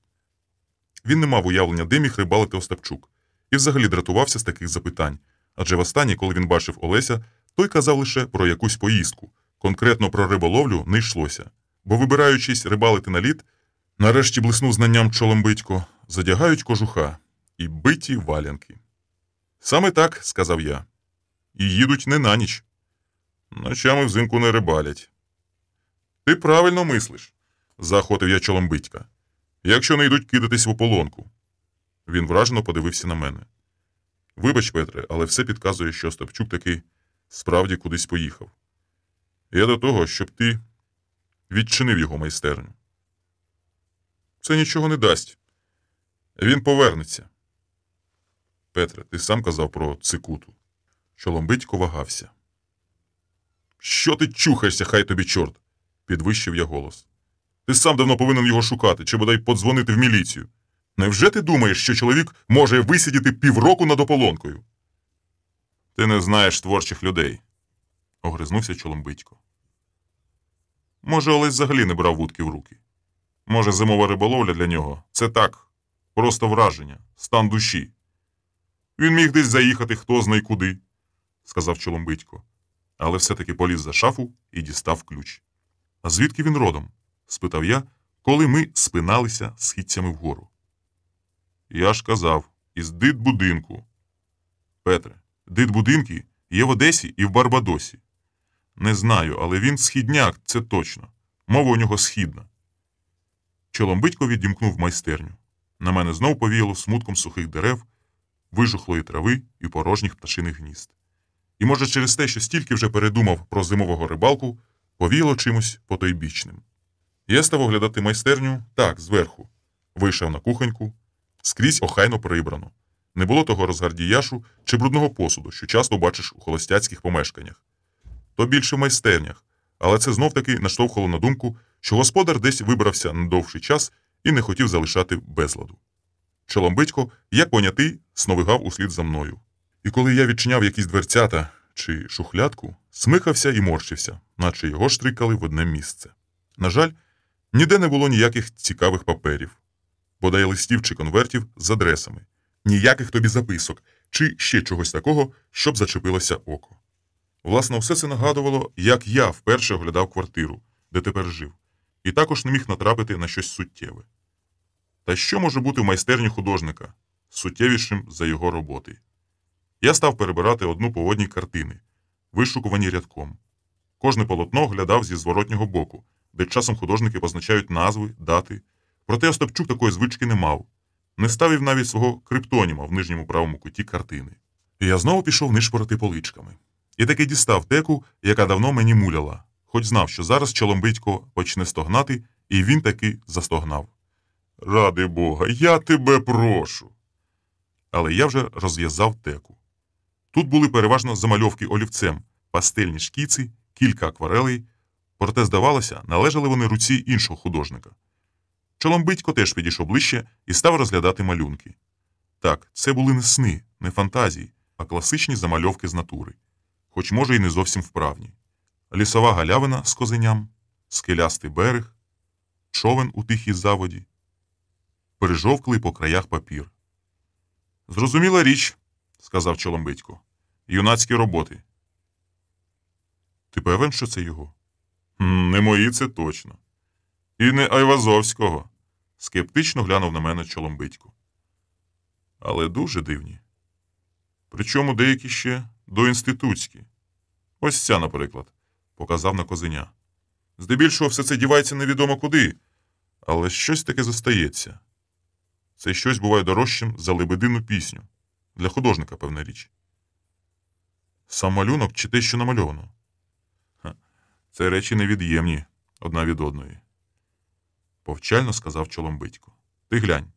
Він не мав уявлення, де міг рибалити Остапчук, і взагалі дратувався з таких запитань, адже востаннє, коли він бачив Олеся, той казав лише про якусь поїздку, конкретно про риболовлю не йшлося, бо, вибираючись рибалити на лід, нарешті блиснув знанням Чоломбитько, задягають кожуха і биті валянки. «Саме так», – сказав я, – «і їдуть не на ніч. Ночами взимку не рибалять». «Ти правильно мислиш», – заохотив я Чоломбитька, – «якщо не йдуть кидатись в ополонку». Він вражено подивився на мене. «Вибач, Петре, але все підказує, що Остапчук таки справді кудись поїхав. Я до того, щоб ти відчинив його майстерню». «Це нічого не дасть. Він повернеться». «Петре, ти сам казав про цикуту». Чоломбитько вагався. «Що ти чухаєшся, хай тобі чорт?» – підвищив я голос. «Ти сам давно повинен його шукати, чи бодай подзвонити в міліцію. Невже ти думаєш, що чоловік може висидіти півроку над ополонкою?» «Ти не знаєш творчих людей», – огризнувся Чоломбитько. «Може, Олесь взагалі не брав вудки в руки. Може, зимова риболовля для нього – це так, просто враження, стан душі. Він міг десь заїхати хто знає куди», – сказав Чоломбитько. але все-таки поліз за шафу і дістав ключ. «А звідки він родом?» – спитав я, коли ми спиналися східцями вгору. «Я ж казав, із дитбудинку». «Петре, дитбудинки є в Одесі і в Барбадосі». «Не знаю, але він східняк, це точно. Мова у нього східна». Чоломбитько відімкнув майстерню. На мене знов повіяло смутком сухих дерев, вижухлої трави і порожніх пташиних гнізд. І, може, через те, що стільки вже передумав про зимового рибалку, повіяло чимось потойбічним. Я став оглядати майстерню так, зверху. Вийшов на кухоньку. Скрізь охайно прибрано. Не було того розгардіяшу чи брудного посуду, що часто бачиш у холостяцьких помешканнях. То більше в майстернях, але це знов-таки наштовхало на думку, що господар десь вибрався на довший час і не хотів залишати безладу. Чоломбитько, як понятий, сновигав услід за мною. І коли я відчиняв якісь дверцята чи шухлядку, смикався і морщився, наче його штрикали в одне місце. На жаль, ніде не було ніяких цікавих паперів, бодай листів чи конвертів з адресами, ніяких тобі записок чи ще чогось такого, щоб зачепилося око. Власне, все це нагадувало, як я вперше оглядав квартиру, де тепер жив, і також не міг натрапити на щось суттєве. Та що може бути в майстерні художника, суттєвішим за його роботи? Я став перебирати одну по одній картини, вишукувані рядком. Кожне полотно глядав зі зворотнього боку, де часом художники позначають назви, дати. Проте Остапчук такої звички не мав. Не ставив навіть свого криптоніма в нижньому правому куті картини. І я знову пішов нишпорити поличками. І таки дістав теку, яка давно мені муляла, хоч знав, що зараз Чоломбитько почне стогнати, і він таки застогнав. «Ради Бога, я тебе прошу!» Але я вже розв'язав теку. Тут були переважно замальовки олівцем, пастельні шкіци, кілька акварелей, проте, здавалося, належали вони руці іншого художника. Чоломбитько теж підійшов ближче і став розглядати малюнки. Так, це були не сни, не фантазії, а класичні замальовки з натури, хоч, може, і не зовсім вправні. Лісова галявина з козеням, скелястий берег, човен у тихій заводі, пережовклий по краях папір. «Зрозуміла річ», – сказав Чоломбитько, – «юнацькі роботи». «Ти певен, що це його?» «Не мої, це точно. І не Айвазовського», – скептично глянув на мене Чоломбитько. «Але дуже дивні. Причому деякі ще доінститутські. Ось ця, наприклад», – показав на козеня. «Здебільшого все це дівається невідомо куди, але щось таке зостається. Це щось буває дорожчим за лебедину пісню. Для художника, певна річ». «Сам малюнок чи те, що намальовано?» «Це речі невід'ємні одна від одної», – повчально сказав Чоломбитько. «Ти глянь».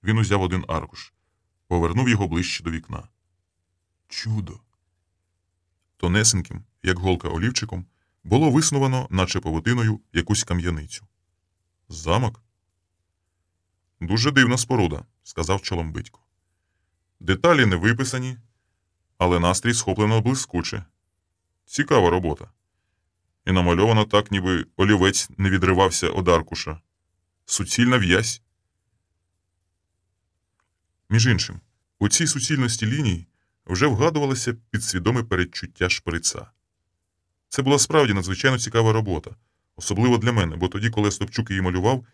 Він узяв один аркуш, повернув його ближче до вікна. Чудо! Тонесеньким, як голка олівчиком, було виснувано, наче павутиною, якусь кам'яницю. «Замок?» «Дуже дивна споруда», – сказав Чоломбитько. «Деталі не виписані, але настрій схоплено блискуче. Цікава робота. І намальовано так, ніби олівець не відривався од аркуша. Суцільна в'язь». Між іншим, у цій суцільності ліній вже вгадувалося підсвідоме передчуття шприца. Це була справді надзвичайно цікава робота, особливо для мене, бо тоді, коли Остапчук її малював,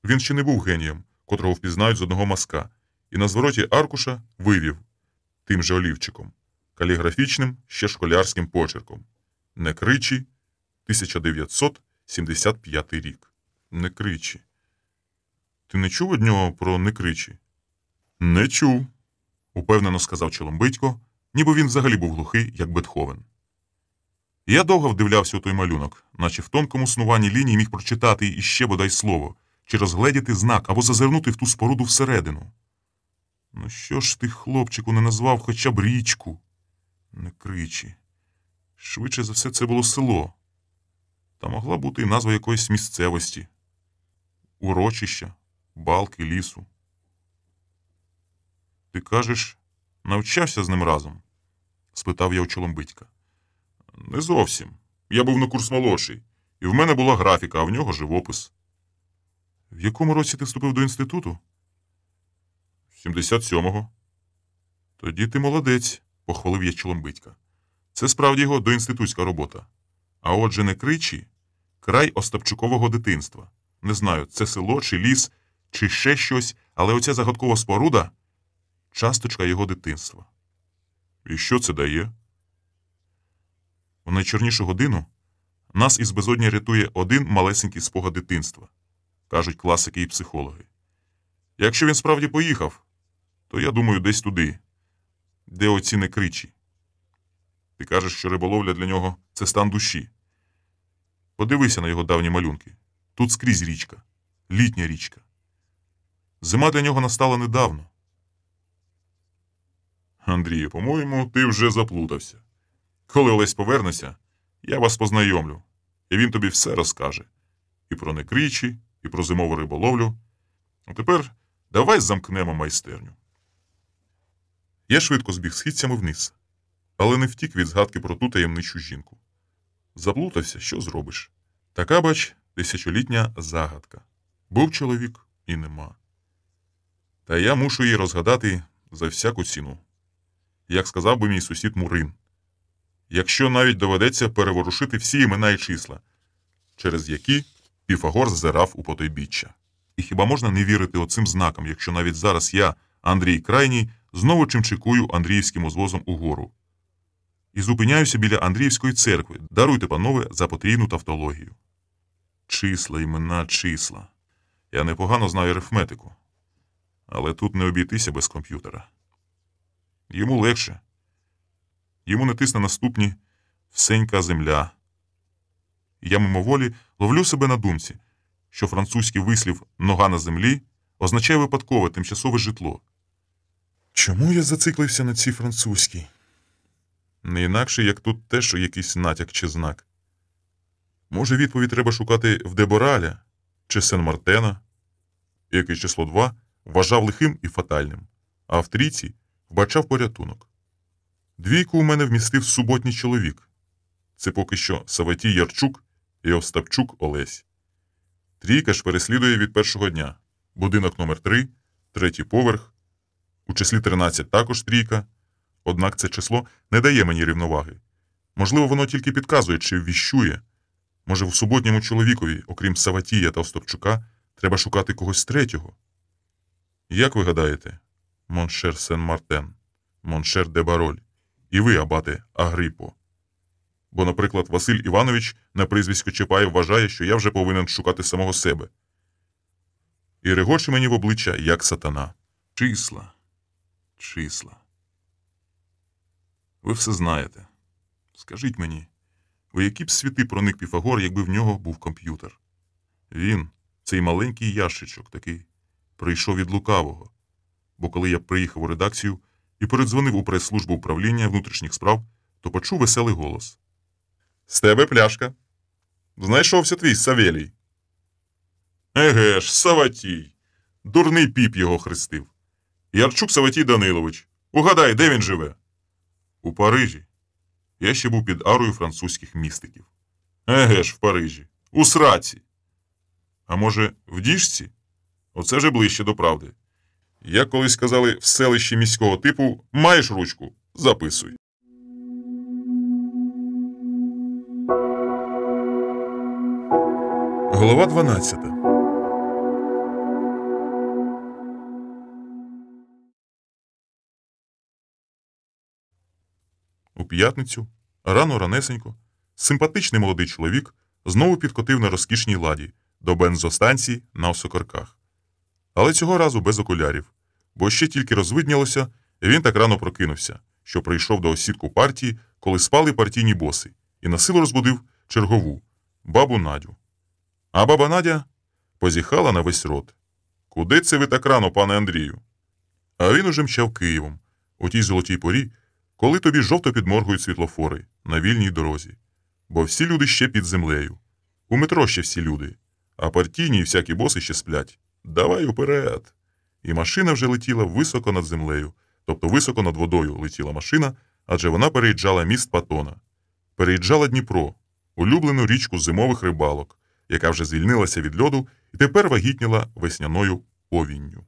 він ще не був генієм, котрого впізнають з одного мазка, і на звороті аркуша вивів тим же олівчиком, каліграфічним, ще школярським почерком. Некричі, 1975 рік. Некричі. Ти не чув од нього про Некричі? Не чув, упевнено сказав Чоломбитько, ніби він взагалі був глухий, як Бетховен. Я довго вдивлявся у той малюнок, наче в тонкому снуванні ліній міг прочитати іще бодай слово, чи розгледіти знак, або зазирнути в ту споруду всередину. Ну що ж ти, хлопчику, не назвав хоча б річку? Некричі. Швидше за все, це було село. Та могла бути і назва якоїсь місцевості. Урочища, балки, лісу. Ти кажеш, навчався з ним разом? Спитав я у Чоломбитька. Не зовсім. Я був на курс молодший. І в мене була графіка, а в нього живопис. В якому році ти вступив до інституту? 77-го. Тоді ти молодець, похвалив я Чоломбитька. Це справді його доінститутська робота. А отже, не Кричі – край Остапчукового дитинства. Не знаю, це село, чи ліс, чи ще щось, але оця загадкова споруда – часточка його дитинства. І що це дає? У найчорнішу годину нас із безодні рятує один малесенький спогад дитинства, кажуть класики і психологи. Якщо він справді поїхав, то я думаю десь туди, де оці не Кричі. Ти кажеш, що риболовля для нього – це стан душі. Подивися на його давні малюнки. Тут скрізь річка. Літня річка. Зима для нього настала недавно. Андрію, по-моєму, ти вже заплутався. Коли Олесь повернеться, я вас познайомлю, і він тобі все розкаже. І про некричі, і про зимову риболовлю. А тепер давай замкнемо майстерню. Я швидко збіг східцями вниз, але не втік від згадки про ту таємничу жінку. Заплутався, що зробиш? Така, бач, тисячолітня загадка. Був чоловік і нема. Та я мушу її розгадати за всяку ціну. Як сказав би мій сусід Мурин. Якщо навіть доведеться переворушити всі імена і числа, через які Піфагор ззирав у потойбіччя. І хіба можна не вірити оцим знакам, якщо навіть зараз я, Андрій Крайній, знову чимчикую Андріївським узвозом угору. І зупиняюся біля Андріївської церкви. Даруйте, панове, за потрійну тавтологію. Числа, імена, числа. Я непогано знаю арифметику. Але тут не обійтися без комп'ютера. Йому легше. Йому не тисне наступні «всенька земля». Я мимоволі ловлю себе на думці, що французький вислів «нога на землі» означає випадкове тимчасове житло. Чому я зациклився на цій французькій? Не інакше, як тут теж якийсь натяк чи знак. Може, відповідь треба шукати в Дебораля чи Сен-Мартена, який число 2 вважав лихим і фатальним, а в трійці вбачав порятунок. Двійку у мене вмістив суботній чоловік. Це поки що Саватій Ярчук і Остапчук Олесь. Трійка ж переслідує від першого дня. Будинок номер 3, третій поверх, у числі 13 також трійка. Однак це число не дає мені рівноваги. Можливо, воно тільки підказує чи ввіщує. Може, в суботньому чоловікові, окрім Саватія та Остапчука, треба шукати когось третього? Як ви гадаєте, моншер Сен-Мартен, моншер де Бароль, і ви, абате Агриппо? Бо, наприклад, Василь Іванович на прізвисько Чапаєв вважає, що я вже повинен шукати самого себе. І регоче мені в обличчя, як сатана. Числа. Числа. Ви все знаєте. Скажіть мені, у які б світи проник Піфагор, якби в нього був комп'ютер? Він, цей маленький ящичок такий, прийшов від лукавого. Бо коли я приїхав у редакцію і передзвонив у прес-службу управління внутрішніх справ, то почув веселий голос. «З тебе пляшка. Знайшовся твій Савелій». Еге ж, Саватій. Дурний піп його хрестив. Ярчук Саватій Данилович. Угадай, де він живе? У Парижі. Я ще був під арою французьких містиків. Еге ж, в Парижі. У сраці. А може, в діжці? Оце вже ближче до правди. Як колись казали в селищі міського типу, маєш ручку? Записуй. Глава 12. У п'ятницю, рано-ранесенько, симпатичний молодий чоловік знову підкотив на розкішній ладі до бензостанції на Осокорках. Але цього разу без окулярів, бо ще тільки розвиднялося, і він так рано прокинувся, що прийшов до осідку партії, коли спали партійні боси, і насилу розбудив чергову – бабу Надю. А баба Надя позіхала на весь рот. «Куди це ви так рано, пане Андрію?» А він уже мчав Києвом, у тій золотій порі, коли тобі жовто підморгують світлофори на вільній дорозі. Бо всі люди ще під землею. У метро ще всі люди. А партійні і всякі боси ще сплять. Давай уперед. І машина вже летіла високо над землею. Тобто високо над водою летіла машина, адже вона переїжджала міст Патона. Переїжджала Дніпро, улюблену річку зимових рибалок, яка вже звільнилася від льоду і тепер вагітніла весняною повінню.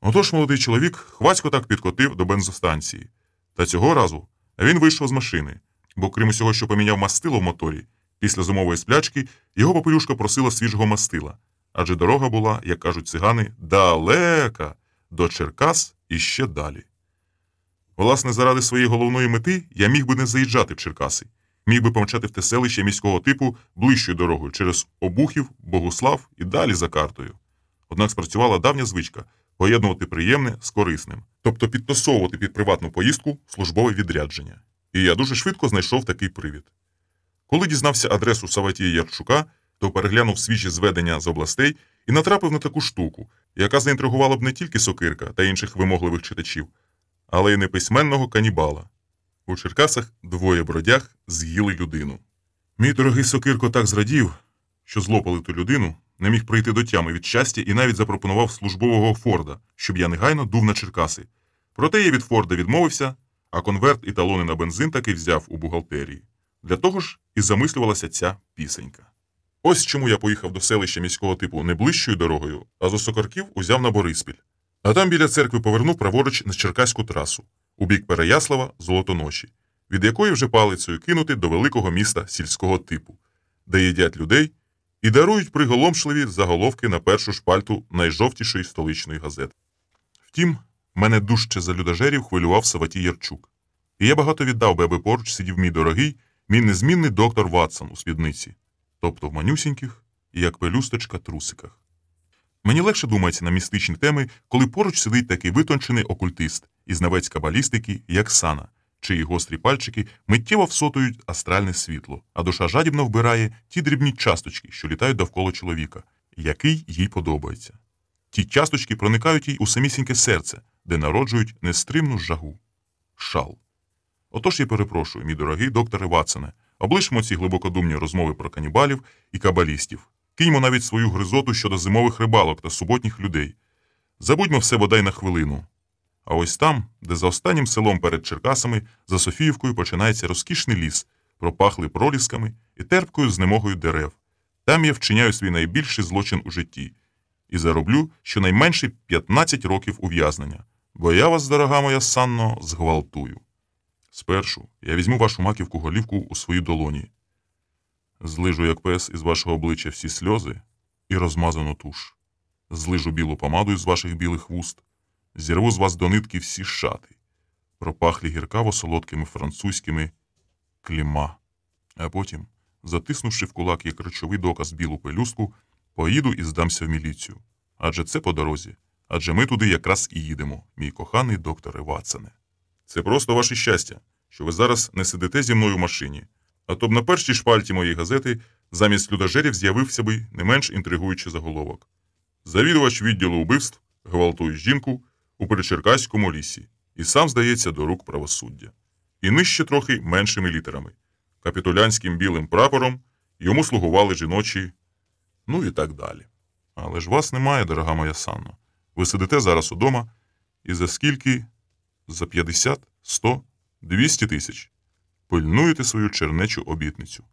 Отож молодий чоловік хвацько так підкотив до бензостанції. Та цього разу він вийшов з машини, бо крім усього, що поміняв мастило в моторі, після зимової сплячки його попелюшка просила свіжого мастила, адже дорога була, як кажуть цигани, далека, до Черкас і ще далі. Власне, заради своєї головної мети я міг би не заїжджати в Черкаси, міг би помчати в те селище міського типу ближчою дорогою через Обухів, Богуслав і далі за картою. Однак спрацювала давня звичка поєднувати приємне з корисним, тобто підтасовувати під приватну поїздку службове відрядження. І я дуже швидко знайшов такий привід. Коли дізнався адресу Савватія Ярчука, то переглянув свіжі зведення з областей і натрапив на таку штуку, яка заінтригувала б не тільки Сокирка та інших вимогливих читачів, але й неписьменного канібала. У Черкасах двоє бродяг з'їли людину. Мій дорогий Сокирко так зрадів, що злопали ту людину, не міг прийти до тями від щастя і навіть запропонував службового Форда, щоб я негайно дув на Черкаси. Проте я від Форда відмовився, а конверт і талони на бензин таки взяв у бухгалтерії. Для того ж і замислювалася ця пісенька. Ось чому я поїхав до селища міського типу не ближчою дорогою, а з Осокорків узяв на Бориспіль. А там біля церкви повернув праворуч на Черкаську трасу, у бік Переяслава, Золотоноші, від якої вже палицею кинути до великого міста сільського типу, де їдять людей і дарують приголомшливі заголовки на першу шпальту найжовтішої столичної газети. Втім, мене дужче за людожерів хвилював Савватій Ярчук. І я багато віддав би, аби поруч сидів мій дорогий, мій незмінний доктор Ватсон у спідниці, тобто в манюсіньких і як пелюсточка трусиках. Мені легше думається на містичні теми, коли поруч сидить такий витончений окультист із знавець кабалістики, як Сана, чиї гострі пальчики миттєво всотують астральне світло, а душа жадібно вбирає ті дрібні часточки, що літають довкола чоловіка, який їй подобається. Ті часточки проникають їй у самісіньке серце, де народжують нестримну жагу. Шал. Отож я перепрошую, мій дорогий докторе Ватсоне, облишмо ці глибокодумні розмови про канібалів і кабалістів. Киньмо навіть свою гризоту щодо зимових рибалок та суботніх людей. Забудьмо все бодай на хвилину. А ось там, де за останнім селом перед Черкасами, за Софіївкою починається розкішний ліс, пропахлий пролісками і терпкою знемогою дерев. Там я вчиняю свій найбільший злочин у житті і зароблю щонайменше 15 років ув'язнення, бо я вас, дорога моя Санно, зґвалтую. Спершу я візьму вашу маківку голівку у свої долоні, злижу, як пес, із вашого обличчя всі сльози і розмазану туш, злижу білу помаду із ваших білих вуст, зірву з вас до нитки всі шати, пропахлі гіркаво-солодкими французькими кліма. А потім, затиснувши в кулак як речовий доказ білу пелюстку, поїду і здамся в міліцію. Адже це по дорозі, адже ми туди якраз і їдемо, мій коханий докторе Ватсоне. Це просто ваше щастя, що ви зараз не сидите зі мною в машині, а то б на першій шпальті моєї газети замість людожерів з'явився би не менш інтригуючий заголовок. Завідувач відділу убивств гвалтує жінку у Перечеркаському лісі і сам здається до рук правосуддя. І нижче трохи меншими літерами. Капітулянським білим прапором йому слугували жіночі, ну і так далі. Але ж вас немає, дорога моя Санно. Ви сидите зараз удома і за скільки? За 50, 100, 200 тисяч. Пильнуєте свою чернечу обітницю.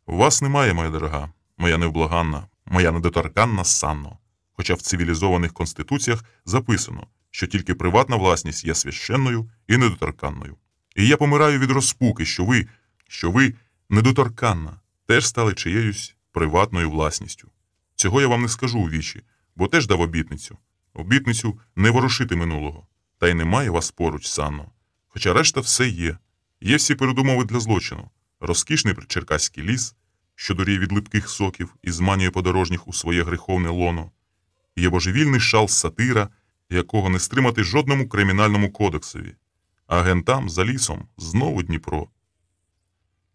Вас немає, моя дорога, моя невблаганна, моя недоторканна Санно. Хоча в цивілізованих конституціях записано, що тільки приватна власність є священною і недоторканною. І я помираю від розпуки, що ви, недоторканна, теж стали чиєюсь приватною власністю. Цього я вам не скажу у вічі, бо теж дав обітницю. Обітницю не ворушити минулого. Та й немає вас поруч, Санно. Хоча решта все є. Є всі передумови для злочину. Розкішний Черкаський ліс, що дуріє від липких соків і зманює подорожніх у своє гріховне лоно. Є божевільний шал сатира, якого не стримати жодному кримінальному кодексові. А ген там, за лісом, знову Дніпро.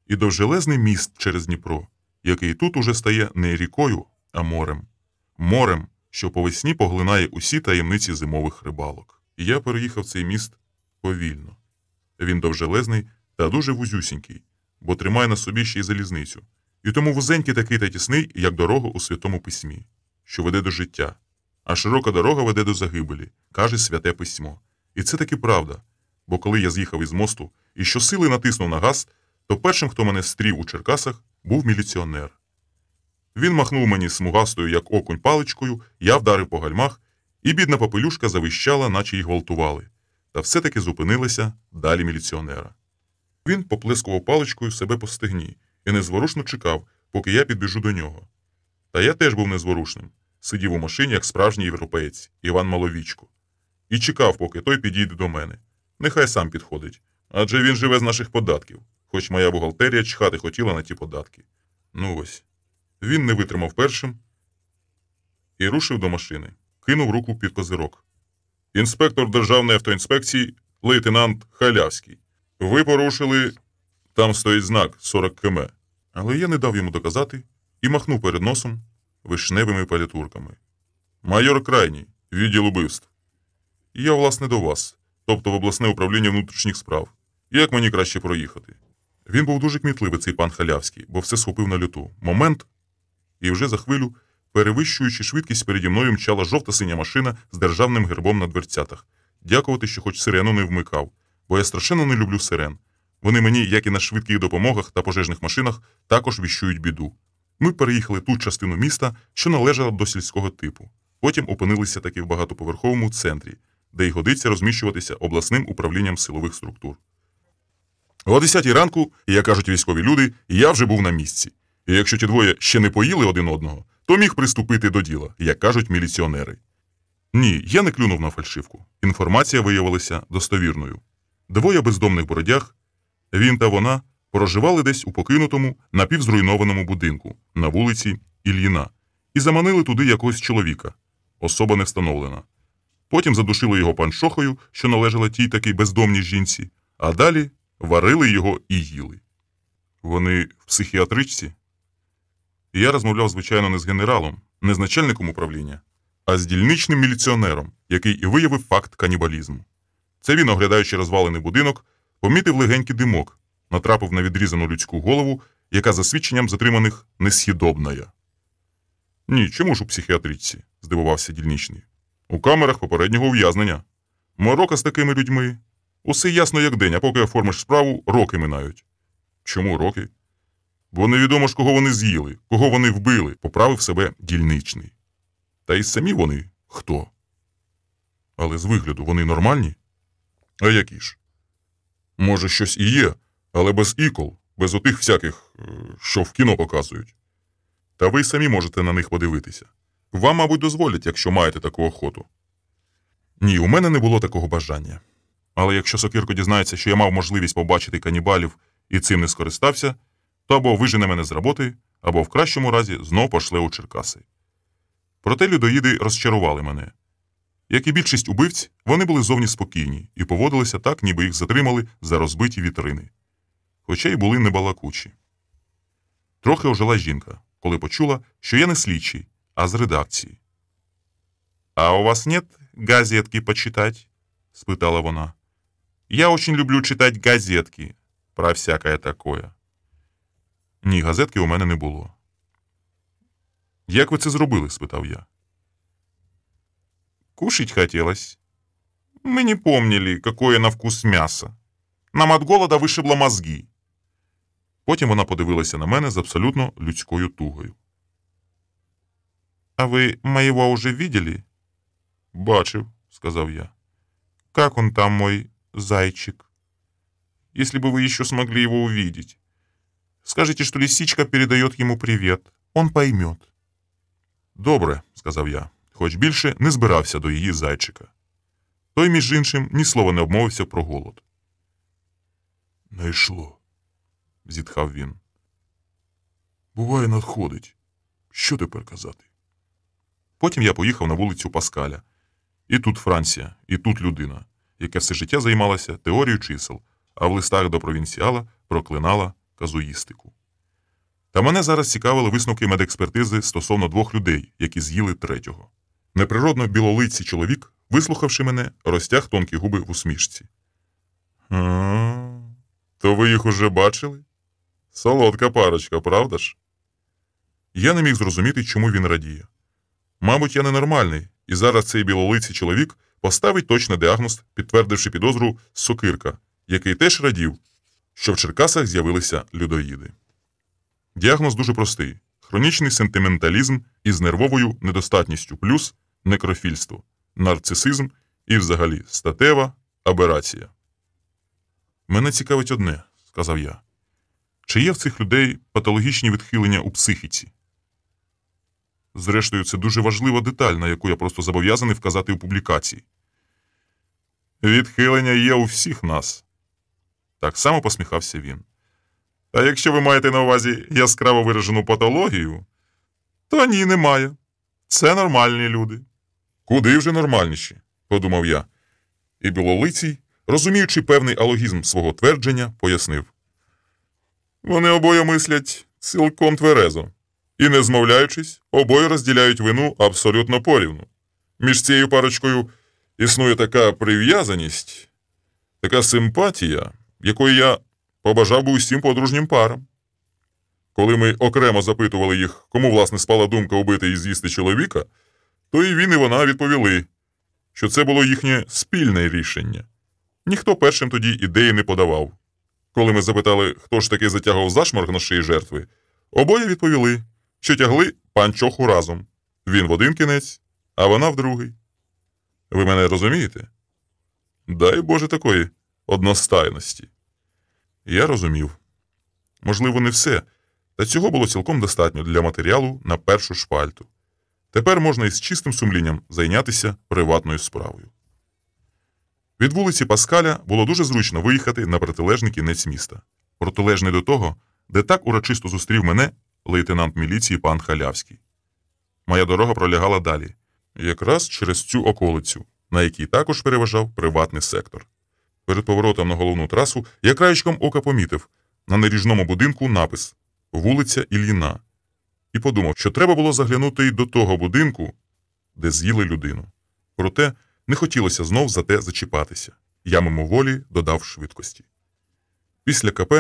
І довжелезний міст через Дніпро, який тут уже стає не рікою, а морем. Морем, що по весні поглинає усі таємниці зимових рибалок. І я переїхав цей міст повільно. Він довжелезний та дуже вузюсінький, бо тримає на собі ще й залізницю. І тому вузенький такий та тісний, як дорога у Святому Письмі, що веде до життя. А широка дорога веде до загибелі, каже Святе Письмо. І це таки правда, бо коли я з'їхав із мосту і щосили натиснув на газ, то першим, хто мене стрів у Черкасах, був міліціонер. Він махнув мені смугастою, як окунь, паличкою, я вдарив по гальмах, і бідна попелюшка завищала, наче її гвалтували. Та все-таки зупинилася далі міліціонера. Він поплескував паличкою себе по стегні і незворушно чекав, поки я підбіжу до нього. Та я теж був незворушним. Сидів у машині, як справжній європеєць, Іван Маловічко. І чекав, поки той підійде до мене. Нехай сам підходить. Адже він живе з наших податків, хоч моя бухгалтерія чхати хотіла на ті податки. Ну ось. Він не витримав першим і рушив до машини. Кинув руку під козирок. Інспектор Державної автоінспекції, лейтенант Халявський. Ви порушили... Там стоїть знак 40 км. Але я не дав йому доказати і махнув перед носом вишневими палітурками. Майор Крайній, відділ убивств. Я, власне, до вас, тобто в обласне управління внутрішніх справ. Як мені краще проїхати? Він був дуже кмітливий, цей пан Халявський, бо все схопив на люту. Момент, і вже за хвилю, перевищуючи швидкість, переді мною мчала жовта-синя машина з державним гербом на дверцятах. Дякувати, що хоч сирену не вмикав, бо я страшенно не люблю сирен. Вони мені, як і на швидких допомогах та пожежних машинах, також віщують біду. Ми переїхали ту частину міста, що належала до сільського типу. Потім опинилися таки в багатоповерховому центрі, де й годиться розміщуватися обласним управлінням силових структур. О 10-й ранку, як кажуть військові люди, я вже був на місці. І якщо ті двоє ще не поїли один одного, то міг приступити до діла, як кажуть міліціонери. Ні, я не клюнув на фальшивку. Інформація виявилася достовірною. Двоє бездомних бородяг, він та вона, проживали десь у покинутому, напівзруйнованому будинку на вулиці Ільїна і заманили туди якогось чоловіка. Особа не встановлена. Потім задушили його панчохою, що належала тій такій бездомній жінці, а далі варили його і їли. Вони в психіатричці? Я розмовляв, звичайно, не з генералом, не з начальником управління, а з дільничним міліціонером, який і виявив факт канібалізму. Це він, оглядаючи розвалений будинок, помітив легенький димок, натрапив на відрізану людську голову, яка за свідченням затриманих несъїдобна. Ні, чому ж у психіатричці? Здивувався дільничний. У камерах попереднього ув'язнення. Морока з такими людьми. Усе ясно як день, а поки оформиш справу, роки минають. Чому роки? Бо невідомо ж, кого вони з'їли, кого вони вбили, поправив себе дільничний. Та й самі вони хто? Але з вигляду вони нормальні? А які ж? Може, щось і є, але без ікол, без отих всяких, що в кіно показують. Та ви самі можете на них подивитися. Вам, мабуть, дозволять, якщо маєте таку охоту. Ні, у мене не було такого бажання. Але якщо Сокирко дізнається, що я мав можливість побачити канібалів і цим не скористався, то або вижене мене з роботи, або в кращому разі знов пошле у Черкаси. Проте людоїди розчарували мене. Як і більшість убивць, вони були зовні спокійні і поводилися так, ніби їх затримали за розбиті вітрини. Хоча й були небалакучі. Трохи ожила жінка, коли почула, що я не слідчий, а з редакції. «А у вас нет газетки почитать?» – спитала вона. «Я очень люблю читать газетки про всякое такое». Ні, газетки у мене не було. «Як ви це зробили?» – спитав я. «Кушать хотелось. Мы не помнили, какое на вкус мясо. Нам от голода вишибло мозги». Потім вона подивилася на мене з абсолютно людською тугою. «А ви моего уже видели?» «Бачив», — сказав я. «Как он там, мой зайчик? Если бы вы еще смогли его увидеть. Скажите, что лисичка передает ему привет. Он поймет». «Добре», — сказав я, хоч більше не збирався до її зайчика. Той, між іншим, ні слова не обмовився про голод. «Найшло», — зітхав він. «Буває, надходить. Що тепер казати?» Потім я поїхав на вулицю Паскаля. І тут Франція, і тут людина, яка все життя займалася теорією чисел, а в листах до провінціала проклинала казуїстику. Та мене зараз цікавили висновки медекспертизи стосовно двох людей, які з'їли третього. Неприродно білолиций чоловік, вислухавши мене, розтяг тонкі губи в усмішці. То ви їх уже бачили? Солодка парочка, правда ж?» Я не міг зрозуміти, чому він радіє. Мабуть, я ненормальний, і зараз цей білолиций чоловік поставить точно діагноз, підтвердивши підозру Сокирка, який теж радів, що в Черкасах з'явилися людоїди. Діагноз дуже простий – хронічний сентименталізм із нервовою недостатністю плюс некрофільство, нарцисизм і взагалі статева аберація. «Мене цікавить одне», сказав я. Чи є в цих людей патологічні відхилення у психіці? Зрештою, це дуже важлива деталь, на яку я просто зобов'язаний вказати у публікації. Відхилення є у всіх нас. Так само посміхався він. А якщо ви маєте на увазі яскраво виражену патологію, то ні, немає. Це нормальні люди. Куди вже нормальніші, подумав я. І білолицій, розуміючи певний алогізм свого твердження, пояснив. Вони обоє мислять цілком тверезо. І, не змовляючись, обоє розділяють вину абсолютно порівну. Між цією парочкою існує така прив'язаність, така симпатія, якої я побажав би усім подружнім парам. Коли ми окремо запитували їх, кому, власне, спала думка убити і з'їсти чоловіка, то і він, і вона відповіли, що це було їхнє спільне рішення. Ніхто першим тоді ідеї не подавав. Коли ми запитали, хто ж таки затягував зашморг на шиї жертви, обоє відповіли, що тягли панчоху разом. Він в один кінець, а вона в другий. Ви мене розумієте? Дай Боже такої одностайності. Я розумів. Можливо, не все, та цього було цілком достатньо для матеріалу на першу шпальту. Тепер можна із чистим сумлінням зайнятися приватною справою. Від вулиці Паскаля було дуже зручно виїхати на протилежний кінець міста. Протилежний до того, де так урочисто зустрів мене лейтенант міліції пан Халявський. Моя дорога пролягала далі, якраз через цю околицю, на якій також переважав приватний сектор. Перед поворотом на головну трасу я краєчком ока помітив на наріжному будинку напис «Вулиця Ільїна» і подумав, що треба було заглянути й до того будинку, де з'їли людину. Проте не хотілося знов за те зачіпатися. Я мимоволі додав швидкості. Після КП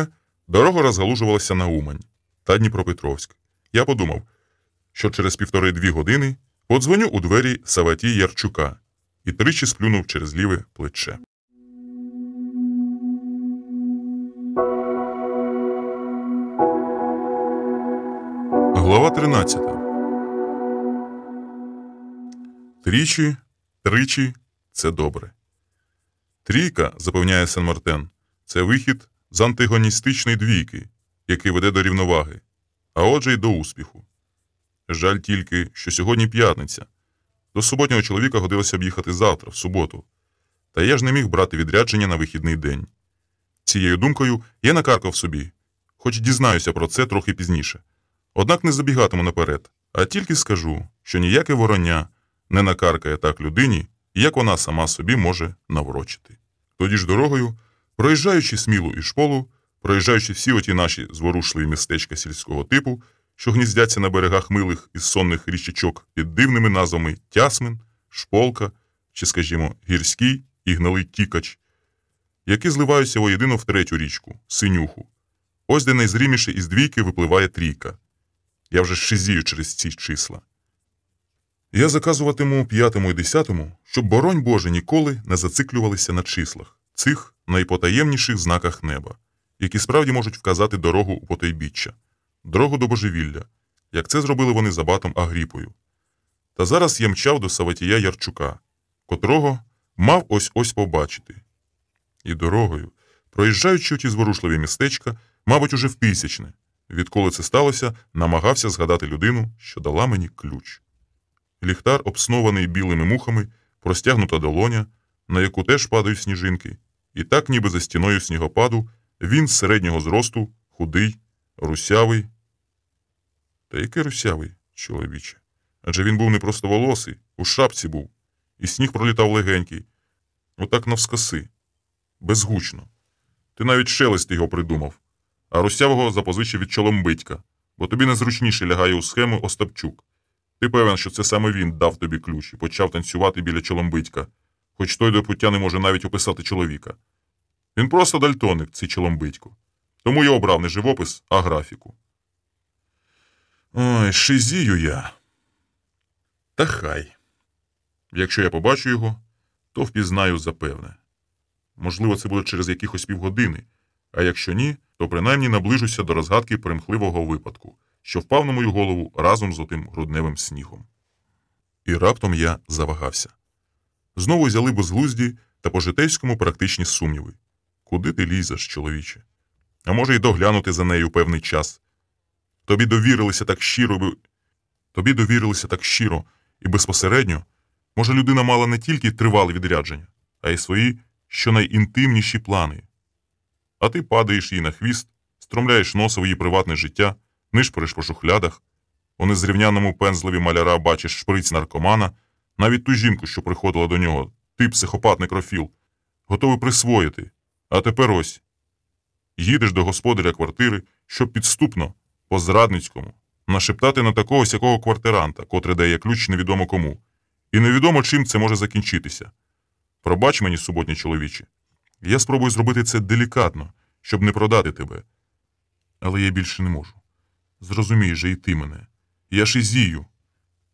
дорога розгалужувалася на Умань та Дніпропетровськ. Я подумав, що через 1,5-2 години подзвоню у двері Савватії Ярчука і тричі сплюнув через ліве плече. Глава 13. Тричі – це добре. Трійка, запевняє Сен-Мартен, це вихід з антагоністичної двійки, який веде до рівноваги, а отже й до успіху. Жаль тільки, що сьогодні п'ятниця. До суботнього чоловіка годилося б їхати завтра, в суботу. Та я ж не міг брати відрядження на вихідний день. Цією думкою я накаркав собі, хоч дізнаюся про це трохи пізніше. Однак не забігатиму наперед, а тільки скажу, що ніяке вороння не накаркає так людині, як вона сама собі може наврочити. Тоді ж дорогою, проїжджаючи Смілу і Шполу, проїжджаючи всі оті наші зворушливі містечка сільського типу, що гніздяться на берегах милих і сонних річечок під дивними назвами Тясмин, Шполка чи, скажімо, Гірський і Гналий Тікач, які зливаються воєдино в третю річку – Синюху. Ось де найзріміше із двійки випливає трійка. Я вже шизію через ці числа. Я заказуватиму 5-му і 10-му, щоб, боронь Боже, ніколи не зациклювалися на числах, цих найпотаємніших знаках неба, які справді можуть вказати дорогу у потойбіччя, дорогу до божевілля, як це зробили вони з абатом Агріпою. Та зараз я мчав до Савватія Ярчука, котрого мав ось-ось побачити. І дорогою, проїжджаючи ті зворушливі містечка, мабуть, уже в тисячне, відколи це сталося, намагався згадати людину, що дала мені ключ. Ліхтар, обснований білими мухами, простягнута долоня, на яку теж падають сніжинки, і так, ніби за стіною снігопаду, він з середнього зросту, худий, русявий. Та який русявий, чоловіче? Адже він був не просто волосий, у шапці був, і сніг пролітав легенький, отак навскоси, безгучно. Ти навіть шелест його придумав, а русявого запозичив від Чоломбитька, бо тобі незручніше лягає у схему Остапчук. Ти певен, що це саме він дав тобі ключ і почав танцювати біля Чоломбитька, хоч той до пуття не може навіть описати чоловіка. Він просто дальтоник, цей Чоломбитько. Тому я обрав не живопис, а графіку. Ой, шизію я. Та хай. Якщо я побачу його, то впізнаю запевне. Можливо, це буде через якихось півгодини, а якщо ні, то принаймні наближуся до розгадки примхливого випадку, що впав на мою голову разом з отим грудневим снігом. І раптом я завагався. Знову взяли безглузді та по-житейському практичні сумніви. Куди ти лізеш, чоловіче? а може й доглянути за нею певний час. Тобі довірилися так щиро і безпосередньо. Може, людина мала не тільки тривале відрядження, а й свої щонайінтимніші плани. А ти падаєш їй на хвіст, стромляєш носа в її приватне життя, нишпориш по шухлядах, у незрівняному пензлеві маляра бачиш шприць наркомана, навіть ту жінку, що приходила до нього, ти психопат-некрофіл, готовий присвоїти. А тепер ось. Їдеш до господаря квартири, щоб підступно, по-зрадницькому, нашептати на такого сякого квартиранта, котрий дає ключ невідомо кому. І невідомо, чим це може закінчитися. Пробач мені, суботній чоловіче. Я спробую зробити це делікатно, щоб не продати тебе. Але я більше не можу. Зрозумій же і ти мене. Я ж ізію.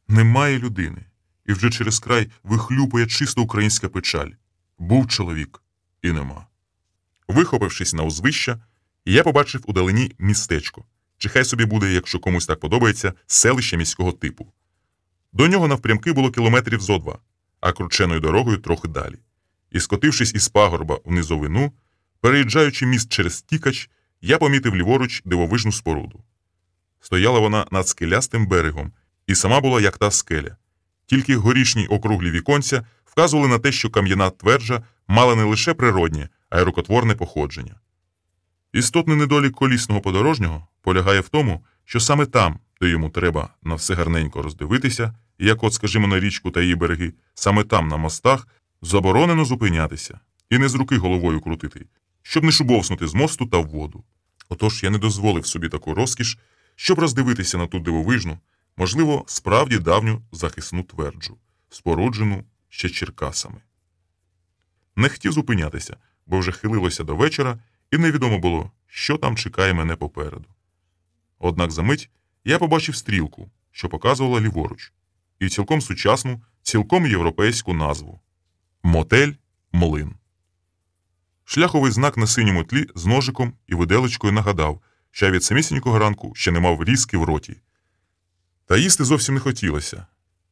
Немає людини. І вже через край вихлюпує чисто українська печаль. Був чоловік і нема. Вихопившись на узвища, я побачив удалині містечко. Чи хай собі буде, якщо комусь так подобається, селище міського типу. До нього навпрямки було кілометрів зо 2, а крученою дорогою трохи далі. І скотившись із пагорба в низовину, переїжджаючи міст через Тікач, я помітив ліворуч дивовижну споруду. Стояла вона над скелястим берегом, і сама була як та скеля. Тільки горішні округлі віконця вказували на те, що кам'яна тверджа мала не лише природнє, а й рукотворне походження. Істотний недолік колісного подорожнього полягає в тому, що саме там, де йому треба на все гарненько роздивитися, як от, скажімо, на річку та її береги, саме там, на мостах, заборонено зупинятися і не з руки головою крутити, щоб не шубовснути з мосту та в воду. Отож я не дозволив собі таку розкіш, щоб роздивитися на ту дивовижну, можливо, справді давню захисну тверджу, споруджену ще Черкасами. Не хотів зупинятися, бо вже хилилося до вечора, і невідомо було, що там чекає мене попереду. Однак за мить я побачив стрілку, що показувала ліворуч, і цілком сучасну, цілком європейську назву – «Мотель Млин». Шляховий знак на синьому тлі з ножиком і виделечкою нагадав, що я від самісінького ранку ще не мав різки в роті. Та їсти зовсім не хотілося.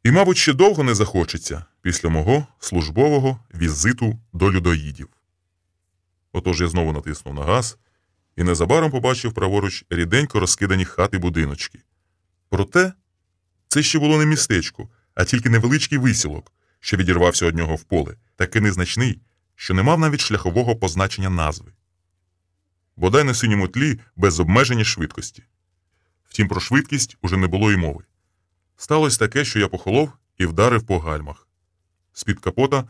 І, мабуть, ще довго не захочеться після мого службового візиту до людоїдів. Отож я знову натиснув на газ і незабаром побачив праворуч ріденько розкидані хати-будиночки. Проте це ще було не містечко, а тільки невеличкий висілок, що відірвався від нього в поле, такий незначний, що не мав навіть шляхового позначення назви. Бодай на синьому тлі без обмеження швидкості. Втім, про швидкість уже не було й мови. Сталося таке, що я похолов і вдарив по гальмах. З-під капота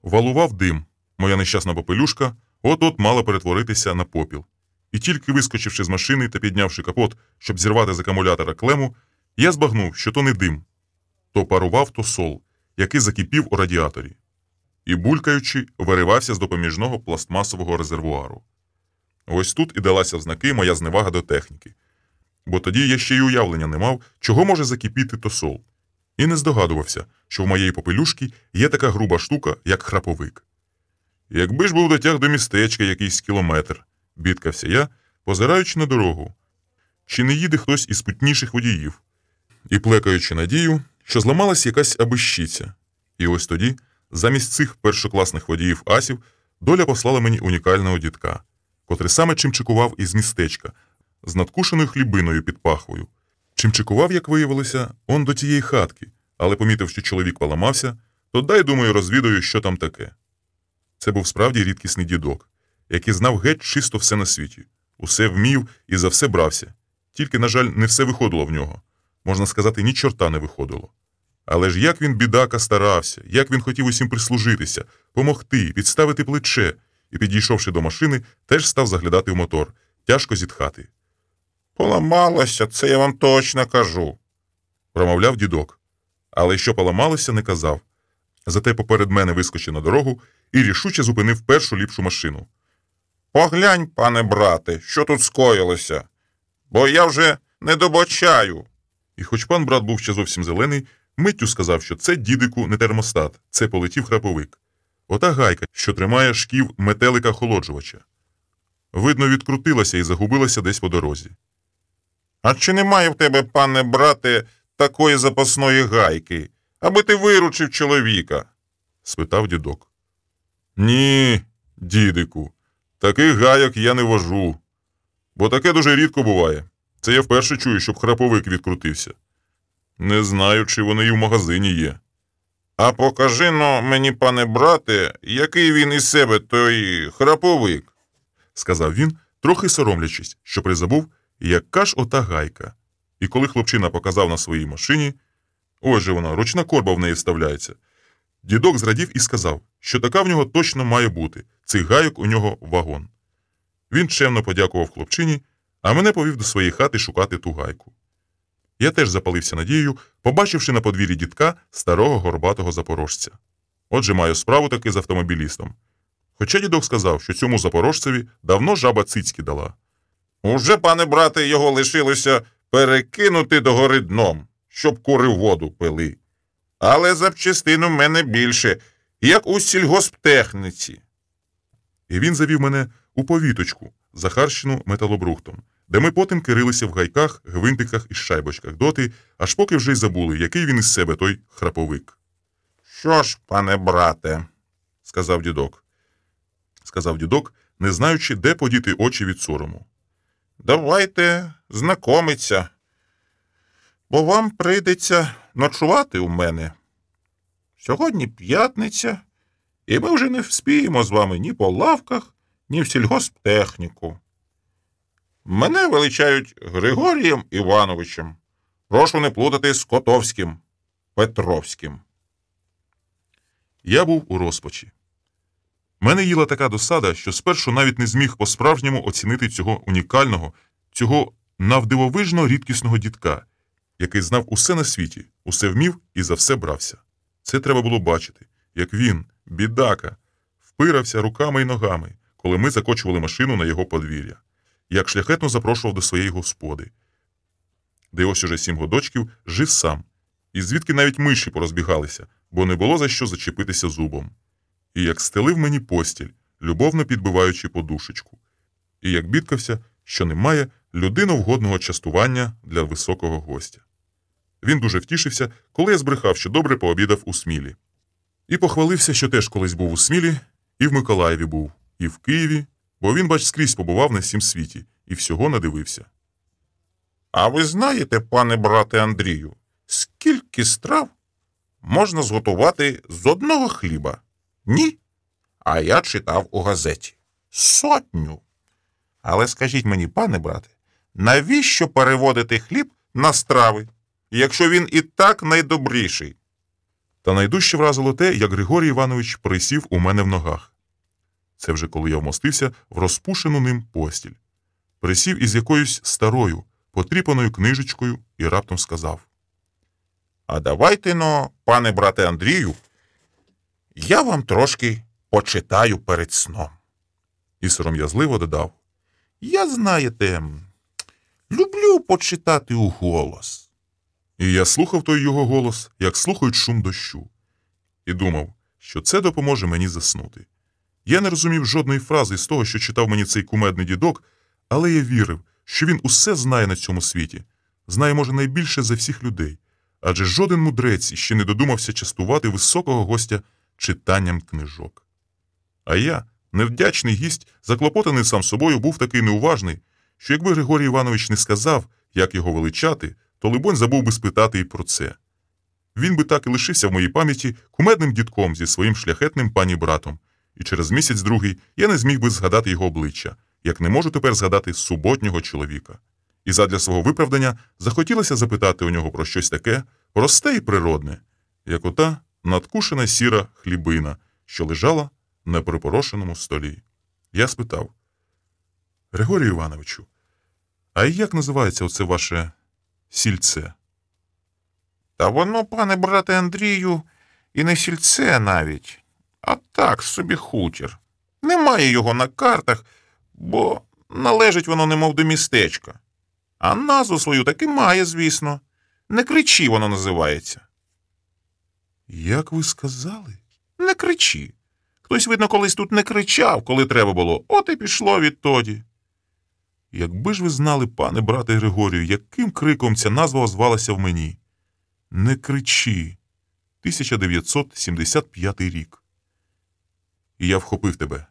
валував дим, моя нещасна попелюшка от-от мала перетворитися на попіл. І тільки вискочивши з машини та піднявши капот, щоб зірвати з акумулятора клему, я збагнув, що то не дим. То парував тосол, який закипів у радіаторі. І, булькаючи, виривався з допоміжного пластмасового резервуару. Ось тут і далася в знаки моя зневага до техніки. Бо тоді я ще й уявлення не мав, чого може закипіти тосол. І не здогадувався, що в моєї попелюшки є така груба штука, як храповик. Якби ж був дотяг до містечка якийсь кілометр, бідкався я, позираючи на дорогу. Чи не їде хтось із путніших водіїв? І плекаючи надію, що зламалась якась абищиця. І ось тоді, замість цих першокласних водіїв-асів, доля послала мені унікального дідка, котрий саме чимчикував із містечка, з надкушеною хлібиною під пахвою. Чимчикував, як виявилося, он до тієї хатки, але помітив, що чоловік поламався, то дай, думаю, розвідаю, що там таке. Це був справді рідкісний дідок, який знав геть чисто все на світі, усе вмів і за все брався. Тільки, на жаль, не все виходило в нього. Можна сказати, ні чорта не виходило. Але ж як він, бідака, старався, як він хотів усім прислужитися, помогти, підставити плече, і, підійшовши до машини, теж став заглядати в мотор, тяжко зітхати. «Поламалося, це я вам точно кажу», – промовляв дідок. Але що поламалося, не казав. Зате поперед мене вискочив на дорогу і рішуче зупинив першу ліпшу машину. «Поглянь, пане брате, що тут скоїлося, бо я вже не добачаю». І хоч пан брат був ще зовсім зелений, миттю сказав, що це, дідику, не термостат, це полетів храповик. Ота гайка, що тримає шків метелика-охолоджувача. Видно, відкрутилася і загубилася десь по дорозі. «А чи немає в тебе, пане брате, такої запасної гайки, аби ти виручив чоловіка?» – спитав дідок. «Ні, дідику, таких гайок я не вожу. бо таке дуже рідко буває. Це я вперше чую, щоб храповик відкрутився. Не знаю, чи вони й в магазині є. А покажи-но мені, пане брате, який він із себе той храповик. Сказав він, трохи соромлячись, що призабув, яка ж ота гайка. І коли хлопчина показав на своїй машині, ось же вона, ручна корба в неї вставляється, дідок зрадів і сказав, що така в нього точно має бути, цих гайок у нього вагон. Він чемно подякував хлопчині, а мене повів до своєї хати шукати ту гайку. Я теж запалився надією, побачивши на подвір'ї дідка старого горбатого запорожця. Отже, маю справу таки з автомобілістом. Хоча дідок сказав, що цьому запорожцеві давно жаба цицьки дала. Уже, пане брате, його лишилося перекинути догори дном, щоб кури воду пили. Але запчастин у мене більше, як у сільгосптехніці. І він завів мене у повіточку, захарщену металобрухтом, де ми потім кирилися в гайках, гвинтиках і шайбочках доти, аж поки вже й забули, який він із себе той храповик. Що ж, пане брате, Сказав дідок, не знаючи, де подіти очі від сорому. давайте знайомиться, бо вам прийдеться ночувати у мене. Сьогодні п'ятниця, і ми вже не вспіємо з вами ні по лавках, ні в сільгосптехніку. Мене величають Григорієм Івановичем. Прошу не плутати з Котовським, Петровським. Я був у розпачі. Мене їла така досада, що спершу навіть не зміг по-справжньому оцінити цього унікального, цього навдивовижно рідкісного дідка, який знав усе на світі, усе вмів і за все брався. Це треба було бачити, як він, бідака, впирався руками й ногами, коли ми закочували машину на його подвір'я, як шляхетно запрошував до своєї господи, де ось уже 7 годочків жив сам, і звідки навіть миші порозбігалися, бо не було за що зачепитися зубом. І як стелив мені постіль, любовно підбиваючи подушечку, і як бідкався, що немає людиновгодного частування для високого гостя. Він дуже втішився, коли я збрехав, що добре пообідав у Смілі. І похвалився, що теж колись був у Смілі, і в Миколаєві був, і в Києві, бо він, бач, скрізь побував на всім світі і всього надивився. А ви знаєте, пане брате Андрію, скільки страв можна зготувати з одного хліба? Ні? А я читав у газеті. 100. Але скажіть мені, пане брате, навіщо переводити хліб на страви, якщо він і так найдобріший? Та найдужче вразило те, як Григорій Іванович присів у мене в ногах. Це вже коли я вмостився в розпушену ним постіль. Присів із якоюсь старою, потріпаною книжечкою і раптом сказав: А давайте-но, пане брате Андрію, я вам трошки почитаю перед сном. І сором'язливо додав: Я, знаєте, люблю почитати у голос. І я слухав той його голос, як слухають шум дощу. І думав, що це допоможе мені заснути. Я не розумів жодної фрази з того, що читав мені цей кумедний дідок, але я вірив, що він усе знає на цьому світі. Знає, може, найбільше за всіх людей. Адже жоден мудрець іще не додумався частувати високого гостя читанням книжок. А я, невдячний гість, заклопотаний сам собою, був такий неуважний, що якби Григорій Іванович не сказав, як його величати, то, либонь, забув би спитати і про це. Він би так і лишився в моїй пам'яті кумедним дідком зі своїм шляхетним пані-братом, і через місяць-другий я не зміг би згадати його обличчя, як не можу тепер згадати суботнього чоловіка. І задля свого виправдання захотілося запитати у нього про щось таке просте і природне, як ота надкушена сіра хлібина, що лежала на припорошеному столі. Я спитав: Григорію Івановичу, а як називається оце ваше сільце? Та воно, пане брате Андрію, і не сільце навіть, а так собі хутір. Немає його на картах, бо належить воно немов до містечка. А назву свою таки має, звісно. Не кричі воно називається. Як ви сказали? Не кричі. Хтось, видно, колись тут не кричав, коли треба було, от і пішло відтоді. Якби ж ви знали, пане брате Григорію, яким криком ця назва озвалася в мені. Не кричі. 1975 рік. І я вхопив тебе.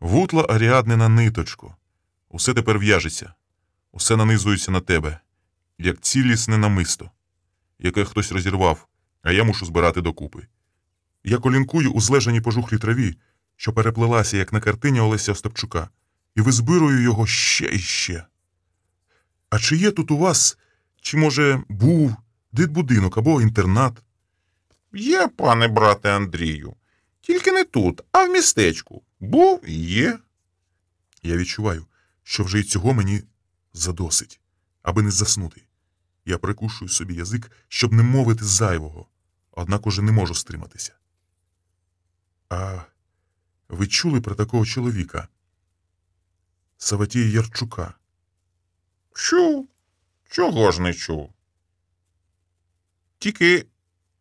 Вутла Аріаднина ниточко. Усе тепер в'яжеться. Усе нанизується на тебе, як цілісне намисто, яке хтось розірвав, а я мушу збирати докупи. Я колінкую у злежаній пожухлій траві, що переплелася, як на картині Олеся Остапчука, і визбирую його ще і ще. А чи є тут у вас, чи, може, був дитбудинок або інтернат? Є, пане брате Андрію. Тільки не тут, а в містечку. Був і є. Я відчуваю, що вже й цього мені задосить, аби не заснути. Я прикушую собі язик, щоб не мовити зайвого, однак уже не можу стриматися. А ви чули про такого чоловіка? Саватія Ярчука. Чув. Чого ж не чув? Тільки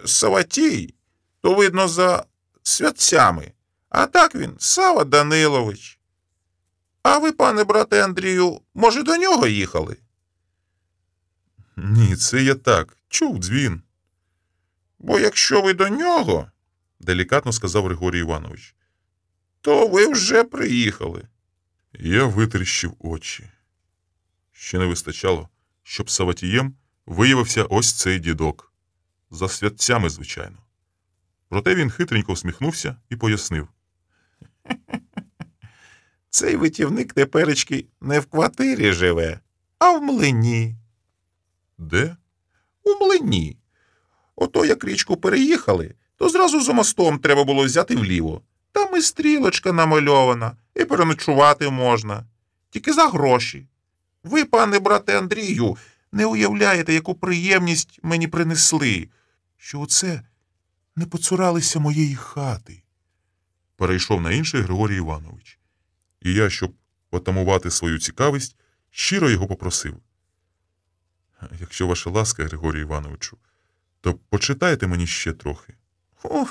Саватій, то видно за святцями, а так він Сава Данилович. А ви, пане брате Андрію, може, до нього їхали? Ні, це я так, чув дзвін. Бо якщо ви до нього, Делікатно сказав Григорій Іванович. то ви вже приїхали. Я витріщив очі. Ще не вистачало, щоб Саватієм виявився ось цей дідок. За святцями, звичайно. Проте він хитренько всміхнувся і пояснив. Цей витівник теперечки не в квартирі живе, а в млині. Де? У млині. Ото як річку переїхали, то зразу за мостом треба було взяти вліво. Там і стрілочка намальована, і переночувати можна. Тільки за гроші. Ви, пане брате Андрію, не уявляєте, яку приємність мені принесли, що оце не поцуралися моєї хати. Перейшов на інший Григорій Іванович. І я, щоб потамувати свою цікавість, щиро його попросив. Якщо ваша ласка, Григорію Івановичу, то почитайте мені ще трохи. О,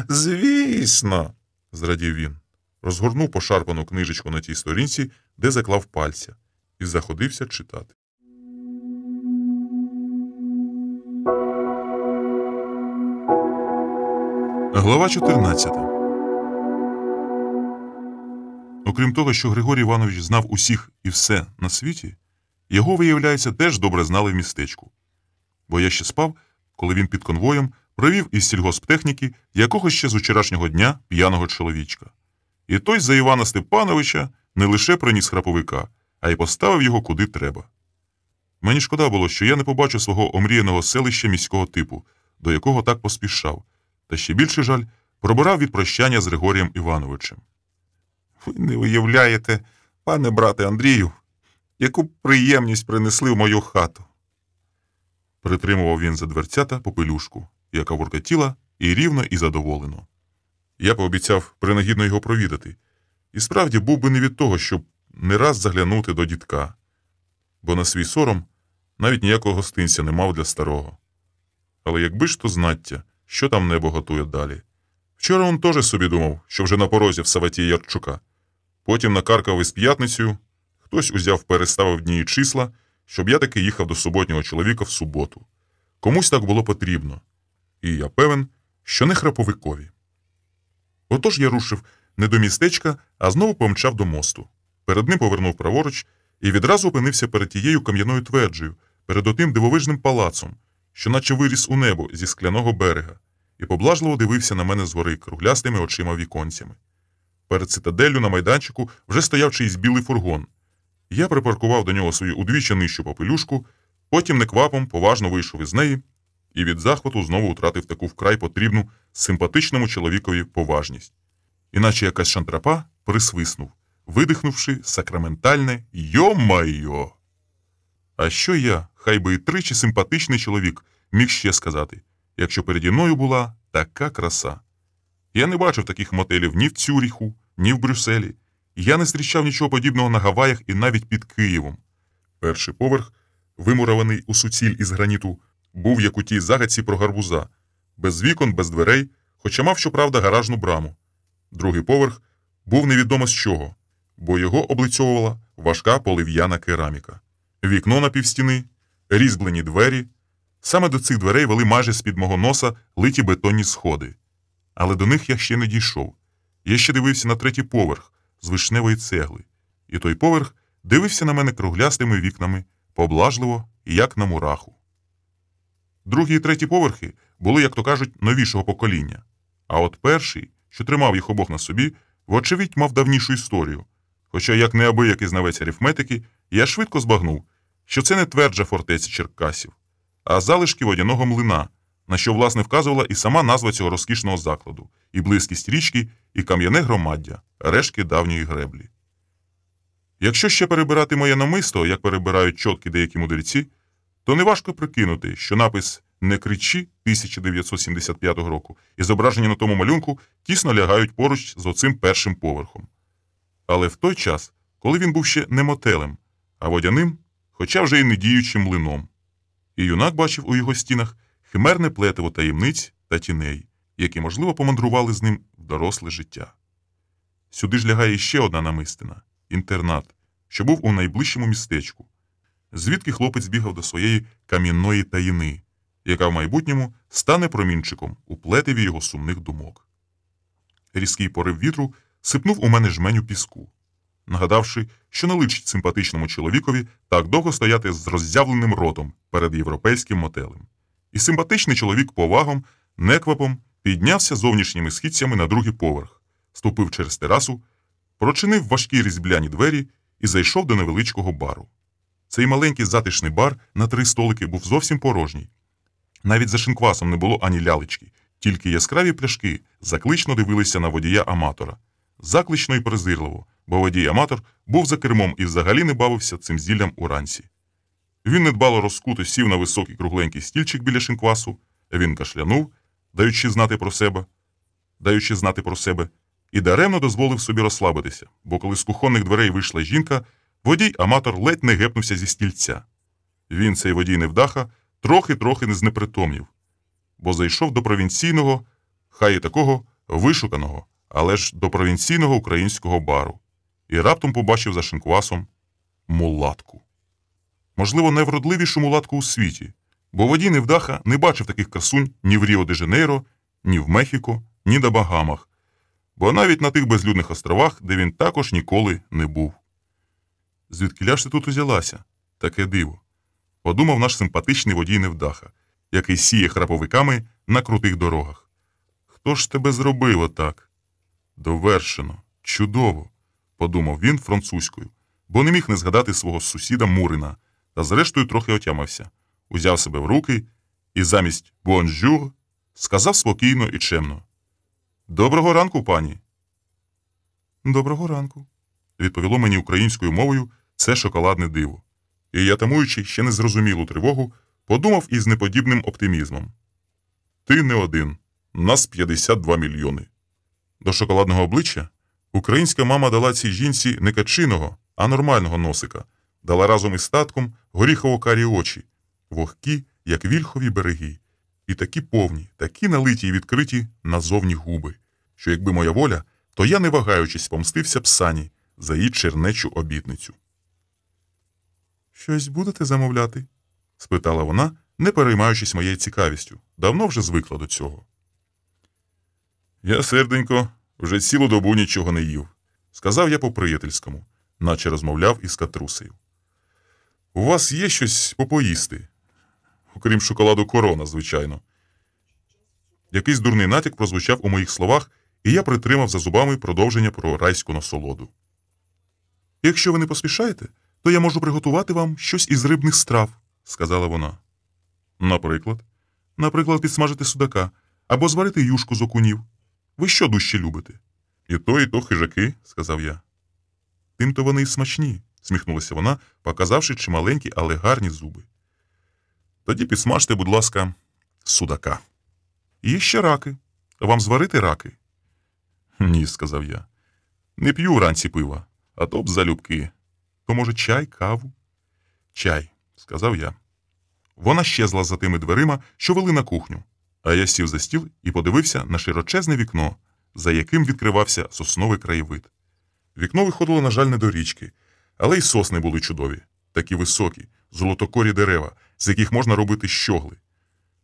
звісно, Зрадів він, розгорнув пошарпану книжечку на тій сторінці, де заклав пальця, і заходився читати. Глава 14. Окрім того, що Григорій Іванович знав усіх і все на світі, його, виявляється, теж добре знали в містечку. Бо я ще спав, коли він під конвоєм провів із сільгосптехніки якогось ще з вчорашнього дня п'яного чоловічка. І той за Івана Степановича не лише приніс храповика, а й поставив його куди треба. Мені шкода було, що я не побачив свого омріяного селища міського типу, до якого так поспішав, та ще більше жаль пробирав від прощання з Григорієм Івановичем. ви не уявляєте, пане брате Андрію, яку приємність принесли в мою хату. Притримував він за дверцята попелюшку, яка воркотіла і рівно, і задоволено. Я пообіцяв принагідно його провідати, і справді був би не від того, щоб не раз заглянути до дідка, бо на свій сором навіть ніякого гостинця не мав для старого. Але якби ж то знаття, що там небо готує далі. Вчора он теж собі думав, що вже на порозі в Саватія Ярчука. Потім накаркав із п'ятницею, хтось узяв переставив дні і числа, щоб я таки їхав до суботнього чоловіка в суботу. Комусь так було потрібно. І я певен, що не храповикові. Отож я рушив не до містечка, а знову помчав до мосту. Перед ним повернув праворуч і відразу опинився перед тією кам'яною тверджею, перед отим дивовижним палацом, що наче виріс у небо зі скляного берега, і поблажливо дивився на мене згори круглястими очима-віконцями. Перед цитаделлю на майданчику вже стояв чийсь білий фургон. Я припаркував до нього свою удвічі нижчу попелюшку, потім неквапом поважно вийшов із неї і від захвату знову втратив таку вкрай потрібну симпатичному чоловікові поважність. Іначе якась шантрапа присвиснув, видихнувши сакраментальне «Йо-майо!». А що я, хай би і тричі симпатичний чоловік, міг ще сказати, якщо переді мною була така краса? Я не бачив таких мотелів ні в Цюріху, ні в Брюсселі. Я не зустрічав нічого подібного на Гаваях і навіть під Києвом. Перший поверх, вимурований у суціль із граніту, був як у тій загадці про гарбуза, без вікон, без дверей, хоча мав, щоправда, гаражну браму. Другий поверх був невідомо з чого, бо його облицьовувала важка полив'яна кераміка. Вікно на півстіни, різьблені двері. Саме до цих дверей вели майже з-під мого носа литі бетонні сходи. Але до них я ще не дійшов. Я ще дивився на третій поверх з вишневої цегли. І той поверх дивився на мене круглястими вікнами, поблажливо, як на мураху. Другий і третій поверхи були, як то кажуть, новішого покоління. А от перший, що тримав їх обох на собі, вочевидь мав давнішу історію. Хоча, як неабиякий знавець арифметики, я швидко збагнув, що це не тверджа фортеця Черкасів, а залишки водяного млина, на що, власне, вказувала і сама назва цього розкішного закладу, і близькість річки, і кам'яне громаддя, рештки давньої греблі. Якщо ще перебирати моє намисто, як перебирають чотки деякі мудріці, то неважко прикинути, що напис «Не кричи» 1975 року і зображення на тому малюнку тісно лягають поруч з оцим першим поверхом. Але в той час, коли він був ще не мотелем, а водяним, хоча вже й не діючим млином. І юнак бачив у його стінах химерне плетиво таємниць та тіней, які, можливо, помандрували з ним в доросле життя. Сюди ж лягає ще одна намистина – інтернат, що був у найближчому містечку, звідки хлопець бігав до своєї кам'яної таїни, яка в майбутньому стане промінчиком у плетиві його сумних думок. Різкий порив вітру сипнув у мене жменю піску, нагадавши, що не личить симпатичному чоловікові так довго стояти з роззявленим ротом перед європейським мотелем. І симпатичний чоловік повагом, неквапом піднявся зовнішніми східцями на другий поверх, ступив через терасу, прочинив важкі різьбляні двері і зайшов до невеличкого бару. Цей маленький затишний бар на 3 столики був зовсім порожній. Навіть за шинквасом не було ані лялечки, тільки яскраві пляшки заклично дивилися на водія-аматора. Заклично і презирливо, бо водій-аматор був за кермом і взагалі не бавився цим зіллям уранці. Він недбало розкуто сів на високий кругленький стільчик біля шинквасу, він кашлянув, даючи знати про себе, і даремно дозволив собі розслабитися, бо коли з кухонних дверей вийшла жінка, водій-аматор ледь не гепнувся зі стільця. Він, цей водій невдаха, трохи не знепритомнів, бо зайшов до провінційного, хай і такого вишуканого, але ж до провінційного українського бару, і раптом побачив за шинквасом мулатку. Можливо, найвродливішу мулатку у світі, бо водій невдаха не бачив таких красунь ні в Ріо-де-Жанейро, ні в Мехіко, ні на Багамах, бо навіть на тих безлюдних островах, де він також ніколи не був. Звідкіля ж ти тут узялася? Таке диво. Подумав наш симпатичний водій невдаха, який сіє храповиками на крутих дорогах. Хто ж тебе зробив отак? Довершено, чудово, подумав він французькою, бо не міг не згадати свого сусіда Мурина, та зрештою трохи отямився, узяв себе в руки і замість «бонжур» сказав спокійно і чемно: «Доброго ранку, пані». «Доброго ранку», відповіло мені українською мовою це шоколадне диво. І я, тамуючи ще незрозумілу тривогу, подумав із неподібним оптимізмом: «Ти не один, нас 52 мільйони». До шоколадного обличчя українська мама дала цій жінці не качиного, а нормального носика, дала разом із статком горіхово-карі очі, вогкі, як вільхові береги, і такі повні, такі налиті і відкриті назовні губи, що якби моя воля, то я, не вагаючись, помстився б Сані за її чернечу обітницю. «Щось будете замовляти?» – спитала вона, не переймаючись моєю цікавістю, давно вже звикла до цього. «Я, серденько, вже цілу добу нічого не їв», – сказав я по-приятельському, наче розмовляв із Катрусею. «У вас є щось попоїсти? Окрім шоколаду Корона, звичайно». Якийсь дурний натяк прозвучав у моїх словах, і я притримав за зубами продовження про райську насолоду. «Якщо ви не поспішаєте, то я можу приготувати вам щось із рибних страв», – сказала вона. «Наприклад?» «Наприклад, підсмажити судака, або зварити юшку з окунів. Ви що дужче любите?» і то хижаки», – сказав я. «Тим-то вони й смачні», – сміхнулася вона, показавши чималенькі, але гарні зуби. «Тоді підсмажте, будь ласка, судака». «Є ще раки. Вам зварити раки?» «Ні», – сказав я. «Не п'ю вранці пива, а то б залюбки. То, може, чай, каву?» «Чай», – сказав я. Вона щезла за тими дверима, що вели на кухню, а я сів за стіл і подивився на широчезне вікно, за яким відкривався сосновий краєвид. Вікно виходило, на жаль, не до річки, але й сосни були чудові, такі високі, золотокорі дерева, з яких можна робити щогли.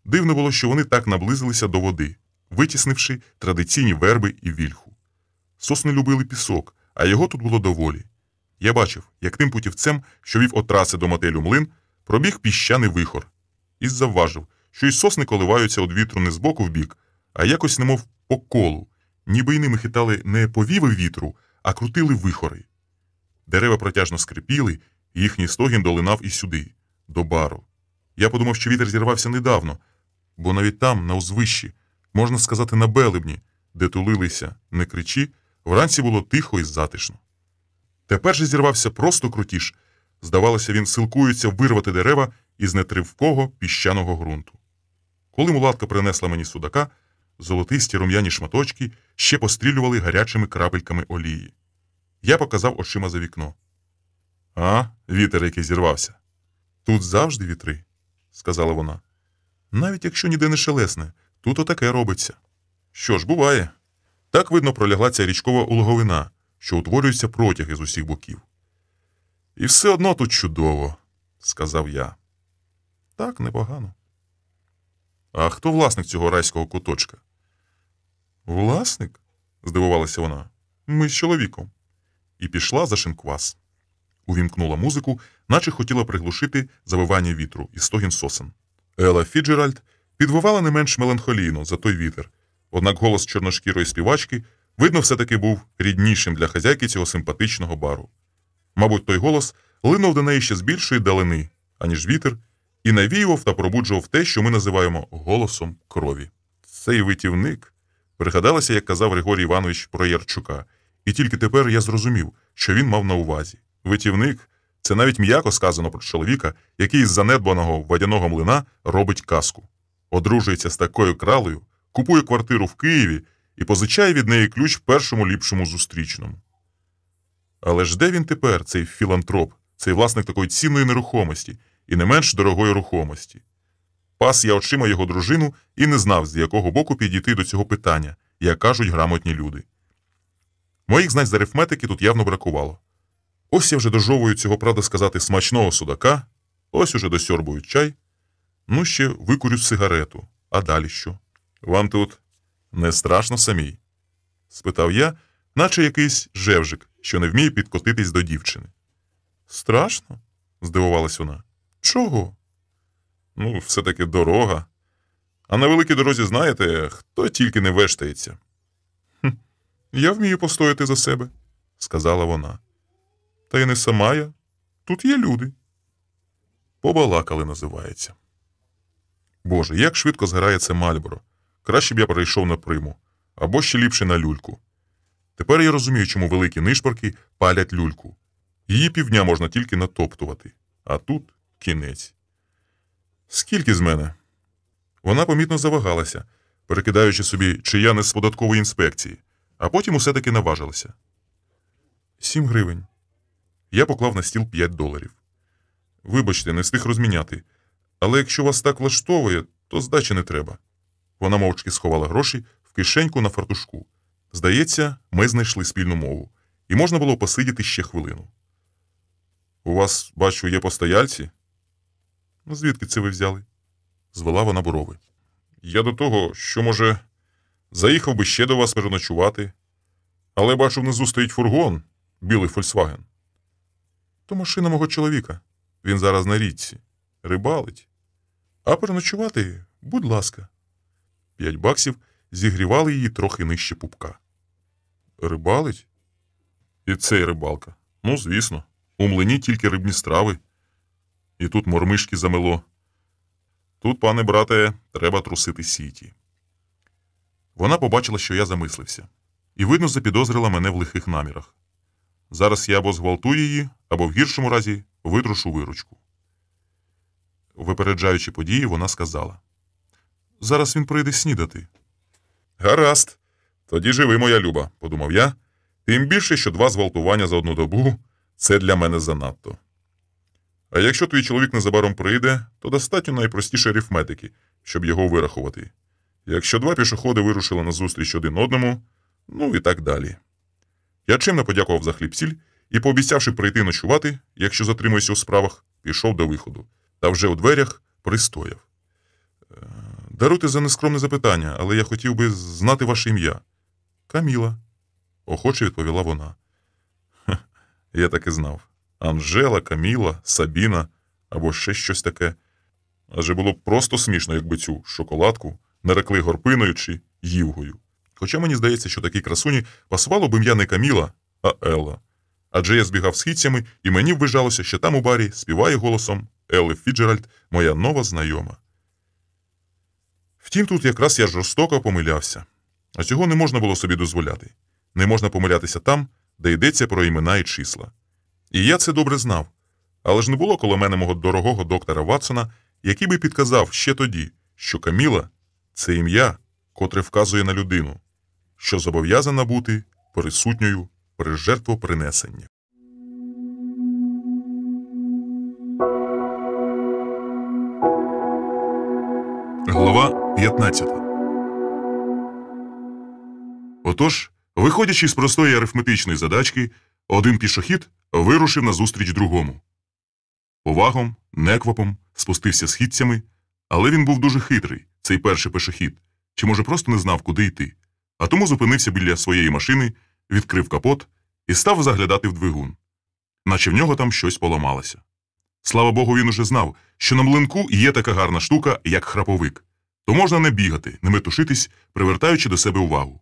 Дивно було, що вони так наблизилися до води, витіснивши традиційні верби і вільху. Сосни любили пісок, а його тут було доволі. Я бачив, як тим путівцем, що вів від траси до мотелю Млин, пробіг піщаний вихор. І завважив, що й сосни коливаються від вітру не з боку в бік, а якось немов по колу, ніби й ними хитали не повіви вітру, а крутили вихори. Дерева протяжно скрипіли, і їхній стогін долинав і сюди, до бару. Я подумав, що вітер зірвався недавно, бо навіть там, на узвищі, можна сказати, на Белебні, де тулилися не кричі, вранці було тихо і затишно. Тепер же зірвався просто крутіш. Здавалося, він силкується вирвати дерева із нетривкого піщаного ґрунту. Коли мулатка принесла мені судака, золотисті рум'яні шматочки ще пострілювали гарячими крапельками олії. Я показав очима за вікно. А, вітер, який зірвався. Тут завжди вітри, сказала вона. Навіть якщо ніде не шелесне, тут отаке робиться. Що ж, буває. Так, видно, пролягла ця річкова улоговина, що утворюється протяги з усіх боків. І все одно тут чудово, сказав я. Так, непогано. А хто власник цього райського куточка? Власник? Здивувалася вона. Ми з чоловіком. І пішла за шинквас. Увімкнула музику, наче хотіла приглушити завивання вітру і стогін сосен. Елла Фіджеральд підвивала не менш меланхолійно за той вітер, однак голос чорношкірої співачки, видно, все-таки був ріднішим для хазяйки цього симпатичного бару. Мабуть, той голос линув до неї ще з більшої далини, аніж вітер, і навіював та пробуджував те, що ми називаємо голосом крові. Цей витівник, пригадалося, як казав Григорій Іванович про Ярчука, і тільки тепер я зрозумів, що він мав на увазі. Витівник – це навіть м'яко сказано про чоловіка, який із занедбаного водяного млина робить казку. Одружується з такою кралею, купує квартиру в Києві і позичає від неї ключ в першому ліпшому зустрічному. Але ж де він тепер, цей філантроп, цей власник такої цінної нерухомості і не менш дорогої рухомості? Пас я очима його дружину і не знав, з якого боку підійти до цього питання, як кажуть грамотні люди. Моїх знань з арифметики тут явно бракувало. Ось я вже дожовую цього, правда сказати, смачного судака, ось уже досьорбую чай, ну ще викурю сигарету, а далі що? Вам тут не страшно самій? Спитав я, наче якийсь жевжик, що не вміє підкотитись до дівчини. Страшно? Здивувалась вона. Чого? Ну, все-таки дорога. А на великій дорозі, знаєте, хто тільки не вештається. Я вмію постояти за себе, сказала вона. Та й не сама я. Тут є люди. Побалакали, називається. Боже, як швидко згорає це Мальборо. Краще б я перейшов на приму. Або ще ліпше на люльку. Тепер я розумію, чому великі нишпорки палять люльку. Її півдня можна тільки натоптувати. А тут кінець. Скільки з мене? Вона помітно завагалася, перекидаючи собі, чи я не з податкової інспекції, а потім усе-таки наважилася. 7 гривень. Я поклав на стіл $5. Вибачте, не встиг розміняти. Але якщо вас так влаштовує, то здачі не треба. Вона мовчки сховала гроші в кишеньку на фартушку. Здається, ми знайшли спільну мову. І можна було посидіти ще хвилину. У вас, бачу, є постояльці? Ну, звідки це ви взяли? Звела вона брови. Я до того, що, може, заїхав би ще до вас переночувати. Але, бачу, внизу стоїть фургон, білий Фольксваген. То машина мого чоловіка. Він зараз на річці. Рибалить. А переночувати, будь ласка. $5 зігрівали її трохи нижче пупка. Рибалить? І цей рибалка. Ну, звісно. У млині тільки рибні страви. І тут мормишки замело. Тут, пане брате, треба трусити сіті. Вона побачила, що я замислився. І, видно, запідозрила мене в лихих намірах. Зараз я або зґвалтую її, або в гіршому разі витрушу виручку. Випереджаючи події, вона сказала. Зараз він прийде снідати. Гаразд. Тоді живи, моя люба, подумав я. Тим більше, що 2 зґвалтування за одну добу – це для мене занадто. А якщо твій чоловік незабаром прийде, то достатньо найпростіше арифметики, щоб його вирахувати. Якщо 2 пішоходи вирушили назустріч один одному, ну і так далі. Я чимно подякував за хліб-сіль і, пообіцявши прийти ночувати, якщо затримуюся у справах, пішов до виходу. Та вже у дверях пристояв. Даруйте за нескромне запитання, але я хотів би знати ваше ім'я. Каміла, охоче відповіла вона. Я так і знав. Анжела, Каміла, Сабіна або ще щось таке. Адже було б просто смішно, якби цю шоколадку нарекли Горпиною чи Ївгою. Хоча мені здається, що такій красуні пасувало б ім'я не Каміла, а Елла. Адже я збігав з хітцями, і мені ввижалося, що там у барі співає голосом Елли Фіджеральд, моя нова знайома. Втім, тут якраз я жорстоко помилявся. А цього не можна було собі дозволяти. Не можна помилятися там, де йдеться про імена і числа. І я це добре знав. Але ж не було коло мене мого дорогого доктора Ватсона, який би підказав ще тоді, що Каміла – це ім'я, котре вказує на людину, що зобов'язана бути присутньою при жертвопринесенні. Глава 15. Отож, виходячи з простої арифметичної задачки, один пішохід вирушив назустріч другому. Повагом, неквапом спустився східцями, але він був дуже хитрий, цей перший пішохід, чи може просто не знав, куди йти, а тому зупинився біля своєї машини, відкрив капот і став заглядати в двигун, наче в нього там щось поламалося. Слава Богу, він уже знав, що на млинку є така гарна штука, як храповик, то можна не бігати, не метушитись, привертаючи до себе увагу,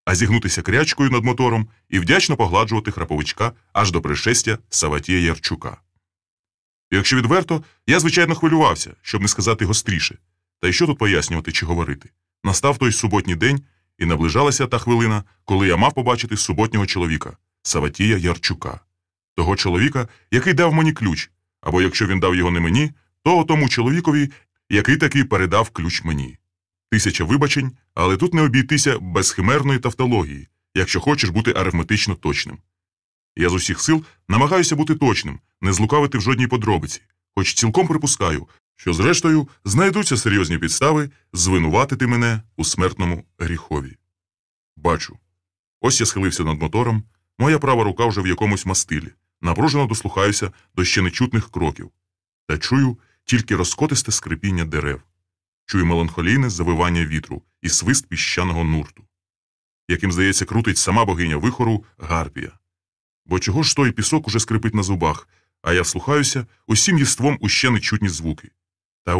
а зігнутися крячкою над мотором і вдячно погладжувати храповичка аж до пришестя Саватія Ярчука. Якщо відверто, я, звичайно, хвилювався, щоб не сказати гостріше. Та й що тут пояснювати чи говорити? Настав той суботній день, і наближалася та хвилина, коли я мав побачити суботнього чоловіка – Саватія Ярчука. Того чоловіка, який дав мені ключ, або якщо він дав його не мені, то тому чоловікові, який таки передав ключ мені. 1000 вибачень, але тут не обійтися без химерної тавтології, якщо хочеш бути арифметично точним. Я з усіх сил намагаюся бути точним, не злукавити в жодній подробиці, хоч цілком припускаю, що зрештою знайдуться серйозні підстави звинуватити мене у смертному гріхові. Бачу. Ось я схилився над мотором, моя права рука вже в якомусь мастилі, напружено дослухаюся до ще нечутних кроків. Та чую тільки розкотисте скрипіння дерев. Чую меланхолійне завивання вітру і свист піщаного нурту, яким, здається, крутить сама богиня вихору Гарпія. Бо чого ж той пісок уже скрипить на зубах, а я вслухаюся усім єством у ще нечутні звуки. Та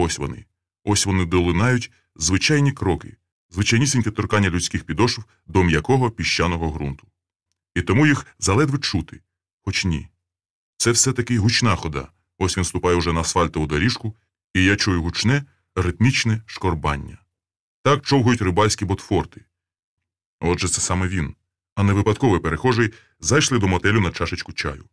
ось вони долинають звичайні кроки, звичайнісіньке торкання людських підошв до м'якого піщаного ґрунту. І тому їх заледве чути, хоч ні. Це все-таки гучна хода, ось він ступає уже на асфальтову доріжку, і я чую гучне, ритмічне шкорбання. Так човгають рибальські ботфорти. Отже, це саме він, а не випадковий перехожий, зайшли до мотелю на чашечку чаю.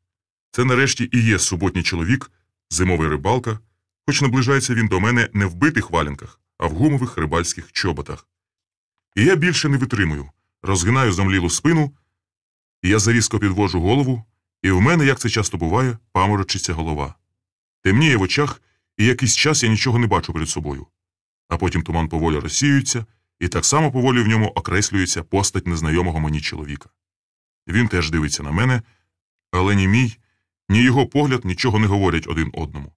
Це нарешті і є суботній чоловік, зимовий рибалка, хоч наближається він до мене не в битих валянках, а в гумових рибальських чоботах. І я більше не витримую, розгинаю зомлілу спину, і я зарізко підводжу голову, і в мене, як це часто буває, паморочиться голова. Темніє в очах, і якийсь час я нічого не бачу перед собою. А потім туман поволі розсіюється, і так само поволі в ньому окреслюється постать незнайомого мені чоловіка. Він теж дивиться на мене, але ні мій, ні його погляд нічого не говорять один одному.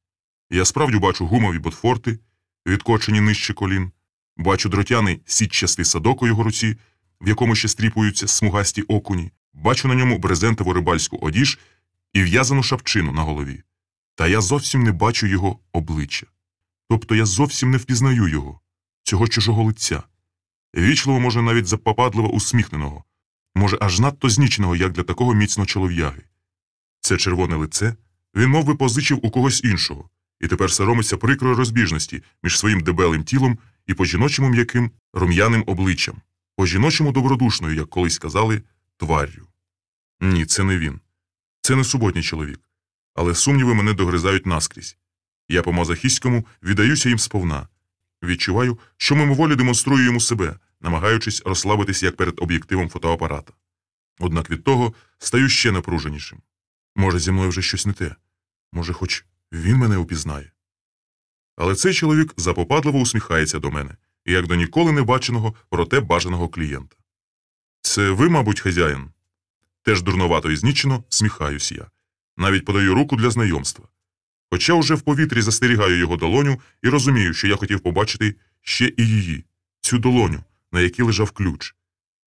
Я справді бачу гумові ботфорти, відкочені нижче колін, бачу дротяний сітчастий садок у його руці, в якому ще стріпуються смугасті окуні, бачу на ньому брезентову рибальську одіж і в'язану шапчину на голові. Та я зовсім не бачу його обличчя. Тобто я зовсім не впізнаю його, цього чужого лиця. Вічливо, може, навіть запопадливо усміхненого, може, аж надто зніченого, як для такого міцного чолов'яги. Це червоне лице він мов би позичив у когось іншого, і тепер соромиться прикрої розбіжності між своїм дебелим тілом і по-жіночому м'яким рум'яним обличчям, по-жіночому добродушною, як колись казали, тваррю. Ні, це не він. Це не суботній чоловік. Але сумніви мене догризають наскрізь. Я по-мазохістському віддаюся їм сповна. Відчуваю, що мимоволі демонструю йому себе, намагаючись розслабитись як перед об'єктивом фотоапарата. Однак від того стаю ще напруженішим. Може, зі мною вже щось не те. Може, хоч він мене упізнає. Але цей чоловік запопадливо усміхається до мене, як до ніколи не баченого, проте бажаного клієнта. Це ви, мабуть, хазяїн? Теж дурновато і знічено сміхаюсь я. Навіть подаю руку для знайомства. Хоча уже в повітрі застерігаю його долоню і розумію, що я хотів побачити ще і її, цю долоню, на якій лежав ключ.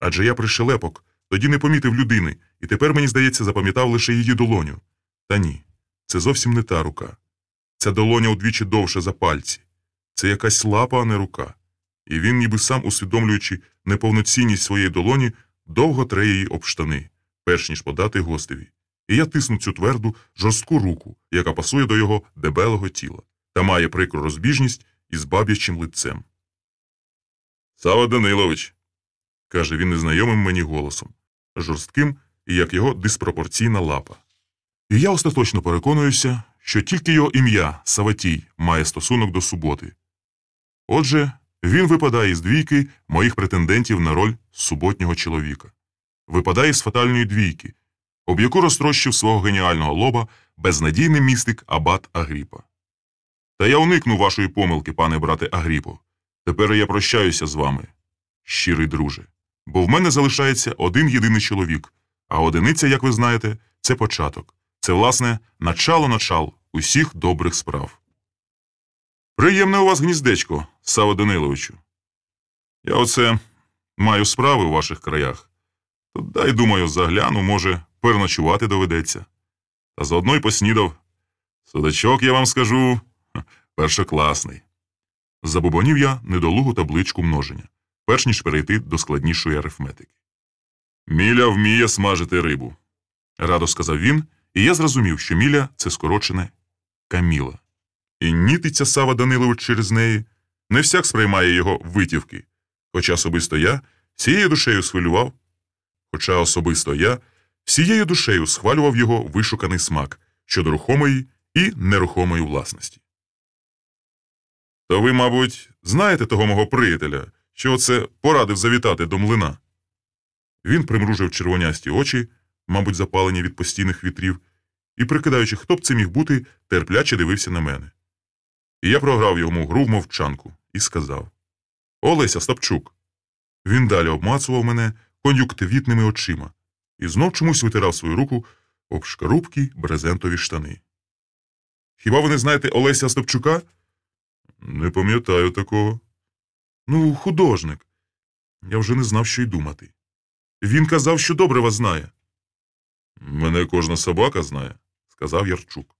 Адже я пришелепок, Тоді не помітив людини, і тепер, мені здається, запам'ятав лише її долоню. Та ні, це зовсім не та рука. Ця долоня удвічі довша за пальці. Це якась лапа, а не рука. І він, ніби сам усвідомлюючи неповноцінність своєї долоні, довго тре її об штани, перш ніж подати гостеві. І я тисну цю тверду, жорстку руку, яка пасує до його дебелого тіла, та має прикру розбіжність із баб'ячим лицем. «Сава Данилович», – каже він незнайомим мені голосом, жорстким, і як його диспропорційна лапа. І я остаточно переконуюся, що тільки його ім'я, Саватій, має стосунок до суботи. Отже, він випадає із двійки моїх претендентів на роль суботнього чоловіка. Випадає з фатальної двійки, об яку розтрощив свого геніального лоба безнадійний містик Абат Агріпа. Та я уникну вашої помилки, пане брате Агріпо. Тепер я прощаюся з вами, щирий друже. Бо в мене залишається один єдиний чоловік, а одиниця, як ви знаєте, це початок. Це, власне, начало усіх добрих справ. Приємне у вас гніздечко, Саво Даниловичу. Я оце маю справи у ваших краях. То дай, думаю, загляну, може, переночувати доведеться. Та заодно й поснідав. Судачок, я вам скажу, першокласний. Забубонів я недолугу табличку множення, перш ніж перейти до складнішої арифметики. Міля вміє смажити рибу, радо сказав він, і я зрозумів, що Міля – це скорочене Каміла. І нітиться Сава Данилович через неї, не всяк сприймає його витівки, хоча особисто я всією душею схвалював його вишуканий смак щодо рухомої і нерухомої власності. То ви, мабуть, знаєте того мого приятеля, що оце порадив завітати до млина? Він примружив червонясті очі, мабуть, запалені від постійних вітрів, і, прикидаючи, хто б це міг бути, терпляче дивився на мене. І я програв йому гру в мовчанку і сказав: «Олеся Остапчук». Він далі обмацував мене кон'юктивітними очима і знов чомусь витирав свою руку об шкарубкі брезентові штани. «Хіба ви не знаєте Олеся Остапчука?» «Не пам'ятаю такого». «Ну, художник». Я вже не знав, що й думати. «Він казав, що добре вас знає». «Мене кожна собака знає», – сказав Ярчук.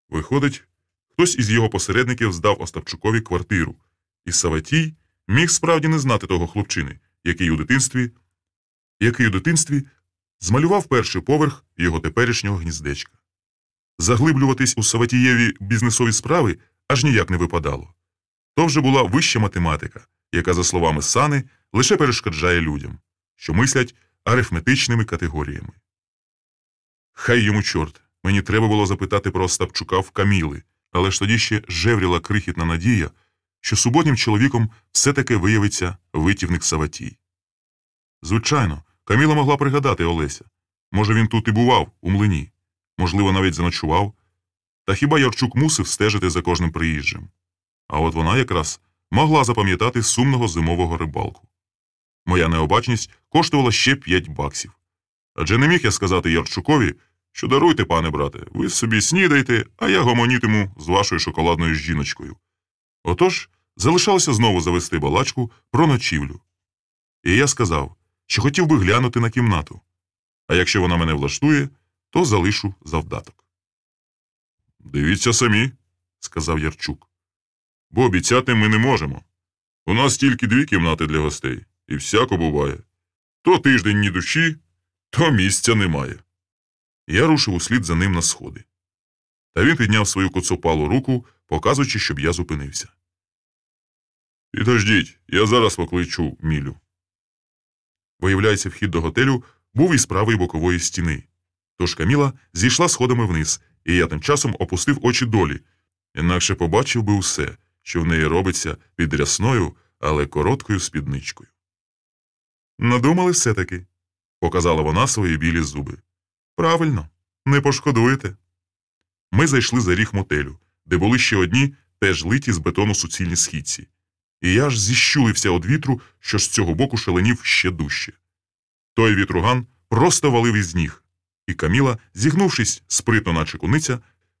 Виходить, хтось із його посередників здав Остапчукові квартиру, і Саватій міг справді не знати того хлопчини, який у дитинстві змалював перший поверх його теперішнього гніздечка. Заглиблюватись у Саватієві бізнесові справи аж ніяк не випадало. То вже була вища математика, яка, за словами Сани, лише перешкоджає людям, що мислять арифметичними категоріями. Хай йому чорт, мені треба було запитати про Остапчука в Каміли, але ж тоді ще жевріла крихітна надія, що суботнім чоловіком все-таки виявиться витівник Саватій. Звичайно, Каміла могла пригадати Олеся. Може, він тут і бував, у млині. Можливо, навіть заночував. Та хіба Ярчук мусив стежити за кожним приїжджим? А от вона якраз могла запам'ятати сумного зимового рибалку. Моя необачність коштувала ще 5 баксів. Адже не міг я сказати Ярчукові, що даруйте, пане брате, ви собі снідайте, а я гомонітиму з вашою шоколадною жіночкою. Отож, залишалося знову завести балачку про ночівлю. І я сказав, що хотів би глянути на кімнату, а якщо вона мене влаштує, то залишу завдаток. «Дивіться самі», – сказав Ярчук. «Бо обіцяти ми не можемо. У нас тільки 2 кімнати для гостей, і всяко буває. То тиждень ні душі, то місця немає». Я рушив услід за ним на сходи. Та він підняв свою коцопалу руку, показуючи, щоб я зупинився. «Підождіть, я зараз покличу Мілю». Виявляється, вхід до готелю був із правої бокової стіни. Тож Каміла зійшла сходами вниз, і я тим часом опустив очі долі, інакше побачив би усе, що в неї робиться під рясною, але короткою спідничкою. «Надумали все-таки», – показала вона свої білі зуби. «Правильно, не пошкодуєте». Ми зайшли за ріг мотелю, де були ще одні, теж литі з бетону суцільні східці. І я аж зіщулився від вітру, що з цього боку шаленів ще дужче. Той вітруган просто валив із ніг, і Каміла, зігнувшись спритно наче куниця,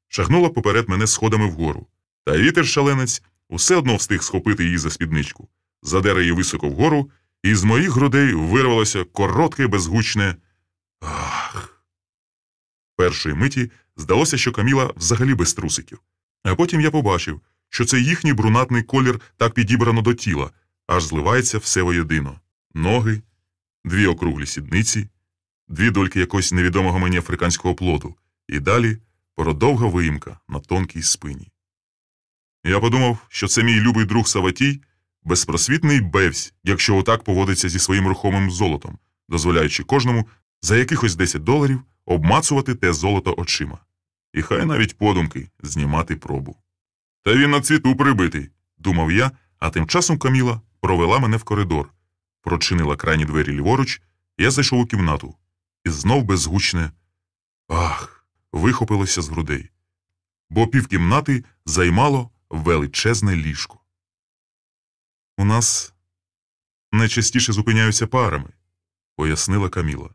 шагнула поперед мене сходами вгору. Та вітер-шаленець усе одно встиг схопити її за спідничку, задер її високо вгору і з моїх грудей вирвалося коротке, безгучне «Ах». Першої миті здалося, що Каміла взагалі без трусиків. А потім я побачив, що цей їхній брунатний колір так підібрано до тіла, аж зливається все воєдино. Ноги, 2 округлі сідниці, 2 дольки якогось невідомого мені африканського плоду, і далі продовга виїмка на тонкій спині. Я подумав, що це мій любий друг Саватій, безпросвітний бевсь, якщо отак поводиться зі своїм рухомим золотом, дозволяючи кожному за якихось $10 обмацувати те золото очима. І хай навіть подумки знімати пробу. Та він на цвіту прибитий, думав я, а тим часом Каміла провела мене в коридор, прочинила крайні двері ліворуч, я зайшов у кімнату, і знов безгучне «Ах!» вихопилося з грудей, бо півкімнати займало величезне ліжко. «У нас найчастіше зупиняються парами», – пояснила Каміла.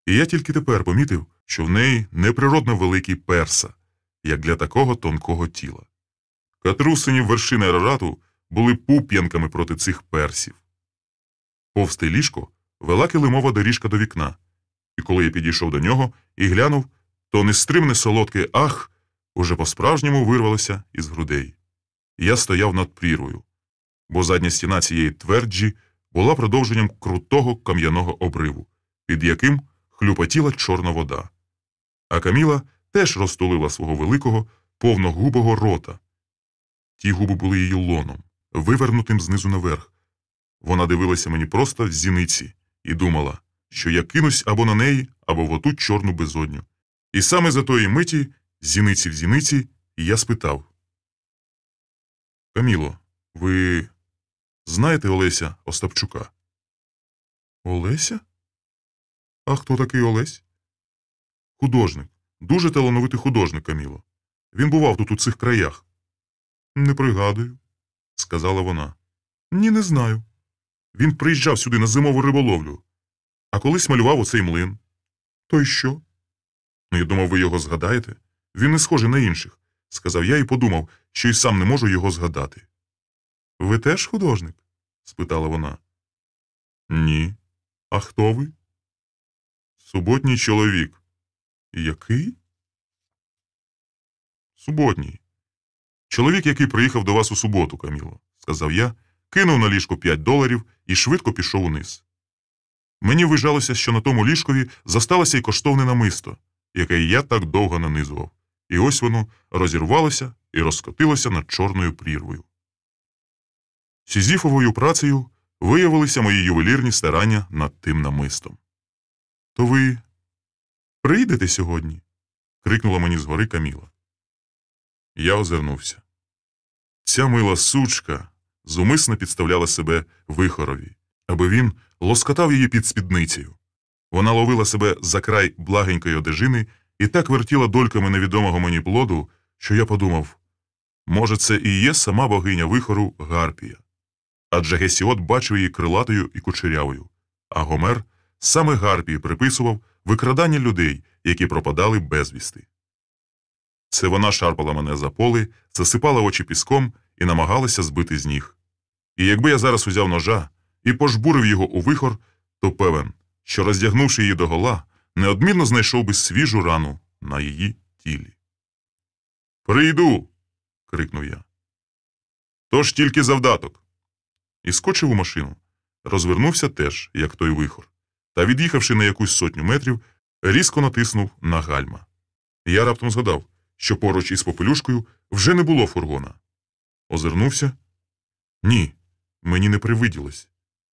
І я тільки тепер помітив, що в неї неприродно великий перса, як для такого тонкого тіла. Катрусині вершини Арарату були пуп'янками проти цих персів. Повсте ліжко вела килимова доріжка до вікна, і коли я підійшов до нього і глянув, то нестримне солодке «ах» уже по-справжньому вирвалося із грудей. Я стояв над прірвою, бо задня стіна цієї тверджі була продовженням крутого кам'яного обриву, під яким хлюпотіла чорна вода. А Каміла теж розтулила свого великого, повногубого рота. Ті губи були її лоном, вивернутим знизу наверх. Вона дивилася мені просто в зіниці і думала, що я кинусь або на неї, або в оту чорну безодню. І саме за тої миті, зіниці в зіниці, я спитав. «Каміло, ви знаєте Олеся Остапчука?» «Олеся? А хто такий Олесь?» «Художник. Дуже талановитий художник, Каміло. Він бував тут у цих краях». «Не пригадую», – сказала вона. «Ні, не знаю. Він приїжджав сюди на зимову риболовлю. А колись малював оцей млин». «То й що?» «Ну, я думав, ви його згадаєте. Він не схожий на інших», – сказав я і подумав, що й сам не можу його згадати. «Ви теж художник?» – спитала вона. «Ні. А хто ви?» «Суботній чоловік». «Який?» «Суботній. Чоловік, який приїхав до вас у суботу, Каміло», – сказав я, кинув на ліжко $5 і швидко пішов униз. Мені вважалося, що на тому ліжкові зосталося й коштовне намисто, яке я так довго нанизував, і ось воно розірвалося і розкотилося над чорною прірвою. Сізіфовою працею виявилися мої ювелірні старання над тим намистом. «То ви приїдете сьогодні?» – крикнула мені згори Каміла. Я озирнувся. Ця мила сучка зумисно підставляла себе Вихорові, аби він лоскотав її під спідницею. Вона ловила себе за край благенької одежини і так вертіла дольками невідомого мені плоду, що я подумав, може, це і є сама богиня Вихору Гарпія. Адже Гесіод бачив її крилатою і кучерявою, а Гомер саме Гарпії приписував викрадання людей, які пропадали безвісти. Це вона шарпала мене за поли, засипала очі піском і намагалася збити з ніг. І якби я зараз узяв ножа і пожбурив його у Вихор, то певен, що, роздягнувши її догола, неодмінно знайшов би свіжу рану на її тілі. «Прийду!» – крикнув я. «Тож тільки завдаток!» І скочив у машину. Розвернувся теж, як той Вихор, та, від'їхавши на якусь 100 метрів, різко натиснув на гальма. Я раптом згадав, що поруч із Попелюшкою вже не було фургона. Озирнувся. Ні, мені не привиділось.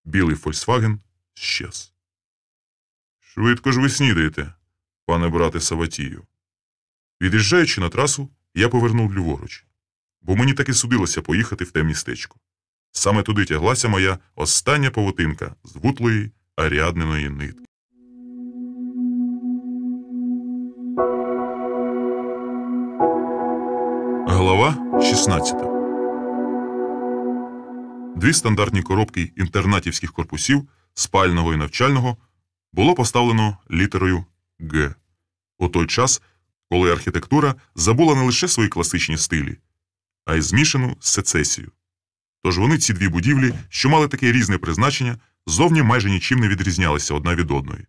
Білий «Фольксваген» щез. «Швидко ж ви снідаєте, пане брате Саватію». Від'їжджаючи на трасу, я повернув ліворуч, бо мені таки судилося поїхати в те містечко. Саме туди тяглася моя остання павутинка з вутлої аріадниної нитки. Глава 16. 2 стандартні коробки інтернатівських корпусів, спального і навчального, було поставлено літерою «Г» у той час, коли архітектура забула не лише свої класичні стилі, а й змішану сецесію. Тож вони, ці дві будівлі, що мали таке різне призначення, зовні майже нічим не відрізнялися одна від одної.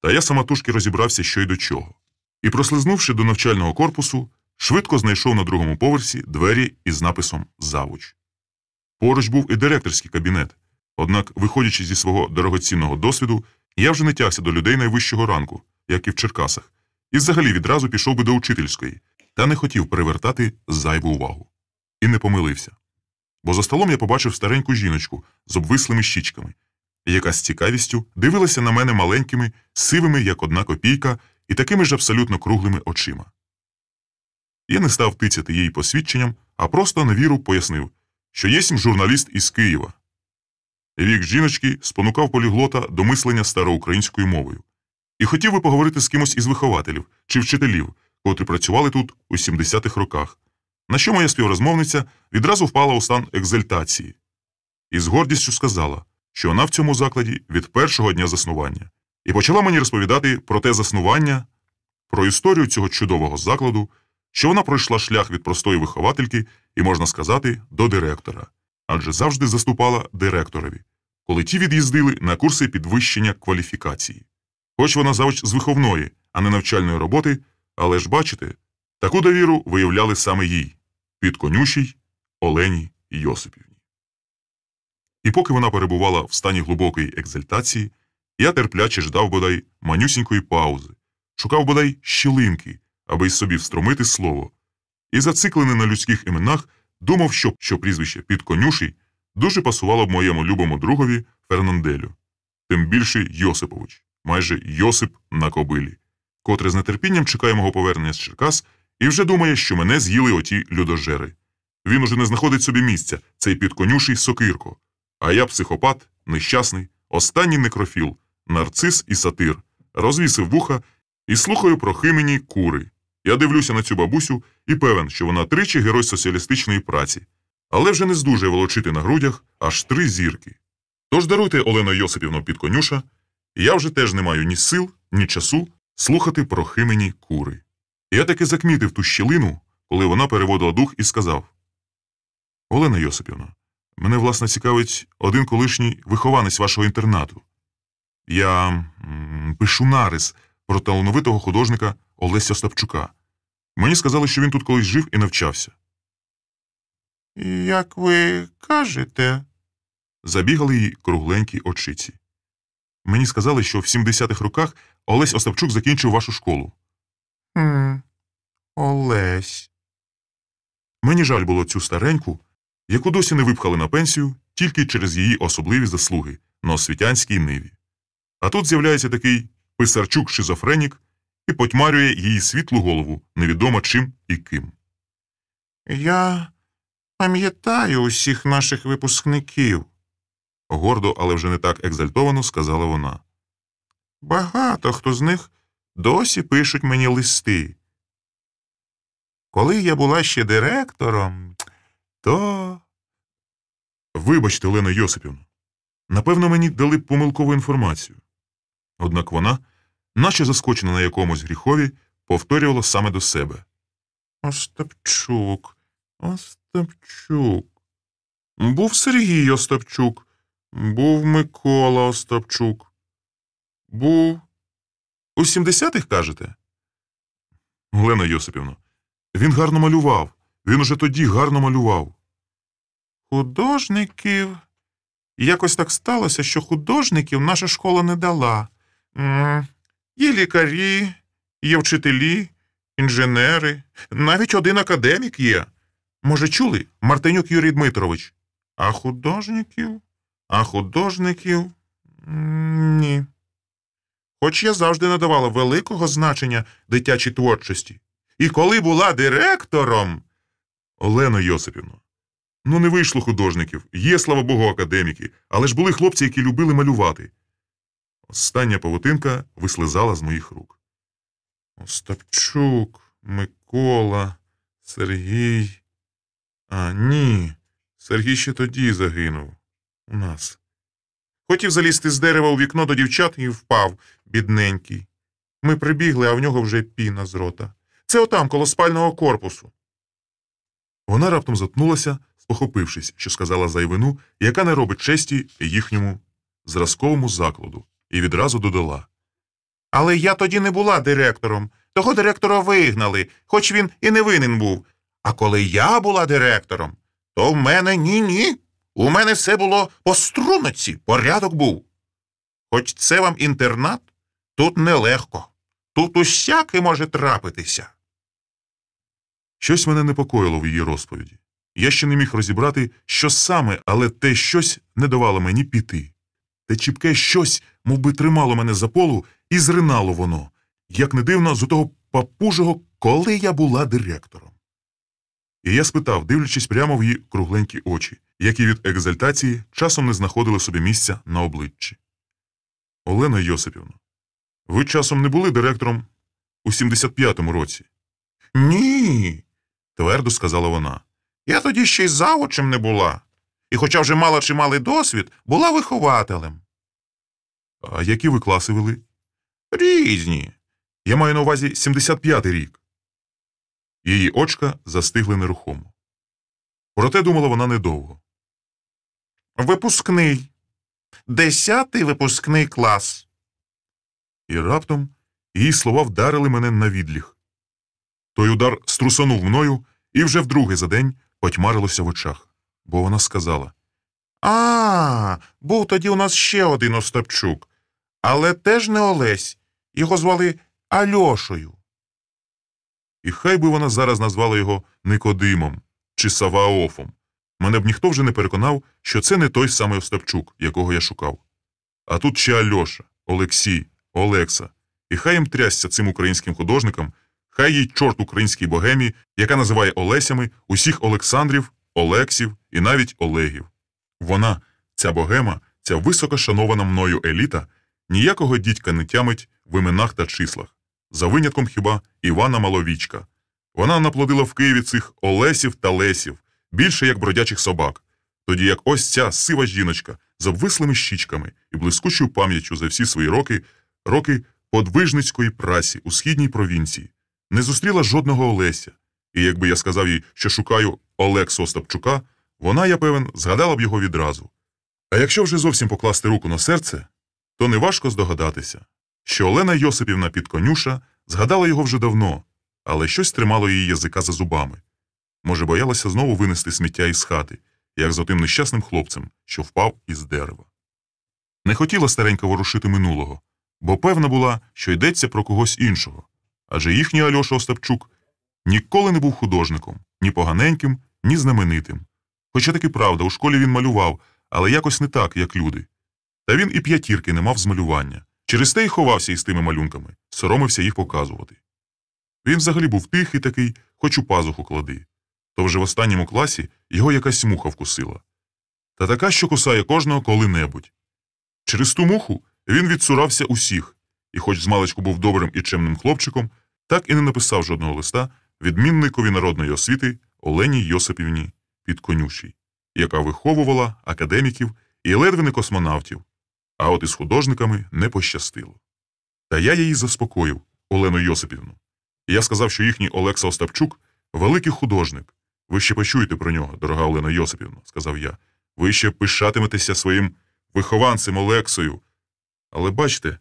Та я самотужки розібрався, що й до чого. І, прослизнувши до навчального корпусу, швидко знайшов на другому поверсі двері із написом «Завуч». Поруч був і директорський кабінет. Однак, виходячи зі свого дорогоцінного досвіду, я вже не тягся до людей найвищого ранку, як і в Черкасах, і взагалі відразу пішов би до учительської, та не хотів привертати зайву увагу. І не помилився. Бо за столом я побачив стареньку жіночку з обвислими щічками, яка з цікавістю дивилася на мене маленькими, сивими, як одна копійка, і такими ж абсолютно круглими очима. Я не став тицяти їй посвідченням, а просто на віру пояснив, що єсмь журналіст із Києва. Вік жіночки спонукав поліглота до мислення староукраїнською мовою. І хотів би поговорити з кимось із вихователів чи вчителів, котрі працювали тут у 70-х роках, на що моя співрозмовниця відразу впала у стан екзальтації. І з гордістю сказала, що вона в цьому закладі від першого дня заснування. І почала мені розповідати про те заснування, про історію цього чудового закладу, що вона пройшла шлях від простої виховательки і, можна сказати, до директора, адже завжди заступала директорові, коли ті від'їздили на курси підвищення кваліфікації. Хоч вона завуч з виховної, а не навчальної роботи, але ж бачите, таку довіру виявляли саме їй, підконюшій Олені Йосипівні. І поки вона перебувала в стані глибокої екзальтації, я терпляче ждав бодай манюсінької паузи, шукав бодай щілинки, аби й собі встромити слово, і зациклений на людських іменах думав, що прізвище Підконюший дуже пасувало б моєму любому другові Фернанделю, тим більше Йосипович, майже Йосип на кобилі, котрий з нетерпінням чекає мого повернення з Черкас і вже думає, що мене з'їли оті людожери. Він уже не знаходить собі місця, цей Підконюший сокирко, а я психопат, нещасний, останній некрофіл, нарцис і сатир, розвісив вуха і слухаю про химені кури. Я дивлюся на цю бабусю і певен, що вона тричі герой соціалістичної праці, але вже не здужує волочити на грудях аж 3 зірки. Тож даруйте, Олено Йосипівно Підконюша, я вже теж не маю ні сил, ні часу слухати про химені кури. Я таки закмітив ту щілину, коли вона переводила дух і сказав: Олена Йосипівна, мене, власне, цікавить один колишній вихованець вашого інтернату. Я пишу нарис про талановитого художника Олеся Остапчука. Мені сказали, що він тут колись жив і навчався. Як ви кажете? Забігали їй кругленькі очиці. Мені сказали, що в 70-х роках Олесь Остапчук закінчив вашу школу. Олесь. Мені жаль було цю стареньку, яку досі не випхали на пенсію тільки через її особливі заслуги на освітянській ниві. А тут з'являється такий писарчук-шизофренік і потьмарює її світлу голову невідомо чим і ким. Я пам'ятаю усіх наших випускників, Гордо, але вже не так екзальтовано сказала вона. багато хто з них досі пишуть мені листи. Коли я була ще директором, то... Вибачте, Олено Йосипівно, напевно, мені дали б помилкову інформацію. Однак вона, наче заскочена на якомусь гріхові, повторювала саме до себе. Остапчук. Був Сергій Остапчук, був Микола Остапчук. Був у 70-х, кажете? Олено Йосипівно, він гарно малював, він уже тоді гарно малював. Художників? Якось так сталося, що художників наша школа не дала. Є лікарі, є вчителі, інженери, навіть один академік є. Може, чули? Мартинюк Юрій Дмитрович. А художників? Ні. Хоч я завжди надавала великого значення дитячій творчості. І коли була директором... Олено Йосипівно, ну не вийшло художників, є, слава Богу, академіки, але ж були хлопці, які любили малювати. Остання павутинка вислизала з моїх рук. Остапчук, Микола, Сергій... ні, Сергій ще тоді загинув. У нас. Хотів залізти з дерева у вікно до дівчат і впав, бідненький. Ми прибігли, а в нього вже піна з рота. Це отам, коло спального корпусу. Вона раптом затнулася, спохопившись, що сказала зайвину, яка не робить честі їхньому зразковому закладу, і відразу додала. Але я тоді не була директором. Того директора вигнали, хоч він і не винен був. А коли я була директором, то в мене ні-ні. У мене все було по струночці, порядок був. Хоч це вам інтернат, тут нелегко. Тут усяке може трапитися. Щось мене непокоїло в її розповіді. Я ще не міг розібрати, що саме, але те щось не давало мені піти. Те чіпке щось, мов би, тримало мене за полу, і зринало воно, як не дивно, з того папужого, коли я була директором. І я спитав, дивлячись прямо в її кругленькі очі, які від екзальтації часом не знаходили собі місця на обличчі. Олено Йосипівно, ви часом не були директором у 75-му році? Ні, Твердо сказала вона. я тоді ще й завучем не була. І хоча вже мала чималий досвід, була вихователем. А які ви класи вели? Різні. Я маю на увазі 75-й рік. Її очка застигли нерухомо. Проте думала вона недовго. Випускний. 10-й випускний клас. І раптом її слова вдарили мене на відліг. Той удар струсонув мною і вже вдруге за день потьмарилося в очах, бо вона сказала. Був тоді у нас ще один Остапчук, але теж не Олесь. Його звали Альошею. І хай би вона зараз назвала його Никодимом чи Саваофом. Мене б ніхто вже не переконав, що це не той самий Остапчук, якого я шукав. А тут ще Альоша, Олексій, Олекса. І хай їм трясся цим українським художникам, хай їй чорт українській богемі, яка називає Олесями усіх Олександрів, Олексів і навіть Олегів. Вона, ця богема, ця високошанована мною еліта, ніякого дідька не тямить в іменах та числах. За винятком хіба Івана Маловічка. Вона наплодила в Києві цих Олесів та Лесів, більше як бродячих собак, тоді як ось ця сива жіночка з обвислими щічками і блискучою пам'яттю за всі свої роки подвижницької праці у східній провінції, не зустріла жодного Олеся, і якби я сказав їй, що шукаю Олексу Остапчука, вона, я певен, згадала б його відразу. А якщо вже зовсім покласти руку на серце, то неважко здогадатися, що Олена Йосипівна Підконюша згадала його вже давно, але щось тримало її язика за зубами. Може, боялася знову винести сміття із хати, як за тим нещасним хлопцем, що впав із дерева. Не хотіла старенька ворушити минулого, бо певна була, що йдеться про когось іншого, адже їхній Альоша Остапчук ніколи не був художником, ні поганеньким, ні знаменитим. Хоча таки правда, у школі він малював, але якось не так, як люди. Та він і п'ятірки не мав з малювання. Через те й ховався із тими малюнками, соромився їх показувати. Він взагалі був тихий такий, хоч у пазуху клади. То вже в останньому класі його якась муха вкусила. Та така, що кусає кожного коли-небудь. Через ту муху він відсурався усіх, і хоч змалечку був добрим і чемним хлопчиком, так і не написав жодного листа відмінникові народної освіти Олені Йосипівні Підконюшій, яка виховувала академіків і ледве не космонавтів, а от із художниками не пощастило. Та я її заспокоїв, Олену Йосипівну. Я сказав, що їхній Олекса Остапчук – великий художник. Ви ще почуєте про нього, дорога Олена Йосипівна, сказав я. Ви ще пишатиметеся своїм вихованцем Олексою. Але бачите,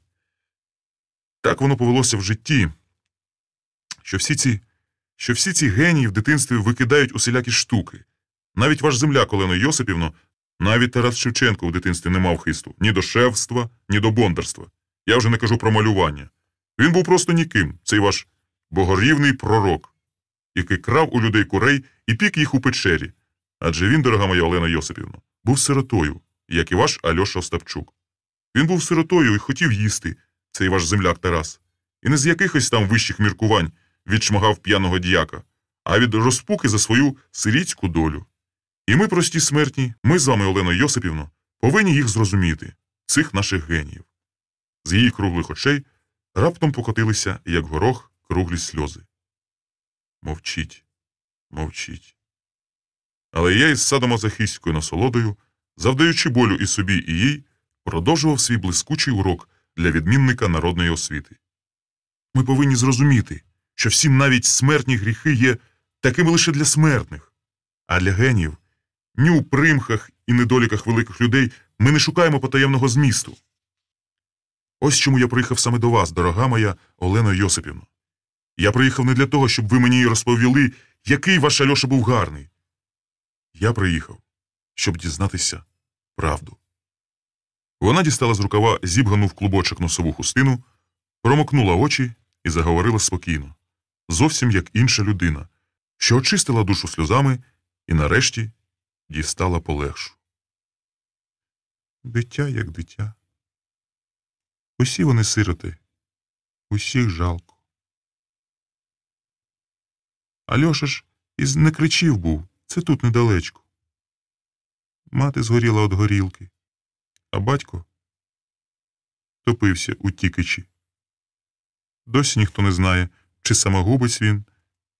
так воно повелося в житті, що всі ці генії в дитинстві викидають усілякі штуки. Навіть ваш земляк, Олено Йосипівно, навіть Тарас Шевченко в дитинстві не мав хисту ні до шефства, ні до бондарства. Я вже не кажу про малювання. Він був просто ніким, цей ваш богорівний пророк, який крав у людей курей і пік їх у печері. Адже він, дорога моя Олена Йосипівна, був сиротою, як і ваш Альоша Остапчук. Він був сиротою і хотів їсти, цей ваш земляк Тарас. І не з якихось там вищих міркувань відшмагав п'яного діяка, а від розпуки за свою сирітську долю. І ми, прості смертні, ми з вами, Олено Йосипівно, повинні їх зрозуміти, цих наших геніїв. З її круглих очей раптом покотилися, як горох, круглі сльози. Мовчіть, мовчіть. Але я із садомазохістською насолодою, завдаючи болю і собі, і їй, продовжував свій блискучий урок для відмінника народної освіти. Ми повинні зрозуміти, що всі навіть смертні гріхи є такими лише для смертних, а для геніїв ні у примхах і недоліках великих людей ми не шукаємо потаємного змісту. Ось чому я приїхав саме до вас, дорога моя Олено Йосипівно. Я приїхав не для того, щоб ви мені розповіли, який ваш Альоша був гарний. Я приїхав, щоб дізнатися правду. Вона дістала з рукава зібгану в клубочок носову хустину, промокнула очі і заговорила спокійно, зовсім як інша людина, що очистила душу сльозами і нарешті дістала полегшу. Дитя як дитя. Усі вони сироти, усіх жалко. Альоша ж із Некричів був, це тут недалечко. Мати згоріла від горілки, а батько топився у Тікичі. Досі ніхто не знає, чи самогубець він,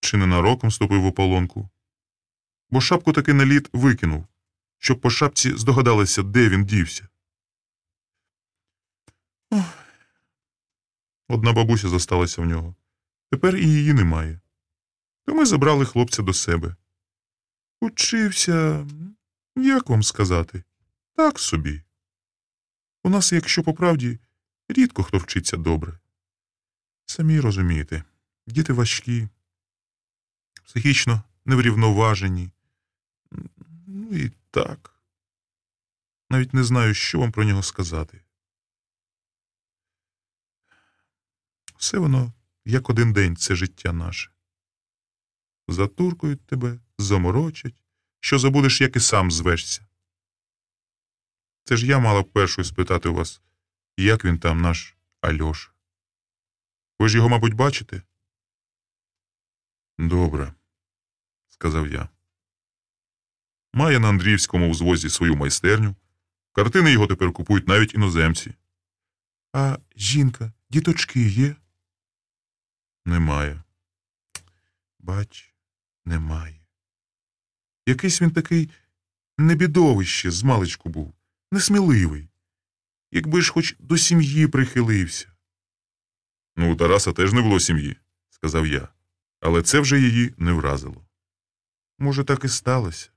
чи ненароком ступив в ополонку. Бо шапку таки на лід викинув, щоб по шапці здогадалися, де він дівся. Одна бабуся зосталася в нього. Тепер і її немає. То ми забрали хлопця до себе. Учився, як вам сказати, так собі. У нас, якщо по правді, рідко хто вчиться добре. Самі розумієте, діти важкі, психічно неврівноважені. Ну і так. Навіть не знаю, що вам про нього сказати. Все воно, як один день, це життя наше. Затуркують тебе, заморочать, що забудеш, як і сам звешся. Це ж я мала б першою спитати у вас, як він там, наш Альоша. Ви ж його, мабуть, бачите? Добре, сказав я. Має на Андріївському узвозі свою майстерню. Картини його тепер купують навіть іноземці. А жінка, діточки є? Немає. Бач, немає. Якийсь він такий небідовище змалечку був, несміливий. Якби ж хоч до сім'ї прихилився. Ну, у Тараса теж не було сім'ї, сказав я. Але це вже її не вразило. Може, так і сталося.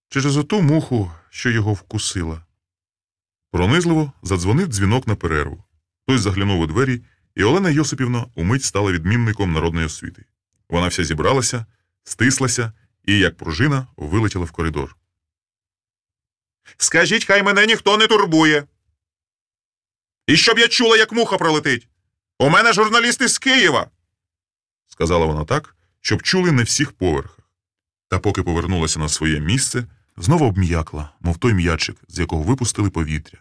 Через оту муху, що його вкусила. Пронизливо задзвонив дзвінок на перерву. Хтось заглянув у двері, і Олена Йосипівна умить стала відмінником народної освіти. Вона вся зібралася, стислася і, як пружина, вилетіла в коридор. Скажіть, хай мене ніхто не турбує. І щоб я чула, як муха пролетить. У мене журналісти з Києва. Сказала вона так, щоб чули не всіх поверхах. Та поки повернулася на своє місце, знову обм'якла, мов той м'ячик, з якого випустили повітря,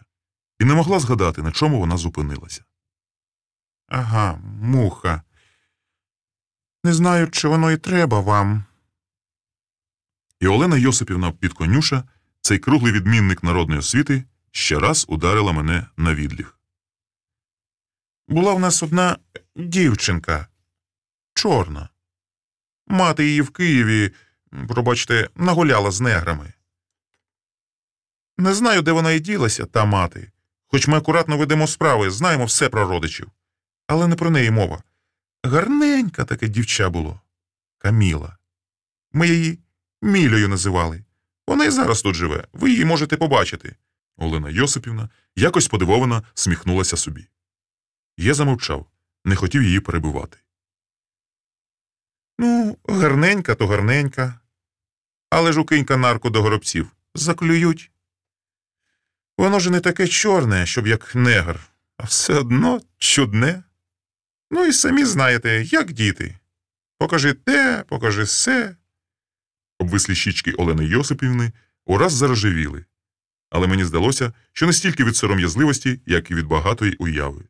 і не могла згадати, на чому вона зупинилася. Ага, муха. Не знаю, чи воно і треба вам. І Олена Йосипівна Підконюша, цей круглий відмінник народної освіти, ще раз ударила мене на відліг. Була в нас одна дівчинка. Чорна. Мати її в Києві, пробачте, нагуляла з неграми. Не знаю, де вона і ділася, та мати. Хоч ми акуратно ведемо справи, знаємо все про родичів. Але не про неї мова. Гарненька таке дівча було. Каміла. Ми її Мілею називали. Вона і зараз тут живе, ви її можете побачити. Олена Йосипівна якось подивовано сміхнулася собі. Я замовчав, не хотів її перебивати. Ну, гарненька то гарненька. Але ж укинька нарку до горобців. Заклюють. Воно ж не таке чорне, щоб як негр, а все одно чудне. Ну і самі знаєте, як діти. Покажи те, покажи се. Обвислі щічки Олени Йосипівни ураз зарожевіли. Але мені здалося, що не стільки від сором'язливості, як і від багатої уяви.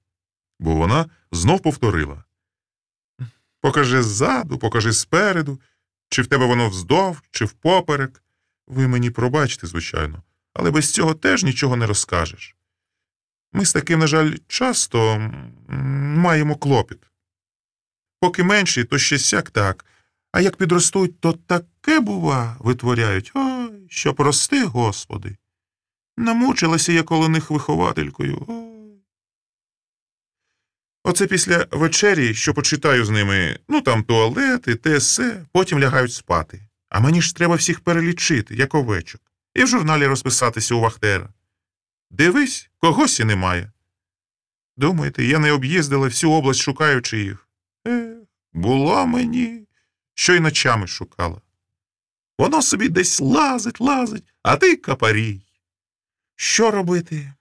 Бо вона знов повторила. Покажи ззаду, покажи спереду, чи в тебе воно вздовж, чи впоперек. Ви мені пробачте, звичайно, але без цього теж нічого не розкажеш. Ми з таким, на жаль, часто маємо клопіт. Поки менші, то ще сяк так, а як підростуть, то таке, бува, витворяють. Ой, що прости, Господи. Намучилася я коло них вихователькою. Ой. Оце після вечері, що почитаю з ними, ну там туалети, те се, потім лягають спати. А мені ж треба всіх перелічити, як овечок, і в журналі розписатися у Вахтера. Дивись, когось і немає. Думаєте, я не об'їздила всю область, шукаючи їх? Було мені, що й ночами шукала. Воно собі десь лазить, а ти капарій. Що робити?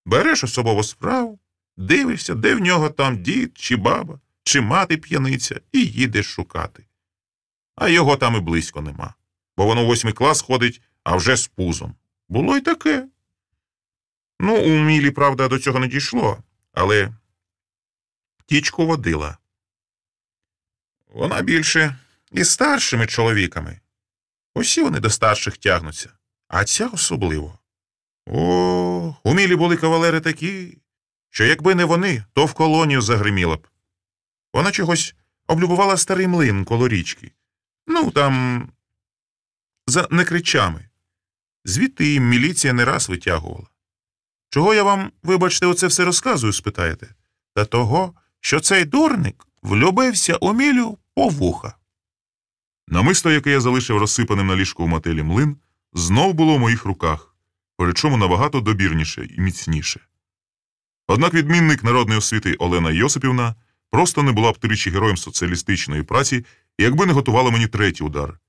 Береш особову справу, дивишся, де в нього там дід чи баба, чи мати п'яниця, і їдеш шукати. А його там і близько нема, бо воно 8 клас ходить, а вже з пузом. Було й таке. Ну, у Мілі, правда, до цього не дійшло, але тічку водила. Вона більше із старшими чоловіками. Усі вони до старших тягнуться, а ця особливо. О, у Мілі були кавалери такі, що якби не вони, то в колонію загриміла б. Вона чогось облюбувала старий млин коло річки. Ну, там, за некричами. Звідти її міліція не раз витягувала. Чого я вам, вибачте, оце все розказую, спитаєте? Та того, що цей дурник влюбився у Мілю по вуха. Намисто, яке я залишив розсипаним на ліжку в мотелі млин, знов було в моїх руках, причому набагато добірніше і міцніше. Однак відмінник народної освіти Олена Йосипівна просто не була б тричі героєм соціалістичної праці, якби не готувала мені третій удар.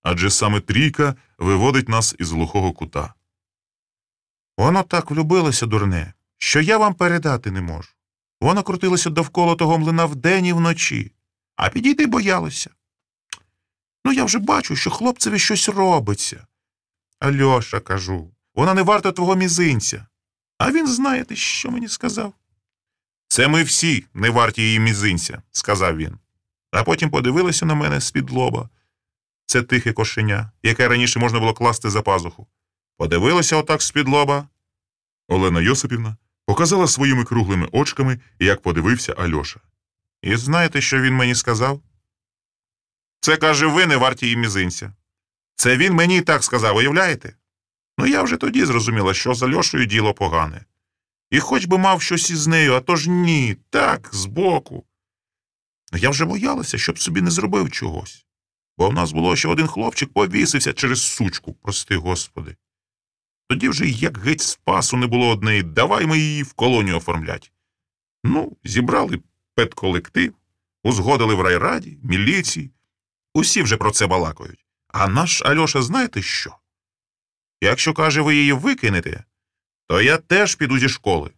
Адже саме трійка виводить нас із глухого кута. Воно так влюбилося, дурне, що я вам передати не можу. Воно крутилося довкола того млина вдень і вночі, а підійти боялося. Ну, я вже бачу, що хлопцеві щось робиться. Альоша, кажу, вона не варта твого мізинця. А він, знаєте, що мені сказав? Це ми всі не варті її мізинця, сказав він. А потім подивилися на мене з-під лоба. Це тихе кошеня, яке раніше можна було класти за пазуху. Подивилися отак з-під лоба. Олена Йосипівна показала своїми круглими очками, як подивився Альоша. І знаєте, що він мені сказав? Це, каже, ви не варті її мізинця. Це він мені і так сказав, уявляєте? Ну, я вже тоді зрозуміла, що з Альошею діло погане. І хоч би мав щось із нею, а то ж ні, так, збоку. Я вже боялася, щоб собі не зробив чогось. Бо в нас було, що один хлопчик повісився через сучку, прости Господи. Тоді вже як геть спасу не було однеї, давай ми її в колонію оформлять. Ну, зібрали педколектив, узгодили в райраді, міліції. Усі вже про це балакають. А наш Альоша знаєте що? Якщо, каже, ви її викинете, то я теж піду зі школи.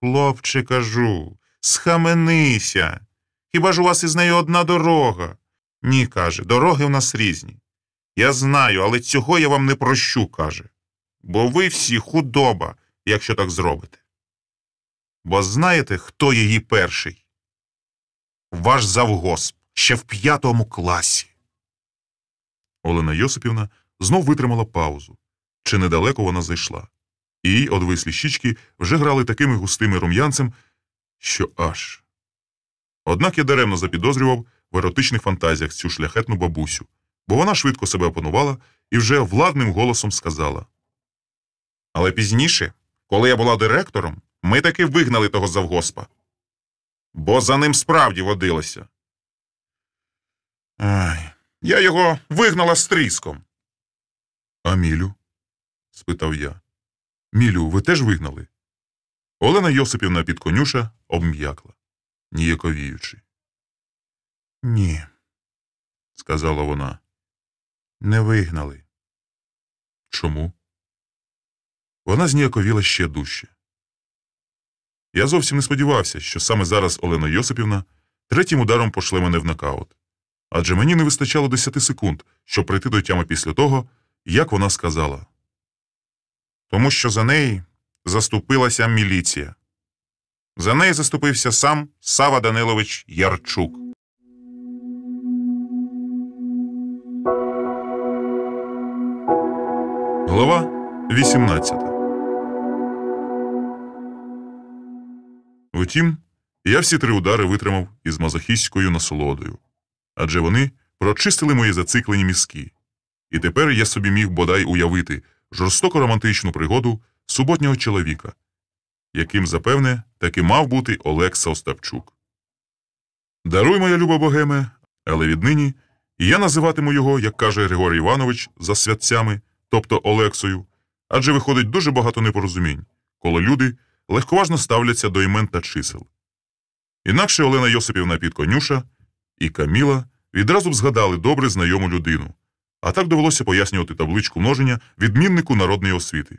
Хлопче, кажу, схаменися. Хіба ж у вас із нею одна дорога? Ні, каже, дороги в нас різні. Я знаю, але цього я вам не прощу, каже. Бо ви всі худоба, якщо так зробите. Бо знаєте, хто її перший? Ваш завгосп, ще в 5 класі. Олена Йосипівна знов витримала паузу. Чи недалеко вона зайшла. І її одвислі щічки вже грали такими густими рум'янцем, що аж. Однак я даремно запідозрював в еротичних фантазіях цю шляхетну бабусю, бо вона швидко себе опанувала і вже владним голосом сказала. Але пізніше, коли я була директором, ми таки вигнали того завгоспа. Бо за ним справді водилося. Ай, я його вигнала з тріском. А Мілю? Спитав я. Мілю, ви теж вигнали? Олена Йосипівна підконюша обм'якла, ніяковіючи. Ні, сказала вона. Не вигнали. Чому? Вона зніяковіла ще дужче. Я зовсім не сподівався, що саме зараз Олена Йосипівна третім ударом пошле мене в нокаут. Адже мені не вистачало 10 секунд, щоб прийти до тями після того, як вона сказала. Тому що за неї заступилася міліція. За неї заступився сам Сава Данилович Ярчук. Глава 18. Втім, я всі 3 удари витримав із мазохістською насолодою. Адже вони прочистили мої зациклені мізки. І тепер я собі міг бодай уявити жорстоко романтичну пригоду суботнього чоловіка, яким, запевне, таки мав бути Олекса Остапчук. Даруй, моя люба богеме, але віднині І я називатиму його, як каже Григорій Іванович, за святцями, тобто Олексою, адже виходить дуже багато непорозумінь, коли люди легковажно ставляться до імен та чисел. Інакше Олена Йосипівна Підконюша і Каміла відразу б згадали добре знайому людину, а так довелося пояснювати табличку множення відміннику народної освіти.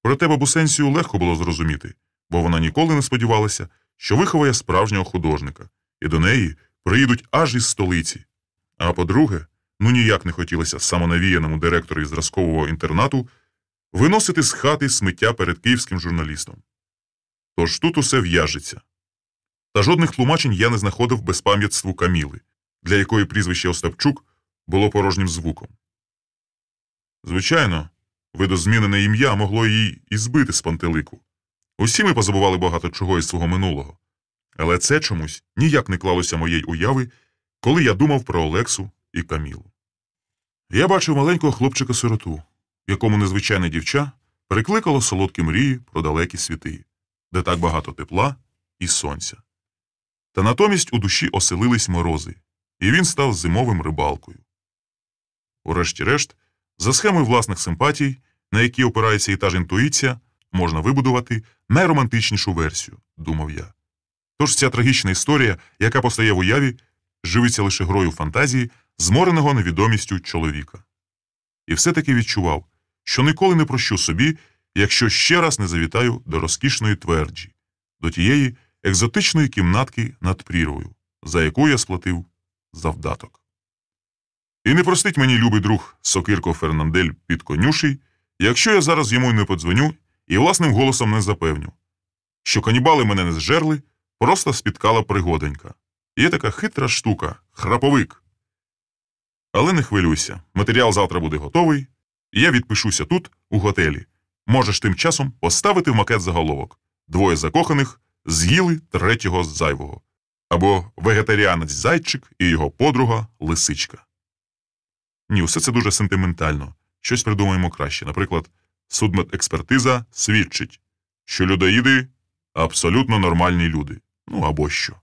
Проте бабусенцію легко було зрозуміти, бо вона ніколи не сподівалася, що виховає справжнього художника, і до неї приїдуть аж із столиці. А по-друге, ніяк не хотілося самонавіяному директору зразкового інтернату виносити з хати сміття перед київським журналістом. Тож тут усе в'яжеться. Та жодних тлумачень я не знаходив безпам'ятству Каміли, для якої прізвище Остапчук було порожнім звуком. Звичайно, видозмінене ім'я могло її і збити з пантелику. Усі ми позабували багато чого із свого минулого. Але це чомусь ніяк не клалося моєї уяви, коли я думав про Олексу і Камілу. Я бачив маленького хлопчика-сироту, якому незвичайне дівча прикликало солодкі мрії про далекі світи, де так багато тепла і сонця. Та натомість у душі оселились морози, і він став зимовим рибалкою. Урешті-решт, за схемою власних симпатій, на які опирається і та ж інтуїція, можна вибудувати найромантичнішу версію, думав я. Тож ця трагічна історія, яка постає в уяві, живиться лише грою фантазії, змореного невідомістю чоловіка. І все-таки відчував, що ніколи не прощу собі, якщо ще раз не завітаю до розкішної тверджі, до тієї екзотичної кімнатки над прірвою, за яку я сплатив завдаток. І не простить мені любий друг Сокирко Фернандель Підконюший, якщо я зараз йому не подзвоню і власним голосом не запевню, що канібали мене не зжерли, просто спіткала пригоденька. Є така хитра штука – храповик. Але не хвилюйся, матеріал завтра буде готовий, і я відпишуся тут, у готелі. Можеш тим часом поставити в макет заголовок «Двоє закоханих з'їли третього зайвого» або «Вегетаріанець-зайчик і його подруга лисичка». Ні, усе це дуже сентиментально. Щось придумаємо краще. Наприклад, судмедекспертиза свідчить, що людоїди – абсолютно нормальні люди. Ну або що.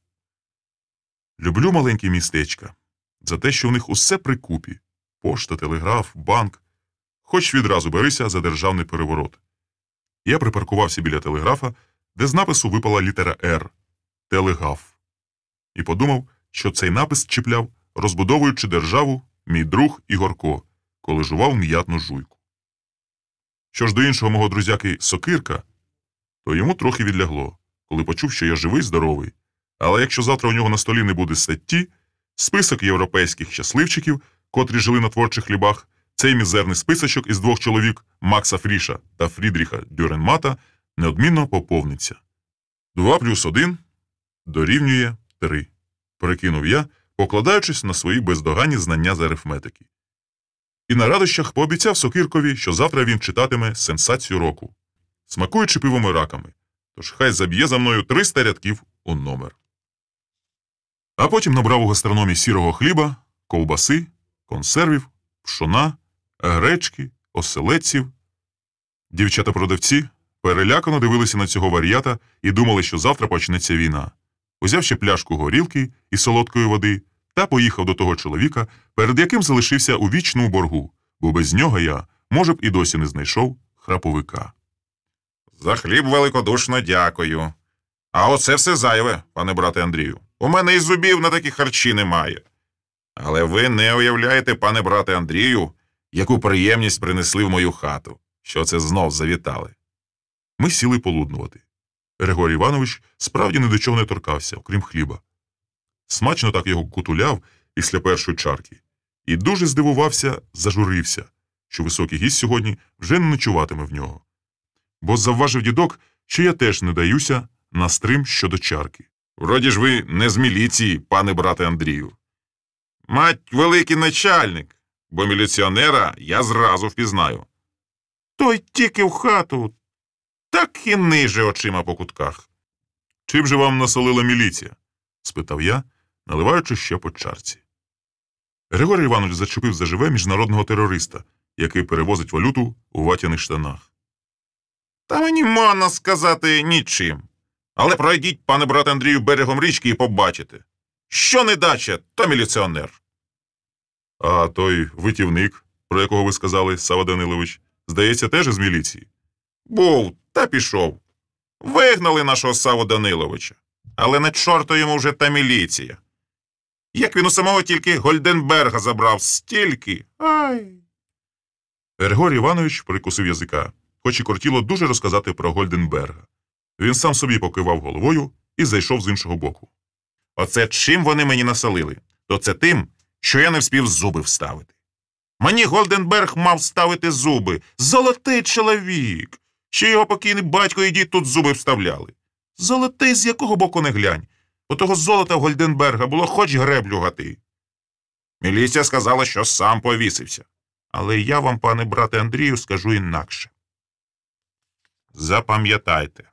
Люблю маленькі містечка. За те, що в них усе прикупі. Пошта, телеграф, банк. Хоч відразу берися за державний переворот. Я припаркувався біля телеграфа, де з напису випала літера «Р» – телеграф. І подумав, що цей напис чіпляв, розбудовуючи державу, мій друг Ігорко, коли жував м'ятну жуйку. Що ж до іншого мого друзяки Сокирка, то йому трохи відлягло, коли почув, що я живий, здоровий. Але якщо завтра у нього на столі не буде статті, список європейських щасливчиків, котрі жили на творчих хлібах, цей мізерний списочок із двох чоловік Макса Фріша та Фрідріха Дюренмата неодмінно поповниться. 2 + 1 дорівнює 3, перекинув я, покладаючись на свої бездоганні знання з арифметики. І на радощах пообіцяв Сокиркові, що завтра він читатиме сенсацію року, смакуючи пивом і раками, тож хай заб'є за мною 300 рядків у номер. А потім набрав у гастрономі сірого хліба, ковбаси, консервів, пшона, гречки, оселедців. Дівчата-продавці перелякано дивилися на цього вар'ята і думали, що завтра почнеться війна. Узяв ще пляшку горілки і солодкої води та поїхав до того чоловіка, перед яким залишився у вічному боргу, бо без нього я, може б, і досі не знайшов храповика. За хліб великодушно дякую. А оце все зайве, пане брате Андрію. У мене і зубів на такі харчі немає. Але ви не уявляєте, пане брате Андрію, яку приємність принесли в мою хату, що це знов завітали. Ми сіли полуднувати. Григорій Іванович справді ні до чого не торкався, окрім хліба. Смачно так його кутуляв після першої чарки. І дуже здивувався, зажурився, що високий гість сьогодні вже не ночуватиме в нього. Бо завважив дідок, що я теж не даюся на стрим щодо чарки. Вроді ж ви не з міліції, пане брате Андрію. Мать, великий начальник, бо міліціонера я зразу впізнаю. Той тільки в хату, так і ниже очима по кутках. «Чим же вам насолила міліція?» – спитав я, наливаючи ще по чарці. Григорій Іванович зачепив заживе міжнародного терориста, який перевозить валюту у ватяних штанах. Та мені можна сказати нічим. Але пройдіть, пане брате Андрію, берегом річки і побачите. Що не дача, то міліціонер. А той витівник, про якого ви сказали, Сава Данилович, здається, теж із міліції? Був та пішов. Вигнали нашого Саву Даниловича. Але не чорта йому вже та міліція. Як він у самого тільки Гольденберга забрав стільки. Ай. Григорій Іванович прикусив язика, хоч і кортіло дуже розказати про Гольденберга. Він сам собі покивав головою і зайшов з іншого боку. Оце чим вони мені насолили? То це тим, що я не вспів зуби вставити. Мені Гольденберг мав ставити зуби. Золотий чоловік. Ще його покійний батько і дід тут зуби вставляли. Золотий з якого боку не глянь. Бо того золота в Гольденберга було хоч греблю гати. Міліція сказала, що сам повісився. Але я вам, пане брате Андрію, скажу інакше. Запам'ятайте,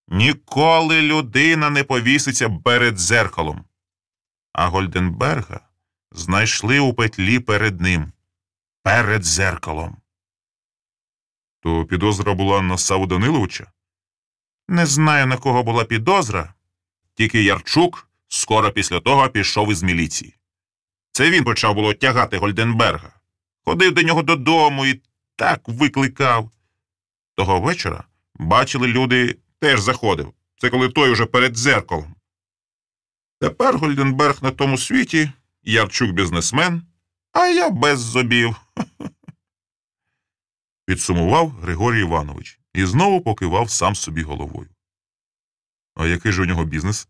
ніколи людина не повіситься перед дзеркалом. А Гольденберга знайшли у петлі перед ним. Перед дзеркалом. То підозра була на Саву Даниловича? Не знаю, на кого була підозра. Тільки Ярчук скоро після того пішов із міліції. Це він почав було тягати Гольденберга. Ходив до нього додому і так викликав. Того вечора бачили люди, теж заходив. Це коли той уже перед дзеркалом. Тепер Гольденберг на тому світі, Ярчук бізнесмен, а я без зубів. Підсумував Григорій Іванович і знову покивав сам собі головою. А який же у нього бізнес?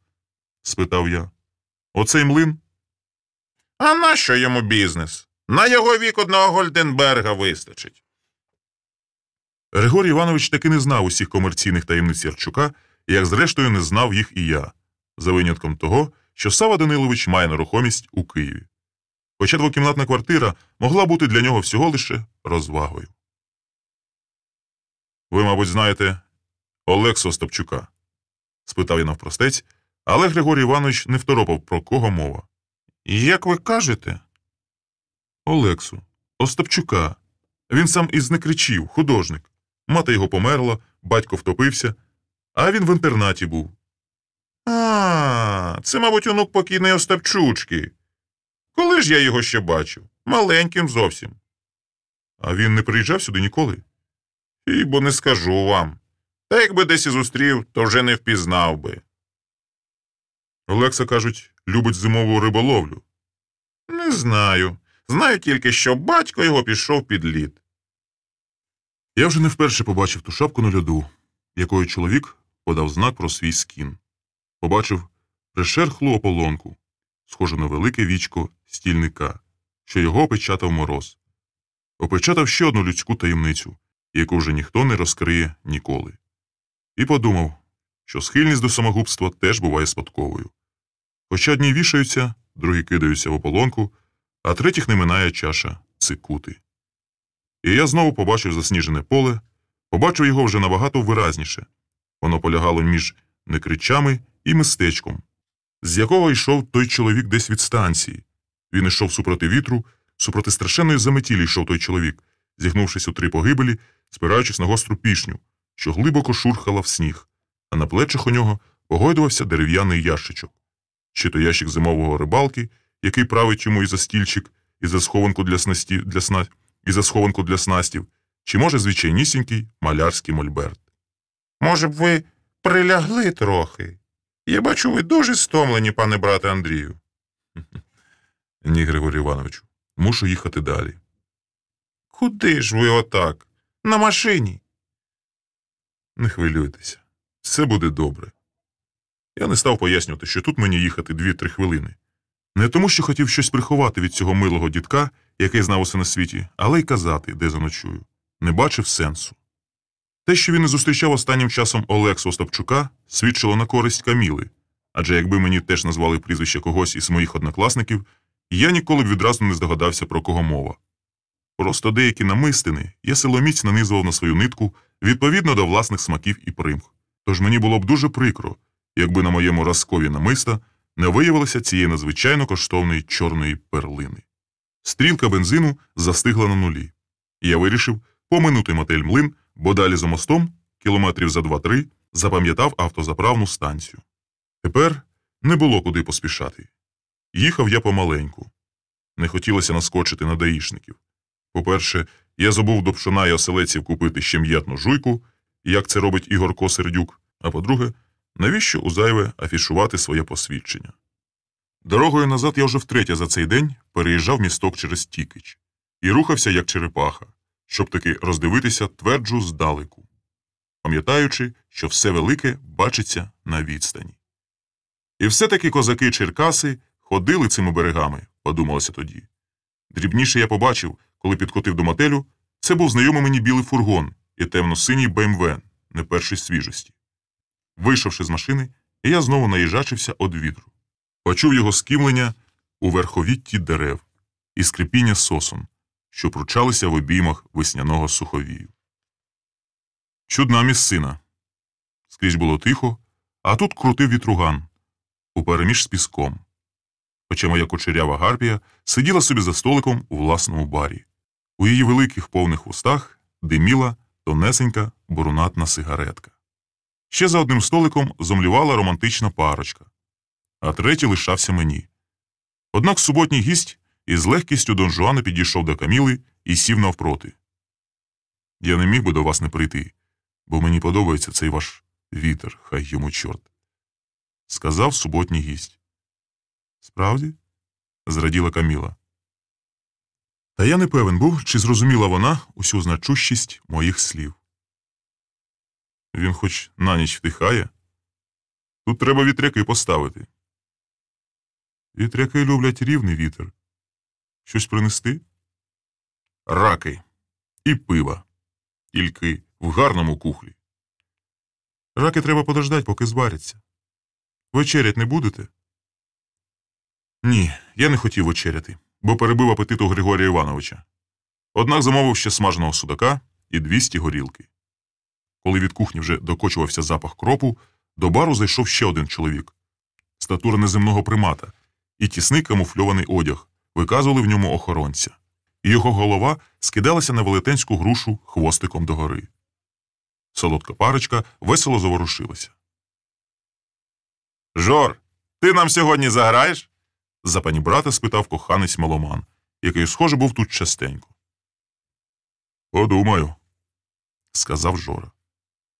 Спитав я. Оцей млин? А нащо йому бізнес? На його вік одного Гольденберга вистачить. Григорій Іванович таки не знав усіх комерційних таємниць Ярчука, як зрештою не знав їх і я, за винятком того, що Сава Данилович має нерухомість у Києві. Хоча двокімнатна квартира могла бути для нього всього лише розвагою. Ви, мабуть, знаєте Олексу Остапчука? Спитав я навпростець, але Григорій Іванович не второпав, про кого мова. Як ви кажете? Олексу Остапчука. Він сам із Некричів, художник. Мати його померла, батько втопився, а він в інтернаті був. А, це, мабуть, онук покійної Остапчучки. Коли ж я його ще бачив? Маленьким зовсім. А він не приїжджав сюди ніколи? І бо не скажу вам. Та якби десь і зустрів, то вже не впізнав би. Олекса, кажуть, любить зимову риболовлю. Не знаю. Знаю тільки, що батько його пішов під лід. Я вже не вперше побачив ту шапку на льоду, якою чоловік подав знак про свій скін. Побачив пришерхлу ополонку, схожу на велике вічко стільника, що його опечатав мороз. Опечатав ще одну людську таємницю, яку вже ніхто не розкриє ніколи. І подумав, що схильність до самогубства теж буває спадковою. Хоча одні вішаються, другі кидаються в ополонку, а третіх не минає чаша цикути. І я знову побачив засніжене поле, побачив його вже набагато виразніше. Воно полягало між Некричами і містечком, з якого йшов той чоловік десь від станції. Він йшов супроти вітру, супроти страшенної заметілі йшов той чоловік, зігнувшись у три погибелі, спираючись на гостру пішню, що глибоко шурхала в сніг, а на плечах у нього погойдувався дерев'яний ящичок. Чи то ящик зимового рибалки, який править йому і за стільчик, і за схованку для снастів, чи, може, звичайнісінький малярський мольберт. Може б ви прилягли трохи? Я бачу, ви дуже стомлені, пане брате Андрію. Ні, Григорій Івановичу, мушу їхати далі. Куди ж ви отак? На машині? Не хвилюйтеся, все буде добре. Я не став пояснювати, що тут мені їхати 2-3 хвилини. Не тому, що хотів щось приховати від цього милого дідка, який знав усе на світі, але й казати, де заночую. Не бачив сенсу. Те, що він не зустрічав останнім часом Олексу Остапчука, свідчило на користь Каміли, адже якби мені теж назвали прізвище когось із моїх однокласників, я ніколи б відразу не здогадався, про кого мова. Просто деякі намистини я силоміць нанизував на свою нитку відповідно до власних смаків і примх. Тож мені було б дуже прикро, якби на моєму разкові намиста не виявилося цієї надзвичайно коштовної чорної перлини. Стрілка бензину застигла на нулі. І я вирішив поминути мотель Млин, бо далі за мостом, кілометрів за 2-3, запам'ятав автозаправну станцію. Тепер не було куди поспішати. Їхав я помаленьку. Не хотілося наскочити на даїшників. По-перше, я забув до пшона і оселедців купити щем'ятну жуйку, як це робить Ігор Сердюк. А по-друге, навіщо узайве афішувати своє посвідчення? Дорогою назад я вже втретє за цей день переїжджав місток через Тікич і рухався, як черепаха, щоб таки роздивитися тверджу здалеку, пам'ятаючи, що все велике бачиться на відстані. І все-таки козаки-черкаси ходили цими берегами, подумалося тоді. Дрібніше я побачив, коли підкотив до мотелю, це був знайомий мені білий фургон і темно-синій БМВ, не першої свіжості. Вийшовши з машини, я знову наїжачився од вітру. Почув його скімлення у верховітті дерев і скрипіння сосон, що пручалися в обіймах весняного суховію. Чудна місцина. Скрізь було тихо, а тут крутив вітруган, упереміж з піском. Хоча моя кучерява гарпія сиділа собі за столиком у власному барі. У її великих повних вустах диміла тонесенька брунатна сигаретка. Ще за одним столиком зомлівала романтична парочка, а третій лишався мені. Однак суботній гість із легкістю Дон Жуана підійшов до Каміли і сів навпроти. «Я не міг би до вас не прийти, бо мені подобається цей ваш вітер, хай йому чорт», – сказав суботній гість. «Справді?» – зраділа Каміла. Та я не певен був, чи зрозуміла вона усю значущість моїх слів. «Він хоч на ніч втихає? Тут треба вітряки поставити». «Вітряки люблять рівний вітер. Щось принести?» «Раки. І пива. Тільки в гарному кухлі». «Раки треба подождать, поки зваряться. Вечерять не будете?» «Ні, я не хотів вечеряти, бо перебив апетит у Григорія Івановича. Однак замовив ще смаженого судака і 200 горілки. Коли від кухні вже докочувався запах кропу, до бару зайшов ще один чоловік. Статура неземного примата і тісний камуфльований одяг виказували в ньому охоронця. І його голова скидалася на велетенську грушу хвостиком догори. Солодка парочка весело заворушилася. «Жор, ти нам сьогодні заграєш?» – за панібрата спитав коханець Маломан, який, схоже, був тут частенько. «Подумаю», – сказав Жора.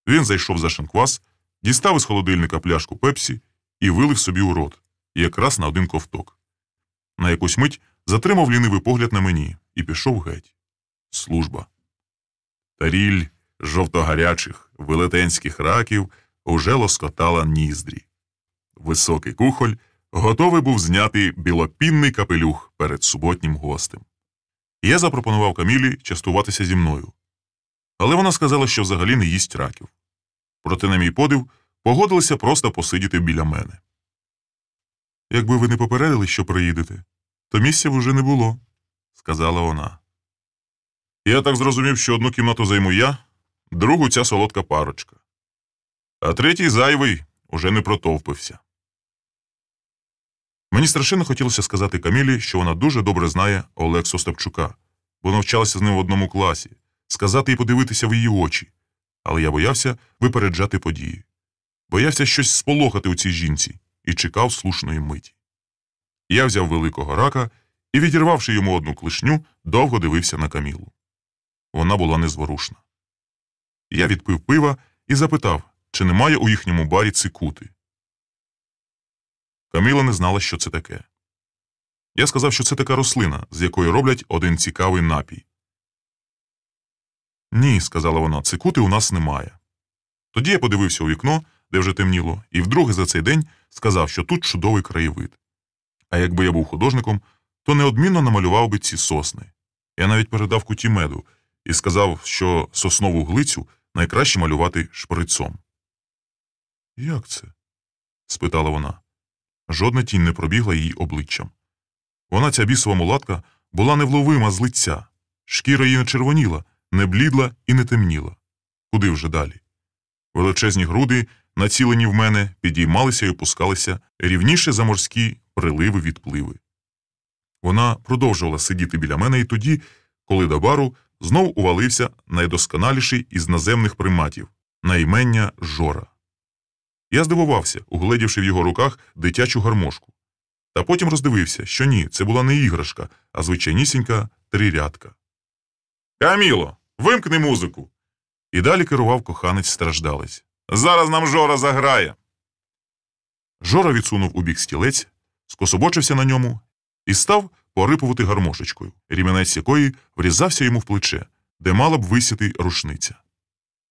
Він зайшов за шинквас, дістав із холодильника пляшку пепсі і вилив собі у рот, якраз на один ковток. На якусь мить затримав лінивий погляд на мені і пішов геть. Служба. Таріль жовтогарячих велетенських раків уже лоскотала ніздрі. Високий кухоль готовий був зняти білопінний капелюх перед суботнім гостем. Я запропонував Камілі частуватися зі мною. Але вона сказала, що взагалі не їсть раків. Проте, на мій подив, погодилася просто посидіти біля мене. «Якби ви не попередили, що приїдете, то місця б уже не було», – сказала вона. Я так зрозумів, що одну кімнату займу я, другу ця солодка парочка. А третій зайвий уже не протовпився. Мені страшенно хотілося сказати Камілі, що вона дуже добре знає Олексу Остапчука, бо навчалася з ним в одному класі, сказати і подивитися в її очі. Але я боявся випереджати події. Боявся щось сполохати у цій жінці і чекав слушної миті. Я взяв великого рака і, відірвавши йому одну клешню, довго дивився на Камілу. Вона була незворушна. Я відпив пива і запитав, чи немає у їхньому барі цикути. Каміла не знала, що це таке. Я сказав, що це така рослина, з якої роблять один цікавий напій. «Ні», – сказала вона, – «цикути у нас немає». Тоді я подивився у вікно, де вже темніло, і вдруге за цей день сказав, що тут чудовий краєвид. А якби я був художником, то неодмінно намалював би ці сосни. Я навіть передав куті меду і сказав, що соснову глицю найкраще малювати шприцом. «Як це?» – спитала вона. Жодна тінь не пробігла її обличчям. Вона, ця бісова мулатка, була невловима з лиця. Шкіра її не червоніла, не блідла і не темніла. Куди вже далі? Величезні груди, націлені в мене, підіймалися і опускалися рівніше за морські приливи-відпливи. Вона продовжувала сидіти біля мене і тоді, коли до бару знов увалився найдосконаліший із наземних приматів – на імення Жора. Я здивувався, угледівши в його руках дитячу гармошку. Та потім роздивився, що ні, це була не іграшка, а звичайнісінька трирядка. «Каміло, вимкни музику!» І далі керував коханець-страждалець. «Зараз нам Жора заграє!» Жора відсунув у бік стілець, скособочився на ньому і став порипувати гармошечкою, рімінець якої врізався йому в плече, де мала б висіти рушниця.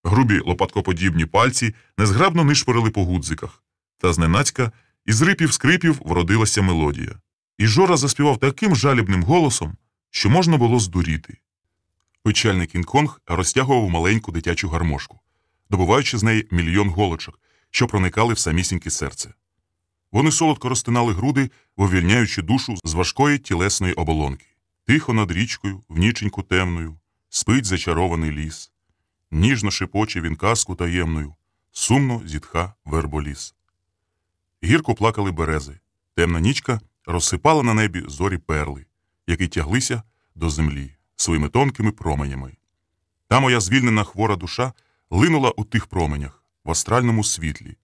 Грубі лопаткоподібні пальці незграбно нишпорили по гудзиках, та зненацька із рипів-скрипів вродилася мелодія. І Жора заспівав таким жалібним голосом, що можна було здуріти. Печальний Кінг-Конг розтягував маленьку дитячу гармошку, добуваючи з неї мільйон голочок, що проникали в самісіньке серце. Вони солодко розтинали груди, вивільняючи душу з важкої тілесної оболонки. Тихо над річкою, в ніченьку темною, спить зачарований ліс. Ніжно шепоче він казку таємною, сумно зітха верболіс. Гірко плакали берези. Темна нічка розсипала на небі зорі перли, які тяглися до землі своїми тонкими променями. Та моя звільнена хвора душа линула у тих променях, в астральному світлі,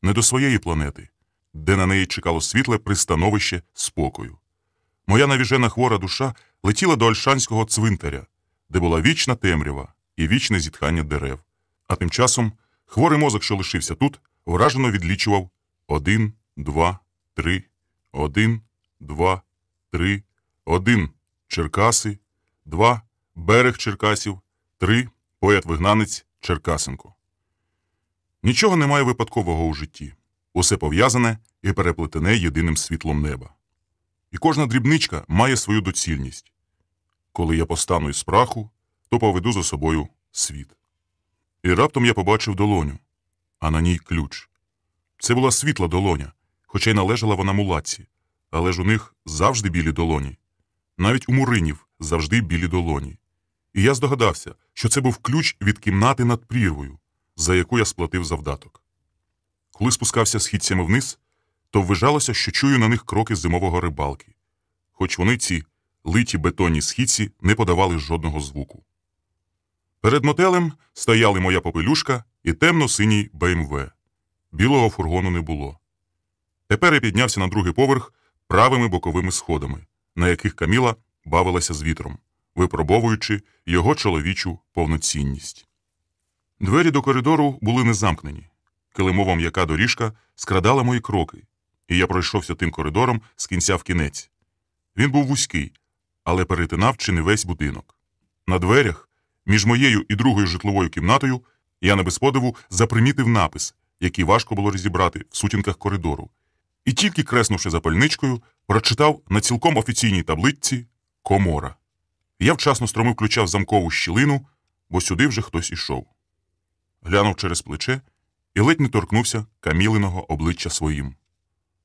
не до своєї планети, де на неї чекало світле пристановище спокою. Моя навіжена хвора душа летіла до Ольшанського цвинтаря, де була вічна темрява і вічне зітхання дерев. А тим часом хворий мозок, що лишився тут, вражено відлічував 1, 2, 3, 1, 2, 3, 1 Черкаси, 2 берег Черкасів, 3 поет-вигнанець Черкасенко. Нічого немає випадкового у житті. Усе пов'язане і переплетене єдиним світлом неба. І кожна дрібничка має свою доцільність. Коли я постану із праху, то поведу за собою світ. І раптом я побачив долоню, а на ній ключ. Це була світла долоня, хоча й належала вона мулатці, але ж у них завжди білі долоні. Навіть у муринів завжди білі долоні. І я здогадався, що це був ключ від кімнати над прірвою, за яку я сплатив завдаток. Коли спускався східцями вниз, то ввижалося, що чую на них кроки зимового рибалки, хоч вони, ці литі бетонні східці, не подавали жодного звуку. Перед мотелем стояли моя попелюшка і темно-синій БМВ. Білого фургону не було. Тепер я піднявся на другий поверх правими боковими сходами, на яких Каміла бавилася з вітром, випробовуючи його чоловічу повноцінність. Двері до коридору були не замкнені. Килимова м'яка доріжка скрадала мої кроки, і я пройшовся тим коридором з кінця в кінець. Він був вузький, але перетинав чи не весь будинок. На дверях, між моєю і другою житловою кімнатою, я не без подиву запримітив напис, який важко було розібрати в сутінках коридору, і тільки креснувши запальничкою, прочитав на цілком офіційній табличці «Комора». Я вчасно стромив ключа в замкову щілину, бо сюди вже хтось ішов. Глянув через плече і ледь не торкнувся Камілиного обличчя своїм.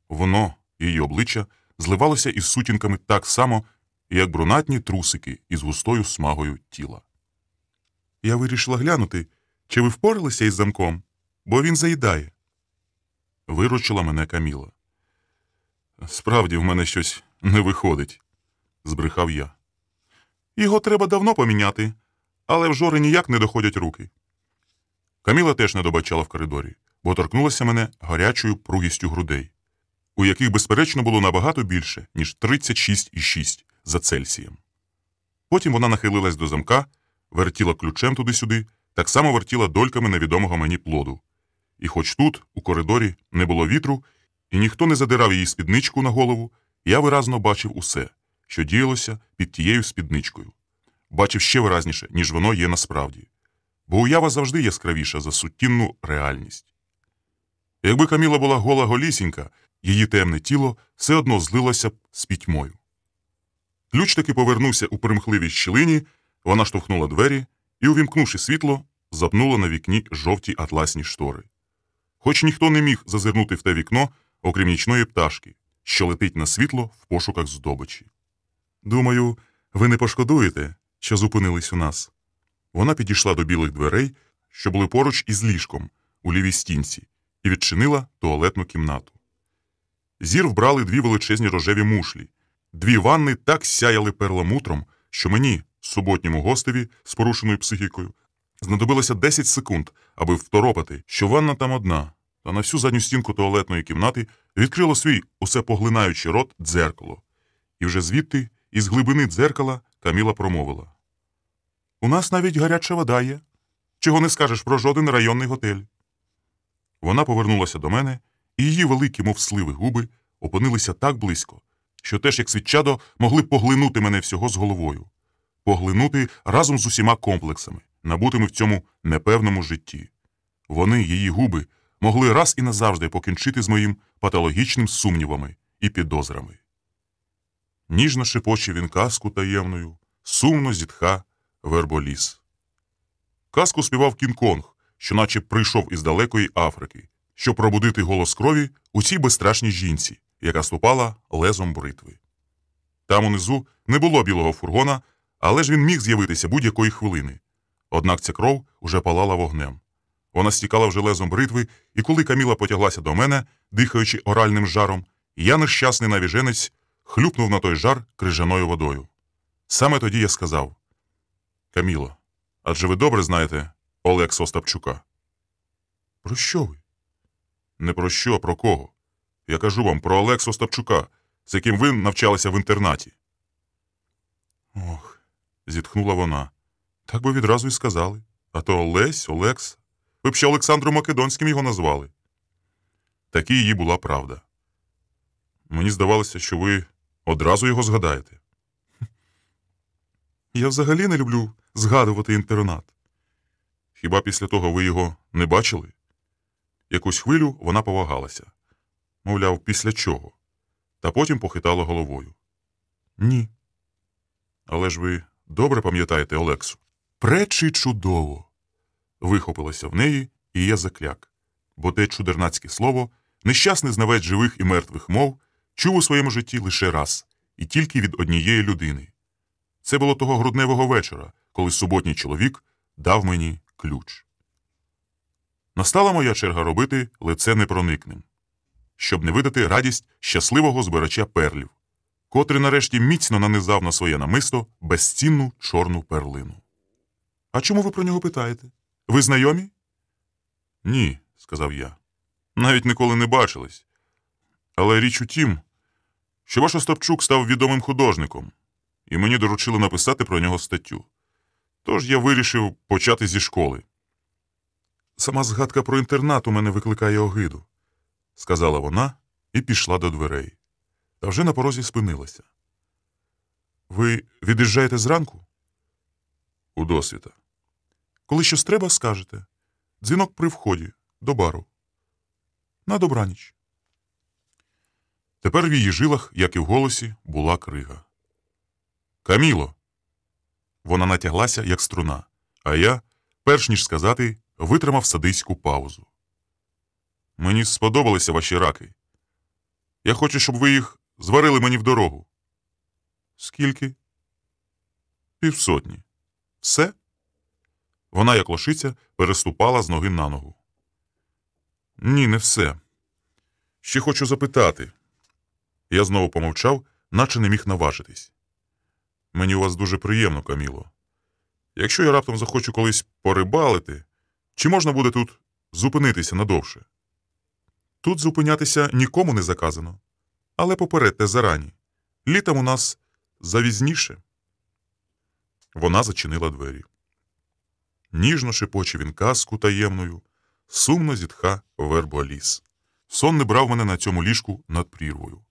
Воно, її обличчя, зливалося із сутінками так само, як брунатні трусики із густою смагою тіла. Я вирішила глянути, чи ви впоралися із замком, бо він заїдає. Виручила мене Каміла. Справді, в мене щось не виходить, збрехав я. Його треба давно поміняти, але в Жори ніяк не доходять руки. Каміла теж не добачала в коридорі, бо торкнулася мене гарячою пругістю грудей, у яких, безперечно, було набагато більше, ніж 36,6 за Цельсієм. Потім вона нахилилась до замка, вертіла ключем туди-сюди, так само вертіла дольками невідомого мені плоду. І хоч тут, у коридорі, не було вітру, і ніхто не задирав її спідничку на голову, я виразно бачив усе, що діялося під тією спідничкою. Бачив ще виразніше, ніж воно є насправді. Бо уява завжди яскравіша за суттінну реальність. Якби Каміла була гола-голісінька, її темне тіло все одно злилося б з пітьмою. Ключ таки повернувся у примхливій щілині, вона штовхнула двері і, увімкнувши світло, запнула на вікні жовті атласні штори. Хоч ніхто не міг зазирнути в те вікно, окрім нічної пташки, що летить на світло в пошуках здобичі. Думаю, ви не пошкодуєте, що зупинились у нас. Вона підійшла до білих дверей, що були поруч із ліжком, у лівій стінці, і відчинила туалетну кімнату. Зір вбрали 2 величезні рожеві мушлі. 2 ванни так сяяли перламутром, що мені, суботньому гостеві з порушеною психікою, знадобилося 10 секунд, аби второпати, що ванна там одна, та на всю задню стінку туалетної кімнати відкрило свій усепоглинаючий рот дзеркало. І вже звідти, із глибини дзеркала, Каміла промовила: «У нас навіть гаряча вода є. Чого не скажеш про жоден районний готель». Вона повернулася до мене, і її великі, мов сливи, губи опинилися так близько, що теж, як світчадо, могли б поглинути мене всього з головою. Поглинути разом з усіма комплексами, набутими в цьому непевному житті. Вони, її губи, могли раз і назавжди покінчити з моїм патологічним сумнівами і підозрами. Ніжно шепоче він казку таємною, сумно зітха верболіс. Казку співав Кінг-Конг, що наче прийшов із далекої Африки, щоб пробудити голос крові у цій безстрашній жінці, яка ступала лезом бритви. Там унизу не було білого фургона, але ж він міг з'явитися будь-якої хвилини. Однак ця кров уже палала вогнем. Вона стікала вже лезом бритви, і коли Каміла потяглася до мене, дихаючи оральним жаром, я, нещасний навіженець, хлюпнув на той жар крижаною водою. Саме тоді я сказав: «Каміло, адже ви добре знаєте Олекса Остапчука?» «Про що ви?» «Не про що, а про кого. Я кажу вам про Олекса Остапчука, з яким ви навчалися в інтернаті». «Ох», – зітхнула вона, – «так би відразу й сказали. А то Олесь, Олекс. Ви б ще Олександром Македонським його назвали». Такі її була правда. Мені здавалося, що ви одразу його згадаєте. Я взагалі не люблю згадувати інтернат. Хіба після того ви його не бачили? Якусь хвилю вона повагалася. Мовляв, після чого? Та потім похитала головою. Ні. Але ж ви добре пам'ятаєте Олексу? Пречі чудово! Вихопилося в неї, і я закляк. Бо те чудернацьке слово нещасний знавець живих і мертвих мов чув у своєму житті лише раз, і тільки від однієї людини. Це було того грудневого вечора, коли суботній чоловік дав мені ключ. Настала моя черга робити лице непроникним, щоб не видати радість щасливого збирача перлів, котрий нарешті міцно нанизав на своє намисто безцінну чорну перлину. «А чому ви про нього питаєте? Ви знайомі?» «Ні», – сказав я. «Навіть ніколи не бачились. Але річ у тім, що ваш Остапчук став відомим художником, і мені доручили написати про нього статтю. Тож я вирішив почати зі школи». «Сама згадка про інтернат у мене викликає огиду», – сказала вона і пішла до дверей. Та вже на порозі спинилася. «Ви від'їжджаєте зранку?» «Удосвіта». «Коли щось треба, скажете. Дзвінок при вході, до бару. На добраніч». Тепер в її жилах, як і в голосі, була крига. «Каміло!» Вона натяглася, як струна, а я, перш ніж сказати, витримав садиську паузу. «Мені сподобалися ваші раки. Я хочу, щоб ви їх зварили мені в дорогу». «Скільки?» «500. Все?» Вона, як лошиця, переступала з ноги на ногу. «Ні, не все. Ще хочу запитати». Я знову помовчав, наче не міг наважитись. «Мені у вас дуже приємно, Каміло. Якщо я раптом захочу колись порибалити, чи можна буде тут зупинитися надовше?» «Тут зупинятися нікому не заказано. Але попередьте зарані. Літом у нас завізніше». Вона зачинила двері. Ніжно шепоче він казку таємною, сумно зітха верболіс. Сон не брав мене на цьому ліжку над прірвою.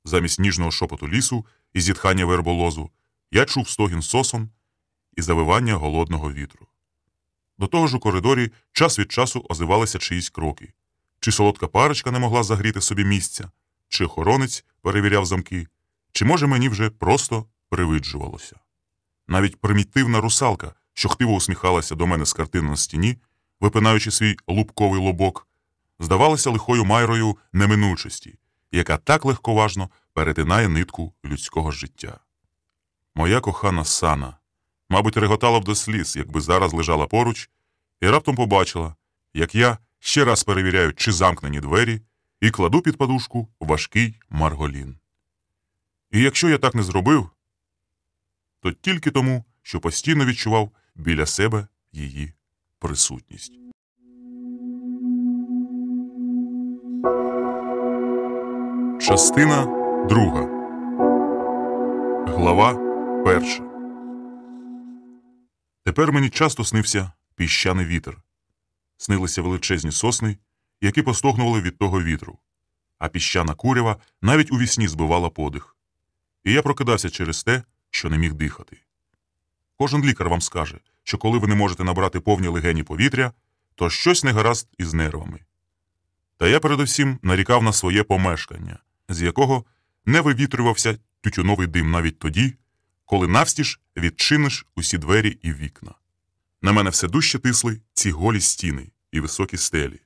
Замість ніжного шепоту лісу і зітхання верболозу я чув стогін сосон і завивання голодного вітру. До того ж у коридорі час від часу озивалися чиїсь кроки. Чи солодка парочка не могла загріти собі місця, чи охоронець перевіряв замки, чи, може, мені вже просто привиджувалося. Навіть примітивна русалка, що хтиво усміхалася до мене з картини на стіні, випинаючи свій лубковий лобок, здавалася лихою майрою неминучості, яка так легковажно перетинає нитку людського життя. Моя кохана Сана, мабуть, реготала б до сліз, якби зараз лежала поруч, і раптом побачила, як я ще раз перевіряю, чи замкнені двері, і кладу під подушку важкий марголін. І якщо я так не зробив, то тільки тому, що постійно відчував біля себе її присутність. 2 Частина 2. Глава 1. Тепер мені часто снився піщаний вітер. Снилися величезні сосни, які постогнували від того вітру, а піщана курява навіть у вісні збивала подих. І я прокидався через те, що не міг дихати. Кожен лікар вам скаже, що коли ви не можете набрати повні легені повітря, то щось не гаразд із нервами. Та я передусім нарікав на своє помешкання, з якого не вивітрювався тютюновий дим навіть тоді, коли навстіж відчиниш усі двері і вікна. На мене все дужче тисли ці голі стіни і високі стелі.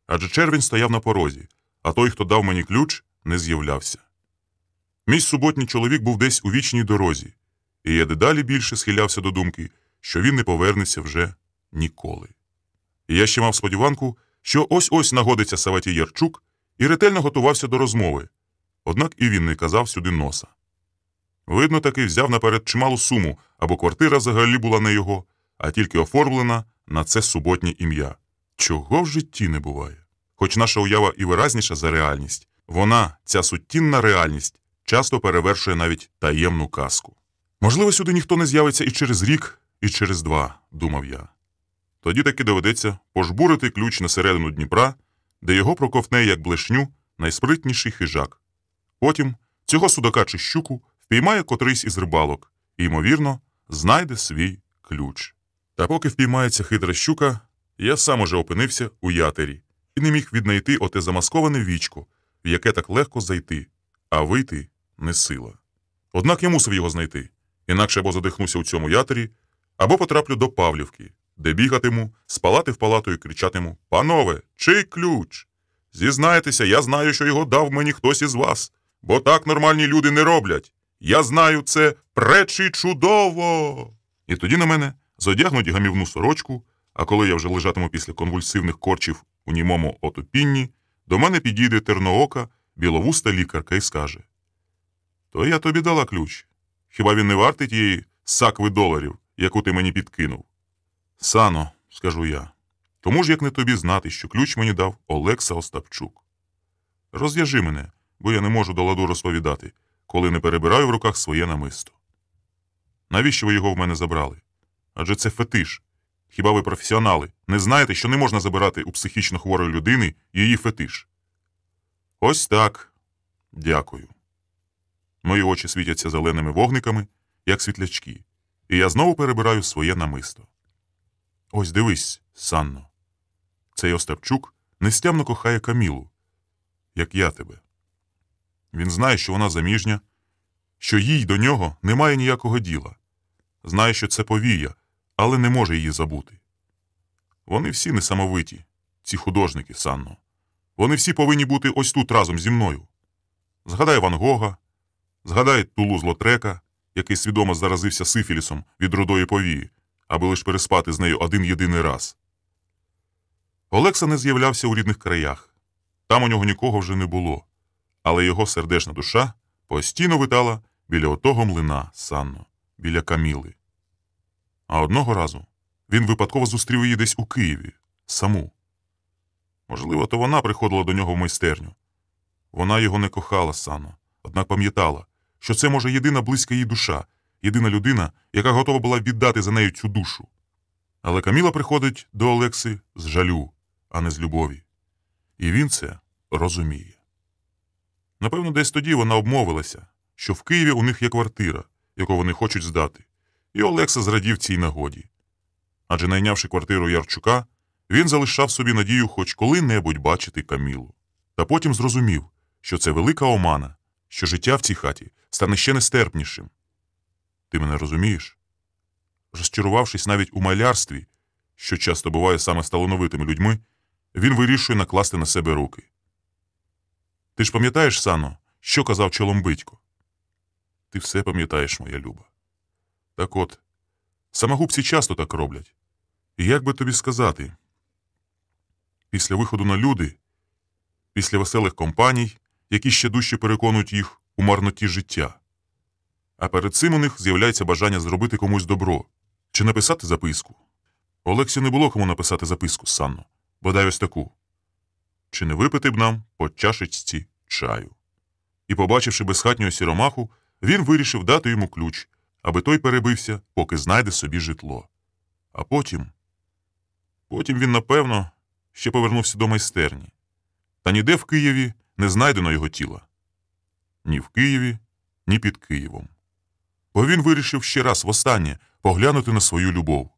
Адже червень стояв на порозі, а той, хто дав мені ключ, не з'являвся. Мій суботній чоловік був десь у вічній дорозі, і я дедалі більше схилявся до думки, що він не повернеться вже ніколи. І я ще мав сподіванку, що ось-ось нагодиться Саватій Ярчук і ретельно готувався до розмови, однак і він не казав сюди носа. Видно, таки взяв наперед чималу суму, або квартира взагалі була не його, а тільки оформлена на це суботнє ім'я. Чого в житті не буває? Хоч наша уява і виразніша за реальність, вона, ця суттінна реальність, часто перевершує навіть таємну казку. Можливо, сюди ніхто не з'явиться і через рік, і через 2, думав я. Тоді таки доведеться пожбурити ключ на середину Дніпра, де його проковтне, як блешню, найспритніший хижак. Потім цього судака чи щуку впіймає котрийсь із рибалок і, ймовірно, знайде свій ключ. Та поки впіймається хитра щука, я сам уже опинився у ятері і не міг віднайти оте замасковане вічко, в яке так легко зайти, а вийти не сила. Однак я мусив його знайти, інакше або задихнуся у цьому ятері, або потраплю до Павлівки, де бігатиму, з палати в палату і кричатиму: «Панове, чий ключ? Зізнайтеся, я знаю, що його дав мені хтось із вас, бо так нормальні люди не роблять. Я знаю це пречі чудово!» І тоді на мене зодягнуть гамівну сорочку, а коли я вже лежатиму після конвульсивних корчів у німому отупінні, до мене підійде терноока, біловуста лікарка і скаже: «То я тобі дала ключ. Хіба він не вартий тієї сакви доларів, яку ти мені підкинув?» «Сано», – скажу я, – «кому ж як не тобі знати, що ключ мені дав Олекса Остапчук? Розв'яжи мене, бо я не можу до ладу розповідати, коли не перебираю в руках своє намисто. Навіщо ви його в мене забрали? Адже це фетиш. Хіба ви, професіонали, не знаєте, що не можна забирати у психічно хворої людини її фетиш?» «Ось так. Дякую». Мої очі світяться зеленими вогниками, як світлячки, і я знову перебираю своє намисто. Ось дивись, Санно. Цей Остапчук нестямно кохає Камілу, як я тебе. Він знає, що вона заміжня, що їй до нього немає ніякого діла. Знає, що це повія, але не може її забути. Вони всі несамовиті, ці художники, Санно. Вони всі повинні бути ось тут разом зі мною. Згадай Ван Гога, згадай Тулуз-Лотрека, який свідомо заразився сифілісом від рудої повії, аби лиш переспати з нею один єдиний раз. Олекса не з'являвся у рідних краях. Там у нього нікого вже не було. Але його сердечна душа постійно витала біля отого млина, Санно, біля Каміли. А одного разу він випадково зустрів її десь у Києві, саму. Можливо, то вона приходила до нього в майстерню. Вона його не кохала, Санно, однак пам'ятала, що це, може, єдина близька їй душа, єдина людина, яка готова була віддати за нею цю душу. Але Каміла приходить до Олекси з жалю, а не з любові. І він це розуміє. Напевно, десь тоді вона обмовилася, що в Києві у них є квартира, яку вони хочуть здати, і Олекса зрадів цій нагоді. Адже найнявши квартиру Ярчука, він залишав собі надію хоч коли-небудь бачити Камілу. Та потім зрозумів, що це велика омана, що життя в цій хаті стане ще нестерпнішим. Ти мене розумієш? Розчарувавшись навіть у малярстві, що часто буває саме з талановитими людьми, він вирішує накласти на себе руки. Ти ж пам'ятаєш, Сано, що казав Чоломбитько? Ти все пам'ятаєш, моя люба. Так от, самогубці часто так роблять. І як би тобі сказати? Після виходу на люди, після веселих компаній, які ще дужче переконують їх у марноті життя. А перед цим у них з'являється бажання зробити комусь добро чи написати записку. Олексі не було кому написати записку, Санно, бодай ось таку: «Чи не випити б нам по чашечці чаю?» і, побачивши безхатнього сіромаху, він вирішив дати йому ключ, аби той перебився, поки знайде собі житло. А потім він, напевно, ще повернувся до майстерні. Та ніде в Києві не знайдено його тіла. Ні в Києві, ні під Києвом. Бо він вирішив ще раз востаннє поглянути на свою любов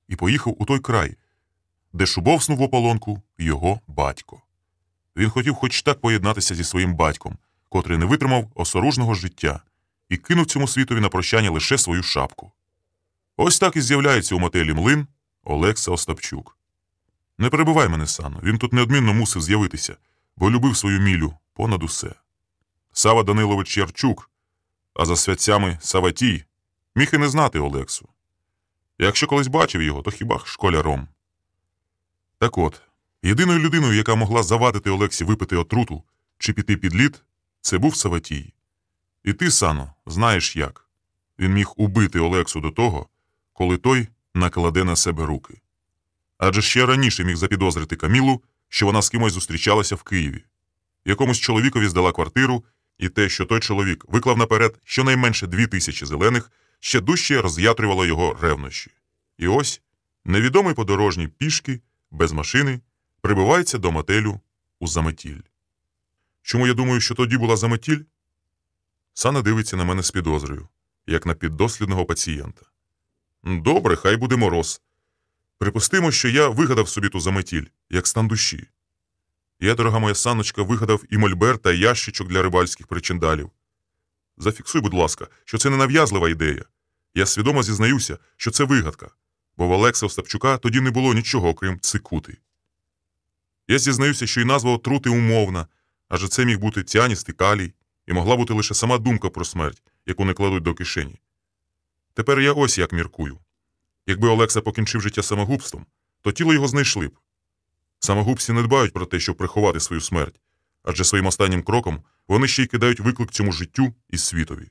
і поїхав у той край, де шубовснув в ополонку його батько. Він хотів хоч так поєднатися зі своїм батьком, котрий не витримав осоружного життя і кинув цьому світові на прощання лише свою шапку. Ось так і з'являється у мотелі «Млин» Олекса Остапчук. Не перебивай мене, Сано, він тут неодмінно мусив з'явитися, бо любив свою Мілю понад усе. Сава Данилович Ярчук, а за святцями Саватій, міг і не знати Олексу. Якщо колись бачив його, то хіба школяром. Так от, єдиною людиною, яка могла завадити Олексі випити отруту чи піти під лід, це був Саватій. І ти, Сано, знаєш як. Він міг убити Олексу до того, коли той накладе на себе руки. Адже ще раніше міг запідозрити Камілу, що вона з кимось зустрічалася в Києві. Якомусь чоловікові здала квартиру, і те, що той чоловік виклав наперед щонайменше 2000 зелених, ще дужче роз'ятрювало його ревнощі. І ось невідомий подорожній пішки, без машини, прибивається до мотелю у Заметіль. Чому я думаю, що тоді була Заметіль? Сана дивиться на мене з підозрою, як на піддослідного пацієнта. Добре, хай буде мороз. Припустимо, що я вигадав собі ту Заметіль, як стан душі. Я, дорога моя Санночка, вигадав і мольберт, та ящичок для рибальських причиндалів. Зафіксуй, будь ласка, що це не нав'язлива ідея. Я свідомо зізнаюся, що це вигадка, бо в Олекса Остапчука тоді не було нічого, окрім цикути. Я зізнаюся, що і назва отрути умовна, адже це міг бути ціаністий калій, і могла бути лише сама думка про смерть, яку не кладуть до кишені. Тепер я ось як міркую. Якби Олекса покінчив життя самогубством, то тіло його знайшли б. Самогубці не дбають про те, щоб приховати свою смерть, адже своїм останнім кроком вони ще й кидають виклик цьому життю і світові.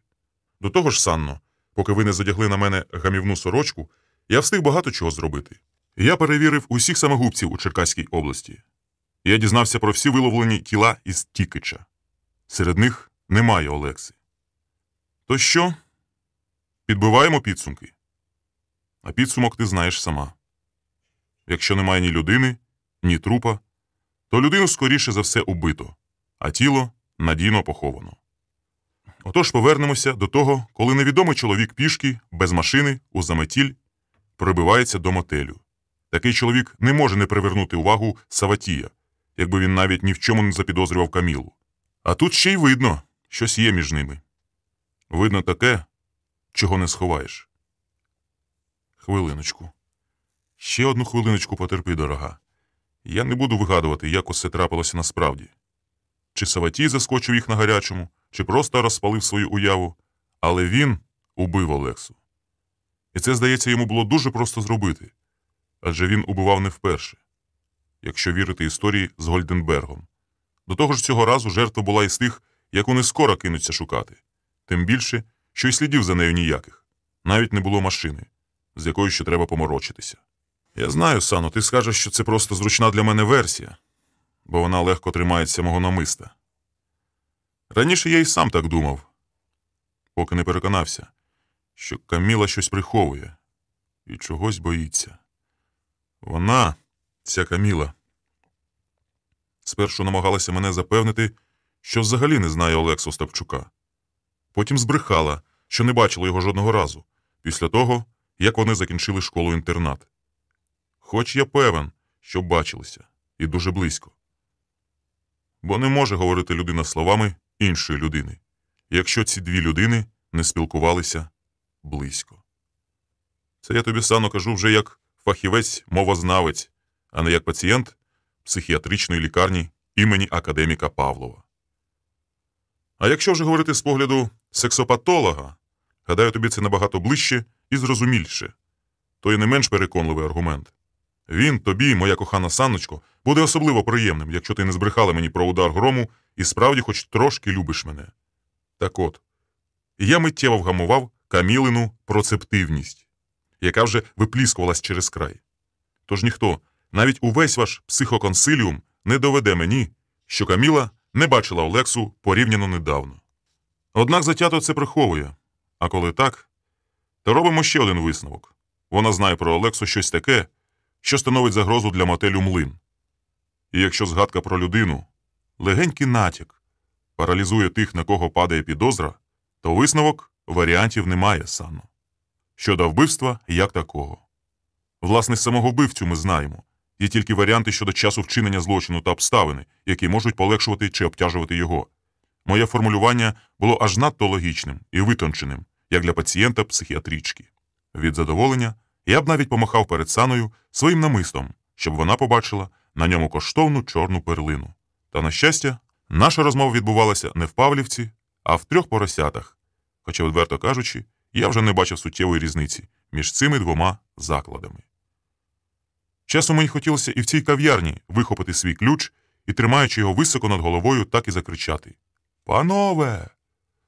До того ж, Санно, поки ви не задягли на мене гамівну сорочку, я встиг багато чого зробити. Я перевірив усіх самогубців у Черкаській області. Я дізнався про всі виловлені тіла із Тікича. Серед них немає Олекси. То що? Підбиваємо підсумки. А підсумок ти знаєш сама. Якщо немає ні людини, ні трупа, то людину скоріше за все убито, а тіло надійно поховано. Отож повернемося до того, коли невідомий чоловік пішки, без машини, у Заметіль, прибивається до мотелю. Такий чоловік не може не привернути увагу Саватія, якби він навіть ні в чому не запідозрював Камілу. А тут ще й видно, щось є між ними. Видно таке, чого не сховаєш. Хвилиночку. Ще одну хвилиночку потерпи, дорога. Я не буду вигадувати, як усе трапилося насправді. Чи Саватій заскочив їх на гарячому, чи просто розпалив свою уяву, але він убив Олексу. І це, здається, йому було дуже просто зробити, адже він убивав не вперше, якщо вірити історії з Гольденбергом. До того ж цього разу жертва була із тих, яку не скоро кинуться шукати. Тим більше, що й слідів за нею ніяких. Навіть не було машини, з якою ще треба поморочитися. Я знаю, Сано, ти скажеш, що це просто зручна для мене версія, бо вона легко тримається мого намиста. Раніше я й сам так думав, поки не переконався, що Каміла щось приховує і чогось боїться. Вона, ця Каміла, спершу намагалася мене запевнити, що взагалі не знає Олексу Остапчука. Потім збрехала, що не бачила його жодного разу, після того, як вони закінчили школу-інтернат. Хоч я певен, що бачилися, і дуже близько. Бо не може говорити людина словами іншої людини, якщо ці дві людини не спілкувалися близько. Це я тобі, Сано, кажу вже як фахівець-мовознавець, а не як пацієнт психіатричної лікарні імені академіка Павлова. А якщо вже говорити з погляду сексопатолога, гадаю, тобі це набагато ближче і зрозумільше. То й не менш переконливий аргумент. Він, тобі, моя кохана Санночко, буде особливо приємним, якщо ти не збрехала мені про удар грому і справді хоч трошки любиш мене. Так от, я миттєво вгамував Камілину процептивність, яка вже випліскувалась через край. Тож ніхто, навіть увесь ваш психоконсиліум, не доведе мені, що Каміла не бачила Олексу порівняно недавно. Однак затято це приховує. А коли так, то робимо ще один висновок. Вона знає про Олексу щось таке, що становить загрозу для мотелю «Млин». І якщо згадка про людину, легенький натяк, паралізує тих, на кого падає підозра, то висновок варіантів немає, Санно. Щодо вбивства, як такого. Власне, самого вбивцю ми знаємо. Є тільки варіанти щодо часу вчинення злочину та обставини, які можуть полегшувати чи обтяжувати його. Моє формулювання було аж надто логічним і витонченим, як для пацієнта психіатрички. Від задоволення я б навіть помахав перед Саною своїм намистом, щоб вона побачила на ньому коштовну чорну перлину. Та, на щастя, наша розмова відбувалася не в Павлівці, а в 3 поросятах. Хоча, відверто кажучи, я вже не бачив суттєвої різниці між цими 2 закладами. Часом мені хотілося і в цій кав'ярні вихопити свій ключ і, тримаючи його високо над головою, так і закричати: «Панове,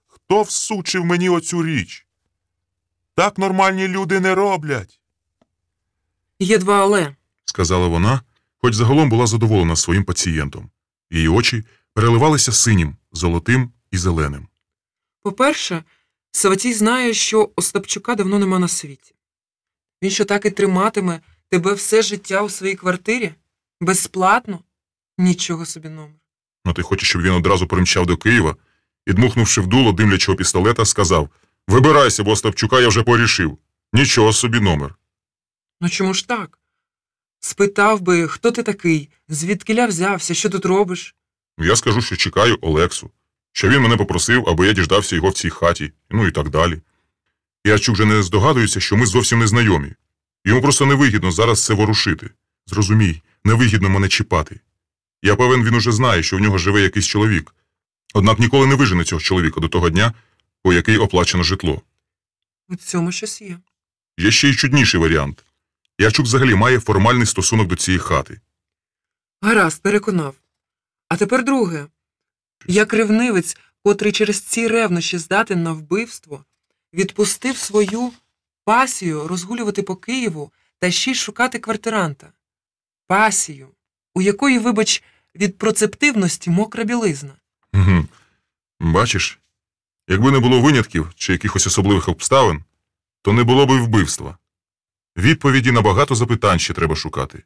хто всучив мені оцю річ? Так нормальні люди не роблять!» Є 2 «але». Сказала вона, хоч загалом була задоволена своїм пацієнтом. Її очі переливалися синім, золотим і зеленим. По-перше, Саватій знає, що Остапчука давно нема на світі. Він що так і триматиме тебе все життя у своїй квартирі? Безплатно? Нічого собі номер. Ну ти хочеш, щоб він одразу примчав до Києва і, дмухнувши в дуло димлячого пістолета, сказав: «Вибирайся, бо Остапчука я вже порішив. Нічого собі номер». Ну чому ж так? Спитав би, хто ти такий, звідкиля взявся, що тут робиш? Я скажу, що чекаю Олексу, що він мене попросив, аби я діждався його в цій хаті, ну і так далі. Ящук же не здогадується, що ми зовсім не знайомі. Йому просто невигідно зараз це ворушити. Зрозумій, невигідно мене чіпати. Я певен, він уже знає, що в нього живе якийсь чоловік. Однак ніколи не вижене цього чоловіка до того дня, по який оплачено житло. У цьому щось є. Є ще й чудніший варіант. Ящук взагалі має формальний стосунок до цієї хати. Гаразд, переконав. А тепер друге. Як ревнивець, котрий через ці ревнощі здатен на вбивство, відпустив свою пасію розгулювати по Києву та ще й шукати квартиранта. Пасію, у якої, вибач, від процептивності мокра білизна. Угу. Бачиш, якби не було винятків чи якихось особливих обставин, то не було б і вбивства. Відповіді на багато запитань ще треба шукати.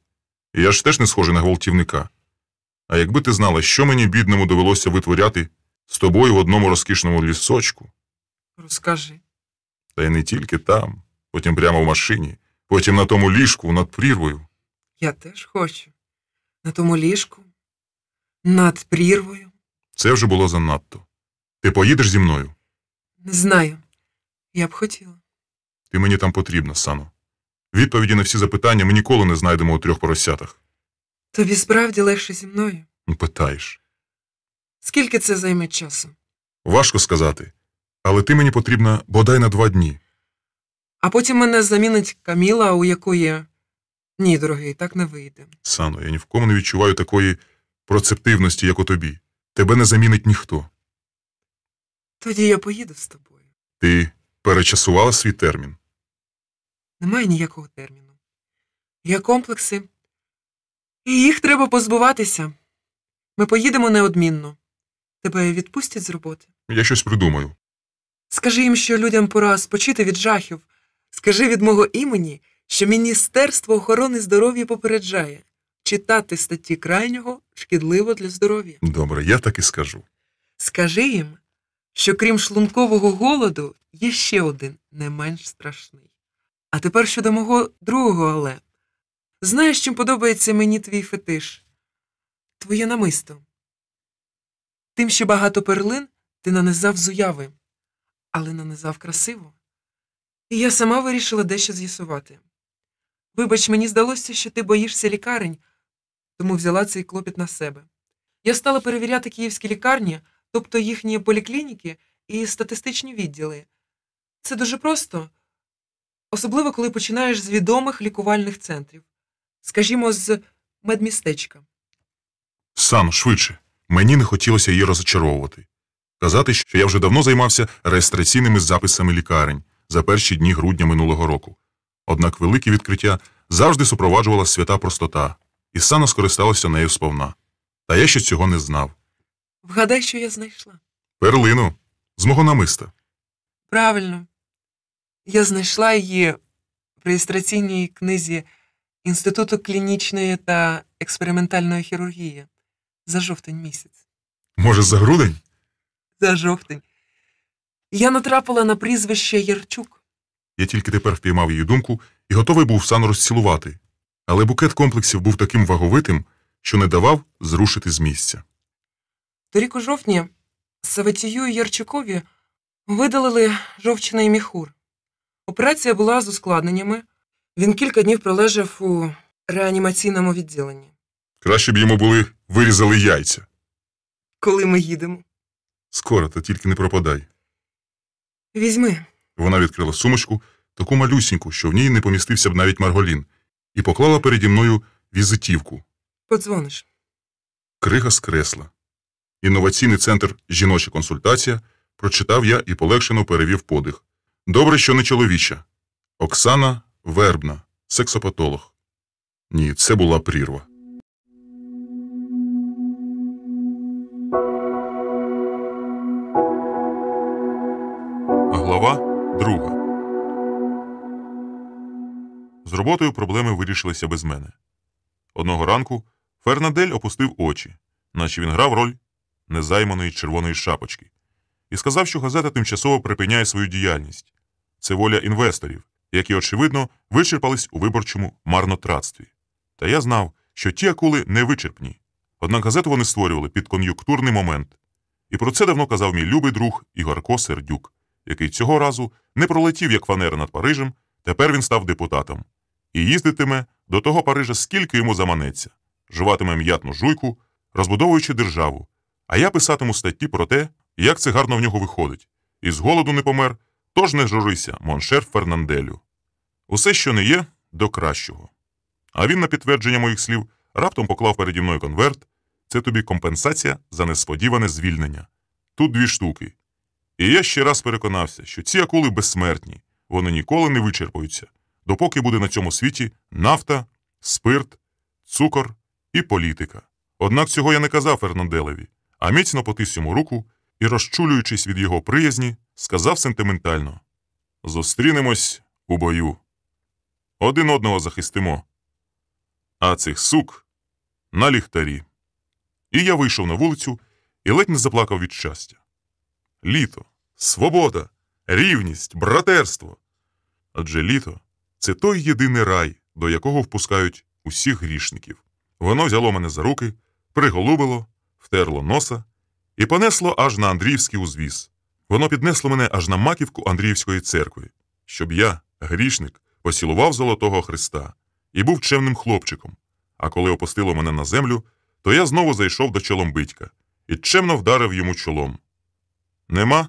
І я ж теж не схожий на гвалтівника. А якби ти знала, що мені, бідному, довелося витворяти з тобою в одному розкішному лісочку. Розкажи. Та й не тільки там, потім прямо в машині, потім на тому ліжку над прірвою. Я теж хочу. На тому ліжку, над прірвою. Це вже було занадто. Ти поїдеш зі мною? Не знаю. Я б хотіла. Ти мені там потрібна, Сано. Відповіді на всі запитання ми ніколи не знайдемо у 3 поросятах. Тобі справді легше зі мною? Питаєш. Скільки це займе часу? Важко сказати. Але ти мені потрібна бодай на 2 дні. А потім мене замінить Каміла, у якої... Ні, дорогий, так не вийде. Сано, я ні в кому не відчуваю такої процептивності, як у тобі. Тебе не замінить ніхто. Тоді я поїду з тобою. Ти перечасувала свій термін. Немає ніякого терміну. Є комплекси. І їх треба позбуватися. Ми поїдемо неодмінно. Тебе відпустять з роботи? Я щось придумаю. Скажи їм, що людям пора спочити від жахів. Скажи від мого імені, що Міністерство охорони здоров'я попереджає. Читати статті крайнього шкідливо для здоров'я. Добре, я так і скажу. Скажи їм, що крім шлункового голоду, є ще один, не менш страшний. А тепер щодо мого другого «але». Знаєш, чим подобається мені твій фетиш? Твоє намисто. Тим, що багато перлин ти нанизав з уяви, але нанизав красиво. І я сама вирішила дещо з'ясувати. Вибач, мені здалося, що ти боїшся лікарень, тому взяла цей клопіт на себе. Я стала перевіряти київські лікарні, тобто їхні поліклініки і статистичні відділи. Це дуже просто, особливо коли починаєш з відомих лікувальних центрів. Скажімо, з медмістечка. Сано, швидше. Мені не хотілося її розчаровувати. Казати, що я вже давно займався реєстраційними записами лікарень за перші дні грудня минулого року. Однак велике відкриття завжди супроваджувала свята простота, і Сано скористалася нею сповна. Та я ще цього не знав. Вгадай, що я знайшла. Перлину. З мого намиста. Правильно. Я знайшла її в реєстраційній книзі Інституту клінічної та експериментальної хірургії за жовтень місяць. Може, за грудень? За жовтень. Я натрапила на прізвище Ярчук. Я тільки тепер впіймав її думку і готовий був Оксану розцілувати. Але букет комплексів був таким ваговитим, що не давав зрушити з місця. Торік у жовтні Саватію і Ярчукові видалили жовчний міхур. Операція була з ускладненнями. Він кілька днів пролежав у реанімаційному відділенні. Краще б йому вирізали яйця. Коли ми їдемо? Скоро, та тільки не пропадай. Візьми. Вона відкрила сумочку, таку малюсіньку, що в ній не помістився б навіть Марголін, і поклала переді мною візитівку. Подзвониш. Крига з кресла. Інноваційний центр «Жіноча консультація», прочитав я і полегшено перевів подих. Добре, що не чоловіча. Оксана Вербна, сексопатолог. Ні, це була прірва. Глава 2. З роботою проблеми вирішилися без мене. Одного ранку Фернандель опустив очі, наче він грав роль незайманої червоної шапочки, і сказав, що газета тимчасово припиняє свою діяльність. Це воля інвесторів, які, очевидно, вичерпались у виборчому марнотратстві. Та я знав, що ті акули не вичерпні. Однак газету вони створювали під кон'юнктурний момент. І про це давно казав мій любий друг Ігорко Сердюк, який цього разу не пролетів, як фанера над Парижем, тепер він став депутатом. І їздитиме до того Парижа, скільки йому заманеться, жуватиме м'ятну жуйку, розбудовуючи державу. А я писатиму статті про те, як це гарно в нього виходить. І з голоду не помер, тож не журися, моншер Фернанделю. Усе, що не є, до кращого. А він на підтвердження моїх слів раптом поклав переді мною конверт. Це тобі компенсація за несподіване звільнення. Тут 2 штуки. І я ще раз переконався, що ці акули безсмертні, вони ніколи не вичерпуються, допоки буде на цьому світі нафта, спирт, цукор і політика. Однак цього я не казав Фернанделеві, а міцно потис йому руку і, розчулюючись від його приязні, сказав сентиментально: «Зустрінемось у бою. Один одного захистимо. А цих сук на ліхтарі». І я вийшов на вулицю і ледь не заплакав від щастя. Літо, свобода, рівність, братерство. Адже літо – це той єдиний рай, до якого впускають усіх грішників. Воно взяло мене за руки, приголубило, втерло носа і понесло аж на Андріївський узвіз. Воно піднесло мене аж на маківку Андріївської церкви, щоб я, грішник, поцілував Золотого Христа і був чемним хлопчиком. А коли опустило мене на землю, то я знову зайшов до Чоломбитька і чемно вдарив йому чолом. «Нема?»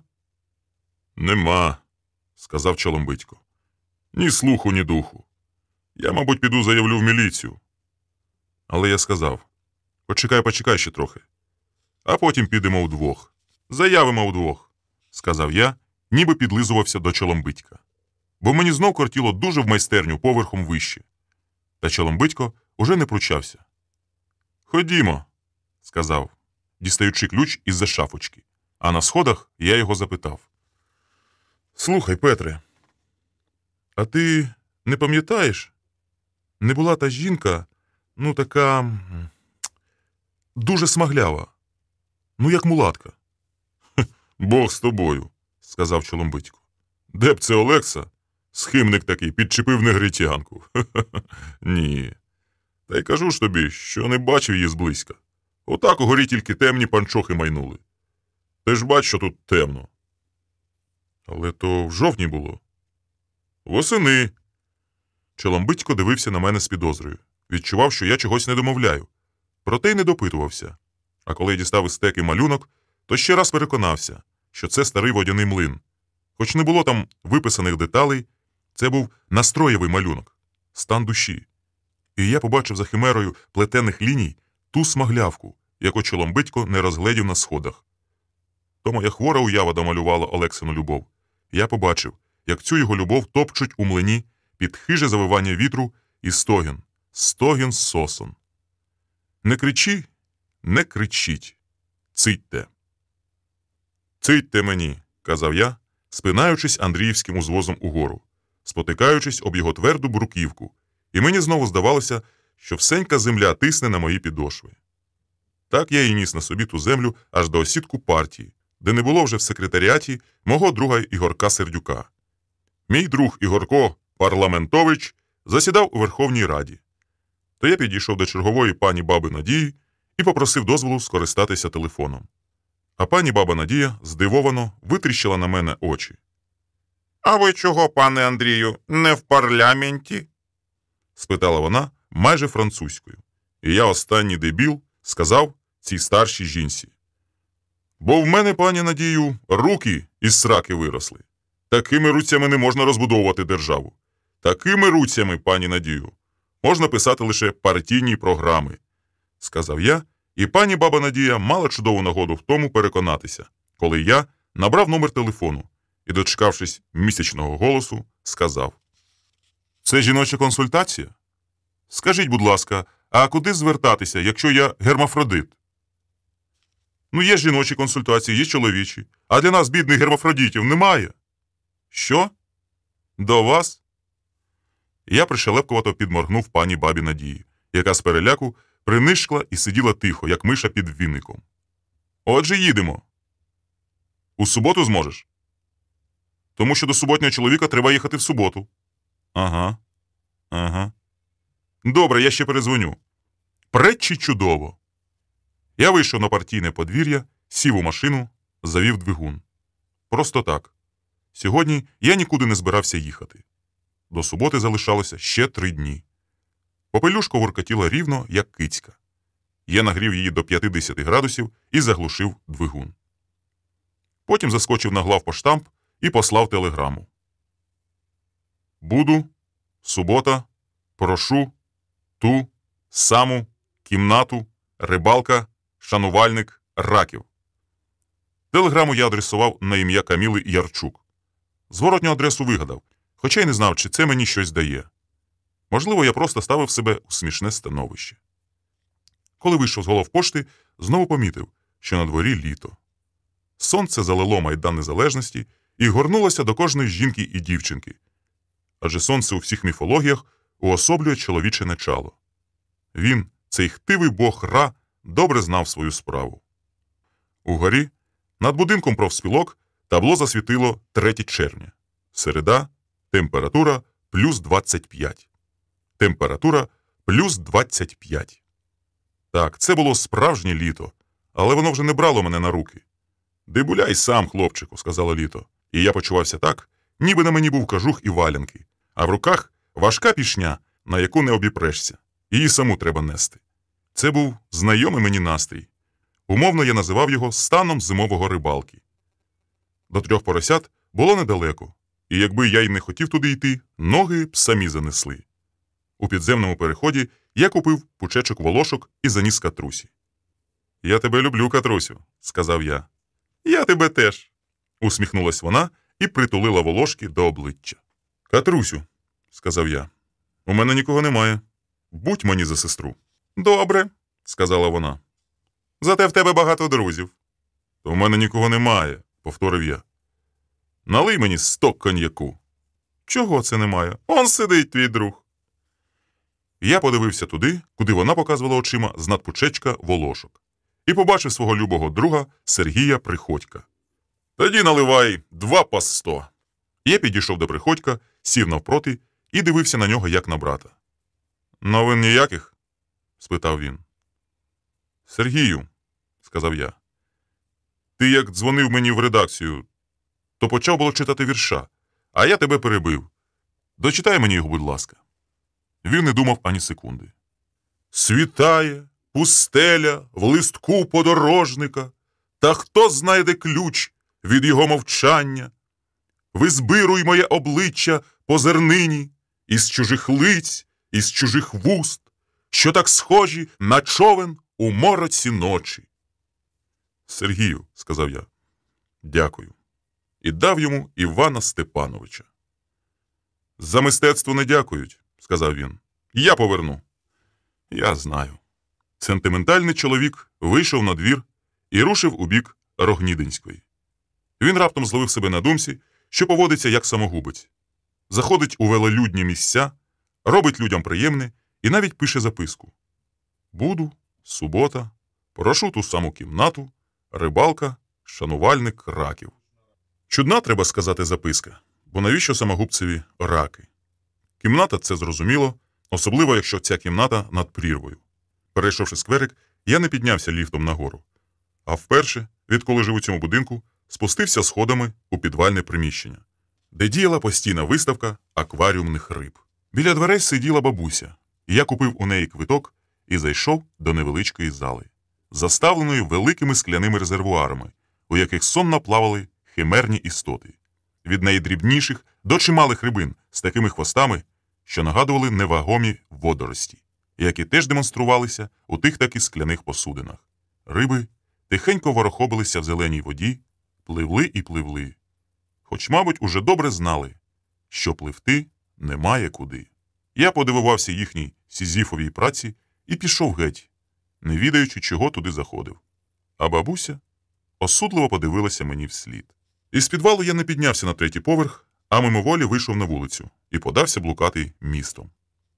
«Нема», – сказав Чоломбитько. «Ні слуху, ні духу. Я, мабуть, піду заявлю в міліцію». Але я сказав: почекай ще трохи. А потім підемо вдвох. Заявимо вдвох, сказав я, ніби підлизувався до Чоломбитька. Бо мені знов кортіло дуже в майстерню поверхом вище. Та Чоломбитько уже не пручався. «Ходімо», – сказав, дістаючи ключ із-за шафочки. А на сходах я його запитав: «Слухай, Петре, а ти не пам'ятаєш? Не була та жінка, така дуже смаглява, як мулатка?» «Бог з тобою», – сказав Чоломбитько. «Де б це Олекса, схимник такий, підчепив негритянку? Ні. Та й кажу ж тобі, що не бачив її зблизька. Отак угорі тільки темні панчохи майнули. Ти ж бач, що тут темно». «Але то в жовтні було». «Восени». Чоломбитько дивився на мене з підозрою. Відчував, що я чогось не домовляю. Проте й не допитувався. А коли я дістав із стеки малюнок, то ще раз переконався, що це старий водяний млин. Хоч не було там виписаних деталей, це був настроєвий малюнок, стан душі. І я побачив за химерою плетених ліній ту смаглявку, яку Чоломбитько не розгледів на сходах. То моя хвора уява домалювала Олексину любов. Я побачив, як цю його любов топчуть у млині під хиже завивання вітру і стогін сосон. Не кричи, не кричіть, цитьте. «Цитьте мені», казав я, спинаючись Андріївським узвозом угору, спотикаючись об його тверду бруківку, і мені знову здавалося, що всенька земля тисне на мої підошви. Так я і ніс на собі ту землю аж до осідку партії, де не було вже в секретаріаті мого друга Ігорка Сердюка. Мій друг Ігорко Парламентович засідав у Верховній Раді. То я підійшов до чергової пані баби Надії і попросив дозволу скористатися телефоном. А пані баба Надія здивовано витріщила на мене очі. А ви чого, пане Андрію, не в парламенті? Спитала вона майже французькою. І я, останній дебіл, сказав цій старшій жінці. Бо в мене, пані Надію, руки із сраки виросли. Такими руцями не можна розбудовувати державу. Такими руцями, пані Надію, можна писати лише партійні програми, сказав я, і пані баба Надія мала чудову нагоду в тому переконатися, коли я набрав номер телефону і, дочекавшись місячного голосу, сказав. Це жіноча консультація? Скажіть, будь ласка, а куди звертатися, якщо я гермафродит? Ну, є жіночі консультації, є чоловічі, а для нас, бідних гермафродитів, немає. Що? До вас? Я пришелепкувато підморгнув пані бабі Надії, яка з переляку принишкла і сиділа тихо, як миша під віником. Отже, їдемо. У суботу зможеш? Тому що до суботнього чоловіка треба їхати в суботу. Ага. Добре, я ще передзвоню. Пречі чудово. Я вийшов на партійне подвір'я, сів у машину, завів двигун. Просто так. Сьогодні я нікуди не збирався їхати. До суботи залишалося ще 3 дні. Попелюшка воркотіла рівно, як кицька. Я нагрів її до 50 градусів і заглушив двигун. Потім заскочив на главпоштамп і послав телеграму. Буду, субота, прошу, ту, саму, кімнату, рибалка, шанувальник, Раків. Телеграму я адресував на ім'я Каміли Ярчук. Зворотню адресу вигадав, хоча й не знав, чи це мені щось дає. Можливо, я просто ставив себе у смішне становище. Коли вийшов з головпошти, знову помітив, що на дворі літо. Сонце залило Майдан Незалежності і горнулося до кожної жінки і дівчинки. Адже сонце у всіх міфологіях уособлює чоловіче начало. Він, цей хтивий бог Ра, добре знав свою справу. Угорі, над будинком профспілок, табло засвітило 3 червня. Середа, температура плюс 25. Температура плюс 25. Так, це було справжнє літо, але воно вже не брало мене на руки. «Дебуляй сам, хлопчику», – сказало літо, і я почувався так, ніби на мені був кажух і валянки, а в руках важка пішня, на яку не обіпрешся. Її саму треба нести. Це був знайомий мені настрій. Умовно я називав його станом зимового рибалки. До 3 поросят було недалеко, і якби я й не хотів туди йти, ноги б самі занесли. У підземному переході я купив пучечок волошок і заніс Катрусі. «Я тебе люблю, Катрусю», – сказав я. «Я тебе теж», – усміхнулась вона і притулила волошки до обличчя. «Катрусю», – сказав я, – «у мене нікого немає. Будь мені за сестру». «Добре», – сказала вона. «Зате в тебе багато друзів». «То в мене нікого немає», – повторив я. «Налий мені 100 коньяку». «Чого це немає? Он сидить твій друг». Я подивився туди, куди вона показувала очима з надпучечка волошок, і побачив свого любого друга Сергія Приходька. «Тоді наливай 2 по 100». Я підійшов до Приходька, сів навпроти і дивився на нього, як на брата. «Новин ніяких?» – спитав він. «Сергію», – сказав я, – «ти як дзвонив мені в редакцію, то почав було читати вірша, а я тебе перебив. Дочитай мені його, будь ласка». Він не думав ані секунди. «Світає пустеля в листку подорожника, та хто знайде ключ від його мовчання? Визбируй моє обличчя по зернині, із чужих лиць, із чужих вуст, що так схожі на човен у мороці ночі». «Сергію», – сказав я, – «дякую». І дав йому Івана Степановича. «За мистецтво не дякують», – сказав він. «Я поверну». Я знаю. Сентиментальний чоловік вийшов на двір і рушив у бік Рогнідинської. Він раптом зловив себе на думці, що поводиться як самогубець. Заходить у велолюдні місця, робить людям приємне і навіть пише записку. Буду, субота, прошу ту саму кімнату, рибалка, шанувальник раків. Чудна, треба сказати, записка, бо навіщо самогубцеві раки? Кімната – це зрозуміло, особливо, якщо ця кімната над прірвою. Перейшовши скверик, я не піднявся ліфтом нагору, а вперше, відколи жив у цьому будинку, спустився сходами у підвальне приміщення, де діяла постійна виставка акваріумних риб. Біля дверей сиділа бабуся, і я купив у неї квиток і зайшов до невеличкої зали, заставленої великими скляними резервуарами, у яких сонно плавали химерні істоти. Від найдрібніших до чималих рибин з такими хвостами, що нагадували невагомі водорості, які теж демонструвалися у тих таки скляних посудинах. Риби тихенько ворохобилися в зеленій воді, пливли і пливли. Хоч, мабуть, уже добре знали, що пливти немає куди. Я подивувався їхній сізіфовій праці і пішов геть, не відаючи, чого туди заходив. А бабуся осудливо подивилася мені вслід. Із підвалу я не піднявся на 3-й поверх, а мимоволі вийшов на вулицю і подався блукати містом.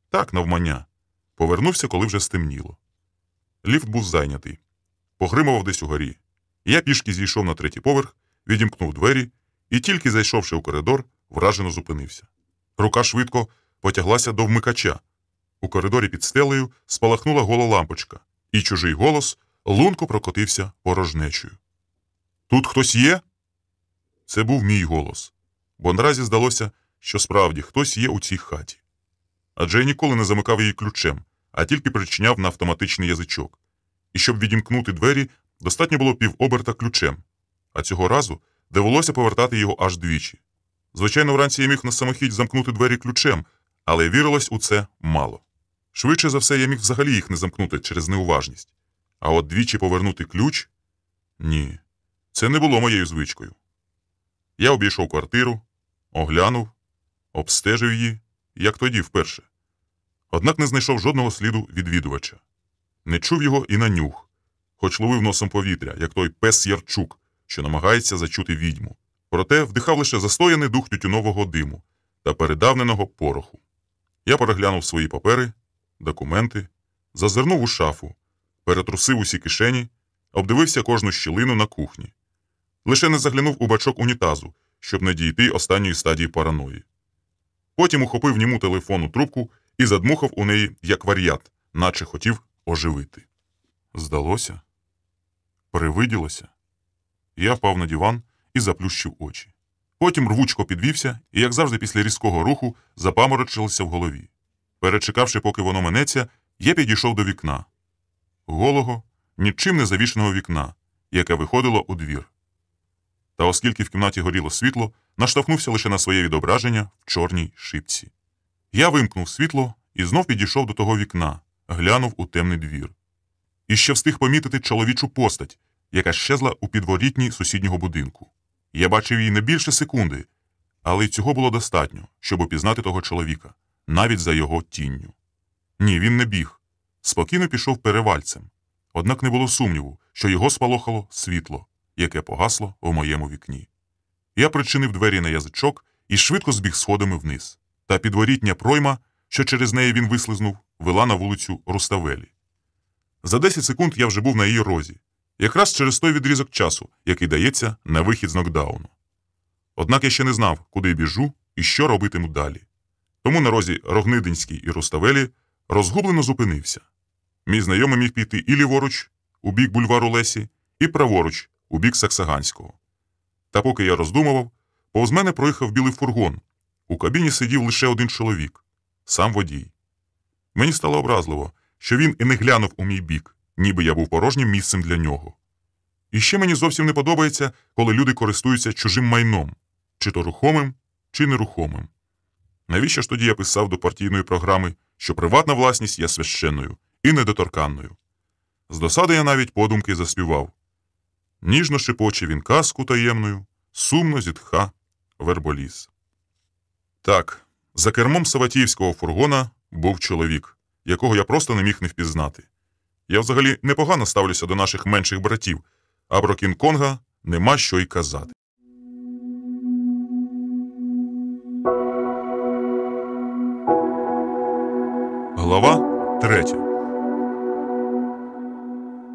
Так, навмання. Повернувся, коли вже стемніло. Ліфт був зайнятий. Погримував десь угорі. Я пішки зійшов на 3-й поверх, відімкнув двері і, тільки зайшовши у коридор, вражено зупинився. Рука швидко потяглася до вмикача. У коридорі під стелею спалахнула гола лампочка, і чужий голос лунко прокотився порожнечею. «Тут хтось є?» Це був мій голос, бо наразі здалося, що справді хтось є у цій хаті. Адже я ніколи не замикав її ключем, а тільки причиняв на автоматичний язичок. І щоб відімкнути двері, достатньо було півоберта ключем, а цього разу довелося повертати його аж двічі. Звичайно, вранці я міг на самохідь замкнути двері ключем, але вірилось у це мало. Швидше за все, я міг взагалі їх не замкнути через неуважність. А от двічі повернути ключ? Ні, це не було моєю звичкою. Я обійшов квартиру, оглянув, обстежив її, як тоді вперше. Однак не знайшов жодного сліду відвідувача. Не чув його і на нюх, хоч ловив носом повітря, як той пес Ярчук, що намагається зачути відьму. Проте вдихав лише застояний дух тютюнового диму та передавненого пороху. Я переглянув свої папери, документи, зазирнув у шафу, перетрусив усі кишені, обдивився кожну щілину на кухні. Лише не заглянув у бачок унітазу, щоб не дійти останньої стадії параної. Потім ухопив німу телефонну трубку і задмухав у неї, як вар'ят, наче хотів оживити. Здалося? Привиділося? Я впав на диван і заплющив очі. Потім рвучко підвівся і, як завжди після різкого руху, запаморочилося в голові. Перечекавши, поки воно минеться, я підійшов до вікна. Голого, нічим не завішеного вікна, яке виходило у двір. Та оскільки в кімнаті горіло світло, наштовхнувся лише на своє відображення в чорній шибці. Я вимкнув світло і знов підійшов до того вікна, глянув у темний двір. І ще встиг помітити чоловічу постать, яка щезла у підворітні сусіднього будинку. Я бачив її не більше секунди, але й цього було достатньо, щоб опізнати того чоловіка, навіть за його тінню. Ні, він не біг. Спокійно пішов перевальцем. Однак не було сумніву, що його спалохало світло, яке погасло у моєму вікні. Я причинив двері на язичок і швидко збіг сходами вниз. Та підворітня пройма, що через неї він вислизнув, вела на вулицю Руставелі. За 10 секунд я вже був на її розі, якраз через той відрізок часу, який дається на вихід з нокдауну. Однак я ще не знав, куди біжу і що робитиму далі. Тому на розі Рогнидинській і Руставелі розгублено зупинився. Мій знайомий міг піти і ліворуч, у бік бульвару Лесі, і праворуч, у бік Саксаганського. Та поки я роздумував, повз мене проїхав білий фургон. У кабіні сидів лише один чоловік – сам водій. Мені стало образливо, що він і не глянув у мій бік, ніби я був порожнім місцем для нього. І ще мені зовсім не подобається, коли люди користуються чужим майном, чи то рухомим, чи нерухомим. Навіщо ж тоді я писав до партійної програми, що приватна власність є священною і недоторканною? З досади я навіть подумки заспівав. Ніжно шепоче він казку таємною, сумно зітха верболіс. Так, за кермом саватіївського фургона був чоловік, якого я просто не міг не впізнати. Я взагалі непогано ставлюся до наших менших братів, а про Кінг-Конга нема що й казати. Глава 3.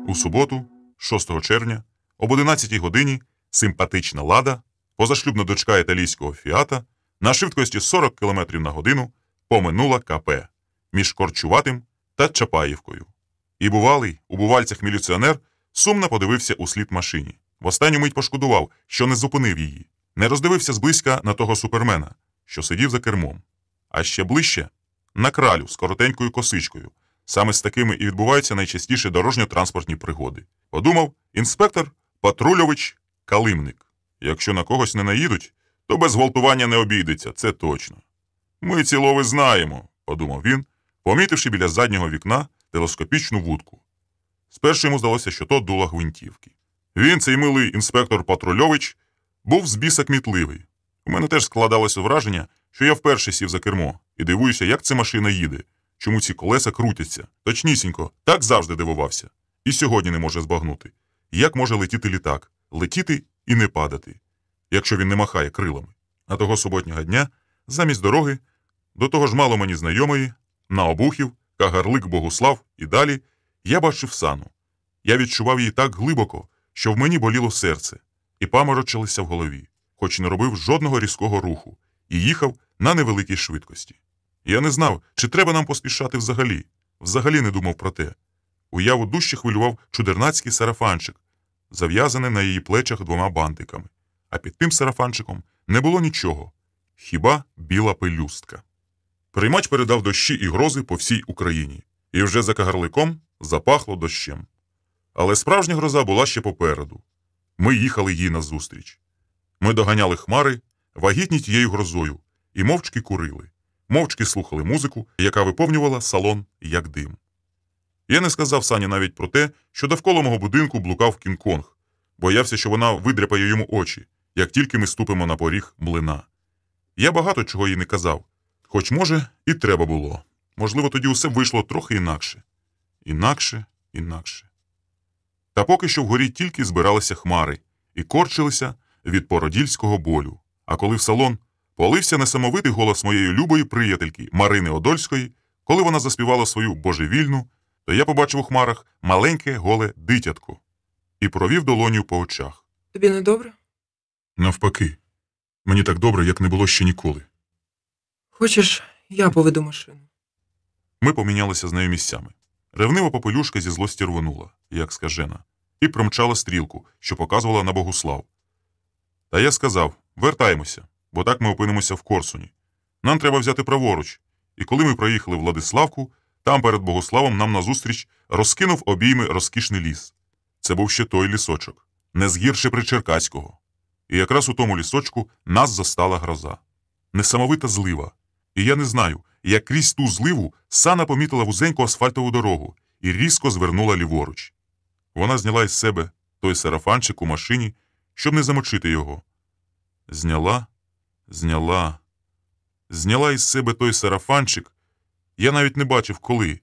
У суботу, 6 червня, об 11 годині симпатична Лада, позашлюбна дочка італійського Фіата, на швидкості 40 км на годину поминула КП між Корчуватим та Чапаївкою. І бувалий у Бувальцях міліціонер сумно подивився услід машині. В останню мить пошкодував, що не зупинив її, не роздивився зблизька на того супермена, що сидів за кермом. А ще ближче – на кралю з коротенькою косичкою. Саме з такими і відбуваються найчастіше дорожньо-транспортні пригоди. Подумав інспектор Патрульович Калимник. Якщо на когось не наїдуть, то без гвалтування не обійдеться, це точно. Ми ці лови знаємо, подумав він, помітивши біля заднього вікна телескопічну вудку. Спершу йому здалося, що то дуло гвинтівки. Він, цей милий інспектор Патрульович, був з біса кмітливий. У мене теж складалося враження, що я вперше сів за кермо і дивуюся, як ця машина їде, чому ці колеса крутяться. Точнісінько, так завжди дивувався. І сьогодні не може збагнути. Як може летіти літак? Летіти і не падати, якщо він не махає крилами. А того суботнього дня, замість дороги, до того ж мало мені знайомої, на Обухів, Кагарлик Богуслав і далі, я бачив Сану. Я відчував її так глибоко, що в мені боліло серце, і паморочилося в голові, хоч не робив жодного різкого руху, і їхав на невеликій швидкості. Я не знав, чи треба нам поспішати взагалі. Взагалі не думав про те. Уяву дужче хвилював чудернацький сарафанчик, зав'язаний на її плечах 2 бантиками. А під тим сарафанчиком не було нічого, хіба біла пелюстка. Приймач передав дощі і грози по всій Україні. І вже за Кагарликом запахло дощем. Але справжня гроза була ще попереду. Ми їхали їй назустріч. Ми доганяли хмари, вагітні тією грозою, і мовчки курили. Мовчки слухали музику, яка виповнювала салон, як дим. Я не сказав Сані навіть про те, що довкола мого будинку блукав Кінг-Конг. Боявся, що вона видряпає йому очі, як тільки ми ступимо на поріг млина. Я багато чого їй не казав, хоч, може, і треба було. Можливо, тоді усе вийшло трохи інакше. Інакше. Та поки що вгорі тільки збиралися хмари і корчилися від породільського болю. А коли в салон полився несамовитий голос моєї любої приятельки Марини Одольської, коли вона заспівала свою божевільну, то я побачив у хмарах маленьке голе дитятко і провів долоню по очах. Тобі не добре? Навпаки, мені так добре, як не було ще ніколи. Хочеш, я поведу машину? Ми помінялися з нею місцями. Ревнива попелюшка зі злості рвонула, як скажена, і промчала стрілку, що показувала на Богуслав. Та я сказав, вертаємося, бо так ми опинимося в Корсуні. Нам треба взяти праворуч. І коли ми проїхали Владиславку, там перед Богуславом нам назустріч розкинув обійми розкішний ліс. Це був ще той лісочок, не згірше Причеркаського. І якраз у тому лісочку нас застала гроза. Несамовита злива. І я не знаю, як крізь ту зливу Сана помітила вузеньку асфальтову дорогу і різко звернула ліворуч. Вона зняла із себе той сарафанчик у машині, щоб не замочити його. Зняла із себе той сарафанчик. Я навіть не бачив, коли.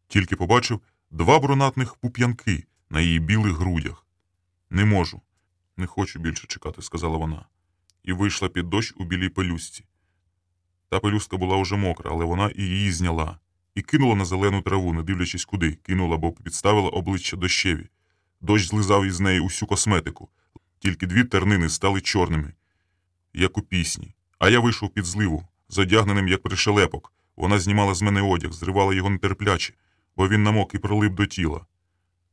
Тільки побачив 2 брунатних пуп'янки на її білих грудях. Не можу, не хочу більше чекати, сказала вона. І вийшла під дощ у білій пелюстці. Та пелюстка була уже мокра, але вона і її зняла. І кинула на зелену траву, не дивлячись куди. Кинула, бо підставила обличчя дощеві. Дощ злизав із неї усю косметику. Тільки 2 тернини стали чорними, як у пісні. А я вийшов під зливу, задягненим, як пришелепок. Вона знімала з мене одяг, зривала його нетерпляче, бо він намок і прилип до тіла.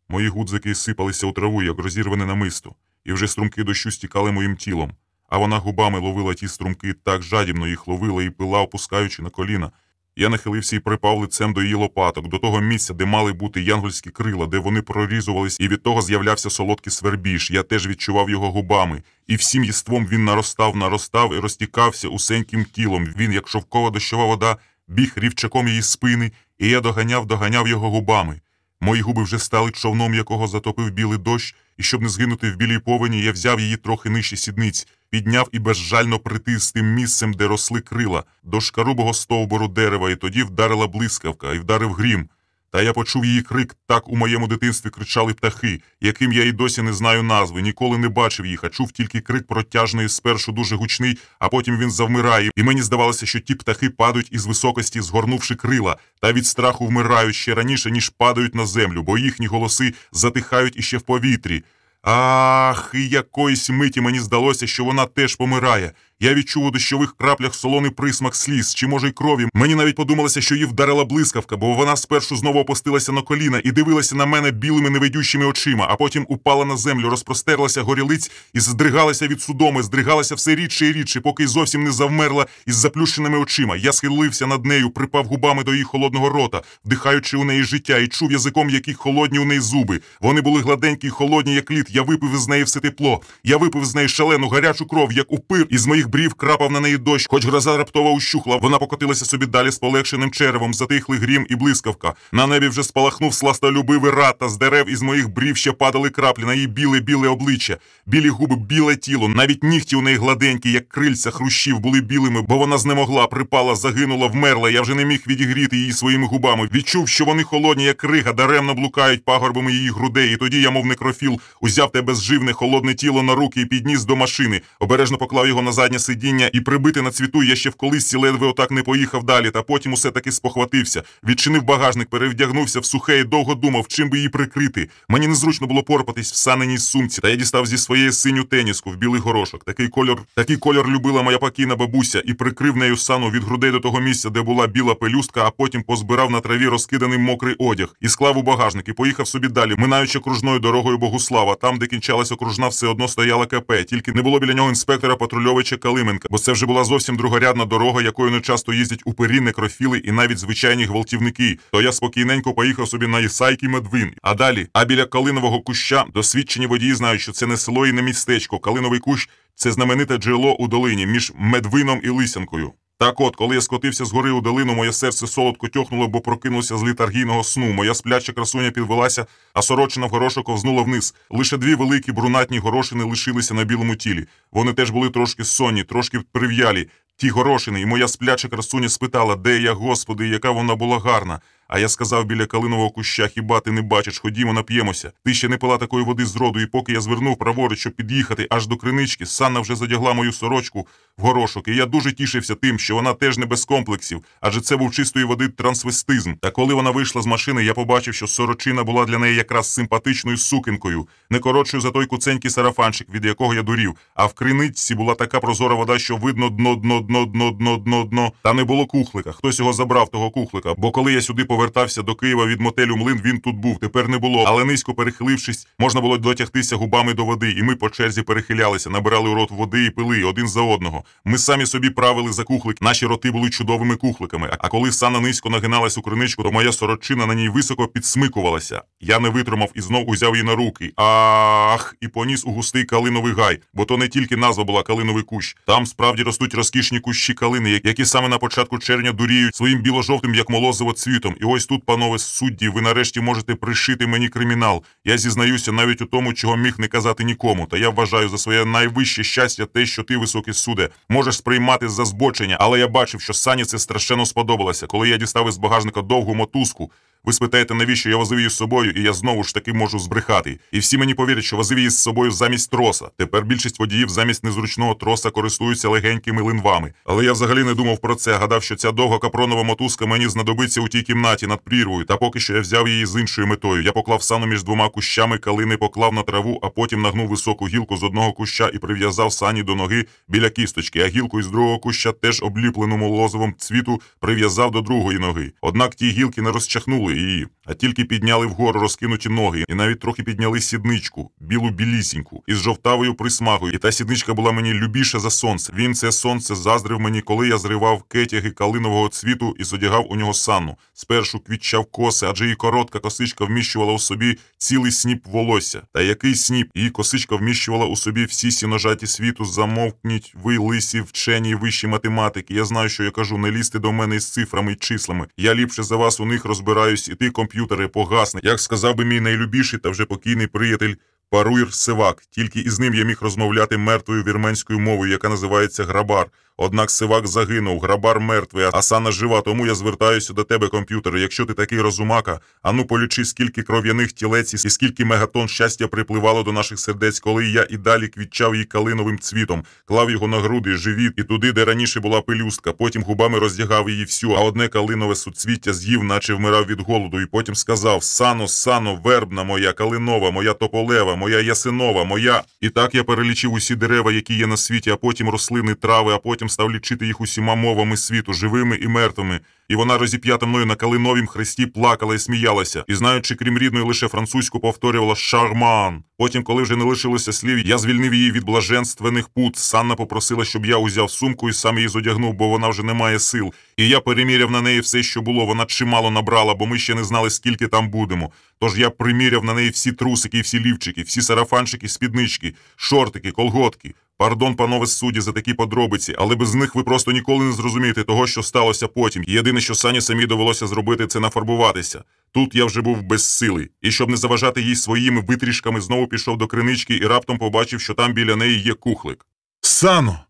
Мої гудзики сипалися у траву, як розірване намисто, і вже струмки дощу стікали моїм тілом. А вона губами ловила ті струмки, так жадібно їх ловила і пила, опускаючи на коліна. Я нахилився і припав лицем до її лопаток, до того місця, де мали бути янгольські крила, де вони прорізувались, і від того з'являвся солодкий свербіж. Я теж відчував його губами. І всім єством він наростав і розтікався усеньким тілом. Він, як шовкова дощова вода, біг рівчаком її спини, і я доганяв його губами. Мої губи вже стали човном, якого затопив білий дощ, і щоб не згинути в білій повені, я взяв її трохи нижче сідниць, підняв і безжально притис тим місцем, де росли крила, до шкарубого стовбуру дерева, і тоді вдарила блискавка, і вдарив грім. Та я почув її крик, так у моєму дитинстві кричали птахи, яким я й досі не знаю назви, ніколи не бачив їх, а чув тільки крик протяжний, спершу дуже гучний, а потім він завмирає, і мені здавалося, що ті птахи падають із високості, згорнувши крила, та від страху вмирають ще раніше, ніж падають на землю, бо їхні голоси затихають іще в повітрі. Ах, і якоїсь миті мені здалося, що вона теж помирає. Я відчув у дощових краплях солоний присмак сліз, чи може й крові. Мені навіть подумалося, що її вдарила блискавка, бо вона спершу знову опустилася на коліна і дивилася на мене білими невидющими очима, а потім упала на землю, розпростерлася горілиць і здригалася від судоми, здригалася все рідше і рідше, поки й зовсім не завмерла із заплющеними очима. Я схилився над нею, припав губами до її холодного рота, вдихаючи у неї життя, і чув язиком, які холодні у неї зуби. Вони були гладенькі й холодні, як лід. Я випив з неї все тепло. Я випив з неї шалену гарячу кров, як упир, із моїх брів крапав на неї дощ. Хоч гроза раптово ущухла, вона покотилася собі далі з полегшеним черевом, затихли грім і блискавка. На небі вже спалахнув сластолюбивий рад, та з дерев із моїх брів ще падали краплі на її біле-біле обличчя, білі губи, біле тіло, навіть нігті у неї гладенькі, як крильця хрущів, були білими, бо вона знемогла, припала, загинула, вмерла. Я вже не міг відігріти її своїми губами. Відчув, що вони холодні, як крига, даремно блукають пагорбами її грудей, і тоді я, мов некрофіл, узяв те безживне, холодне тіло на руки і підніс до машини, обережно поклав його на заднє сидіння, і прибити на цвіту я ще в колисці ледве отак не поїхав далі, та потім усе таки спохватився. Відчинив багажник, перевдягнувся в сухе і довго думав, чим би її прикрити. Мені незручно було порпатись в саненій сумці, та я дістав зі своєї синю теніску в білий горошок. Такий кольор любила моя покійна бабуся, і прикрив нею сану від грудей до того місця, де була біла пелюстка, а потім позбирав на траві розкиданий мокрий одяг і склав у багажник, і поїхав собі далі, минаючи окружною дорогою Богуслава. Там, де кінчалась окружна, все одно стояла КП, тільки не було біля нього інспектора Патрульовича Калименка, бо це вже була зовсім другорядна дорога, якою не часто їздять упирі, некрофіли і навіть звичайні гвалтівники. То я спокійненько поїхав собі на Ісайки Медвин. А далі, біля Калинового куща, досвідчені водії знають, що це не село і не містечко. Калиновий кущ – це знамените джерело у долині між Медвином і Лисянкою. Так от, коли я скотився з гори у долину, моє серце солодко тьохнуло, бо прокинувся з літаргійного сну. Моя спляча красуня підвелася, а сорочина в горошок ковзнула вниз. Лише дві великі брунатні горошини лишилися на білому тілі. Вони теж були трошки сонні, трошки прив'ялі. Ті горошини, і моя спляча красуня спитала, де я, Господи, яка вона була гарна. А я сказав біля калинового куща, хіба ти не бачиш, ходімо, нап'ємося. Ти ще не пила такої води з роду, і поки я звернув праворуч, щоб під'їхати аж до кринички, Санна вже задягла мою сорочку в горошок, і я дуже тішився тим, що вона теж не без комплексів, адже це був чистої води трансвестизм. Та коли вона вийшла з машини, я побачив, що сорочина була для неї якраз симпатичною сукенкою, не коротшою за той куценький сарафанчик, від якого я дурів, а в криничці була така прозора вода, що видно дно. Та не було кухлика, хтось його забрав, того кухлика, бо коли я сюди повертався до Києва від мотелю Млин, він тут був, тепер не було, але низько перехилившись, можна було дотягтися губами до води, і ми по черзі перехилялися, набирали у рот води і пили один за одного. Ми самі собі правили за кухлик, наші роти були чудовими кухликами, а коли Санна низько нагиналась у криничку, то моя сорочина на ній високо підсмикувалася. Я не витримав і знов узяв її на руки. Ах! І поніс у густий калиновий гай, бо то не тільки назва була калиновий кущ. Там справді ростуть розкішні кущі калини, які саме на початку червня дуріють своїм біло-жовтим, як молозиво, цвітом. І ось тут, панове судді, ви нарешті можете пришити мені кримінал. Я зізнаюся навіть у тому, чого міг не казати нікому. Та я вважаю за своє найвище щастя те, що ти, високий суде, можеш сприймати за збочення, але я бачив, що Сані це страшенно сподобалося. Коли я дістав із багажника довгу мотузку, ви спитаєте, навіщо я возив її з собою, і я знову ж таки можу збрехати. І всі мені повірять, що возив її з собою замість троса. Тепер більшість водіїв замість незручного троса користуються легенькими линвами. Але я взагалі не думав про це, гадав, що ця довга капронова мотузка мені знадобиться у тій кімнаті над прірвою, та поки що я взяв її з іншою метою. Я поклав Сану між двома кущами калини, поклав на траву, а потім нагнув високу гілку з одного куща і прив'язав Сані до ноги біля кісточки, а гілку із другого куща, теж обліплену молозивом цвіту, прив'язав до другої ноги. Однак ті гілки не розчахнули її, а тільки підняли вгору розкинуті ноги, і навіть трохи підняли сідничку, білу-білісіньку, із жовтавою присмагою, і та сідничка була мені любіша за сонце. Він це сонце заздрив мені, коли я зривав кетяги калинового цвіту і зодягав у нього Санну. Спершу квітчав коси, адже її коротка косичка вміщувала у собі цілий сніп волосся. Та який сніп? Її косичка вміщувала у собі всі сіножаті світу. Замовкніть ви, лисі, вчені й вищі математики. Я знаю, що я кажу, не лізьте до мене із цифрами й числами. Я ліпше за вас у них розбираюсь, і ти, комп'ютери, погасни. Як сказав би мій найлюбіший та вже покійний приятель Паруйр-Севак, тільки із ним я міг розмовляти мертвою вірменською мовою, яка називається Грабар. Однак Севак загинув, Грабар мертвий, а Сана жива, тому я звертаюся до тебе, комп'ютер. Якщо ти такий розумака, ану полічи, скільки кров'яних тілець і скільки мегатон щастя припливало до наших сердець, коли я і далі квітчав її калиновим цвітом, клав його на груди, живіт і туди, де раніше була пелюстка, потім губами роздягав її всю, а одне калинове суцвіття з'їв, наче вмирав від голоду, і потім сказав: «Сано, Сано, вербна моя, калинова, моя тополева, моя ясинова, моя...» І так я перелічив усі дерева, які є на світі, а потім рослини, трави, а потім став лічити їх усіма мовами світу, живими і мертвими. І вона, розіп'ята мною на калиновім хресті, плакала і сміялася. І знаючи, крім рідної, лише французьку, повторювала «Шарман». Потім, коли вже не лишилося слів, я звільнив її від блаженственних пут. Санна попросила, щоб я узяв сумку і сам її зодягнув, бо вона вже не має сил. І я переміряв на неї все, що було. Вона чимало набрала, бо ми ще не знали, скільки там будемо. Тож я приміряв на неї всі трусики, всі лівчики, всі сарафанчики, спіднички, шортики, колготки. Пардон, панове судді, за такі подробиці, але без них ви просто ніколи не зрозумієте того, що сталося потім. Єдине, що Сані самі довелося зробити, це нафарбуватися. Тут я вже був без сили. І щоб не заважати їй своїми витрішками, знову пішов до кринички і раптом побачив, що там біля неї є кухлик. «Сано!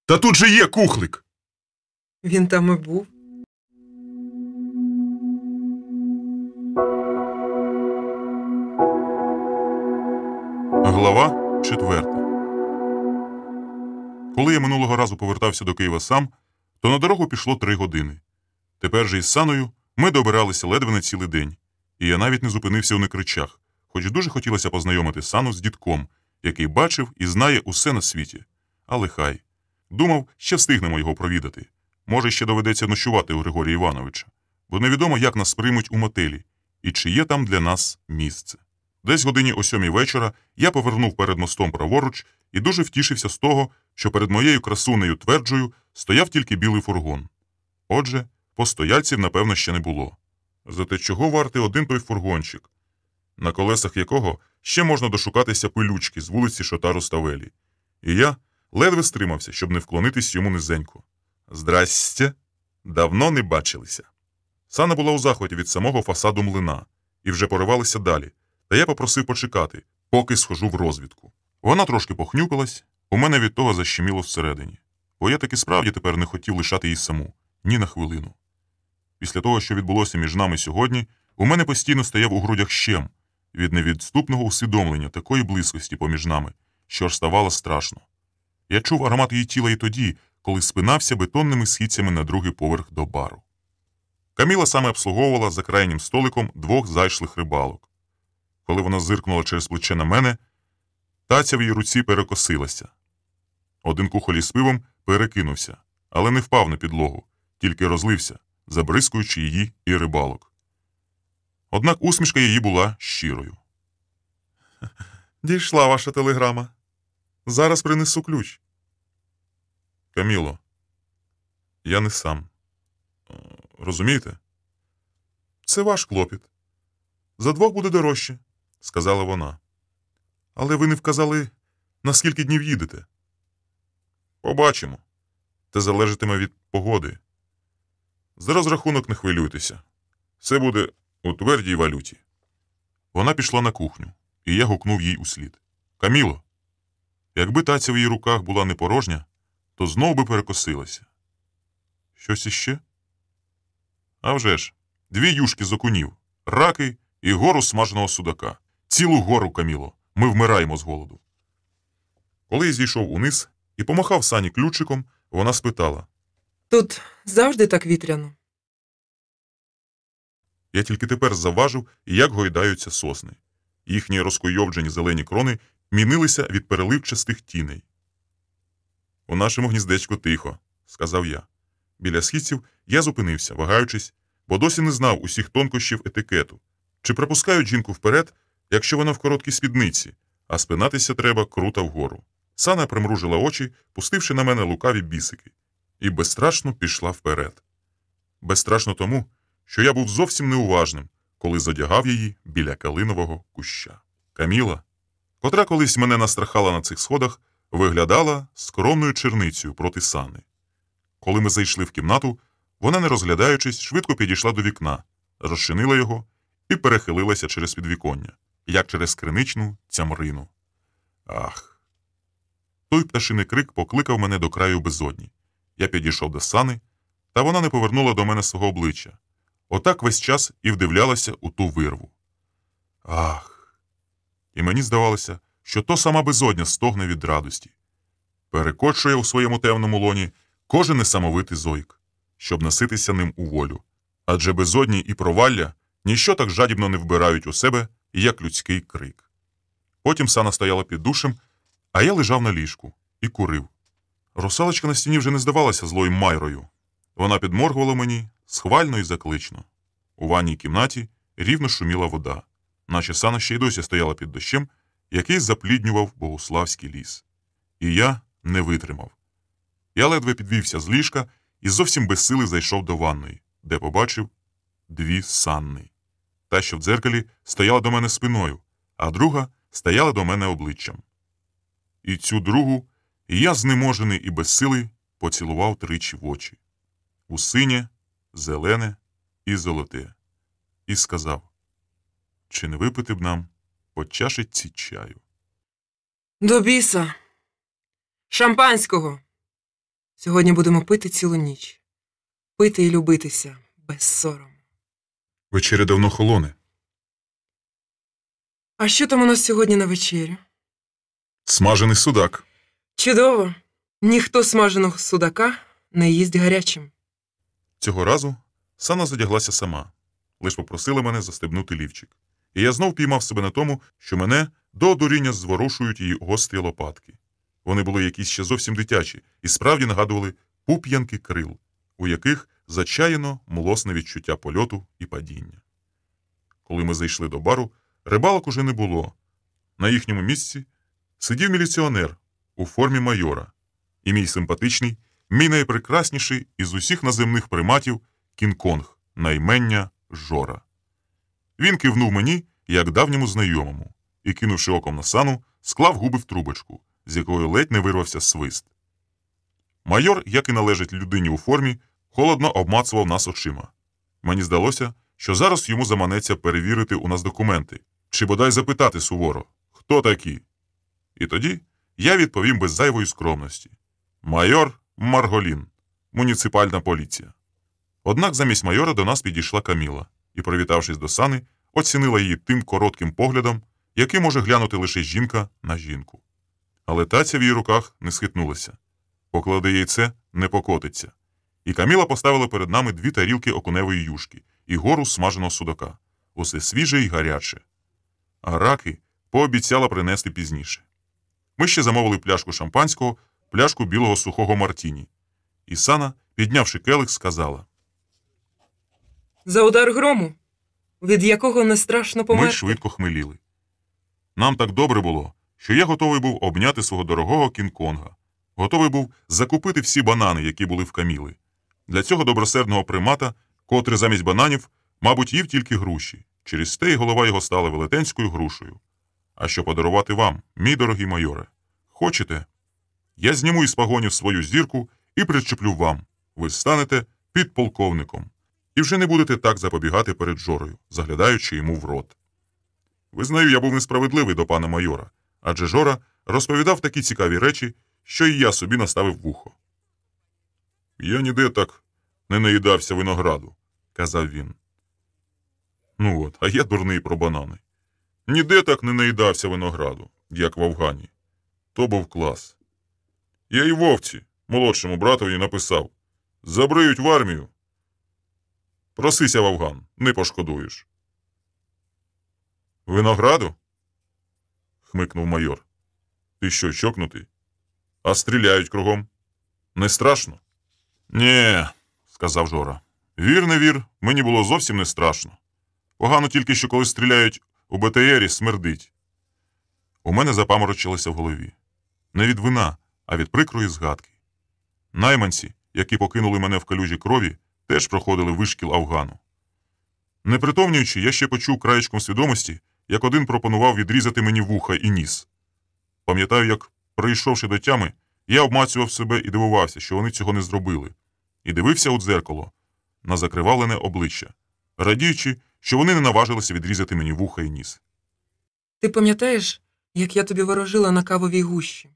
Та тут же є кухлик!» Він там і був. Глава 4. Коли я минулого разу повертався до Києва сам, то на дорогу пішло 3 години. Тепер же із Саною ми добиралися ледве не цілий день, і я навіть не зупинився у Некричах, хоч дуже хотілося познайомити Сану з дідком, який бачив і знає усе на світі. Але хай. Думав, ще встигнемо його провідати. Може, ще доведеться ночувати у Григорія Івановича, бо невідомо, як нас приймуть у мотелі, і чи є там для нас місце. Десь годині о 7 вечора я повернув перед мостом праворуч і дуже втішився з того, що перед моєю красунею тверджою стояв тільки білий фургон. Отже, постояльців, напевно, ще не було. Зате чого вартий один той фургончик, на колесах якого ще можна дошукатися пилючки з вулиці Шотару Ставелі. І я ледве стримався, щоб не вклонитись йому низенько. «Здрастя! Давно не бачилися». Сана була у захваті від самого фасаду млина, і вже поривалися далі, та я попросив почекати, поки схожу в розвідку. Вона трошки похнюпилась, у мене від того защеміло всередині, бо я таки справді тепер не хотів лишати її саму, ні на хвилину. Після того, що відбулося між нами сьогодні, у мене постійно стояв у грудях щем від невідступного усвідомлення такої близькості поміж нами, що аж ставало страшно. Я чув аромат її тіла і тоді, коли спинався бетонними східцями на другий поверх до бару. Каміла саме обслуговувала за крайнім столиком 2 зайшлих рибалок. Коли вона зиркнула через плече на мене, таця в її руці перекосилася. Один кухоль із пивом перекинувся, але не впав на підлогу, тільки розлився, забризкуючи її і рибалок. Однак усмішка її була щирою. «Дійшла ваша телеграма. Зараз принесу ключ». «Каміло, я не сам. Розумієте? Це ваш клопіт. За 2 буде дорожче», – сказала вона. «Але ви не вказали, на скільки днів їдете». «Побачимо. Це залежатиме від погоди. За розрахунок не хвилюйтеся. Все буде у твердій валюті». Вона пішла на кухню, і я гукнув їй услід. «Каміло, якби таця в її руках була не порожня, то знов би перекосилася». «Щось іще?» «А вже ж, 2 юшки з окунів, раки і гору смаженого судака. Цілу гору, Каміло, ми вмираємо з голоду». Коли я зійшов униз і помахав Сані ключиком, вона спитала. Тут завжди так вітряно. Я тільки тепер завважив, як гойдаються сосни. Їхні розкуйовджені зелені крони мінилися від переливчастих тіней. «У нашому гніздечку тихо», – сказав я. Біля східців я зупинився, вагаючись, бо досі не знав усіх тонкощів етикету. Чи пропускають жінку вперед, якщо вона в короткій спідниці, а спинатися треба круто вгору. Сана примружила очі, пустивши на мене лукаві бісики, і безстрашно пішла вперед. Безстрашно тому, що я був зовсім неуважним, коли задягав її біля калинового куща. Каміла, котра колись мене настрахала на цих сходах, виглядала скромною черницею проти Сани. Коли ми зайшли в кімнату, вона, не розглядаючись, швидко підійшла до вікна, розчинила його і перехилилася через підвіконня. як через криничну цямрину. Ах! Той пташиний крик покликав мене до краю безодні. Я підійшов до Сани, та вона не повернула до мене свого обличчя. Отак весь час і вдивлялася у ту вирву. Ах! І мені здавалося, що то сама безодня стогне від радості. Перекочує у своєму темному лоні кожен несамовитий зойк, щоб наситися ним у волю. Адже безодні і провалля ніщо так жадібно не вбирають у себе, як людський крик. Потім Сана стояла під душем, а я лежав на ліжку і курив. Русалочка на стіні вже не здавалася злою Майрою. Вона підморгувала мені схвально і заклично. У ванній кімнаті рівно шуміла вода, наче Сана ще й досі стояла під дощем, який запліднював Богуславський ліс. І я не витримав. Я ледве підвівся з ліжка і зовсім без сили зайшов до ванної, де побачив дві Санни. Та, що в дзеркалі, стояла до мене спиною, а друга стояла до мене обличчям. І цю другу я, знеможений і безсилий, поцілував тричі в очі. У синє, зелене і золоте. І сказав: чи не випити б нам по чашечці чаю? До біса! Шампанського! Сьогодні будемо пити цілу ніч. Пити і любитися без сорому. Вечеря давно холоне. А що там у нас сьогодні на вечерю? Смажений судак. Чудово! Ніхто смаженого судака не їсть гарячим. Цього разу Сана задяглася сама, лиш попросила мене застебнути лівчик. І я знов піймав себе на тому, що мене до одуріння зворушують її гострі лопатки. Вони були якісь ще зовсім дитячі і справді нагадували пуп'янки крил, у яких зачаяно млосне відчуття польоту і падіння. Коли ми зайшли до бару, рибалок уже не було. На їхньому місці сидів міліціонер у формі майора і мій симпатичний, мій найпрекрасніший із усіх наземних приматів Кінг-Конг на імення Жора. Він кивнув мені, як давньому знайомому, і, кинувши оком на Сану, склав губи в трубочку, з якої ледь не вирвався свист. Майор, як і належить людині у формі, холодно обмацував нас очима. Мені здалося, що зараз йому заманеться перевірити у нас документи, чи бодай запитати суворо, хто такі. І тоді я відповім без зайвої скромності: майор Марголін, муніципальна поліція. Однак замість майора до нас підійшла Каміла і, привітавшись до Сани, оцінила її тим коротким поглядом, який може глянути лише жінка на жінку. Але таця в її руках не схитнулася. Поклади яйце, не покотиться. І Каміла поставила перед нами 2 тарілки окуневої юшки і гору смаженого судака. Усе свіже і гаряче. А раки пообіцяла принести пізніше. Ми ще замовили пляшку шампанського, пляшку білого сухого мартіні. І Сана, піднявши келих, сказала: За удар грому, від якого не страшно померти. Ми швидко хмеліли. Нам так добре було, що я готовий був обняти свого дорогого Кінг-Конга. Готовий був закупити всі банани, які були в Каміли. Для цього добросердного примата, котрий замість бананів, мабуть, їв тільки груші. Через те й голова його стала велетенською грушею. А що подарувати вам, мій дорогий майоре? Хочете? Я зніму із пагонів свою зірку і причеплю вам. Ви станете підполковником. І вже не будете так запобігати перед Жорою, заглядаючи йому в рот. Визнаю, я був несправедливий до пана майора, адже Жора розповідав такі цікаві речі, що і я собі наставив вухо. Я ніде так не наїдався винограду, казав він. Ну от, а я дурний про банани. Ніде так не наїдався винограду, як в Афгані. То був клас. Я і Вовці, молодшому братові, написав: забриють в армію. Просися в Афган, не пошкодуєш. Винограду? Хмикнув майор. Ти що, чокнутий? А стріляють кругом. Не страшно? Нє, сказав Жора. Вір, не вір, мені було зовсім не страшно. Погано тільки, що коли стріляють у БТРі, смердить. У мене запаморочилося в голові. Не від вина, а від прикрої згадки. Найманці, які покинули мене в калюжі крові, теж проходили вишкіл Афгану. Не притомнюючи, я ще почув краєчком свідомості, як один пропонував відрізати мені вуха і ніс. Пам'ятаю, як, прийшовши до тями, я обмацював себе і дивувався, що вони цього не зробили. І дивився у дзеркало на закривавлене обличчя, радіючи, що вони не наважилися відрізати мені вуха і ніс. Ти пам'ятаєш, як я тобі ворожила на кавовій гущі?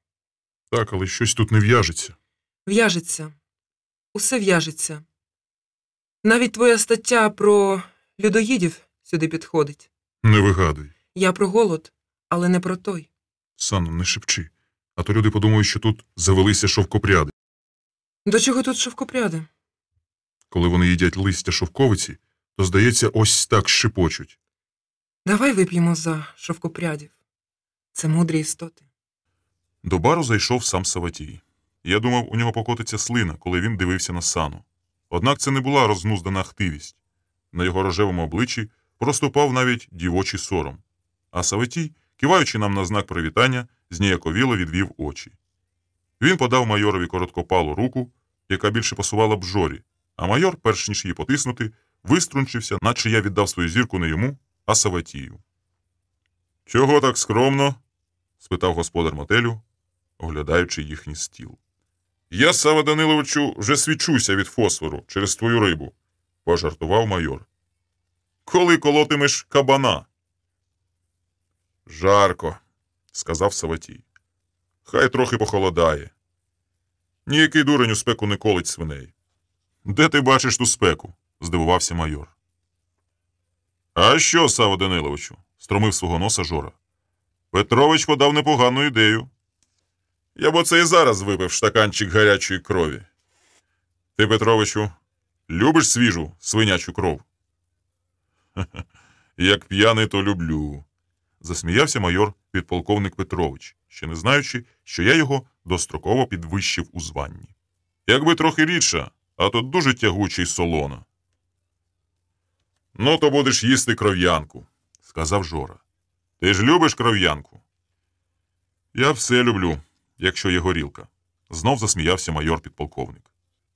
Так, але щось тут не в'яжеться. В'яжеться. Усе в'яжеться. Навіть твоя стаття про людоїдів сюди підходить. Не вигадуй. Я про голод, але не про той. Санно, не шепчи. А то люди подумають, що тут завелися шовкопряди. До чого тут шовкопряди? Коли вони їдять листя шовковиці, то, здається, ось так шипочуть. Давай вип'ємо за шовкопрядів. Це мудрі істоти. До бару зайшов сам Саватій. Я думав, у нього покотиться слина, коли він дивився на Сану. Однак це не була рознуздана хтивість. На його рожевому обличчі проступав навіть дівочий сором. А Саватій, киваючи нам на знак привітання, зніяковіло відвів очі. Він подав майорові короткопалу руку, яка більше пасувала б Жорі, а майор, перш ніж її потиснути, виструнчився, наче я віддав свою зірку не йому, а Саватію. «Чого так скромно?» – спитав господар мотелю, оглядаючи їхній стіл. «Я, Сава Даниловичу, вже свічуся від фосфору через твою рибу», – пожартував майор. «Коли колотимеш кабана?» «Жарко», – сказав Саватій. «Хай трохи похолодає. Ніякий дурень у спеку не колить свиней». «Де ти бачиш ту спеку?» – здивувався майор. «А що, Сава Даниловичу?» – стромив свого носа Жора. «Петрович подав непогану ідею. Я б оце і зараз випив штаканчик гарячої крові. Ти, Петровичу, любиш свіжу свинячу кров?» «Ха-ха, як п'яний, то люблю», – засміявся майор підполковник Петрович, ще не знаючи, що я його достроково підвищив у званні. «Якби трохи рідша, а то дуже тягуча й солона». «Ну, то будеш їсти кров'янку», – сказав Жора. «Ти ж любиш кров'янку?» «Я все люблю, якщо є горілка», – знов засміявся майор-підполковник.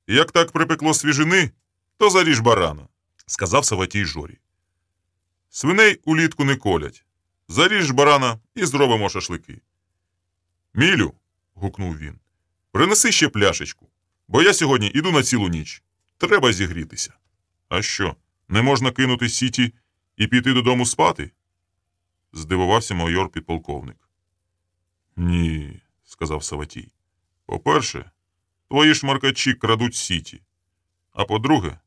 «Як так припекло свіжини, то заріж барана», – сказав Саватій Жорі. «Свиней улітку не колять. Заріж барана і зробимо шашлики». «Мілю», – гукнув він, – «принеси ще пляшечку, бо я сьогодні іду на цілу ніч. Треба зігрітися». «А що, не можна кинути сіті і піти додому спати?» – здивувався майор-підполковник. «Ні», – сказав Саватій. «По-перше, твої шмаркачі крадуть сіті. А по-друге,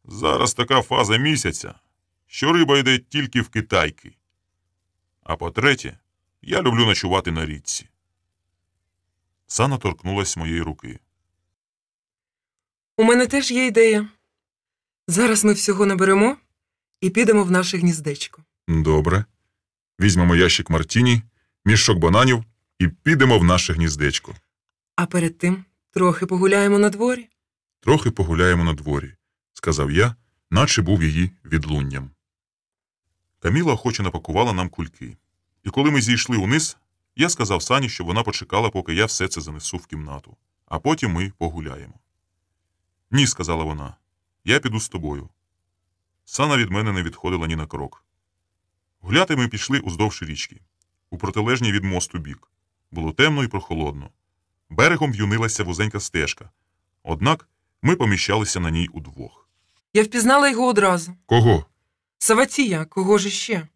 зараз така фаза місяця, що риба йде тільки в Китайки. А по-третє, я люблю ночувати на річці». Сана торкнулась моєї руки. У мене теж є ідея. Зараз ми всього наберемо і підемо в наше гніздечко. «Добре. Візьмемо ящик мартіні, мішок бананів і підемо в наше гніздечко. А перед тим трохи погуляємо на дворі». Трохи погуляємо на дворі», – сказав я, наче був її відлунням. Каміла охоче напакувала нам кульки. І коли ми зійшли униз, я сказав Сані, щоб вона почекала, поки я все це занесу в кімнату. А потім ми погуляємо. «Ні», – сказала вона, – «я піду з тобою». Сана від мене не відходила ні на крок. Гуляти ми пішли уздовж річки, у протилежній від мосту бік. Було темно і прохолодно. Берегом в'юнилася вузенька стежка. Однак ми поміщалися на ній удвох. Я впізнала його одразу. «Кого?» Саватія, кого ж іще?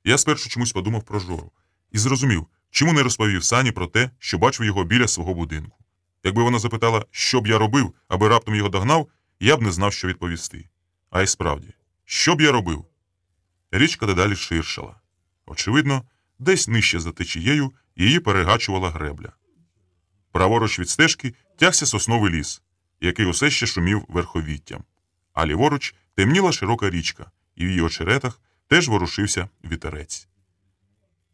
Я спершу чомусь подумав про Жору і зрозумів, чому не розповів Сані про те, що бачив його біля свого будинку. Якби вона запитала, що б я робив, аби раптом його догнав, я б не знав, що відповісти. А й справді, що б я робив? Річка дедалі ширшала. Очевидно, десь нижче за течією її перегачувала гребля. Праворуч від стежки тягся сосновий ліс, який усе ще шумів верховіттям. А ліворуч темніла широка річка, і в її очеретах теж ворушився вітерець.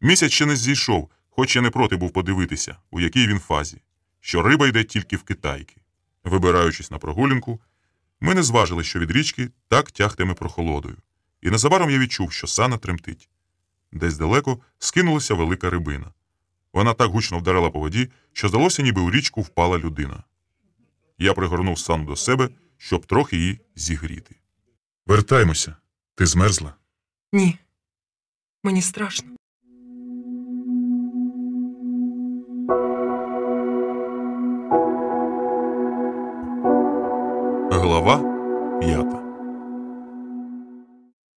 Місяць ще не зійшов, хоч я не проти був подивитися, у якій він фазі, що риба йде тільки в Китайки. Вибираючись на прогулянку, ми не зважили, що від річки так тягтиме прохолодою. І незабаром я відчув, що Сана тремтить. Десь далеко скинулася велика рибина. Вона так гучно вдарила по воді, що здалося, ніби у річку впала людина. Я пригорнув Сану до себе, щоб трохи її зігріти. «Вертаймося. Ти змерзла?» Ні. Мені страшно. Глава 5.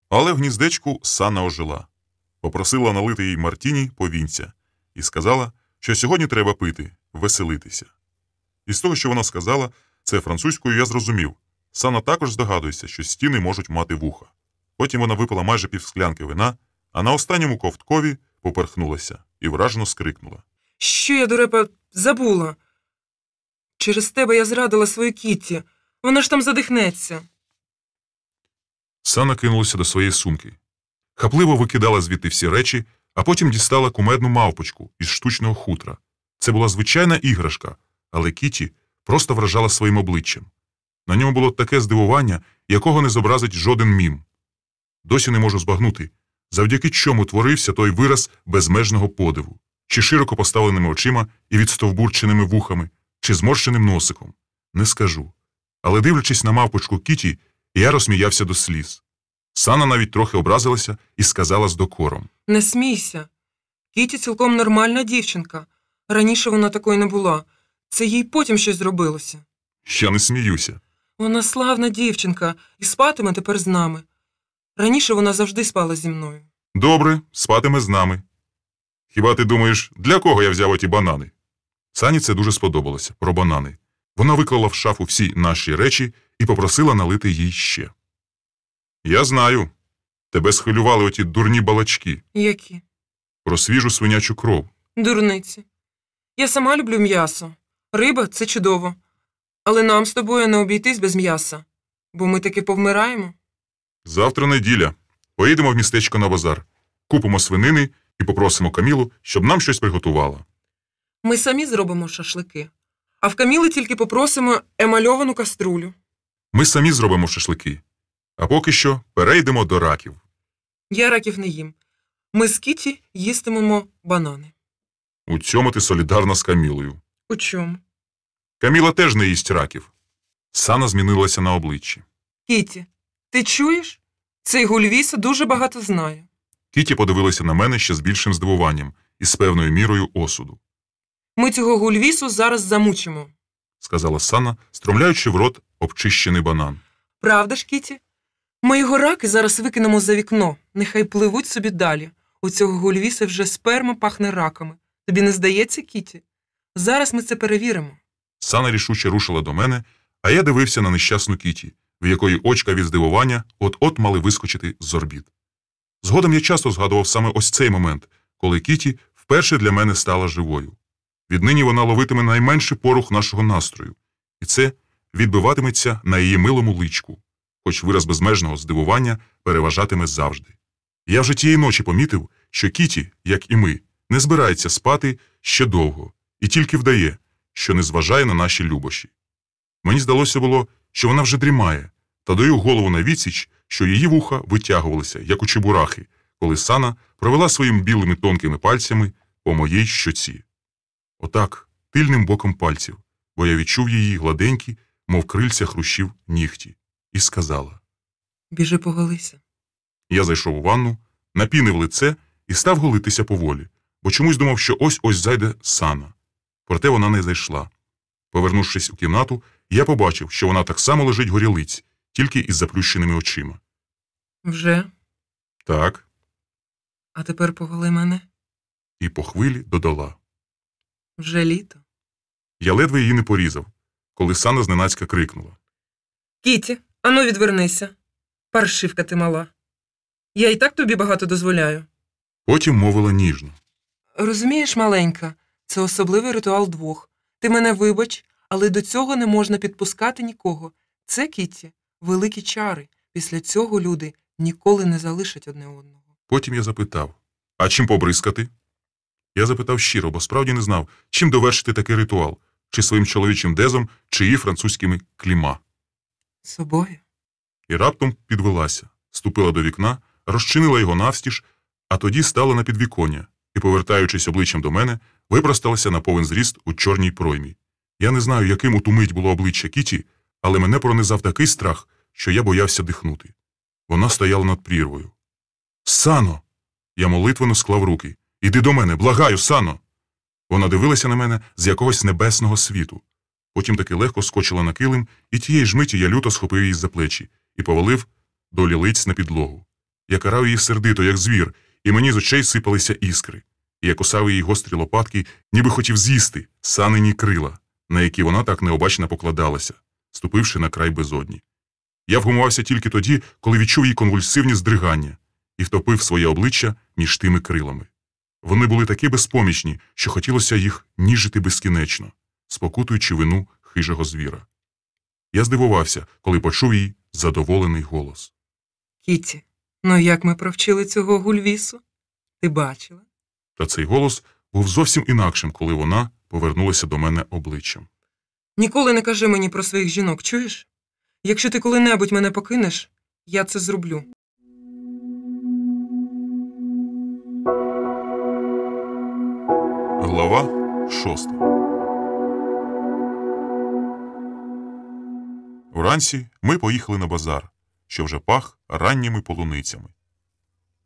Але в гніздечку Сана ожила. Попросила налити їй мартіні повінця і сказала, що сьогодні треба пити, веселитися. Із того, що вона сказала, це французькою, я зрозумів. Сана також здогадується, що стіни можуть мати вуха. Потім вона випила майже півсклянки вина, а на останньому ковткові поперхнулася і вражено скрикнула. Що я, дурепа, забула? Через тебе я зрадила свою Кітті. Вона ж там задихнеться. Сана кинулася до своєї сумки. Хапливо викидала звідти всі речі, а потім дістала кумедну мавпочку із штучного хутра. Це була звичайна іграшка, але Кітті просто вражала своїм обличчям. На ньому було таке здивування, якого не зобразить жоден мім. Досі не можу збагнути, завдяки чому творився той вираз безмежного подиву. Чи широко поставленими очима і відстовбурченими вухами, чи зморщеним носиком. Не скажу. Але дивлячись на мавпочку Кітті, я розсміявся до сліз. Сана навіть трохи образилася і сказала з докором. Не смійся. Кітті цілком нормальна дівчинка. Раніше вона такою не була. Це їй потім щось зробилося. Я не сміюся. Вона славна дівчинка і спатиме тепер з нами. Раніше вона завжди спала зі мною. Добре, спатиме з нами. Хіба ти думаєш, для кого я взяв оті банани? Сані це дуже сподобалося, про банани. Вона виклала в шафу всі наші речі і попросила налити їй ще. Я знаю. Тебе схвилювали оті дурні балачки. Які? Про свіжу свинячу кров. Дурниці. Я сама люблю м'ясо. Риба – це чудово. Але нам з тобою не обійтись без м'яса. Бо ми таки повмираємо. Завтра неділя. Поїдемо в містечко на базар. Купимо свинини і попросимо Камілу, щоб нам щось приготувала. Ми самі зробимо шашлики. А в Каміли тільки попросимо емальовану каструлю. Ми самі зробимо шашлики. А поки що перейдемо до раків. Я раків не їм. Ми з Кітті їстимемо банани. У цьому ти солідарна з Камілою. У чому? Каміла теж не їсть раків. Сана змінилася на обличчі. Кітті, ти чуєш? Цей Гульвіса дуже багато знає. Кіті подивилася на мене ще з більшим здивуванням і з певною мірою осуду. Ми цього Гульвісу зараз замучимо. Сказала Сана, стромляючи в рот обчищений банан. Правда ж, Кітті? Ми його раки зараз викинемо за вікно. Нехай пливуть собі далі. У цього Гульвіса вже сперма пахне раками. Тобі не здається, Кітті? Зараз ми це перевіримо. Сана рішуче рушила до мене, а я дивився на нещасну Кіті, в якої очка від здивування от-от мали вискочити з орбіт. Згодом я часто згадував саме ось цей момент, коли Кіті вперше для мене стала живою. Віднині вона ловитиме найменший порух нашого настрою, і це відбиватиметься на її милому личку, хоч вираз безмежного здивування переважатиме завжди. Я вже тієї ночі помітив, що Кіті, як і ми, не збирається спати ще довго і тільки вдає, що не зважає на наші любощі. Мені здалося було, що вона вже дрімає, та даю голову на відсіч, що її вуха витягувалися, як у чебурахи, коли Сана провела своїми білими тонкими пальцями по моїй щоці. Отак, тильним боком пальців, бо я відчув її гладенькі, мов крильця хрущів, нігті, і сказала. Біжи поголися. Я зайшов у ванну, напінив лице і став голитися поволі, бо чомусь думав, що ось-ось зайде Сана. Проте вона не зайшла. Повернувшись у кімнату, я побачив, що вона так само лежить горілиць, тільки із заплющеними очима. Вже? Так. А тепер поголи мене. І по хвилі додала. Вже літо. Я ледве її не порізав, коли Сана зненацька крикнула. Кіті, ану відвернися. Паршивка ти мала. Я і так тобі багато дозволяю. Потім мовила ніжно. Розумієш, маленька, це особливий ритуал двох. Ти мене вибач, але до цього не можна підпускати нікого. Це, Кітті, великі чари. Після цього люди ніколи не залишать одне одного. Потім я запитав, а чим побризкати? Я запитав щиро, бо справді не знав, чим довершити такий ритуал, чи своїм чоловічим дезом, чи її французькими кліма. Собою. І раптом підвелася, ступила до вікна, розчинила його навстіж, а тоді стала на підвіконня і, повертаючись обличчям до мене, випросталася на повен зріст у чорній проймі. Я не знаю, яким у ту мить було обличчя Кіті, але мене пронизав такий страх, що я боявся дихнути. Вона стояла над прірвою. «Сано!» Я молитвенно склав руки. «Іди до мене, благаю, Сано!» Вона дивилася на мене з якогось небесного світу. Потім таки легко скочила на килим, і тієї ж миті я люто схопив її за плечі і повалив до лілиць на підлогу. Я карав її сердито, як звір, і мені з очей сипалися іскри. І я кусав її гострі лопатки, ніби хотів з'їсти санині крила, на які вона так необачно покладалася, ступивши на край безодні. Я вгумувався тільки тоді, коли відчув її конвульсивні здригання і втопив своє обличчя між тими крилами. Вони були такі безпомічні, що хотілося їх ніжити безкінечно, спокутуючи вину хижого звіра. Я здивувався, коли почув її задоволений голос. Кіті, ну як ми провчили цього Гульвісу? Ти бачила? Та цей голос був зовсім інакшим, коли вона повернулася до мене обличчям. Ніколи не кажи мені про своїх жінок, чуєш? Якщо ти коли-небудь мене покинеш, я це зроблю. Глава 6. Вранці ми поїхали на базар, що вже пах ранніми полуницями.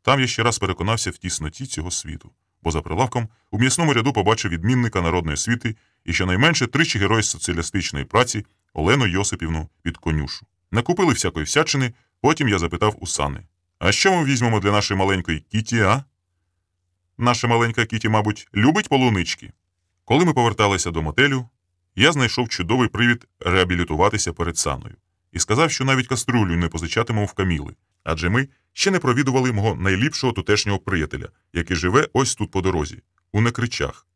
Там я ще раз переконався в тісноті цього світу, бо за прилавком у м'ясному ряду побачив відмінника народної освіти і щонайменше тричі герой соціалістичної праці Олену Йосипівну Підконюшу. Накупили всякої всячини, потім я запитав у Сани: «А що ми візьмемо для нашої маленької Кіті, а?» Наша маленька Кіті, мабуть, любить полунички. Коли ми поверталися до мотелю, я знайшов чудовий привід реабілітуватися перед Саною і сказав, що навіть каструлю не позичатимемо в Каміли, адже ми ще не провідували мого найліпшого тутешнього приятеля, який живе ось тут по дорозі, у Некричах.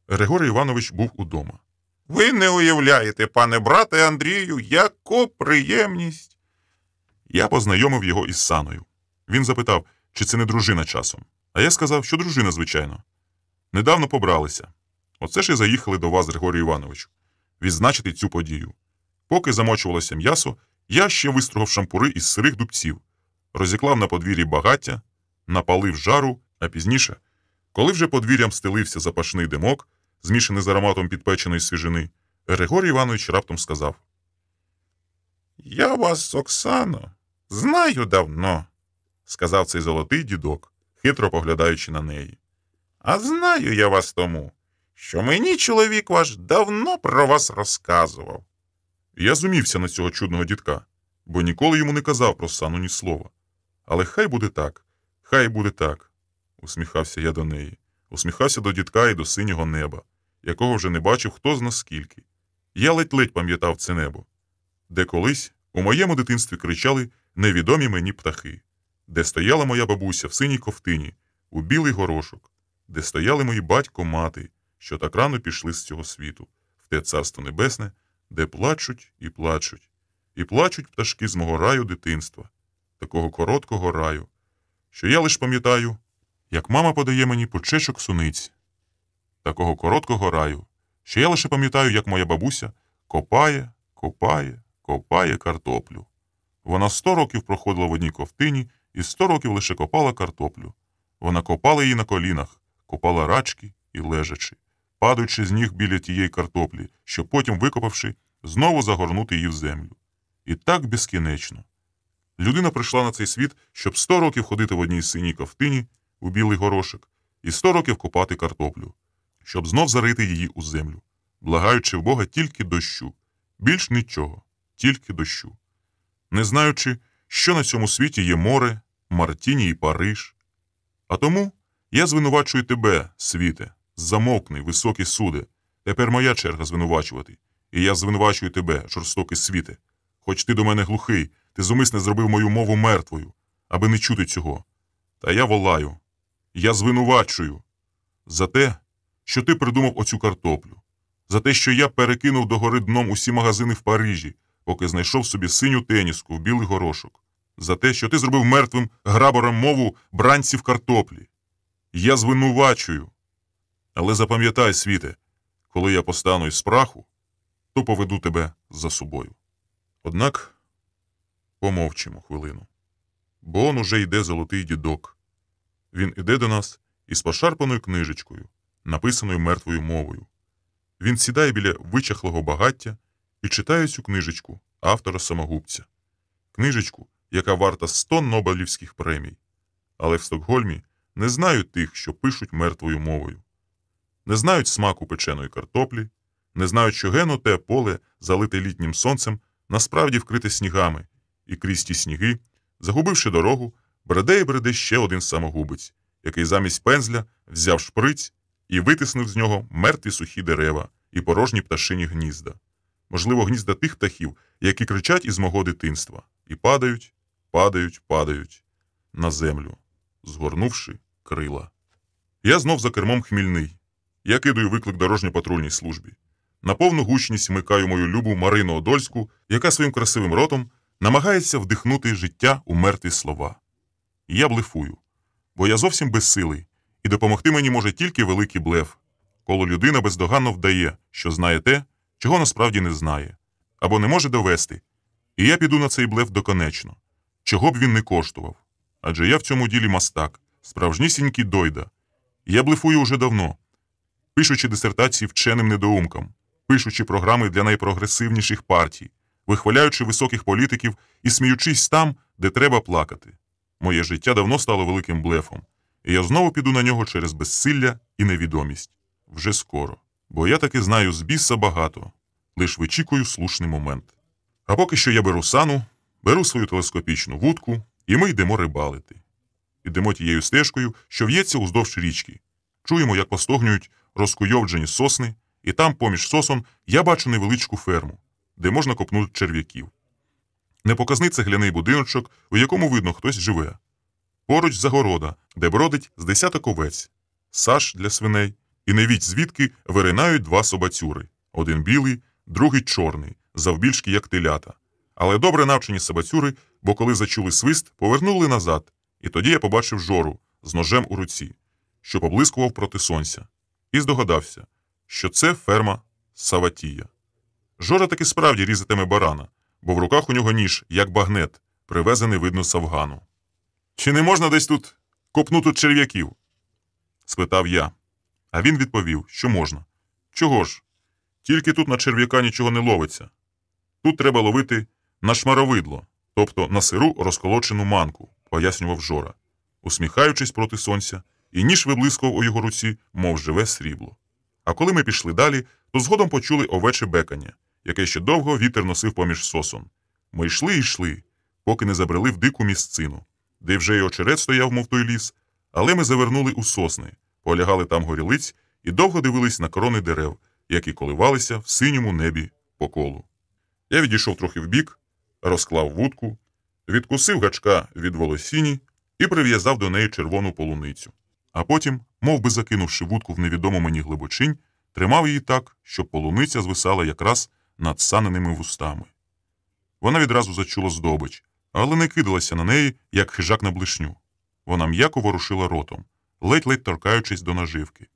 Григорій Іванович був удома. Ви не уявляєте, пане брате Андрію, яку приємність. Я познайомив його із Саною. Він запитав, чи це не дружина часом. А я сказав, що дружина, звичайно. Недавно побралися. Оце ж і заїхали до вас, Григорію Івановичу, відзначити цю подію. Поки замочувалося м'ясо, я ще вистругав шампури із сирих дубців, розіклав на подвір'ї багаття, напалив жару, а пізніше, коли вже подвір'ям стелився запашний димок, змішаний з ароматом підпеченої свіжини, Григорій Іванович раптом сказав: «Я вас, Оксано, знаю давно», – сказав цей золотий дідок, хитро поглядаючи на неї. «А знаю я вас тому, що мені чоловік ваш давно про вас розказував». Я зумівся на цього чудного дідка, бо ніколи йому не казав про Сану ні слова. Але хай буде так, усміхався я до неї, усміхався до дідка і до синього неба, якого вже не бачив хто зна скільки. Я ледь-ледь пам'ятав це небо, де колись у моєму дитинстві кричали невідомі мені птахи, де стояла моя бабуся в синій ковтині, у білий горошок, де стояли мої батько-мати, що так рано пішли з цього світу, в те царство небесне, де плачуть і плачуть, і плачуть пташки з мого раю дитинства, такого короткого раю, що я лиш пам'ятаю, як мама подає мені пучечок суниць, такого короткого раю, що я лише пам'ятаю, як моя бабуся копає картоплю. Вона 100 років проходила в одній ковтині і 100 років лише копала картоплю. Вона копала її на колінах, копала рачки і лежачи, падаючи з ніг біля тієї картоплі, щоб потім, викопавши, знову загорнути її в землю. І так безкінечно. Людина прийшла на цей світ, щоб 100 років ходити в одній синій ковтині у білий горошок і 100 років копати картоплю, щоб знов зарити її у землю, благаючи в Бога тільки дощу, більш нічого, тільки дощу. Не знаючи, що на цьому світі є море, Мартіні і Париж. А тому я звинувачую тебе, світе, замовкни, високий суде. Тепер моя черга звинувачувати. І я звинувачую тебе, жорстокий світе. Хоч ти до мене глухий, ти зумисне зробив мою мову мертвою, аби не чути цього. Та я волаю, я звинувачую за те, що ти придумав оцю картоплю, за те, що я перекинув догори дном усі магазини в Парижі, поки знайшов собі синю теніску в білий горошок, за те, що ти зробив мертвим грабором мову бранців картоплі. Я звинувачую. Але запам'ятай, світе, коли я постану із праху, то поведу тебе за собою. Однак помовчимо хвилину. Бо он уже йде золотий дідок. Він іде до нас із пошарпаною книжечкою, написаною мертвою мовою. Він сідає біля вичахлого багаття і читає цю книжечку автора-самогубця. Книжечку, яка варта 100 Нобелівських премій. Але в Стокгольмі не знають тих, що пишуть мертвою мовою. Не знають смаку печеної картоплі, не знають, що гено те поле, залите літнім сонцем, насправді вкрите снігами, і крізь ті сніги, загубивши дорогу, Бреде і бреде ще один самогубець, який замість пензля взяв шприць і витиснув з нього мертві сухі дерева і порожні пташині гнізда. Можливо, гнізда тих птахів, які кричать із мого дитинства, і падають, падають, падають на землю, згорнувши крила. Я знов за кермом хмільний. Я кидаю виклик дорожньо-патрульній службі. На повну гучність вмикаю мою любу Марину Одольську, яка своїм красивим ротом намагається вдихнути життя у мертві слова. І я блефую, бо я зовсім безсилий, і допомогти мені може тільки великий блеф, коли людина бездоганно вдає, що знає те, чого насправді не знає, або не може довести. І я піду на цей блеф доконечно, чого б він не коштував. Адже я в цьому ділі мастак, справжнісінький дойда. І я блефую уже давно, пишучи дисертації вченим недоумкам, пишучи програми для найпрогресивніших партій, вихваляючи високих політиків і сміючись там, де треба плакати. Моє життя давно стало великим блефом, і я знову піду на нього через безсилля і невідомість. Вже скоро. Бо я таки знаю з біса багато, лиш вичікую слушний момент. А поки що я беру сану, беру свою телескопічну вудку, і ми йдемо рибалити. Йдемо тією стежкою, що в'ється уздовж річки. Чуємо, як постогнюють розкуйовджені сосни, і там, поміж сосон, я бачу невеличку ферму, де можна копнути черв'яків. Непоказний цегляний будиночок, у якому видно, хтось живе. Поруч загорода, де бродить з десяток овець, саш для свиней, і невідь звідки виринають два собацюри. Один білий, другий чорний, завбільшки як телята. Але добре навчені собацюри, бо коли зачули свист, повернули назад, і тоді я побачив Жору з ножем у руці, що поблискував проти сонця, і здогадався, що це ферма Саватія. Жора таки справді різатиме барана, бо в руках у нього ніж, як багнет, привезений, видно, з Афгану. «Чи не можна десь тут копнути черв'яків?» – спитав я. А він відповів, що можна. «Чого ж? Тільки тут на черв'яка нічого не ловиться. Тут треба ловити на шмаровидло, тобто на сиру розколочену манку», – пояснював Жора, усміхаючись проти сонця, і ніж виблискував у його руці, мов живе срібло. А коли ми пішли далі, то згодом почули овече бекання, яке ще довго вітер носив поміж сосон. Ми йшли і йшли, поки не забрели в дику місцину, де вже й очерет стояв, мов той ліс, але ми завернули у сосни, полягали там горілиць і довго дивились на крони дерев, які коливалися в синьому небі по колу. Я відійшов трохи вбік, розклав вудку, відкусив гачка від волосіні і прив'язав до неї червону полуницю. А потім, мов би закинувши вудку в невідому мені глибочинь, тримав її так, щоб полуниця звисала якраз над саненими вустами. Вона відразу зачула здобич, але не кидалася на неї, як хижак на блишню. Вона м'яко ворушила ротом, ледь-ледь торкаючись до наживки.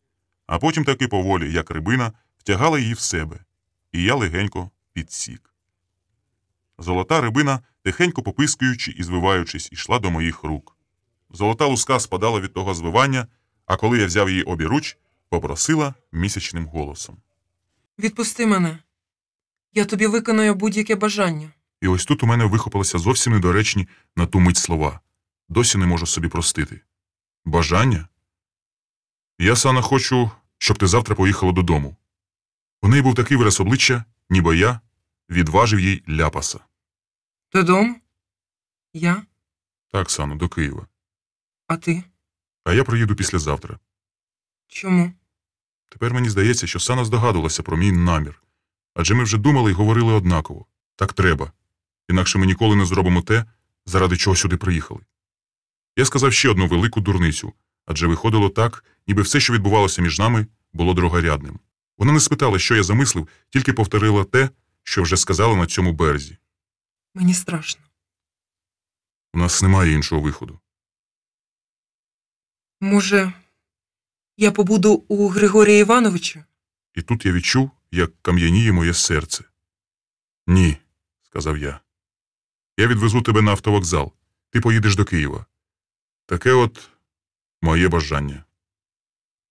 А потім таки поволі, як рибина, втягала її в себе, і я легенько підсік. Золота рибина, тихенько попискуючи і звиваючись, ішла до моїх рук. Золота луска спадала від того звивання, а коли я взяв її обіруч, попросила місячним голосом. «Відпусти мене. Я тобі виконую будь-яке бажання». І ось тут у мене вихопилися зовсім недоречні на ту мить слова. Досі не можу собі простити. Бажання? Я, Сана, хочу, щоб ти завтра поїхала додому. У неї був такий вираз обличчя, ніби я відважив їй ляпаса. Додому? Я? Так, Сано, до Києва. А ти? А я приїду післязавтра. Чому? Тепер мені здається, що Сана здогадувалася про мій намір. Адже ми вже думали і говорили однаково. Так треба. Інакше ми ніколи не зробимо те, заради чого сюди приїхали. Я сказав ще одну велику дурницю, адже виходило так, ніби все, що відбувалося між нами, було другорядним. Вона не спитала, що я замислив, тільки повторила те, що вже сказала на цьому березі. Мені страшно. У нас немає іншого виходу. Може, я побуду у Григорія Івановича? І тут я відчув, як кам'яніє моє серце. Ні, сказав я. Я відвезу тебе на автовокзал. Ти поїдеш до Києва. Таке от моє бажання.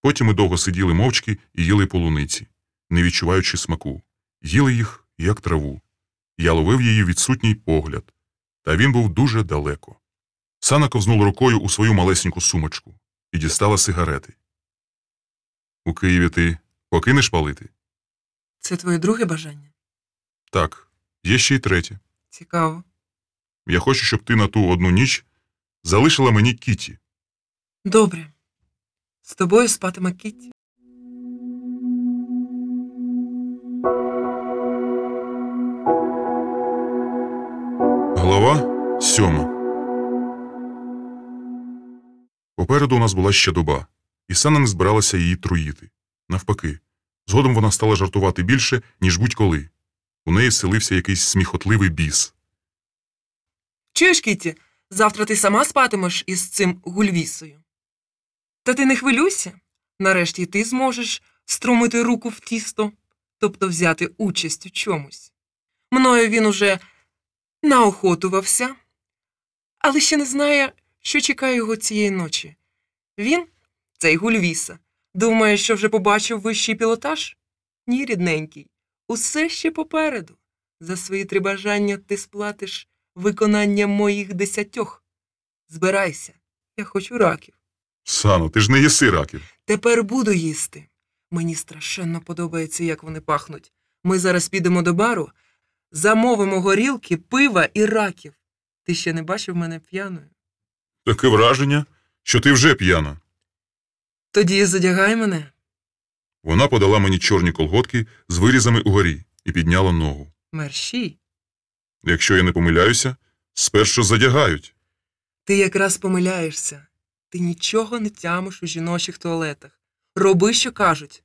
Потім ми довго сиділи мовчки і їли полуниці, не відчуваючи смаку. Їли їх, як траву. Я ловив її відсутній погляд. Та він був дуже далеко. Сана ковзнула рукою у свою малесеньку сумочку і дістала сигарети. У Києві ти покинеш палити? Це твоє друге бажання? Так, є ще й третє. Цікаво. Я хочу, щоб ти на ту одну ніч залишила мені Кіті. Добре. З тобою спатиме Кітті. Глава 7. Попереду у нас була ще доба, і Санна не збиралася її труїти. Навпаки, згодом вона стала жартувати більше, ніж будь-коли. У неї селився якийсь сміхотливий біс. Чуєш, Кітті, завтра ти сама спатимеш із цим гульвісою. Та ти не хвилюйся. Нарешті ти зможеш струмити руку в тісто, тобто взяти участь у чомусь. Мною він уже наохотувався, але ще не знає, що чекає його цієї ночі. Він, цей гульвіса, думає, що вже побачив вищий пілотаж? Ні, рідненький, усе ще попереду. За свої 3 бажання ти сплатиш виконання моїх 10. Збирайся, я хочу раків. Сано, ти ж не їси раків. Тепер буду їсти. Мені страшенно подобається, як вони пахнуть. Ми зараз підемо до бару, замовимо горілки, пива і раків. Ти ще не бачив мене п'яною? Таке враження, що ти вже п'яна. Тоді задягай мене. Вона подала мені чорні колготки з вирізами угорі і підняла ногу. Мерщій. Якщо я не помиляюся, спершу задягають. Ти якраз помиляєшся. Ти нічого не тямиш у жіночих туалетах. Роби, що кажуть.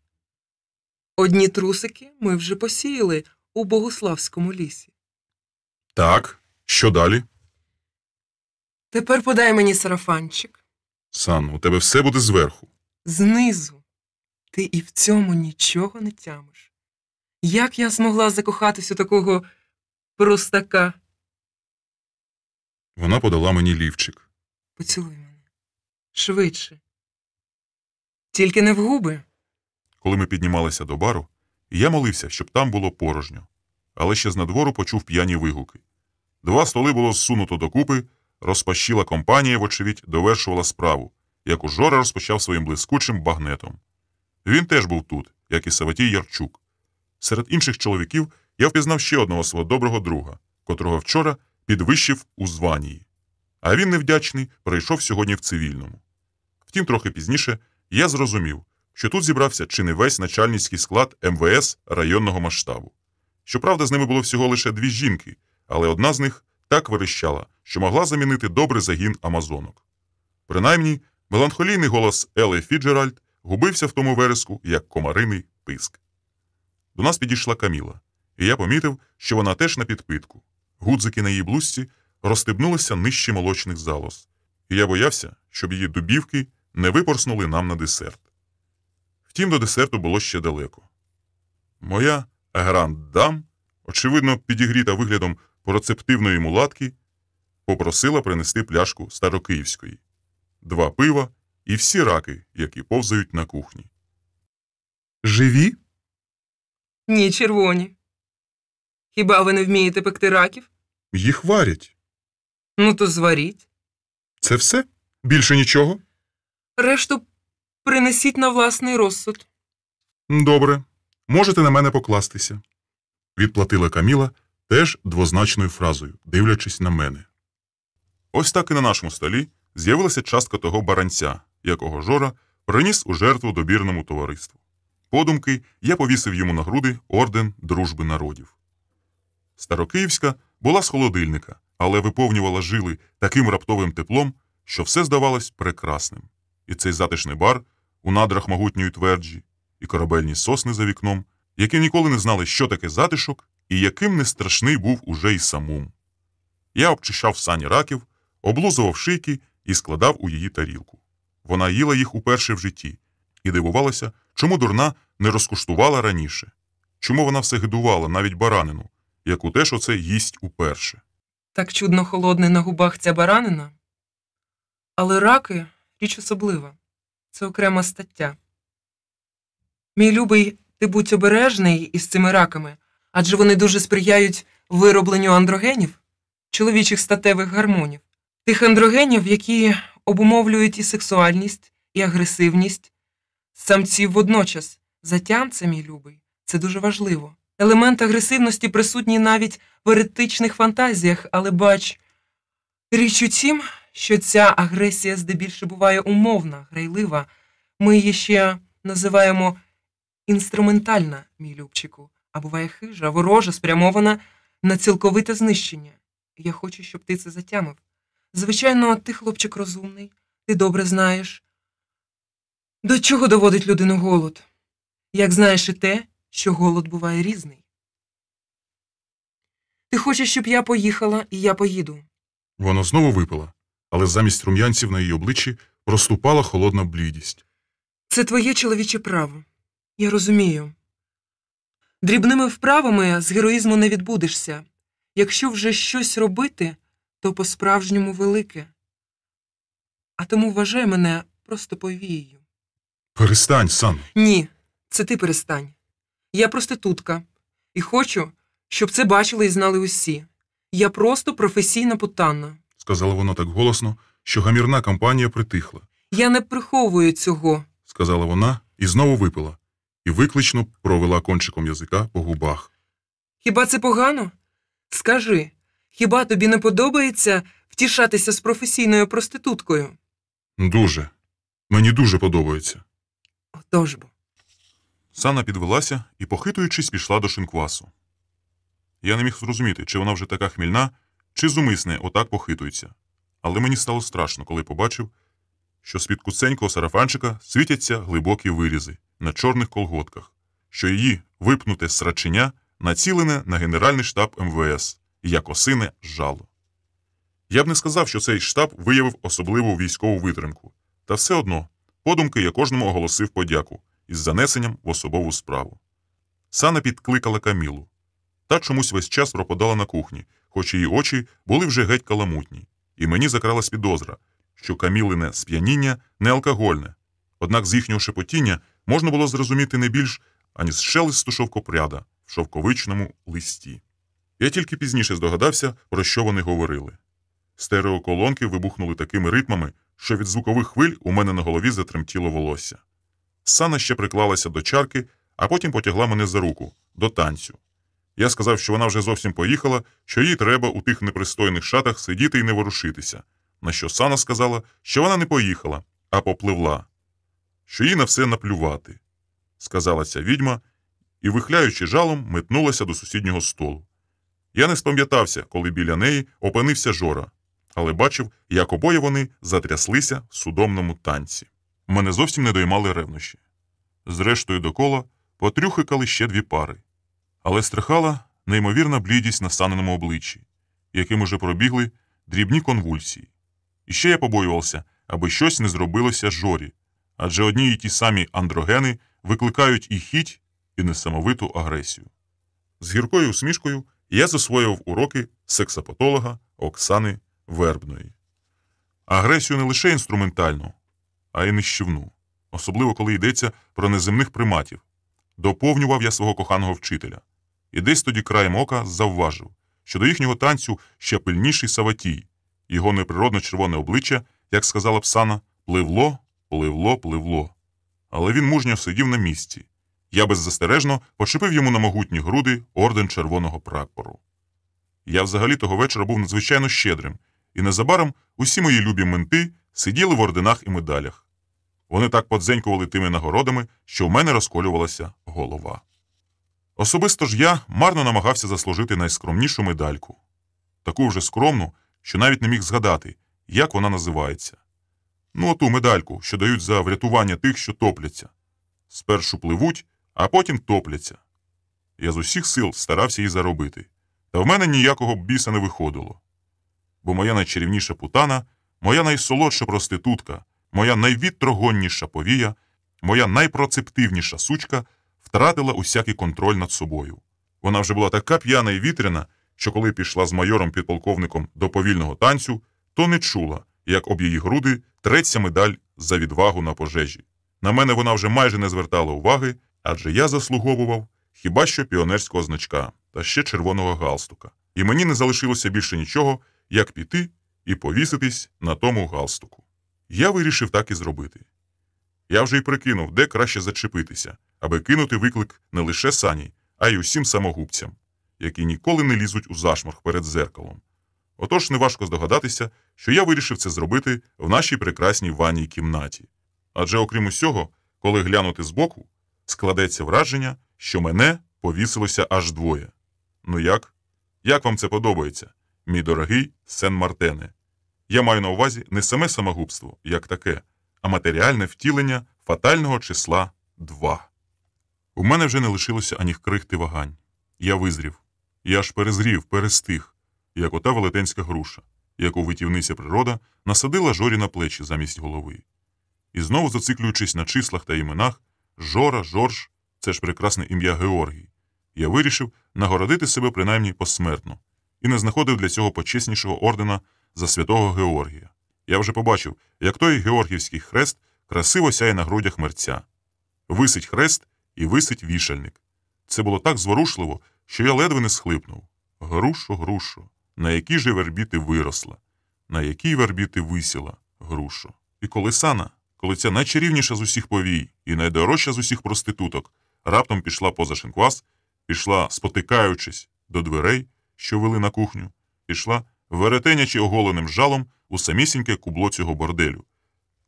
Одні трусики ми вже посіяли у Богуславському лісі. Так, що далі? Тепер подай мені сарафанчик. Санно, у тебе все буде зверху. Знизу. Ти і в цьому нічого не тямиш. Як я змогла закохатись у такого простака? Вона подала мені лівчик. Поцілуй мене. Швидше. Тільки не в губи. Коли ми піднімалися до бару, я молився, щоб там було порожньо. Але ще знадвору почув п'яні вигуки. 2 столи було зсунуто докупи, розпащила компанія, вочевидь, довершувала справу, яку Жора розпочав своїм блискучим багнетом. Він теж був тут, як і Саватій Ярчук. Серед інших чоловіків я впізнав ще одного свого доброго друга, котрого вчора підвищив у званні. А він, невдячний, перейшов сьогодні в цивільному. Втім, трохи пізніше я зрозумів, що тут зібрався чи не весь начальницький склад МВС районного масштабу. Щоправда, з ними було всього лише 2 жінки, але одна з них так верещала, що могла замінити добрий загін амазонок. Принаймні, меланхолійний голос Елли Фіджеральд губився в тому вереску, як комариний писк. До нас підійшла Каміла, і я помітив, що вона теж на підпитку. Гудзики на її блузці розстебнулися нижче молочних залоз, і я боявся, щоб її дубівки не випорснули нам на десерт. Втім, до десерту було ще далеко. Моя гранд-дам, очевидно підігріта виглядом процептивної мулатки, попросила принести пляшку старокиївської, 2 пива і всі раки, які повзають на кухні. Живі? Ні, червоні. Хіба ви не вмієте пекти раків? Їх варять. Ну то зваріть. Це все? Більше нічого? Решту принесіть на власний розсуд. Добре. Можете на мене покластися. Відплатила Каміла теж двозначною фразою, дивлячись на мене. Ось так і на нашому столі з'явилася частка того баранця, якого Жора приніс у жертву добірному товариству. Подумки я повісив йому на груди орден Дружби народів. Старокиївська була з холодильника, але виповнювала жили таким раптовим теплом, що все здавалось прекрасним. І цей затишний бар у надрах могутньої тверджі, і корабельні сосни за вікном, які ніколи не знали, що таке затишок, і яким не страшний був уже й самум. Я обчищав сані раків, облузував шийки і складав у її тарілку. Вона їла їх уперше в житті і дивувалася, чому дурна не розкуштувала раніше, чому вона все гидувала, навіть баранину, яку теж оце їсть уперше. Так чудно холодне на губах ця баранина. Але раки – річ особлива. Це окрема стаття. Мій любий, ти будь обережний із цими раками, адже вони дуже сприяють виробленню андрогенів, чоловічих статевих гормонів. Тих андрогенів, які обумовлюють і сексуальність, і агресивність самців водночас. Затям це, мій любий, це дуже важливо. Елемент агресивності присутній навіть в еретичних фантазіях, але бач, річ у тім, що ця агресія здебільше буває умовна, грайлива. Ми її ще називаємо інструментальна, мій любчику, а буває хижа, ворожа, спрямована на цілковите знищення. Я хочу, щоб ти це затямив. Звичайно, ти, хлопчик, розумний, ти добре знаєш, до чого доводить людину голод. Як знаєш і те, що голод буває різний. Ти хочеш, щоб я поїхала, і я поїду. Вона знову випила, але замість рум'янців на її обличчі проступала холодна блідість. Це твоє чоловіче право. Я розумію. Дрібними вправами з героїзму не відбудешся. Якщо вже щось робити, то по-справжньому велике. А тому вважай мене просто повією. Перестань, Сан. Ні, це ти перестань. Я проститутка. І хочу, щоб це бачили і знали усі. Я просто професійна путанна. Сказала вона так голосно, що гамірна компанія притихла. Я не приховую цього. Сказала вона і знову випила. І виклично провела кончиком язика по губах. Хіба це погано? Скажи, хіба тобі не подобається втішатися з професійною проституткою? Дуже. Мені дуже подобається. Отож бо. Санна підвелася і, похитуючись, пішла до шинквасу. Я не міг зрозуміти, чи вона вже така хмільна, чи зумисне отак похитується. Але мені стало страшно, коли побачив, що з-під куценького сарафанчика світяться глибокі вирізи на чорних колготках, що її випнуте сраченя націлене на Генеральний штаб МВС, як осине жало. Я б не сказав, що цей штаб виявив особливу військову витримку. Та все одно, подумки я кожному оголосив подяку із занесенням в особову справу. Санна підкликала Камілу. Та чомусь весь час пропадала на кухні, хоч її очі були вже геть каламутні. І мені закралась підозра, що Камілине сп'яніння не алкогольне. Однак з їхнього шепотіння можна було зрозуміти не більш, ані з шелесту шовкопряда в шовковичному листі. Я тільки пізніше здогадався, про що вони говорили. Стереоколонки вибухнули такими ритмами, що від звукових хвиль у мене на голові затремтіло волосся. Санна ще приклалася до чарки, а потім потягла мене за руку, до танцю. Я сказав, що вона вже зовсім поїхала, що їй треба у тих непристойних шатах сидіти і не ворушитися. На що Санна сказала, що вона не поїхала, а попливла. Що їй на все наплювати, сказала ця відьма, і, вихляючи жалом, метнулася до сусіднього столу. Я не спам'ятався, коли біля неї опинився Жора, але бачив, як обоє вони затряслися в судомному танці. Мене зовсім не доймали ревнощі. Зрештою докола потрюхикали ще дві пари. Але стрихала неймовірна блідість на Санниному обличчі, яким уже пробігли дрібні конвульсії. І ще я побоювався, аби щось не зробилося Жорі, адже одні й ті самі андрогени викликають і хіть, і несамовиту агресію. З гіркою усмішкою я засвоював уроки сексапатолога Оксани Вербної. Агресію не лише інструментальну, а й нищівну, особливо коли йдеться про неземних приматів. Доповнював я свого коханого вчителя. І десь тоді краєм ока завважив, що до їхнього танцю ще пильніший Саватій. Його неприродно червоне обличчя, як сказала б Санна, пливло, пливло, пливло. Але він мужньо сидів на місці. Я беззастережно почепив йому на могутні груди орден червоного прапору. Я взагалі того вечора був надзвичайно щедрим, і незабаром усі мої любі менти сиділи в орденах і медалях. Вони так подзенькували тими нагородами, що в мене розколювалася голова. Особисто ж я марно намагався заслужити найскромнішу медальку. Таку вже скромну, що навіть не міг згадати, як вона називається. Ну, оту медальку, що дають за врятування тих, що топляться. Спершу пливуть, а потім топляться. Я з усіх сил старався її заробити. Та в мене ніякого біса не виходило. Бо моя найчарівніша путана, моя найсолодша проститутка, моя найвітрогонніша повія, моя найпроцептивніша сучка втратила усякий контроль над собою. Вона вже була така п'яна і вітряна, що коли пішла з майором-підполковником до повільного танцю, то не чула, як об її груди треться медаль за відвагу на пожежі. На мене вона вже майже не звертала уваги, адже я заслуговував хіба що піонерського значка та ще червоного галстука. І мені не залишилося більше нічого, як піти і повіситись на тому галстуку. Я вирішив так і зробити. Я вже й прикинув, де краще зачепитися, аби кинути виклик не лише Сані, а й усім самогубцям, які ніколи не лізуть у зашморг перед дзеркалом. Отож, неважко здогадатися, що я вирішив це зробити в нашій прекрасній ванній кімнаті. Адже, окрім усього, коли глянути збоку, складеться враження, що мене повісилося аж двоє. Ну як? Як вам це подобається, мій дорогий Сен-Мартене? Я маю на увазі не саме самогубство, як таке, а матеріальне втілення фатального числа 2. У мене вже не лишилося ані крихти вагань. Я визрів. Я аж перезрів, перестиг, як ота велетенська груша, яку витівниця природа насадила Жорі на плечі замість голови. І знову зациклюючись на числах та іменах, Жора, Жорж – це ж прекрасне ім'я Георгій, я вирішив нагородити себе принаймні посмертно і не знаходив для цього почеснішого ордена за святого Георгія. Я вже побачив, як той георгіївський хрест красиво сяє на грудях мерця. Висить хрест і висить вішальник. Це було так зворушливо, що я ледве не схлипнув. Грушо, грушо, на якій же вербі ти виросла, на якій вербі ти висіла, грушо. І коли Сана, коли ця найчарівніша з усіх повій і найдорожча з усіх проституток, раптом пішла поза шинквас, пішла, спотикаючись, до дверей, що вели на кухню, пішла, веретенячи оголеним жалом у самісіньке кубло цього борделю.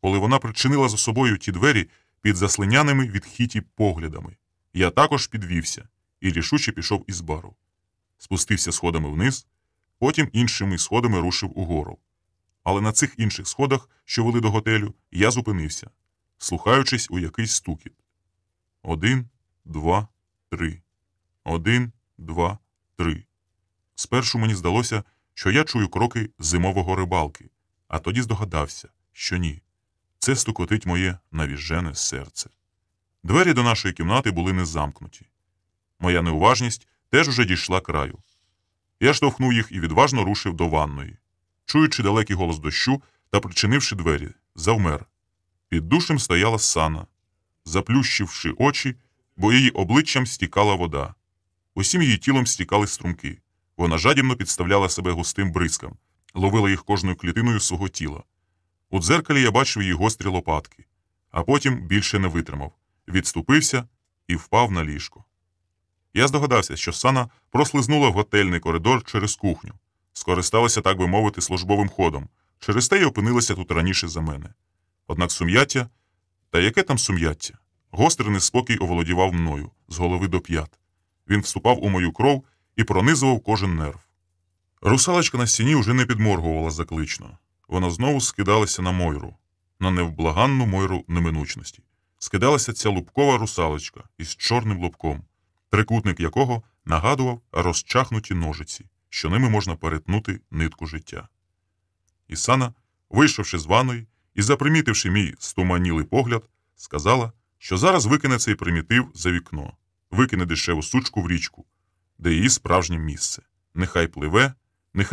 Коли вона причинила за собою ті двері під заслиняними від хіті поглядами, я також підвівся і рішуче пішов із бару. Спустився сходами вниз, потім іншими сходами рушив угору. Але на цих інших сходах, що вели до готелю, я зупинився, слухаючись у якийсь стукіт. 1, 2, 3. 1, 2, 3. Спершу мені здалося, що я чую кроки зимового рибалки, а тоді здогадався, що ні. Це стукотить моє навіжене серце. Двері до нашої кімнати були не замкнуті. Моя неуважність теж уже дійшла краю. Я штовхнув їх і відважно рушив до ванної. Чуючи далекий голос дощу та причинивши двері, завмер. Під душем стояла Сана, заплющивши очі, бо її обличчям стікала вода. Усім її тілом стікали струмки. Вона жадібно підставляла себе густим бризкам, ловила їх кожною клітиною свого тіла. У дзеркалі я бачив її гострі лопатки, а потім більше не витримав, відступився і впав на ліжко. Я здогадався, що Сана прослизнула в готельний коридор через кухню, скористалася, так би мовити, службовим ходом, через те й опинилася тут раніше за мене. Однак сум'яття, та яке там сум'яття? Гострий неспокій оволодівав мною, з голови до п'ят. Він вступав у мою кров і пронизував кожен нерв. Русалочка на стіні уже не підморгувала заклично. Вона знову скидалася на Мойру, на невблаганну Мойру неминучності. Скидалася ця лубкова русалочка із чорним лобком, трикутник якого нагадував розчахнуті ножиці, що ними можна перетнути нитку життя. І Сана, вийшовши з ванної і запримітивши мій стуманілий погляд, сказала, що зараз викине цей примітив за вікно, викине дешеву сучку в річку, де її справжнє місце. Нехай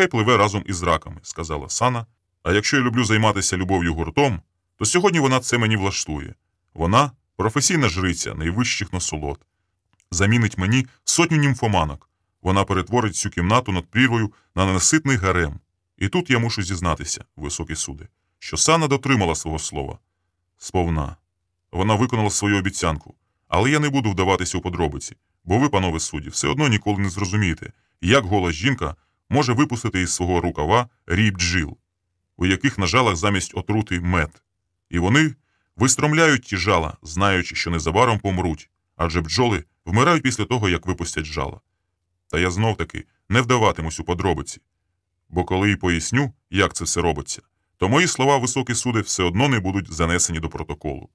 пливе разом із раками, сказала Сана. А якщо я люблю займатися любов'ю гуртом, то сьогодні вона це мені влаштує. Вона – професійна жриця найвищих насолод. Замінить мені сотню німфоманок. Вона перетворить цю кімнату над прірвою на ненаситний гарем. І тут я мушу зізнатися, високі суди, що Сана дотримала свого слова. Сповна. Вона виконала свою обіцянку. Але я не буду вдаватися у подробиці, бо ви, панове судді, все одно ніколи не зрозумієте, як гола жінка може випустити із свого рукава рій бджіл, у яких на жалах замість отрути мед. І вони вистромляють ті жала, знаючи, що незабаром помруть, адже бджоли вмирають після того, як випустять жала. Та я знов-таки не вдаватимусь у подробиці, бо коли й поясню, як це все робиться, то мої слова, високі суди, все одно не будуть занесені до протоколу.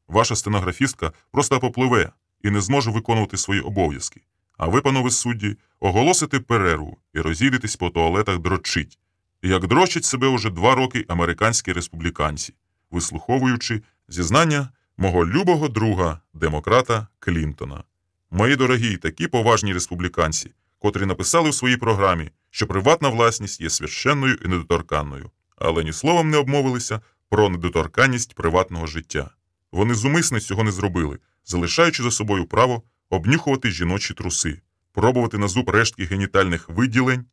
Ваша стенографістка просто попливе і не зможе виконувати свої обов'язки. А ви, панове судді, оголосите перерву і розійдетесь по туалетах дрочить, як дрочать себе уже 2 роки американські республіканці, вислуховуючи зізнання мого любого друга, демократа Клінтона. Мої дорогі й такі поважні республіканці, котрі написали у своїй програмі, що приватна власність є священною і недоторканною, але ні словом не обмовилися про недоторканність приватного життя. Вони зумисне цього не зробили, залишаючи за собою право обнюхувати жіночі труси, пробувати на зуб рештки генітальних виділень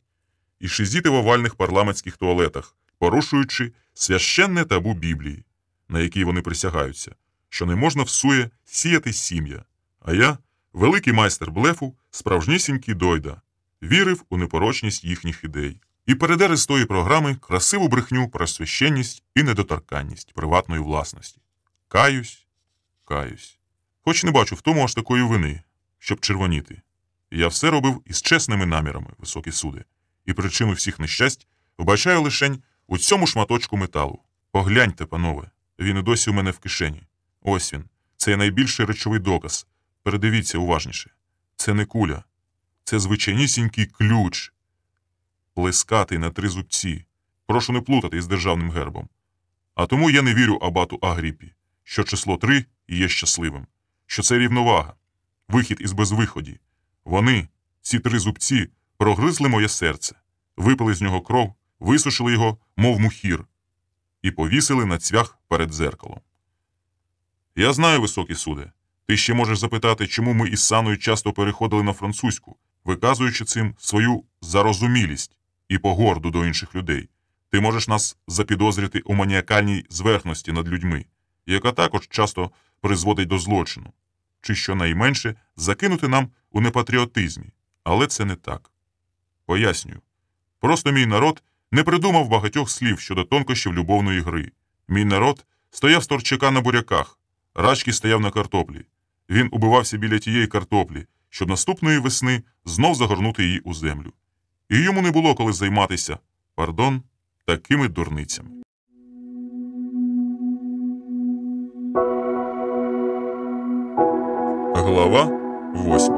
і шизіти в овальних парламентських туалетах, порушуючи священне табу Біблії, на якій вони присягаються, що не можна всує сіяти сім'я. А я, великий майстер блефу, справжнісінький дойда, вірив у непорочність їхніх ідей. і передери з тої програми красиву брехню про священність і недоторканність приватної власності. Каюсь. Хоч не бачу в тому аж такої вини, щоб червоніти. Я все робив із чесними намірами, високі суди, і причину всіх нещасть вбачаю лишень у цьому шматочку металу. Погляньте, панове, він і досі у мене в кишені. Ось він, це є найбільший речовий доказ. Передивіться уважніше. Це не куля, це звичайнісінький ключ. Плескатий на 3 зубці. Прошу не плутати із державним гербом. А тому я не вірю абату Агріпі, що число 3 є щасливим, що це рівновага, вихід із безвиході. Вони, ці 3 зубці, прогризли моє серце, випили з нього кров, висушили його, мов мухір, і повісили на цвях перед дзеркалом. Я знаю, високі суде, ти ще можеш запитати, чому ми із Саною часто переходили на французьку, виказуючи цим свою зарозумілість і погорду до інших людей. Ти можеш нас запідозрити у маніакальній зверхності над людьми, яка також часто призводить до злочину, чи, щонайменше, закинути нам у непатріотизмі. Але це не так. Пояснюю. Просто мій народ не придумав багатьох слів щодо тонкощів любовної гри. Мій народ стояв з торчака на буряках, Рачки стояв на картоплі. Він убивався біля тієї картоплі, щоб наступної весни знов загорнути її у землю. І йому не було коли займатися, такими дурницями. Глава 8.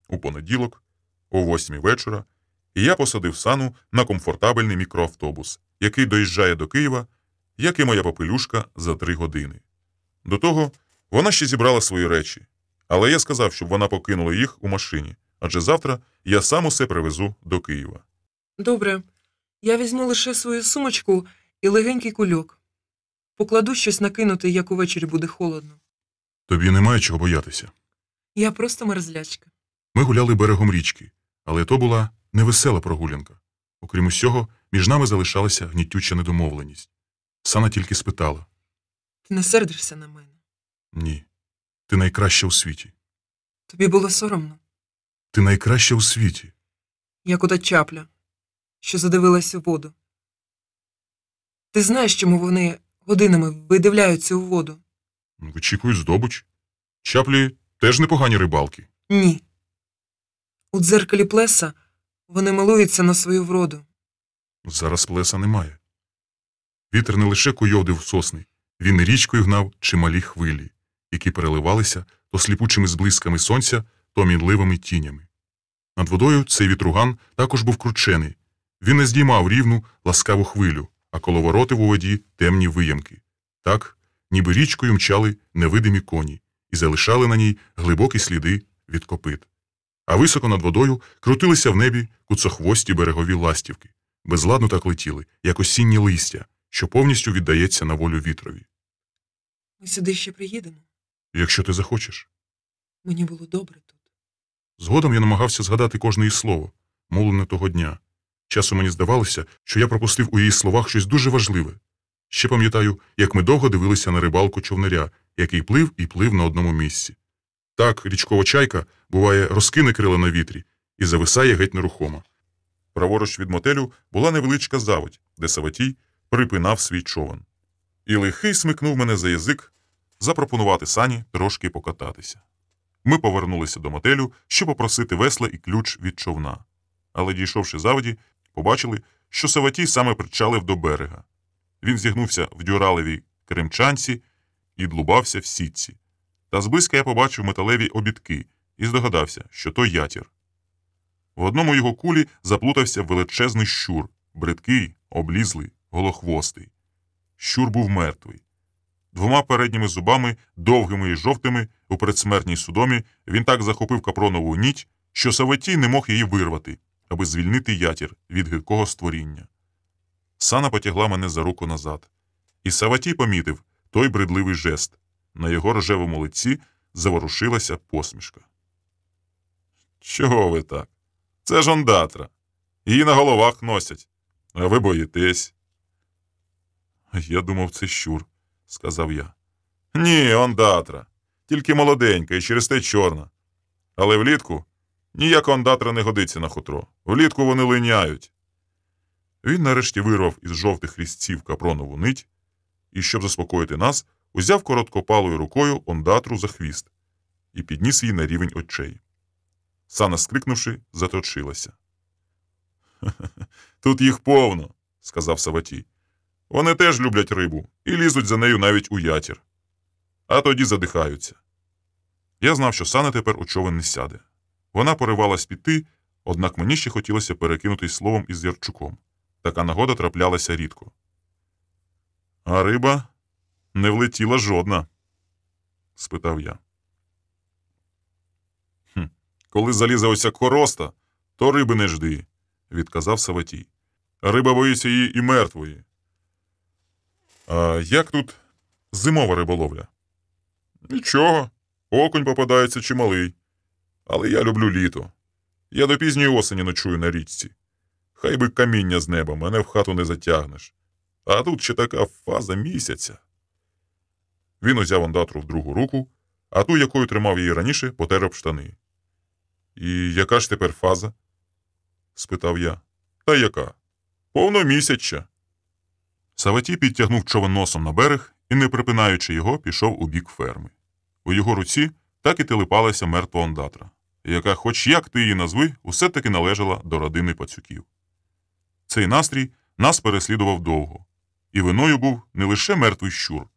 У понеділок, о 8 вечора, я посадив Сану на комфортабельний мікроавтобус, який доїжджає до Києва, як і моя попелюшка, за 3 години. До того вона ще зібрала свої речі, але я сказав, щоб вона покинула їх у машині, адже завтра я сам усе привезу до Києва. Добре, я візьму лише свою сумочку і легенький кульок. Покладу щось накинути, як увечері буде холодно. Тобі немає чого боятися. Я просто мерзлячка. Ми гуляли берегом річки, але то була невесела прогулянка. Окрім усього, між нами залишалася гнітюча недомовленість. Сана тільки спитала. Ти не сердишся на мене? Ні. Ти найкраща у світі. Тобі було соромно? Ти найкраща у світі. Як ота чапля, що задивилась у воду. Ти знаєш, чому вони годинами видивляються у воду? Вичікують здобич. Чаплі теж непогані рибалки. Ні. У дзеркалі плеса вони милуються на свою вроду. Зараз плеса немає. Вітер не лише куйовдив сосни, він річкою гнав чималі хвилі, які переливалися то сліпучими зблисками сонця, то мінливими тінями. Над водою цей вітруган також був кручений. Він не здіймав рівну, ласкаву хвилю, а коловоротив у воді темні виямки. Так, ніби річкою мчали невидимі коні і залишали на ній глибокі сліди від копит. А високо над водою крутилися в небі куцохвості берегові ластівки, безладно так летіли, як осіннє листя, що повністю віддається на волю вітрові. Ми сюди ще приїдемо. Якщо ти захочеш. Мені було добре тут. Згодом я намагався згадати кожне її слово, мовлене того дня. Часом мені здавалося, що я пропустив у її словах щось дуже важливе. Ще пам'ятаю, як ми довго дивилися на рибалку човнаря, який плив і плив на одному місці. Так, річкова чайка, буває, розкине крила на вітрі і зависає геть нерухомо. Праворуч від мотелю була невеличка заводь, де Саватій припинав свій човен. І лихий смикнув мене за язик запропонувати Сані трошки покататися. Ми повернулися до мотелю, щоб попросити весла і ключ від човна. Але, дійшовши заводі, побачили, що Саватій саме причалив до берега. Він зігнувся в дюралевій кремчанці і длубався в сітці. Та зблизька я побачив металеві обідки і здогадався, що то ятір. В одному його кулі заплутався величезний щур, бридкий, облізлий, голохвостий. Щур був мертвий. 2 передніми зубами, довгими і жовтими, у передсмертній судомі, він так захопив капронову ніть, що Саватій не мог її вирвати, аби звільнити ятір від гидкого створіння. Сана потягла мене за руку назад. І Саватій помітив той бредливий жест. На його рожевому лиці заворушилася посмішка. «Чого ви так? Це ж ондатра. Її на головах носять. А ви боїтесь». «Я думав, це щур», – сказав я. «Ні, ондатра. Тільки молоденька і через те чорна. Але влітку Ніяка ондатра не годиться на хутро. Влітку вони линяють. Він нарешті вирвав із жовтих різців капронову нить і, щоб заспокоїти нас, узяв короткопалою рукою ондатру за хвіст і підніс її на рівень очей. Сана, скрикнувши, заточилася. Тут їх повно, сказав Саватій. Вони теж люблять рибу і лізуть за нею навіть у ятір. А тоді задихаються. Я знав, що Сана тепер у човен не сяде. Вона поривалась піти, однак мені ще хотілося перекинутись словом із Ярчуком. Така нагода траплялася рідко. А риба не влетіла жодна, спитав я. Коли залізе ося хвороста, то риби не жди, відказав Саватій. Риба боїться її і мертвої. А як тут зимова риболовля? Нічого, окунь попадається чималий. Але я люблю літо. Я до пізньої осені ночую на річці. Хай би каміння з неба, мене в хату не затягнеш. А тут ще така фаза місяця. Він узяв ондатру в другу руку, а ту, якою тримав її раніше, потер об штани. І яка ж тепер фаза? Спитав я. Та яка? Повномісяча. Саватій підтягнув човен носом на берег і, не припинаючи його, пішов у бік ферми. У його руці так і телепалася мертва ондатра, яка, хоч як ти її назви, усе-таки належала до родини пацюків. Цей настрій нас переслідував довго, і виною був не лише мертвий щур.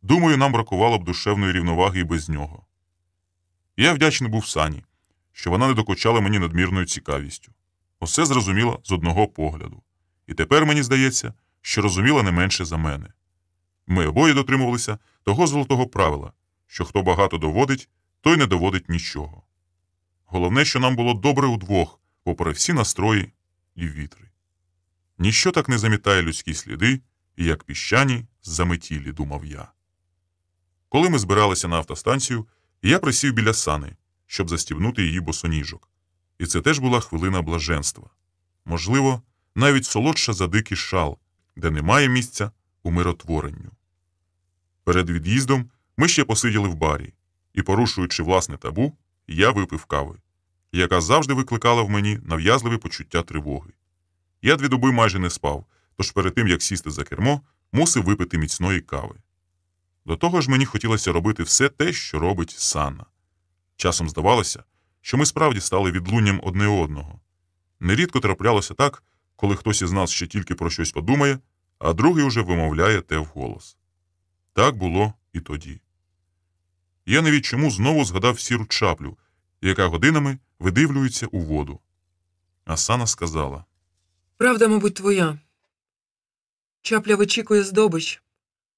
Думаю, нам бракувало б душевної рівноваги і без нього. Я вдячний був Сані, що вона не докучала мені надмірною цікавістю. Усе зрозуміла з одного погляду. І тепер мені здається, що розуміла не менше за мене. Ми обоє дотримувалися того золотого правила, що хто багато доводить, той не доводить нічого. Головне, що нам було добре удвох, попри всі настрої і вітри. Ніщо так не замітає людські сліди, і як піщані заметілі, думав я. Коли ми збиралися на автостанцію, я присів біля Сани, щоб застібнути її босоніжок. І це теж була хвилина блаженства. Можливо, навіть солодша за дикий шал, де немає місця умиротворенню. Перед від'їздом ми ще посиділи в барі, і, порушуючи власне табу, я випив кави, яка завжди викликала в мені нав'язливе почуття тривоги. Я 2 доби майже не спав, тож перед тим, як сісти за кермо, мусив випити міцної кави. До того ж мені хотілося робити все те, що робить Санна. Часом здавалося, що ми справді стали відлунням одне одного. Нерідко траплялося так, коли хтось із нас ще тільки про щось подумає, а другий уже вимовляє те вголос. Так було і тоді. Я навіть чому знову згадав сіру чаплю, яка годинами видивлюється у воду. А Сана сказала: Правда, мабуть, твоя. Чапля вичікує здобич.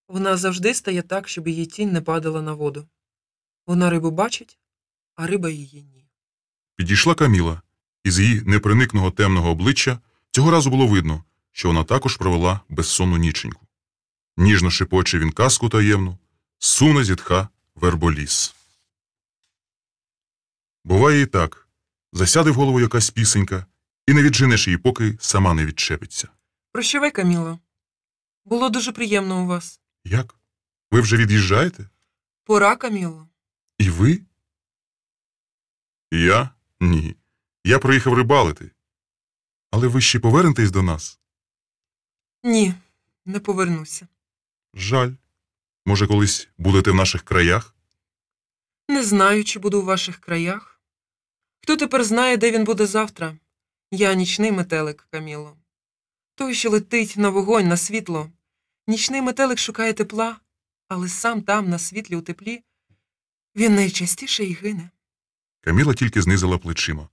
Вона завжди стає так, щоб її тінь не падала на воду. Вона рибу бачить, а риба її ні. Підійшла Каміла, і з її непроникного темного обличчя цього разу було видно, що вона також провела безсонну ніченьку. Ніжно шепоче він казку таємну, суне зітха верболіс. Буває і так. Засяде в голову якась пісенька, і не відженеш її, поки сама не відчепиться. Прощавай, Каміло. Було дуже приємно у вас. Як? Ви вже від'їжджаєте? Пора, Каміло. І ви? Я? Ні. Я приїхав рибалити. Але ви ще повернетесь до нас? Ні, не повернуся. Жаль. Може, колись будете в наших краях? Не знаю, чи буду у ваших краях. Хто тепер знає, де він буде завтра? Я нічний метелик, Каміло. Той, що летить на вогонь, на світло. Нічний метелик шукає тепла, але сам там, на світлі, у теплі, він найчастіше й гине. Каміла тільки знизила плечима.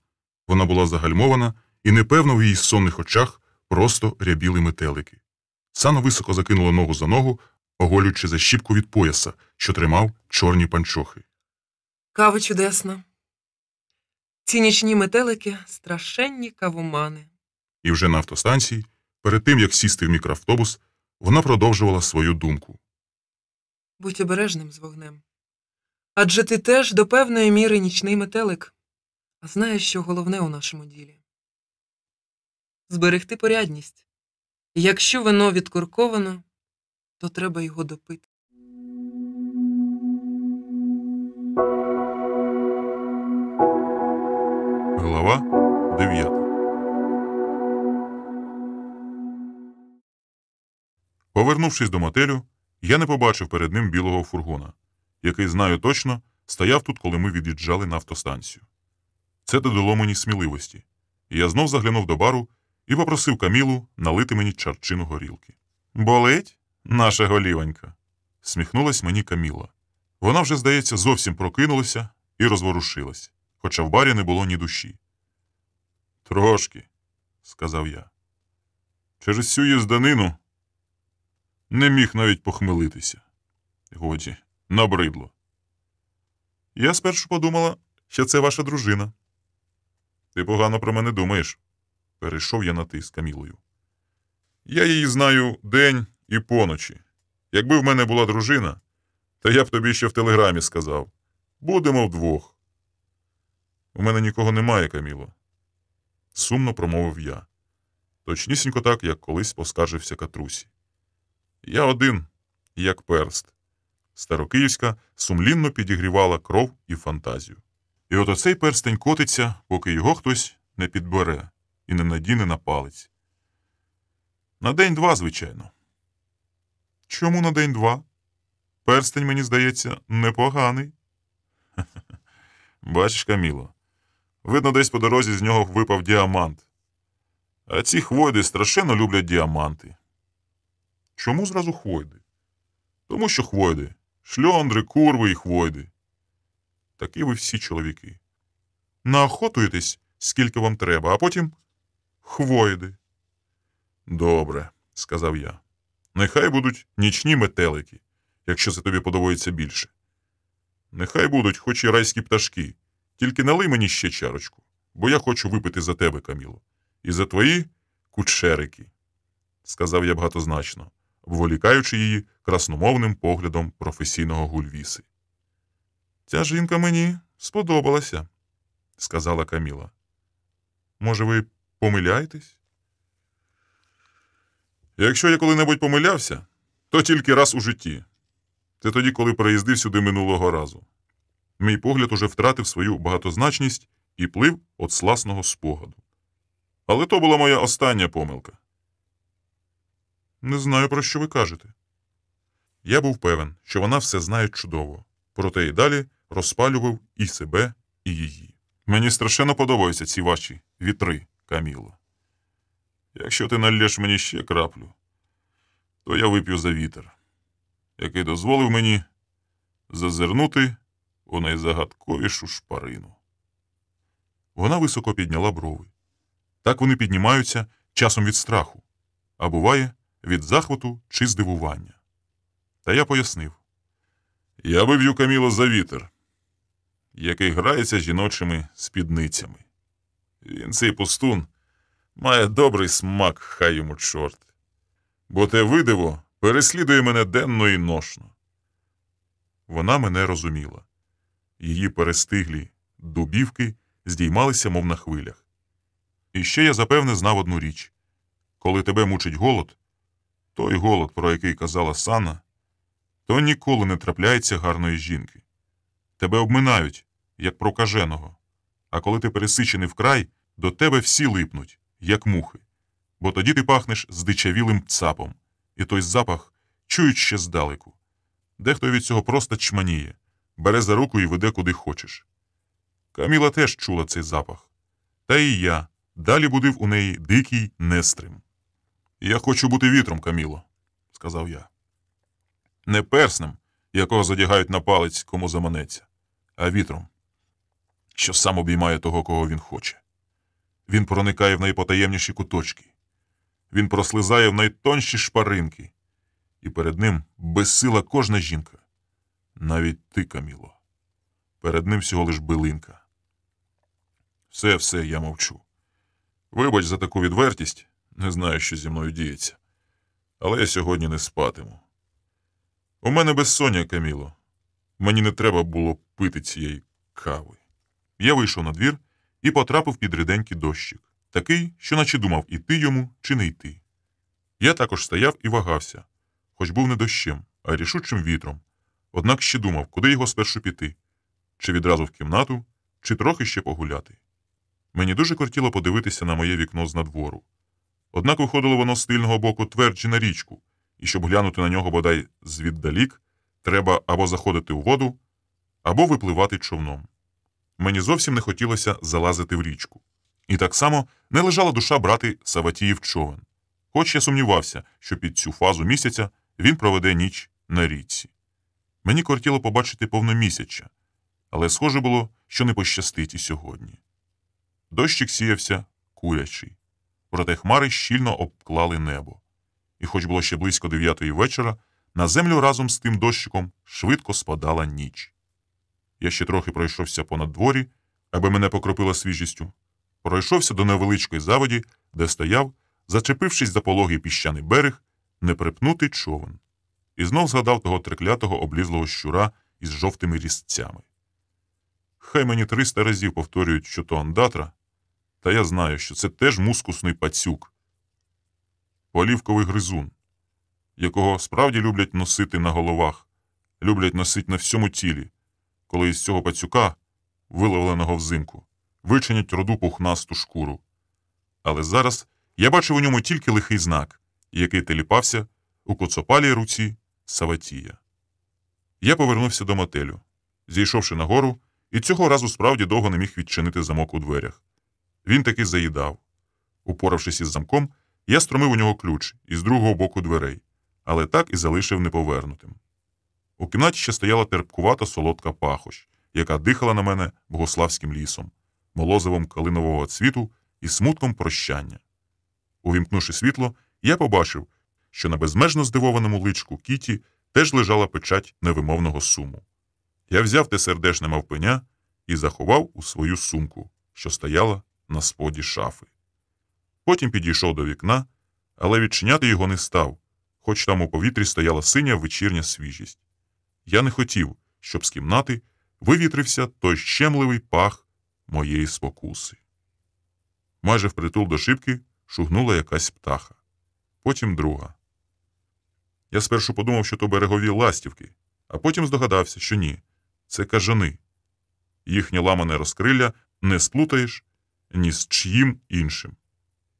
Вона була загальмована, і непевно в її сонних очах просто рябіли метелики. Сана високо закинула ногу за ногу, оголюючи защіпку від пояса, що тримав чорні панчохи. Кава чудесна. Ці нічні метелики – страшенні кавомани. І вже на автостанції, перед тим, як сісти в мікроавтобус, вона продовжувала свою думку. Будь обережним з вогнем. Адже ти теж до певної міри нічний метелик. А знаєш, що головне у нашому ділі? Зберегти порядність. І якщо вино відкурковано, то треба його допити. Глава 9. Повернувшись до мотелю, я не побачив перед ним білого фургона, який, знаю точно, стояв тут, коли ми від'їжджали на автостанцію. Це додало мені сміливості, і я знов заглянув до бару і попросив Камілу налити мені чарчину горілки. «Болить, наша голівонька?» – сміхнулась мені Каміла. Вона вже, здається, зовсім прокинулася і розворушилась, хоча в барі не було ні душі. «Трошки», – сказав я. «Через цю їзданину не міг навіть похмелитися. Годі, набридло. Я спершу подумала, що це ваша дружина». «Ти погано про мене думаєш», – перейшов я на ти з Камілою. «Я її знаю день і поночі. Якби в мене була дружина, то я б тобі ще в телеграмі сказав. Будемо вдвох». «У мене нікого немає, Каміло», – сумно промовив я. Точнісінько так, як колись поскаржився Катрусі. «Я один, як перст». Старокиївська сумлінно підігрівала кров і фантазію. І от оцей перстень котиться, поки його хтось не підбере і не надіне на палець. На день-два, звичайно. Чому на день-два? Перстень, мені здається, непоганий. Бачиш, Каміло, видно, десь по дорозі з нього випав діамант. А ці хвойди страшенно люблять діаманти. Чому зразу хвойди? Тому що хвойди. Шльондри, курви і хвойди. Такі ви всі чоловіки. Наохотуєтесь, скільки вам треба, а потім хвойди. Добре, сказав я. Нехай будуть нічні метелики, якщо це тобі подобається більше. Нехай будуть хоч і райські пташки, тільки налий мені ще чарочку, бо я хочу випити за тебе, Каміло, і за твої кучерики, сказав я багатозначно, обволікаючи її красномовним поглядом професійного гульвіси. Ця жінка мені сподобалася, сказала Каміла. Може, ви помиляєтесь? Якщо я коли-небудь помилявся, то тільки раз у житті. Це тоді, коли приїздив сюди минулого разу. Мій погляд уже втратив свою багатозначність і плив від сласного спогаду. Але то була моя остання помилка. Не знаю, про що ви кажете. Я був певен, що вона все знає чудово, проте і далі розпалював і себе, і її. Мені страшенно подобаються ці ваші вітри, Каміло. Якщо ти наллєш мені ще краплю, то я вип'ю за вітер, який дозволив мені зазирнути у найзагадковішу шпарину. Вона високо підняла брови. Так вони піднімаються часом від страху, а буває від захвату чи здивування. Та я пояснив. Я вип'ю, Каміло, за вітер, який грається жіночими спідницями. Він, цей пустун, має добрий смак, хай йому чорт. Бо те видиво переслідує мене денно і ношно. Вона мене розуміла. Її перестиглі дубівки здіймалися, мов на хвилях. І ще я, запевне, знав одну річ. Коли тебе мучить голод, той голод, про який казала Санна, то ніколи не трапляється гарної жінки. Тебе обминають, як прокаженого. А коли ти пересичений вкрай, до тебе всі липнуть, як мухи. Бо тоді ти пахнеш здичавілим цапом, і той запах чують ще здалеку. Дехто від цього просто чманіє, бере за руку і веде куди хочеш. Каміла теж чула цей запах. Та і я далі будив у неї дикий нестрим. «Я хочу бути вітром, Каміло», – сказав я. Не перснем, якого задягають на палець, кому заманеться, а вітром, що сам обіймає того, кого він хоче. Він проникає в найпотаємніші куточки. Він прослизає в найтонші шпаринки. І перед ним безсила кожна жінка. Навіть ти, Каміло. Перед ним всього лиш билинка. Все, я мовчу. Вибач за таку відвертість, не знаю, що зі мною діється. Але я сьогодні не спатиму. У мене безсоння, Каміло. Мені не треба було пити цієї кави. Я вийшов на двір і потрапив під ріденький дощик. Такий, що наче думав, іти йому чи не йти. Я також стояв і вагався, хоч був не дощем, а рішучим вітром. Однак ще думав, куди його спершу піти. Чи відразу в кімнату, чи трохи ще погуляти. Мені дуже кортіло подивитися на моє вікно з надвору. Однак виходило воно з тильного боку тверджі на річку, і щоб глянути на нього бодай звіддалік, треба або заходити у воду, або випливати човном. Мені зовсім не хотілося залазити в річку. І так само не лежала душа брати Саватіїв човен. Хоч я сумнівався, що під цю фазу місяця він проведе ніч на річці. Мені кортіло побачити повномісяча, але схоже було, що не пощастить і сьогодні. Дощик сіявся курячий, проте хмари щільно обклали небо. І хоч було ще близько 9-ї вечора, на землю разом з тим дощиком швидко спадала ніч. Я ще трохи пройшовся понад дворі, аби мене покропило свіжістю. Пройшовся до невеличкої заводі, де стояв, зачепившись за пологий піщаний берег, неприпнутий човен. І знов згадав того треклятого облізлого щура із жовтими різцями. Хай мені 300 разів повторюють, що то андатра, та я знаю, що це теж мускусний пацюк. Олівковий гризун, якого справді люблять носити на головах, люблять носити на всьому тілі, коли із цього пацюка, виловленого взимку, вичинять роду пухнасту шкуру. Але зараз я бачив у ньому тільки лихий знак, який теліпався у коцопалій руці Саватія. Я повернувся до мотелю, зійшовши нагору, і цього разу справді довго не міг відчинити замок у дверях. Він таки заїдав. Упоравшись із замком, я стромив у нього ключ із другого боку дверей, але так і залишив неповернутим. У кімнаті ще стояла терпкувата солодка пахощ, яка дихала на мене богославським лісом, молозивом калинового цвіту і смутком прощання. Увімкнувши світло, я побачив, що на безмежно здивованому личку Кіті теж лежала печать невимовного суму. Я взяв те сердешне мавпеня і заховав у свою сумку, що стояла на споді шафи. Потім підійшов до вікна, але відчиняти його не став, хоч там у повітрі стояла синя вечірня свіжість. Я не хотів, щоб з кімнати вивітрився той щемливий пах моєї спокуси. Майже впритул до шибки шугнула якась птаха. Потім друга. Я спершу подумав, що то берегові ластівки, а потім здогадався, що ні. Це кажани. Їхнє ламане розкрилля не сплутаєш ні з чиїм іншим.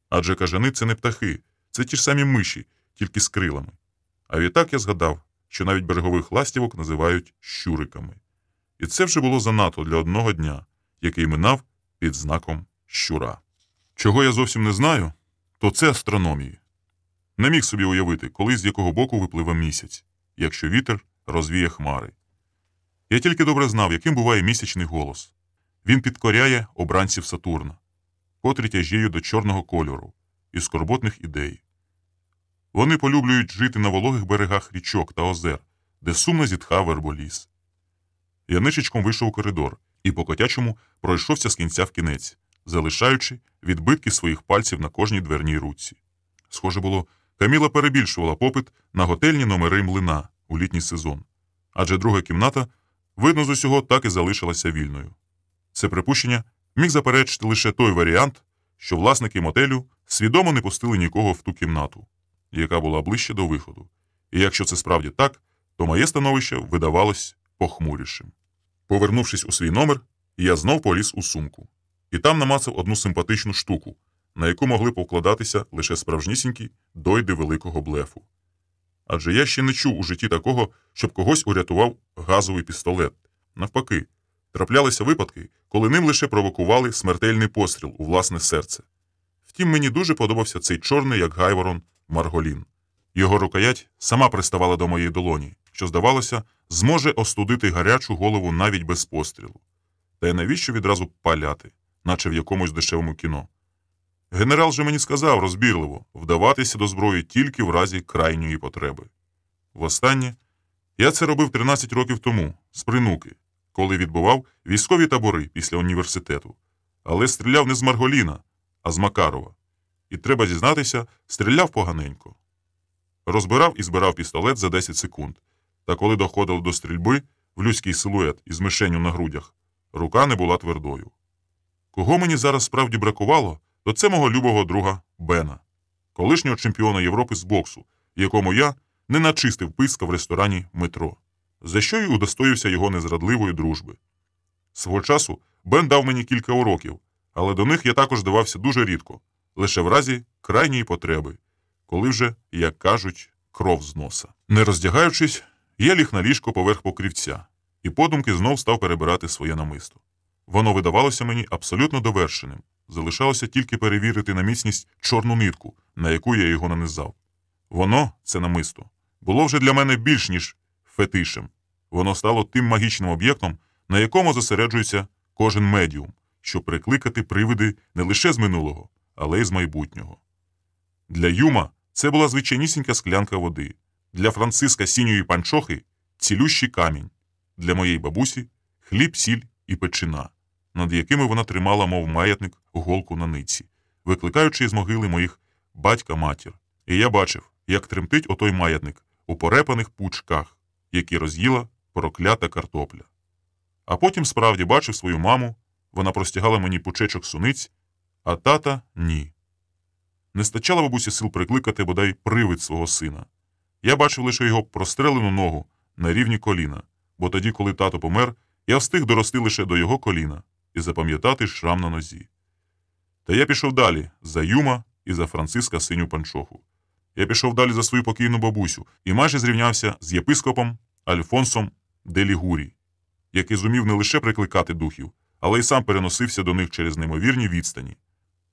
Адже кажани – це не птахи, це ті ж самі миші, тільки з крилами. А відтак я згадав, що навіть берегових ластівок називають щуриками. І це вже було занадто для одного дня, який минав під знаком щура. Чого я зовсім не знаю, то це астрономії. Не міг собі уявити, коли з якого боку випливе місяць, якщо вітер розвіє хмари. Я тільки добре знав, яким буває місячний голос. Він підкоряє обранців Сатурна, котрі тяжіють до чорного кольору і скорботних ідей. Вони полюблюють жити на вологих берегах річок та озер, де сумно зітхав верболіс. Я нишечком вийшов у коридор і по котячому пройшовся з кінця в кінець, залишаючи відбитки своїх пальців на кожній дверній ручці. Схоже було, Каміла перебільшувала попит на готельні номери млина у літній сезон, адже друга кімната, видно з усього, так і залишилася вільною. Це припущення міг заперечити лише той варіант, що власники мотелю свідомо не пустили нікого в ту кімнату, яка була ближче до виходу. І якщо це справді так, то моє становище видавалось похмурішим. Повернувшись у свій номер, я знов поліз у сумку. І там намацав одну симпатичну штуку, на яку могли покладатися лише справжнісінькі дойди великого блефу. Адже я ще не чув у житті такого, щоб когось урятував газовий пістолет. Навпаки, траплялися випадки, коли ним лише провокували смертельний постріл у власне серце. Втім, мені дуже подобався цей чорний, як гайворон, марголін. Його рукоять сама приставала до моєї долоні, що, здавалося, зможе остудити гарячу голову навіть без пострілу. Та й навіщо відразу паляти, наче в якомусь дешевому кіно? Генерал же мені сказав розбірливо вдаватися до зброї тільки в разі крайньої потреби. Востаннє я це робив 13 років тому, з принуки, коли відбував військові табори після університету. Але стріляв не з Марголіна, а з Макарова. І, треба зізнатися, стріляв поганенько. Розбирав і збирав пістолет за 10 секунд. Та коли доходило до стрільби в людський силует із мишенью на грудях, рука не була твердою. Кого мені зараз справді бракувало, то це мого любого друга Бена, колишнього чемпіона Європи з боксу, якому я не начистив писка в ресторані «Метро», за що й удостоївся його незрадливої дружби. Свого часу Бен дав мені кілька уроків, але до них я також давався дуже рідко, лише в разі крайньої потреби, коли вже, як кажуть, кров з носа. Не роздягаючись, я ліг на ліжко поверх покрівця і подумки знов став перебирати своє намисто. Воно видавалося мені абсолютно довершеним. Залишалося тільки перевірити на міцність чорну нитку, на яку я його нанизав. Воно, це намисто, було вже для мене більш ніж фетишем. Воно стало тим магічним об'єктом, на якому зосереджується кожен медіум, щоб прикликати привиди не лише з минулого, але й з майбутнього. Для Юма це була звичайнісінька склянка води, для Франциска сіньої панчохи – цілющий камінь, для моєї бабусі – хліб, сіль і печина, над якими вона тримала, мов маятник, голку на нитці, викликаючи із могили моїх батька-матір. І я бачив, як тремтить отой маятник у порепаних пучках, які роз'їла проклята картопля. А потім справді бачив свою маму, вона простягала мені пучечок суниць, а тата – ні. Не стачало бабусі сил прикликати бодай привид свого сина. Я бачив лише його прострелену ногу на рівні коліна, бо тоді, коли тато помер, я встиг дорости лише до його коліна і запам'ятати шрам на нозі. Та я пішов далі за Юма і за Франциска синю панчоху. Я пішов далі за свою покійну бабусю і майже зрівнявся з єпископом Альфонсом де Лігурі, який зумів не лише прикликати духів, але й сам переносився до них через неймовірні відстані.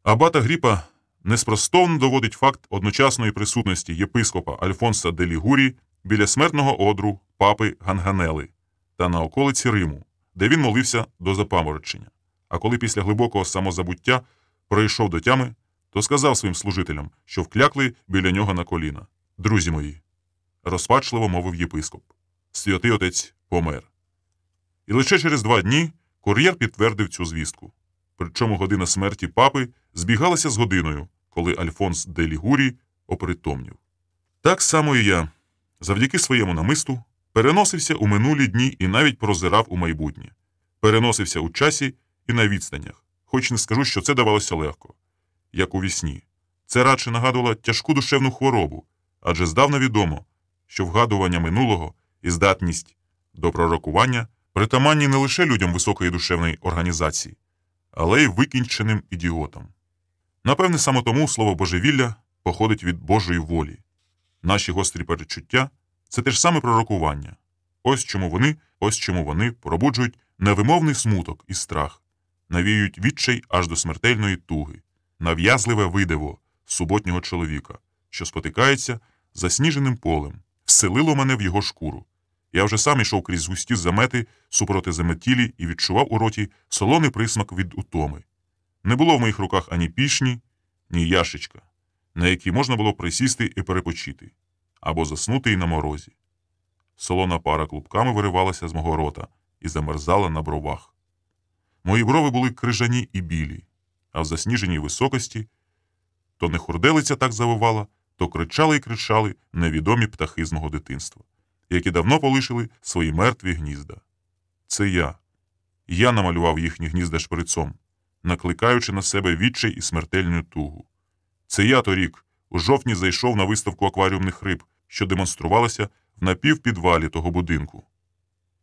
Абата Гріпа неспростовно доводить факт одночасної присутності єпископа Альфонса де Лігурі біля смертного одру папи Ганганели та на околиці Риму, де він молився до запаморочення. А коли після глибокого самозабуття прийшов до тями, то сказав своїм служителям, що вклякли біля нього на коліна. «Друзі мої», – розпачливо мовив єпископ, – «святий отець помер». І лише через 2 дні кур'єр підтвердив цю звістку. Причому година смерті папи збігалася з годиною, коли Альфонс де Лігурі опритомнів. Так само і я, завдяки своєму намисту, переносився у минулі дні і навіть прозирав у майбутнє. Переносився у часі і на відстанях, хоч не скажу, що це давалося легко. Як у вісні. Це радше нагадувало тяжку душевну хворобу, адже здавна відомо, що вгадування минулого і здатність до пророкування притаманні не лише людям високої душевної організації, але й викінченим ідіотам. Напевне, саме тому слово «божевілля» походить від Божої волі. Наші гострі перечуття – це те ж саме пророкування. Ось чому вони пробуджують невимовний смуток і страх, навіюють відчай аж до смертельної туги, нав'язливе видиво суботнього чоловіка, що спотикається засніженим полем, вселило мене в його шкуру. Я вже сам ішов крізь густі замети супроти заметілі і відчував у роті солоний присмак від утоми. Не було в моїх руках ані пішні, ні яшечка, на якій можна було присісти і перепочити, або заснути й на морозі. Солона пара клубками виривалася з мого рота і замерзала на бровах. Мої брови були крижані і білі, а в засніженій високості то не хурделиця так завивала, то кричали і кричали невідомі птахи з мого дитинства, які давно полишили свої мертві гнізда. Це я намалював їхні гнізда шприцом, накликаючи на себе відчай і смертельну тугу. Це я торік у жовтні зайшов на виставку акваріумних риб, що демонструвалася в напівпідвалі того будинку.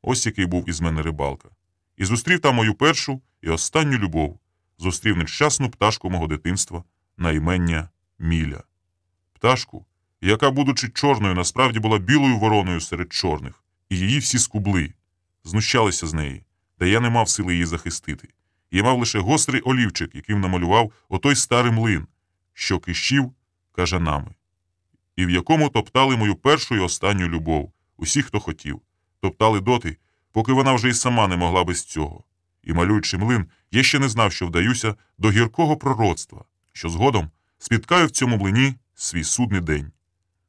Ось який був із мене рибалка. І зустрів там мою першу і останню любов, зустрів нещасну пташку мого дитинства на імення Міля. Пташку, яка, будучи чорною, насправді була білою вороною серед чорних, і її всі скубли, знущалися з неї, та я не мав сили її захистити. Я мав лише гострий олівчик, яким намалював отой старий млин, що кищів кажанами, і в якому топтали мою першу і останню любов, усі, хто хотів. Топтали доти, поки вона вже й сама не могла без цього. І, малюючи млин, я ще не знав, що вдаюся до гіркого пророцтва, що згодом спіткаю в цьому млині свій судний день.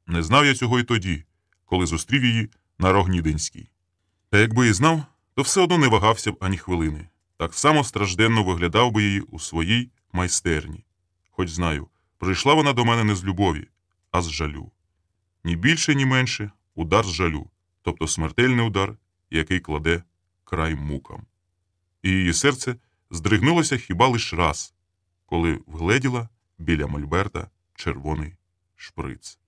Не знав я цього і тоді, коли зустрів її на Рогнідинській. Та якби і знав, то все одно не вагався б ані хвилини. Так само стражденно виглядав би її у своїй майстерні. Хоч знаю, прийшла вона до мене не з любові, а з жалю. Ні більше, ні менше удар з жалю, тобто смертельний удар, який кладе край мукам. І її серце здригнулося хіба лиш раз, коли вгледіла біля мольберта червоний шприц.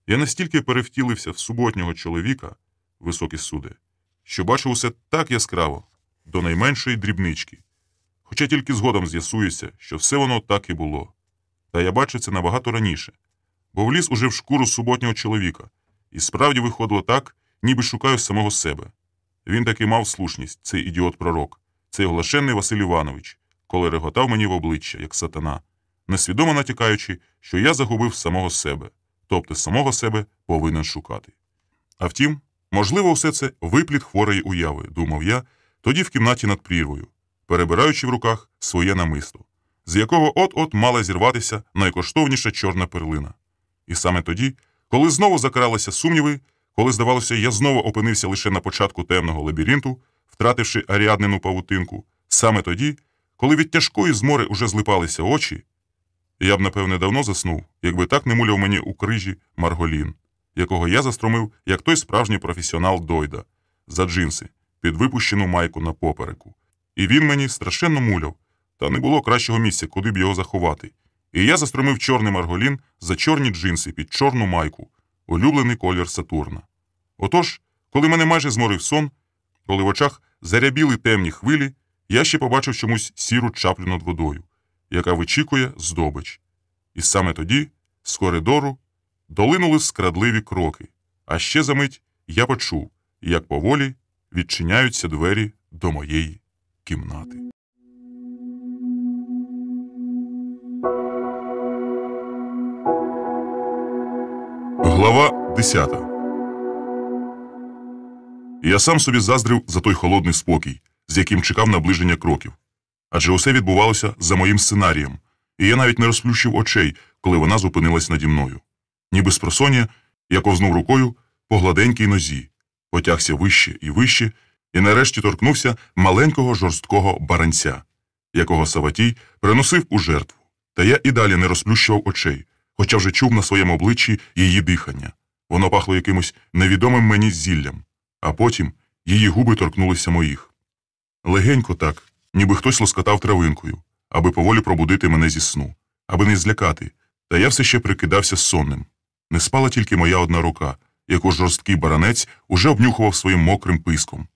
Я настільки перевтілився в суботнього чоловіка, високі суди, що бачив усе так яскраво, до найменшої дрібнички, Хоча тільки згодом з'ясується, що все воно так і було. Та я бачив це набагато раніше, бо вліз уже в шкуру суботнього чоловіка, і справді виходило так, ніби шукаю самого себе. Він таки мав слушність, цей ідіот-пророк, цей оглашений Василь Іванович, коли реготав мені в обличчя, як сатана, несвідомо натякаючи, що я загубив самого себе, тобто самого себе повинен шукати. А втім, можливо, усе це виплід хворої уяви, думав я, тоді в кімнаті над прірвою, перебираючи в руках своє намисто, з якого от-от мала зірватися найкоштовніша чорна перлина. І саме тоді, коли знову закралися сумніви, коли, здавалося, я знову опинився лише на початку темного лабіринту, втративши аріаднину павутинку, саме тоді, коли від тяжкої змори уже злипалися очі, я б, напевне, давно заснув, якби так не муляв мені у крижі Марголін, якого я застромив, як той справжній професіонал Дойда, за джинси, під випущену майку на попереку. І він мені страшенно муляв, та не було кращого місця, куди б його заховати. І я застромив чорний Марголін за чорні джинси під чорну майку, улюблений колір Сатурна. Отож, коли мене майже зморив сон, коли в очах зарябіли темні хвилі, я ще побачив чомусь сіру чаплю над водою, яка вичікує здобич. І саме тоді, з коридору, долинули скрадливі кроки, а ще за мить я почув, як поволі відчиняються двері до моєї кімнати. Глава 10. Я сам собі заздрив за той холодний спокій, з яким чекав наближення кроків. Адже усе відбувалося за моїм сценарієм, і я навіть не розплющив очей, коли вона зупинилась наді мною. Ніби спросоння, я ковзнув рукою по гладенькій нозі, потягся вище і вище, і нарешті торкнувся маленького жорсткого баранця, якого Саватій приносив у жертву. Та я і далі не розплющував очей, хоча вже чув на своєму обличчі її дихання. Воно пахло якимось невідомим мені зіллям, а потім її губи торкнулися моїх. Легенько так, ніби хтось лоскотав травинкою, аби поволі пробудити мене зі сну, аби не злякати, та я все ще прикидався сонним. Не спала тільки моя одна рука, яку жорсткий баранець уже обнюхував своїм мокрим писком.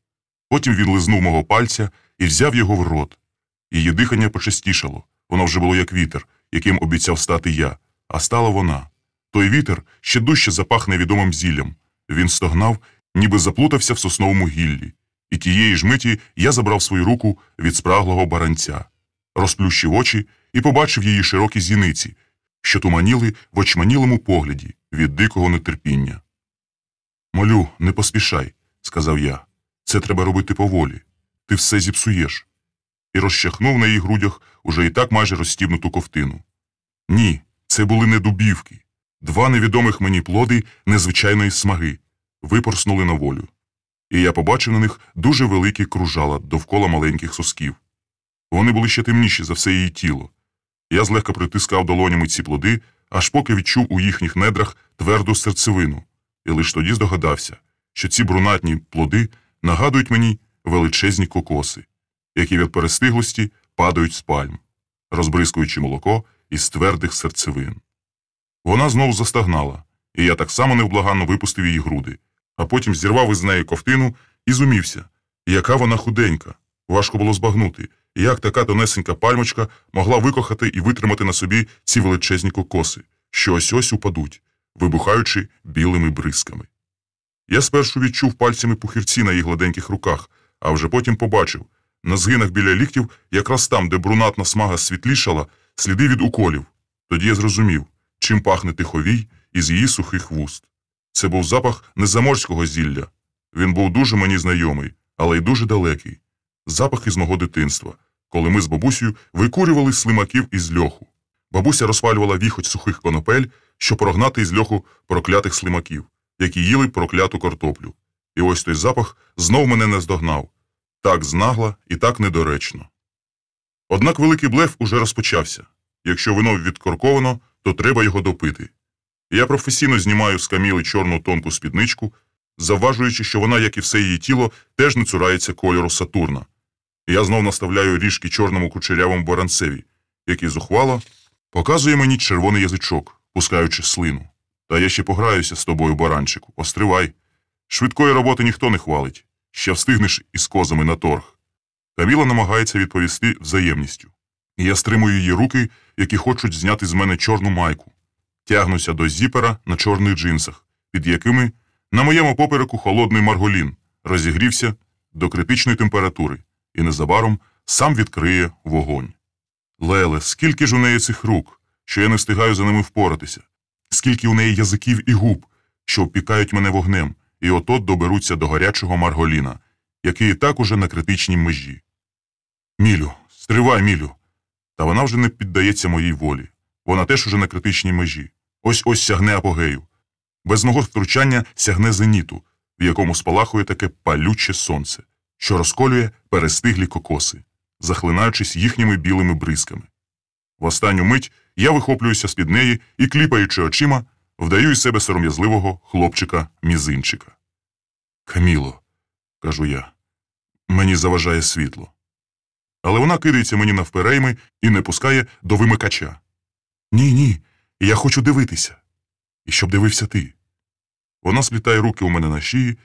Потім він лизнув мого пальця і взяв його в рот. Її дихання почастішало, воно вже було як вітер, яким обіцяв стати я, а стала вона. Той вітер ще дужче запах невідомим зіллям. Він стогнав, ніби заплутався в сосновому гіллі. І тієї ж миті я забрав свою руку від спраглого баранця, розплющив очі і побачив її широкі зіниці, що туманіли в очманілому погляді від дикого нетерпіння. «Молю, не поспішай», – сказав я. «Це треба робити поволі. Ти все зіпсуєш». І розчахнув на її грудях уже і так майже розстібнуту ковтину. Ні, це були не дубівки. Два невідомих мені плоди незвичайної смаги випорснули на волю. І я побачив на них дуже великі кружала довкола маленьких сосків. Вони були ще темніші за все її тіло. Я злегка притискав долонями ці плоди, аж поки відчув у їхніх недрах тверду серцевину, і лиш тоді здогадався, що ці брунатні плоди нагадують мені величезні кокоси, які від перестиглості падають з пальм, розбризкуючи молоко із твердих серцевин. Вона знову застагнала, і я так само невблаганно випустив її груди, а потім зірвав із неї ковтину і зумівся. Яка вона худенька. Важко було збагнути, як така тонесенька пальмочка могла викохати і витримати на собі ці величезні кокоси, що ось-ось упадуть, вибухаючи білими бризками. Я спершу відчув пальцями пухирці на її гладеньких руках, а вже потім побачив, на згинах біля ліктів, якраз там, де брунатна смага світлішала, сліди від уколів. Тоді я зрозумів, чим пахне тиховій із її сухих вуст. Це був запах незаморського зілля. Він був дуже мені знайомий, але й дуже далекий. Запах із мого дитинства, коли ми з бабусею викурювали слимаків із льоху. Бабуся розпалювала віхоть сухих конопель, щоб прогнати із льоху проклятих слимаків, які їли прокляту картоплю. І ось той запах знов мене наздогнав. Так знагла і так недоречно. Однак великий блеф уже розпочався. Якщо вино відкорковано, то треба його допити. Я професійно знімаю з Каміли чорну тонку спідничку, завважуючи, що вона, як і все її тіло, теж не цурається кольору Сатурна. І я знов наставляю ріжки чорному кучерявому баранцеві, який зухвало показує мені червоний язичок, пускаючи слину. Та я ще пограюся з тобою, баранчику, постривай. Швидкої роботи ніхто не хвалить. Ще встигнеш із козами на торг. Каміла намагається відповісти взаємністю. І я стримую її руки, які хочуть зняти з мене чорну майку. Тягнуся до зіпера на чорних джинсах, під якими на моєму попереку холодний марголін розігрівся до критичної температури і незабаром сам відкриє вогонь. Леле, скільки ж у неї цих рук, що я не встигаю за ними впоратися, скільки у неї язиків і губ, що впікають мене вогнем, і от-от доберуться до гарячого марголіна, який і так уже на критичній межі. Мілю, стривай, Мілю. Та вона вже не піддається моїй волі. Вона теж уже на критичній межі. Ось-ось сягне апогею. Без мого втручання сягне зеніту, в якому спалахує таке палюче сонце, що розколює перестиглі кокоси, захлинаючись їхніми білими бризками. В останню мить я вихоплююся з-під неї і, кліпаючи очима, вдаю із себе сором'язливого хлопчика-мізинчика. «Каміло», – кажу я, – «мені заважає світло». Але вона кидається мені навперейми і не пускає до вимикача. «Ні, я хочу дивитися. І щоб дивився ти». Вона сплітає руки у мене на шиї,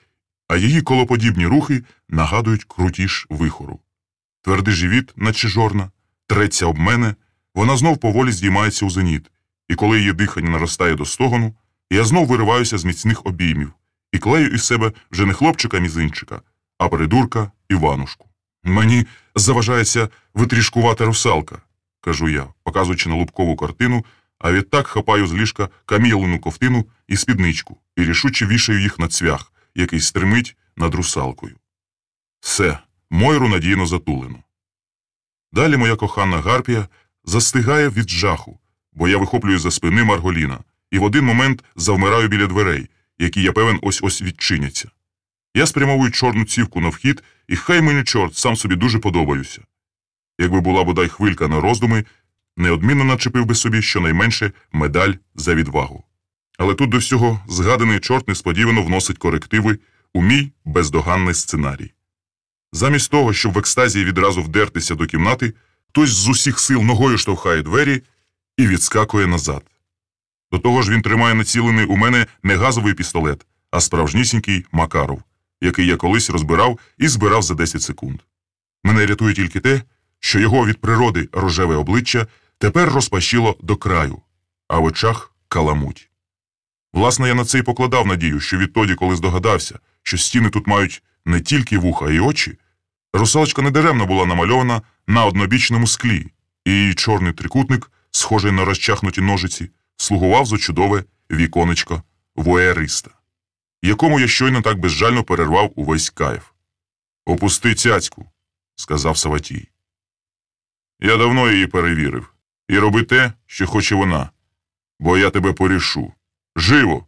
а її колоподібні рухи нагадують крутіж вихору. Твердий живіт, наче жорна, треться об мене, вона знов поволі здіймається у зеніт, і коли її дихання наростає до стогону, я знов вириваюся з міцних обіймів і клею із себе вже не хлопчика-мізинчика, а придурка Іванушку. «Мені заважається витрішкувата русалка», – кажу я, показуючи на лубкову картину, а відтак хапаю з ліжка Камілину ковтину і спідничку і рішуче вішаю їх на цвях, який стримить над русалкою. Все, Мойру надійно затулено. Далі моя кохана Гарпія застигає від жаху, бо я вихоплюю за спини марголіна і в один момент завмираю біля дверей, які, я певен, ось-ось відчиняться. Я спрямовую чорну цівку на вхід, і хай мені чорт, сам собі дуже подобаюся. Якби була бодай хвилька на роздуми, неодмінно начепив би собі щонайменше медаль за відвагу. Але тут до всього згаданий чорт несподівано вносить корективи у мій бездоганний сценарій. Замість того, щоб в екстазії відразу вдертися до кімнати, хтось з усіх сил ногою штовхає двері і відскакує назад. До того ж він тримає націлений у мене не газовий пістолет, а справжнісінький Макаров, який я колись розбирав і збирав за 10 секунд. Мене рятує тільки те, що його від природи рожеве обличчя тепер розпашіло до краю, а в очах каламуть. Власне, я на це й покладав надію, що відтоді, коли здогадався, що стіни тут мають не тільки вуха і очі, русалочка недаремно була намальована на однобічному склі, і її чорний трикутник, схожий на розчахнуті ножиці, слугував за чудове віконечко воєриста, якому я щойно так безжально перервав увесь кайф. «Опусти цяцьку», – сказав Саватій. «Я давно її перевірив. І роби те, що хоче вона, бо я тебе порішу. Живо!»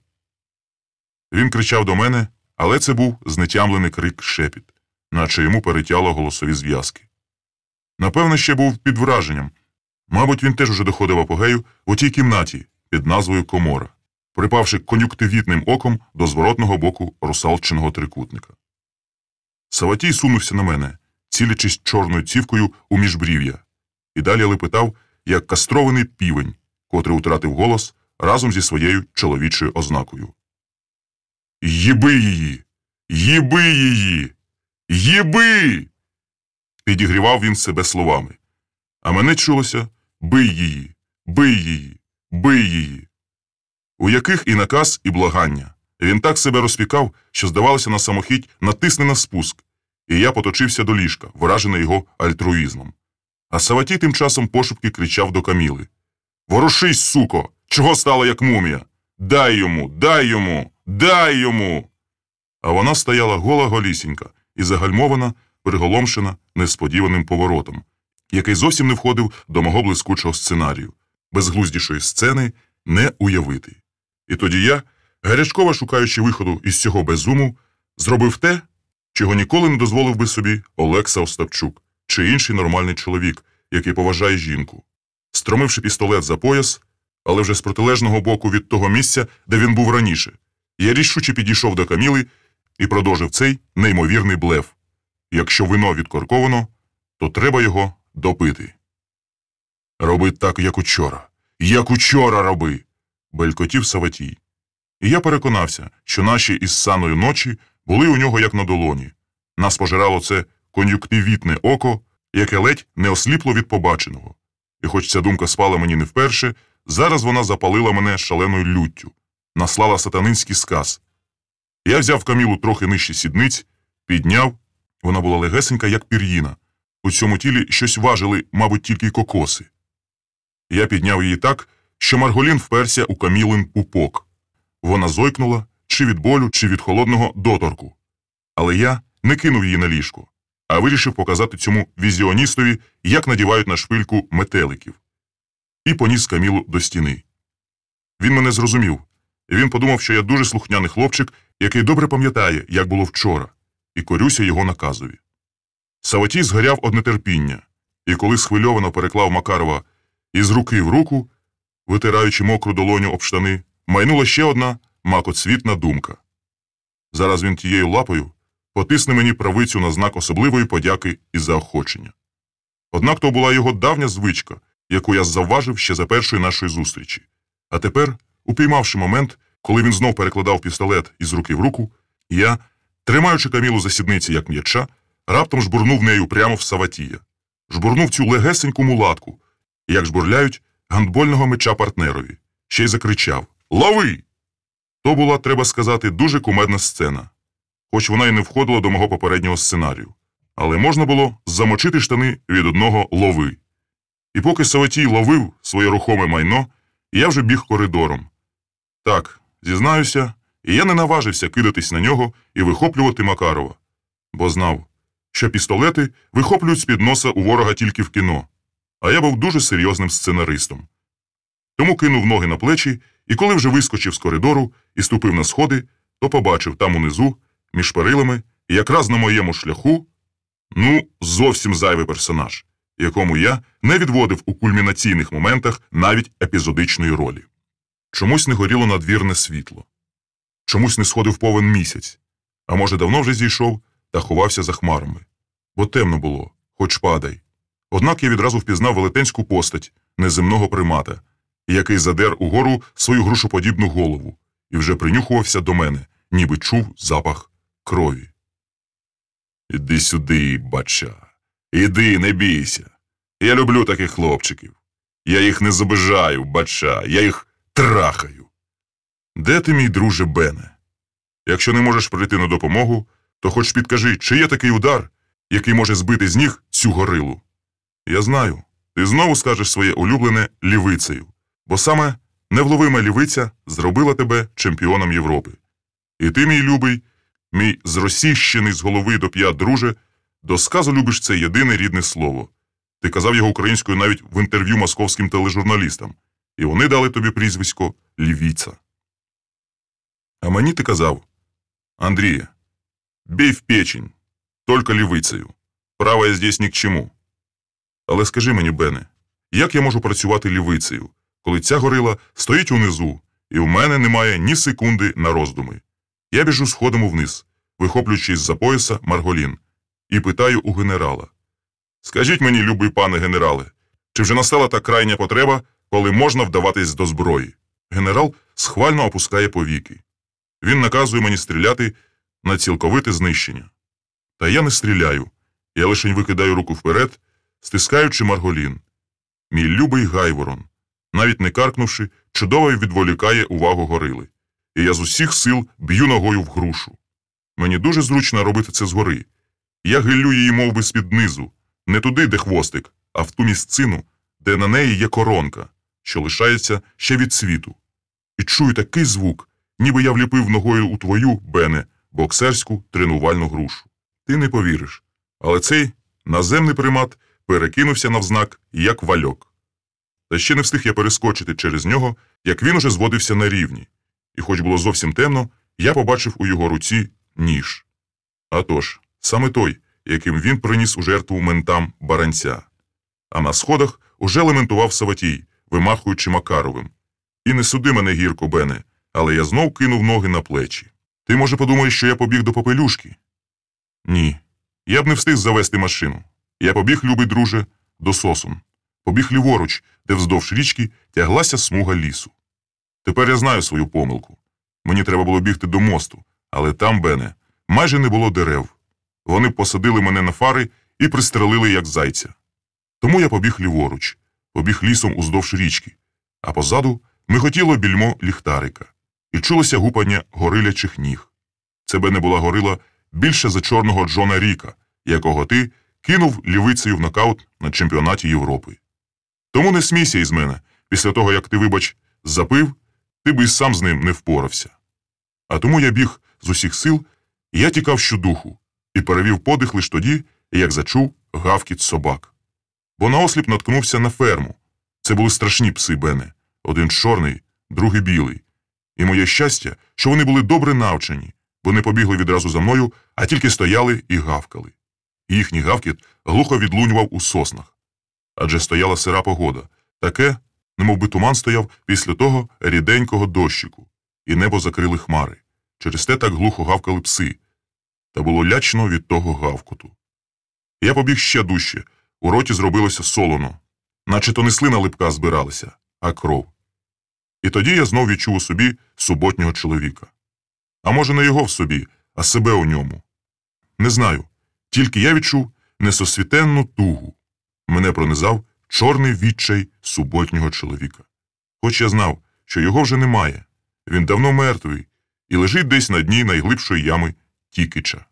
Він кричав до мене, але це був знетямлений крик-шепіт, наче йому перетяло голосові зв'язки. Напевно, ще був під враженням. Мабуть, він теж уже доходив апогею в отій кімнаті під назвою Комора, припавши кон'юктивітним оком до зворотного боку русалчиного трикутника. Саватій сунувся на мене, цілячись чорною цівкою у міжбрів'я, і далі лепетав, як кастрований півень, котрий утратив голос разом зі своєю чоловічою ознакою. «Їби її! Їби її! Їби!» Підігрівав він себе словами. А мене чулося «бий її! Бий її! Бий її!» У яких і наказ, і благання. Він так себе розпікав, що, здавалося, на самохідь натисне на спуск, і я поточився до ліжка, вражений його альтруїзмом. А Саватій тим часом пошепки кричав до Каміли. «Ворушись, суко! Чого стало, як мумія? Дай йому! Дай йому! Дай йому!» А вона стояла гола-голісінька і загальмована, приголомшена несподіваним поворотом, який зовсім не входив до мого блискучого сценарію. Безглуздішої сцени не уявити. І тоді я, гарячково шукаючи виходу із цього безуму, зробив те, чого ніколи не дозволив би собі Олекса Остапчук чи інший нормальний чоловік, який поважає жінку. Стромивши пістолет за пояс, але вже з протилежного боку від того місця, де він був раніше, я рішуче підійшов до Каміли і продовжив цей неймовірний блеф. Якщо вино відкорковано, то треба його допити. «Роби так, як учора. Як учора роби!» – белькотів Саватій. І я переконався, що наші із Саною ночі були у нього як на долоні. Нас пожирало це кон'юктивітне око, яке ледь не осліпло від побаченого. І хоч ця думка спала мені не вперше, зараз вона запалила мене шаленою люттю, наслала сатанинський сказ. Я взяв Камілу трохи нижче сідниць, підняв, вона була легесенька, як пір'їна. У цьому тілі щось важили, мабуть, тільки кокоси. Я підняв її так, що Марголін вперся у Камілин пупок. Вона зойкнула, чи від болю, чи від холодного доторку. Але я не кинув її на ліжко, а вирішив показати цьому візіоністові, як надівають на шпильку метеликів. І поніс Камілу до стіни. Він мене зрозумів. Він подумав, що я дуже слухняний хлопчик, який добре пам'ятає, як було вчора, і корюся його наказові. Саватій згоряв од нетерпіння, і коли схвильовано переклав Макарова із руки в руку, витираючи мокру долоню об штани, майнула ще одна макоцвітна думка. Зараз він тією лапою потисне мені правицю на знак особливої подяки і заохочення. Однак то була його давня звичка, яку я завважив ще за першої нашої зустрічі. А тепер, упіймавши момент, коли він знов перекладав пістолет із руки в руку, я, тримаючи Камілу за сідниці, як м'яча, раптом жбурнув нею прямо в Саватія. Жбурнув цю легесеньку мулатку, як жбурляють гандбольного м'яча партнерові. Ще й закричав: «Лови!» То була, треба сказати, дуже кумедна сцена. Хоч вона й не входила до мого попереднього сценарію. Але можна було замочити штани від одного «лови». І поки Саватій ловив своє рухоме майно, я вже біг коридором. Так, зізнаюся, і я не наважився кидатись на нього і вихоплювати Макарова. Бо знав, що пістолети вихоплюють з-під носа у ворога тільки в кіно. А я був дуже серйозним сценаристом. Тому кинув ноги на плечі, і коли вже вискочив з коридору і ступив на сходи, то побачив там унизу, між перилами, і якраз на моєму шляху, зовсім зайвий персонаж, якому я не відводив у кульмінаційних моментах навіть епізодичної ролі. Чомусь не горіло надвірне світло. Чомусь не сходив повен місяць, а може давно вже зійшов та ховався за хмарами. Бо темно було, хоч падай. Однак я відразу впізнав велетенську постать неземного примата, який задер угору свою грушоподібну голову і вже принюхувався до мене, ніби чув запах крові. «Іди сюди, бача. Іди, не бійся. Я люблю таких хлопчиків. Я їх не забижаю, бача, я їх трахаю. Де ти, мій друже Бене? Якщо не можеш прийти на допомогу, то хоч підкажи, чи є такий удар, який може збити з ніг цю горилу. Я знаю, ти знову скажеш своє улюблене лівицею, бо саме невловима лівиця зробила тебе чемпіоном Європи. І ти, мій любий, мій зросійщений з голови до п'ят друже, до сказу любиш це єдине рідне слово. Ти казав його українською навіть в інтерв'ю московським тележурналістам, і вони дали тобі прізвисько Лівіця. А мені ти казав: Андрія, бей в печень, тільки лівицею. Правая здесь ні к чому. Але скажи мені, Бене, як я можу працювати лівицею, коли ця горила стоїть унизу, і в мене немає ні секунди на роздуми? Я біжу сходами вниз, вихоплюючи з-за пояса Марголін, і питаю у генерала: скажіть мені, любий пане генерале, чи вже настала та крайня потреба, коли можна вдаватись до зброї? Генерал схвально опускає повіки. Він наказує мені стріляти на цілковите знищення. Та я не стріляю, я лише викидаю руку вперед, стискаючи Марголін. Мій любий Гайворон, навіть не каркнувши, чудово відволікає увагу горили. І я з усіх сил б'ю ногою в грушу. Мені дуже зручно робити це згори. Я гиллю її мов би з-під низу, не туди, де хвостик, а в ту місцину, де на неї є коронка, що лишається ще від світу. І чую такий звук, ніби я вліпив ногою у твою, Бене, боксерську тренувальну грушу. Ти не повіриш, але цей наземний примат перекинувся навзнак, як вальок. Та ще не встиг я перескочити через нього, як він уже зводився на рівні. І хоч було зовсім темно, я побачив у його руці ніж. А тож, саме той, яким він приніс у жертву ментам баранця. А на сходах уже лементував Саватій, вимахуючи Макаровим. І не суди мене гірко, Бене, але я знов кинув ноги на плечі. Ти, може, подумаєш, що я побіг до Попелюшки? Ні. Я б не встиг завести машину. Я побіг, любий друже, до Сосун. Побіг ліворуч, де вздовж річки тяглася смуга лісу. Тепер я знаю свою помилку. Мені треба було бігти до мосту, але там, Бене, майже не було дерев. вони б посадили мене на фари і пристрелили, як зайця. Тому я побіг ліворуч, побіг лісом уздовж річки, а позаду миготіло більмо ліхтарика, і чулося гупання горилячих ніг. Це би не була горила більше за чорного Джона Ріка, якого ти кинув лівицею в нокаут на чемпіонаті Європи. Тому не смійся із мене, після того, як ти, вибач, запив, ти би й сам з ним не впорався. А тому я біг з усіх сил, і я тікав щодуху, і перевів подих лиш тоді, як зачув гавкіт собак. Бо наосліп наткнувся на ферму. Це були страшні пси, Бене. Один чорний, другий білий. І моє щастя, що вони були добре навчені, бо не побігли відразу за мною, а тільки стояли і гавкали. Їхній гавкіт глухо відлунював у соснах. Адже стояла сира погода. Таке, немов би туман стояв після того ріденького дощику, і небо закрили хмари. Через те так глухо гавкали пси. Та було лячно від того гавкоту. Я побіг ще дужче. У роті зробилося солоно. Наче то не слина липка збиралася, а кров. І тоді я знов відчув у собі суботнього чоловіка. А може, не його в собі, а себе у ньому. Не знаю. Тільки я відчув несосвітенну тугу. Мене пронизав чорний відчай суботнього чоловіка. Хоч я знав, що його вже немає. Він давно мертвий і лежить десь на дні найглибшої ями Тікича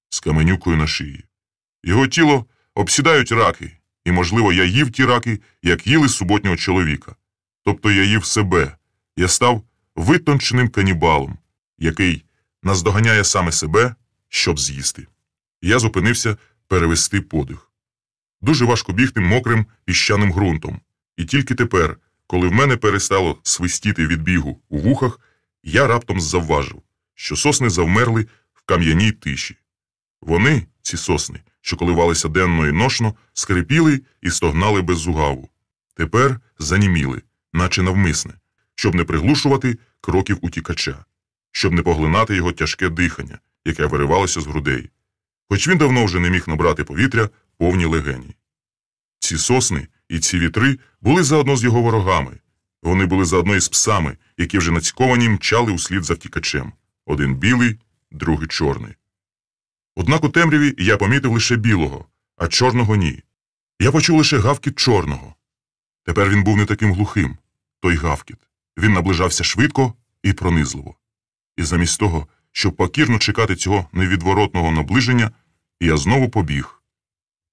з каменюкою на шиї. Його тіло обсідають раки, і, можливо, я їв ті раки, як їли суботнього чоловіка. Тобто я їв себе. Я став витонченим канібалом, який наздоганяє саме себе, щоб з'їсти. Я зупинився перевести подих. Дуже важко бігти мокрим піщаним ґрунтом. І тільки тепер, коли в мене перестало свистіти від бігу у вухах, я раптом завважив, що сосни завмерли в кам'яній тиші. Вони, ці сосни, що коливалися денно і ношно, скрипіли і стогнали без зугаву. Тепер заніміли, наче навмисне, щоб не приглушувати кроків утікача, щоб не поглинати його тяжке дихання, яке виривалося з грудей. Хоч він давно вже не міг набрати повітря повні легені. Ці сосни і ці вітри були заодно з його ворогами. Вони були заодно із псами, які вже нацьковані мчали услід за втікачем. Один білий, другий чорний. Однак у темряві я помітив лише білого, а чорного ні. Я почув лише гавкіт чорного. Тепер він був не таким глухим, той гавкіт. Він наближався швидко і пронизливо. І замість того, щоб покірно чекати цього невідворотного наближення, я знову побіг.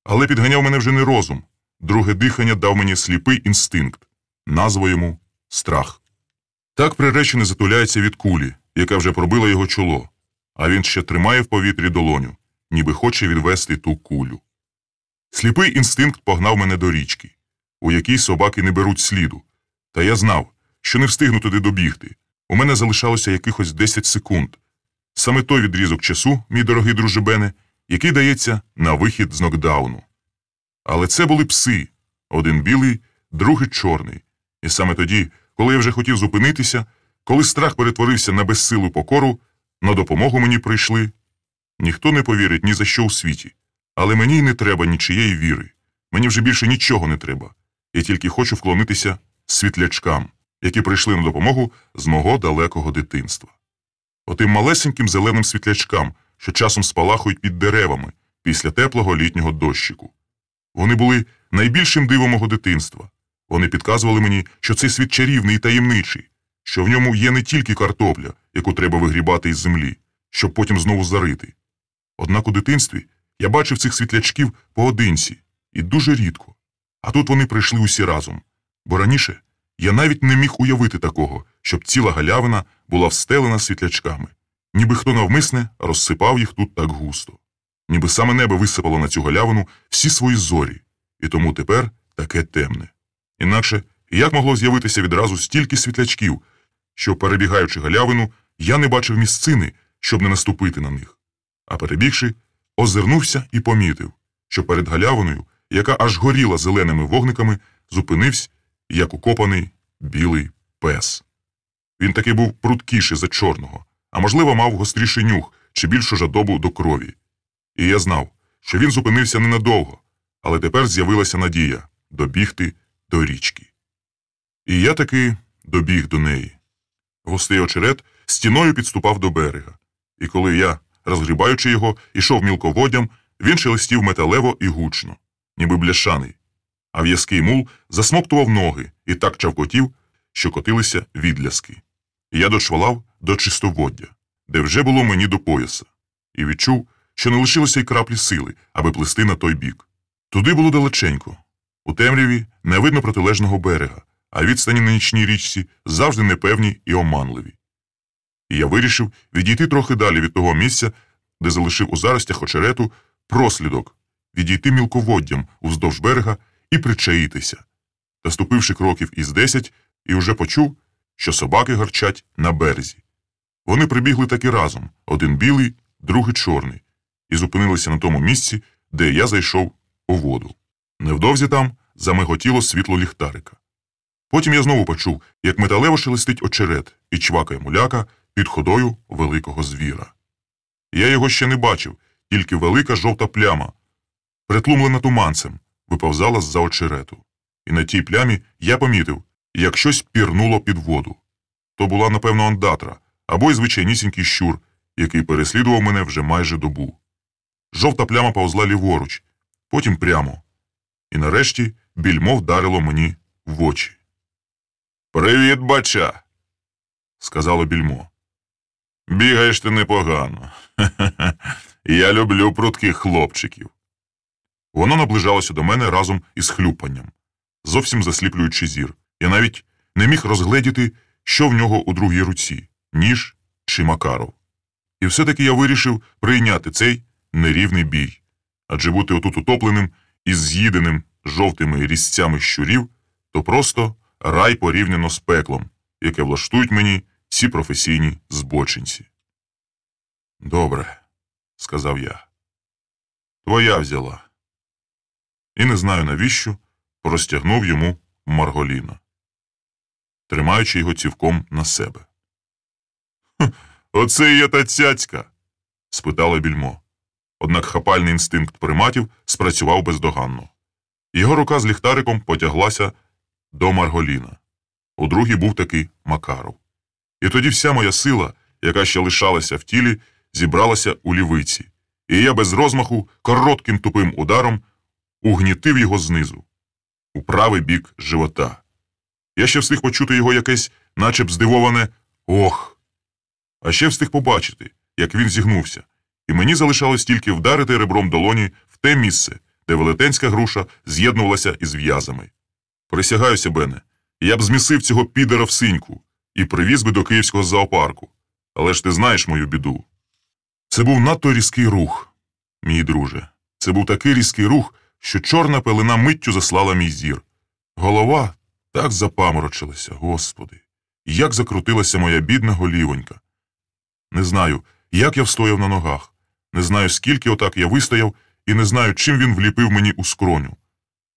Але підганяв мене вже не розум. Друге дихання дав мені сліпий інстинкт. Назва йому – страх. Так приречений затуляється від кулі, яка вже пробила його чоло, а він ще тримає в повітрі долоню, ніби хоче відвести ту кулю. Сліпий інстинкт погнав мене до річки, у якій собаки не беруть сліду. Та я знав, що не встигну туди добігти. У мене залишалося якихось 10 секунд. Саме той відрізок часу, мій дорогий друже Бене, який дається на вихід з нокдауну. Але це були пси. Один білий, другий чорний. І саме тоді, коли я вже хотів зупинитися, коли страх перетворився на безсилу покору, на допомогу мені прийшли. Ніхто не повірить ні за що у світі. Але мені й не треба нічиєї віри. Мені вже більше нічого не треба. Я тільки хочу вклонитися світлячкам, які прийшли на допомогу з мого далекого дитинства. Отим малесеньким зеленим світлячкам, що часом спалахують під деревами після теплого літнього дощику. Вони були найбільшим дивом мого дитинства. Вони підказували мені, що цей світ чарівний і таємничий, що в ньому є не тільки картопля, яку треба вигрібати із землі, щоб потім знову зарити. Однак у дитинстві я бачив цих світлячків поодинці, і дуже рідко. А тут вони прийшли усі разом. Бо раніше я навіть не міг уявити такого, щоб ціла галявина була встелена світлячками. Ніби хто навмисне розсипав їх тут так густо. Ніби саме небо висипало на цю галявину всі свої зорі, і тому тепер таке темне. Інакше, як могло з'явитися відразу стільки світлячків, що, перебігаючи галявину, я не бачив місцини, щоб не наступити на них. А перебігши, озирнувся і помітив, що перед галявиною, яка аж горіла зеленими вогниками, зупинився, як укопаний, білий пес. Він таки був прудкіший за чорного, а можливо мав гостріший нюх чи більшу жадобу до крові. І я знав, що він зупинився ненадовго, але тепер з'явилася надія добігти до річки. І я таки добіг до неї. Густий очерет стіною підступав до берега, і коли я, розгрібаючи його, ішов мілководдям, він шелестів металево і гучно, ніби бляшаний, а в'язкий мул засмоктував ноги і так чавкотів, що котилися відляски. Я дочвалав до чистоводдя, де вже було мені до пояса, і відчув, що не лишилося й краплі сили, аби плисти на той бік. Туди було далеченько. У темряві не видно протилежного берега, а відстані на нічній річці завжди непевні і оманливі. І я вирішив відійти трохи далі від того місця, де залишив у заростях очерету прослідок, відійти мілководдям уздовж берега і причаїтися. Та ступивши кроків із 10, і уже почув, що собаки гарчать на березі. Вони прибігли таки разом, один білий, другий чорний, і зупинилися на тому місці, де я зайшов у воду. Невдовзі там замиготіло світло ліхтарика. Потім я знову почув, як металево шелестить очерет і чвакає муляка під ходою великого звіра. Я його ще не бачив, тільки велика жовта пляма, притлумлена туманцем, виповзала з-за очерету. І на тій плямі я помітив, як щось пірнуло під воду. То була, напевно, ондатра, або й звичайнісінький щур, який переслідував мене вже майже добу. Жовта пляма повзла ліворуч, потім прямо. І нарешті більмо вдарило мені в очі. «Привіт, бача!» – сказало більмо. «Бігаєш ти непогано. Хе-хе-хе. Я люблю прутких хлопчиків». Воно наближалося до мене разом із хлюпанням, зовсім засліплюючи зір. Я навіть не міг розгледіти, що в нього у другій руці – ніж чи Макаров. І все-таки я вирішив прийняти цей нерівний бій. Адже бути отут утопленим із з'їденим жовтими різцями щурів – то просто рай порівняно з пеклом, яке влаштують мені ці професійні збочинці. «Добре», – сказав я. «Твоя взяла». І не знаю навіщо простягнув йому Марголіна, тримаючи його цівком на себе. «Оце і є та цяцька?» – спитало більмо. Однак хапальний інстинкт приматів спрацював бездоганно. Його рука з ліхтариком потяглася до Марголіна. У другій був таки Макаров. І тоді вся моя сила, яка ще лишалася в тілі, зібралася у лівиці, і я без розмаху коротким тупим ударом угнітив його знизу, у правий бік живота. Я ще встиг почути його якесь, наче б здивоване «ох!». А ще встиг побачити, як він зігнувся, і мені залишалось тільки вдарити ребром долоні в те місце, де велетенська груша з'єднувалася із в'язами. Присягаюся, Бене, я б змісив цього підера в синьку і привіз би до київського зоопарку. Але ж ти знаєш мою біду. Це був надто різкий рух, мій друже. Це був такий різкий рух, що чорна пелена миттю заслала мій зір. Голова так запаморочилася, Господи. Як закрутилася моя бідна голівонька. Не знаю, як я встояв на ногах. Не знаю, скільки отак я вистояв, і не знаю, чим він вліпив мені у скроню.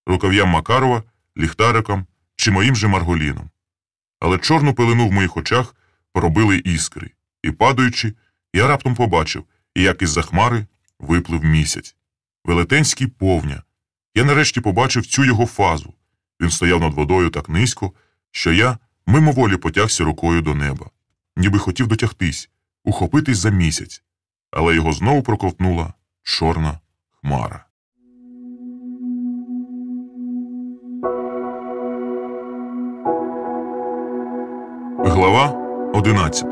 Рукав'ям Макарова, ліхтариком чи моїм же Марголіном. Але чорну пелену в моїх очах поробили іскри. І, падаючи, я раптом побачив, як із-за хмари виплив місяць. Велетенський повня. Я нарешті побачив цю його фазу. Він стояв над водою так низько, що я мимоволі потягся рукою до неба. Ніби хотів дотягтись, ухопитись за місяць. Але його знову проковтнула чорна хмара. Глава 11.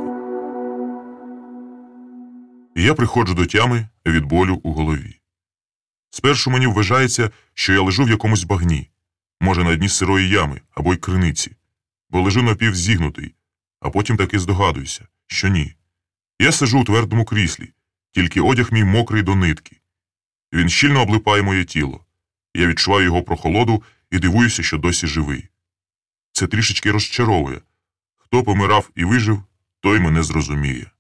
Я приходжу до тями від болю у голові. Спершу мені вважається, що я лежу в якомусь багні, може на дні сирої ями або й криниці, бо лежу напівзігнутий, а потім таки здогадуюся, що ні. Я сиджу у твердому кріслі, тільки одяг мій мокрий до нитки. Він щільно облипає моє тіло. Я відчуваю його прохолоду і дивуюся, що досі живий. Це трішечки розчаровує. Хто помирав і вижив, той мене зрозуміє.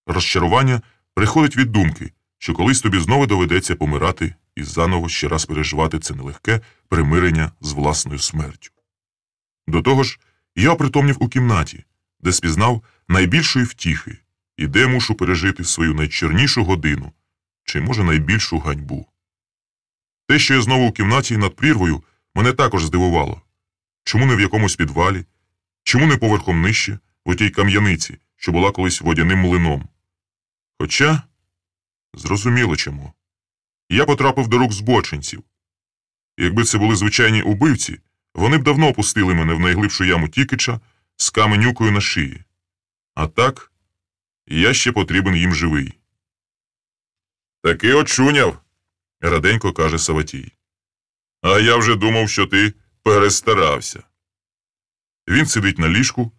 Розчарування приходить від думки, що колись тобі знову доведеться помирати і заново ще раз переживати це нелегке примирення з власною смертю. До того ж, я опритомнів у кімнаті, де спізнав найбільшої втіхи і де мушу пережити свою найчорнішу годину, чи, може, найбільшу ганьбу. Те, що я знову у кімнаті над прірвою, мене також здивувало. Чому не в якомусь підвалі? Чому не поверхом нижче, в отій кам'яниці, що була колись водяним млином? Хоча, зрозуміло чому. Я потрапив до рук збочинців. Якби це були звичайні убивці, вони б давно опустили мене в найглибшу яму Тікича з каменюкою на шиї. А так, я ще потрібен їм живий. Таки очуняв, раденько каже Саватій. А я вже думав, що ти перестарався. Він сидить на ліжку,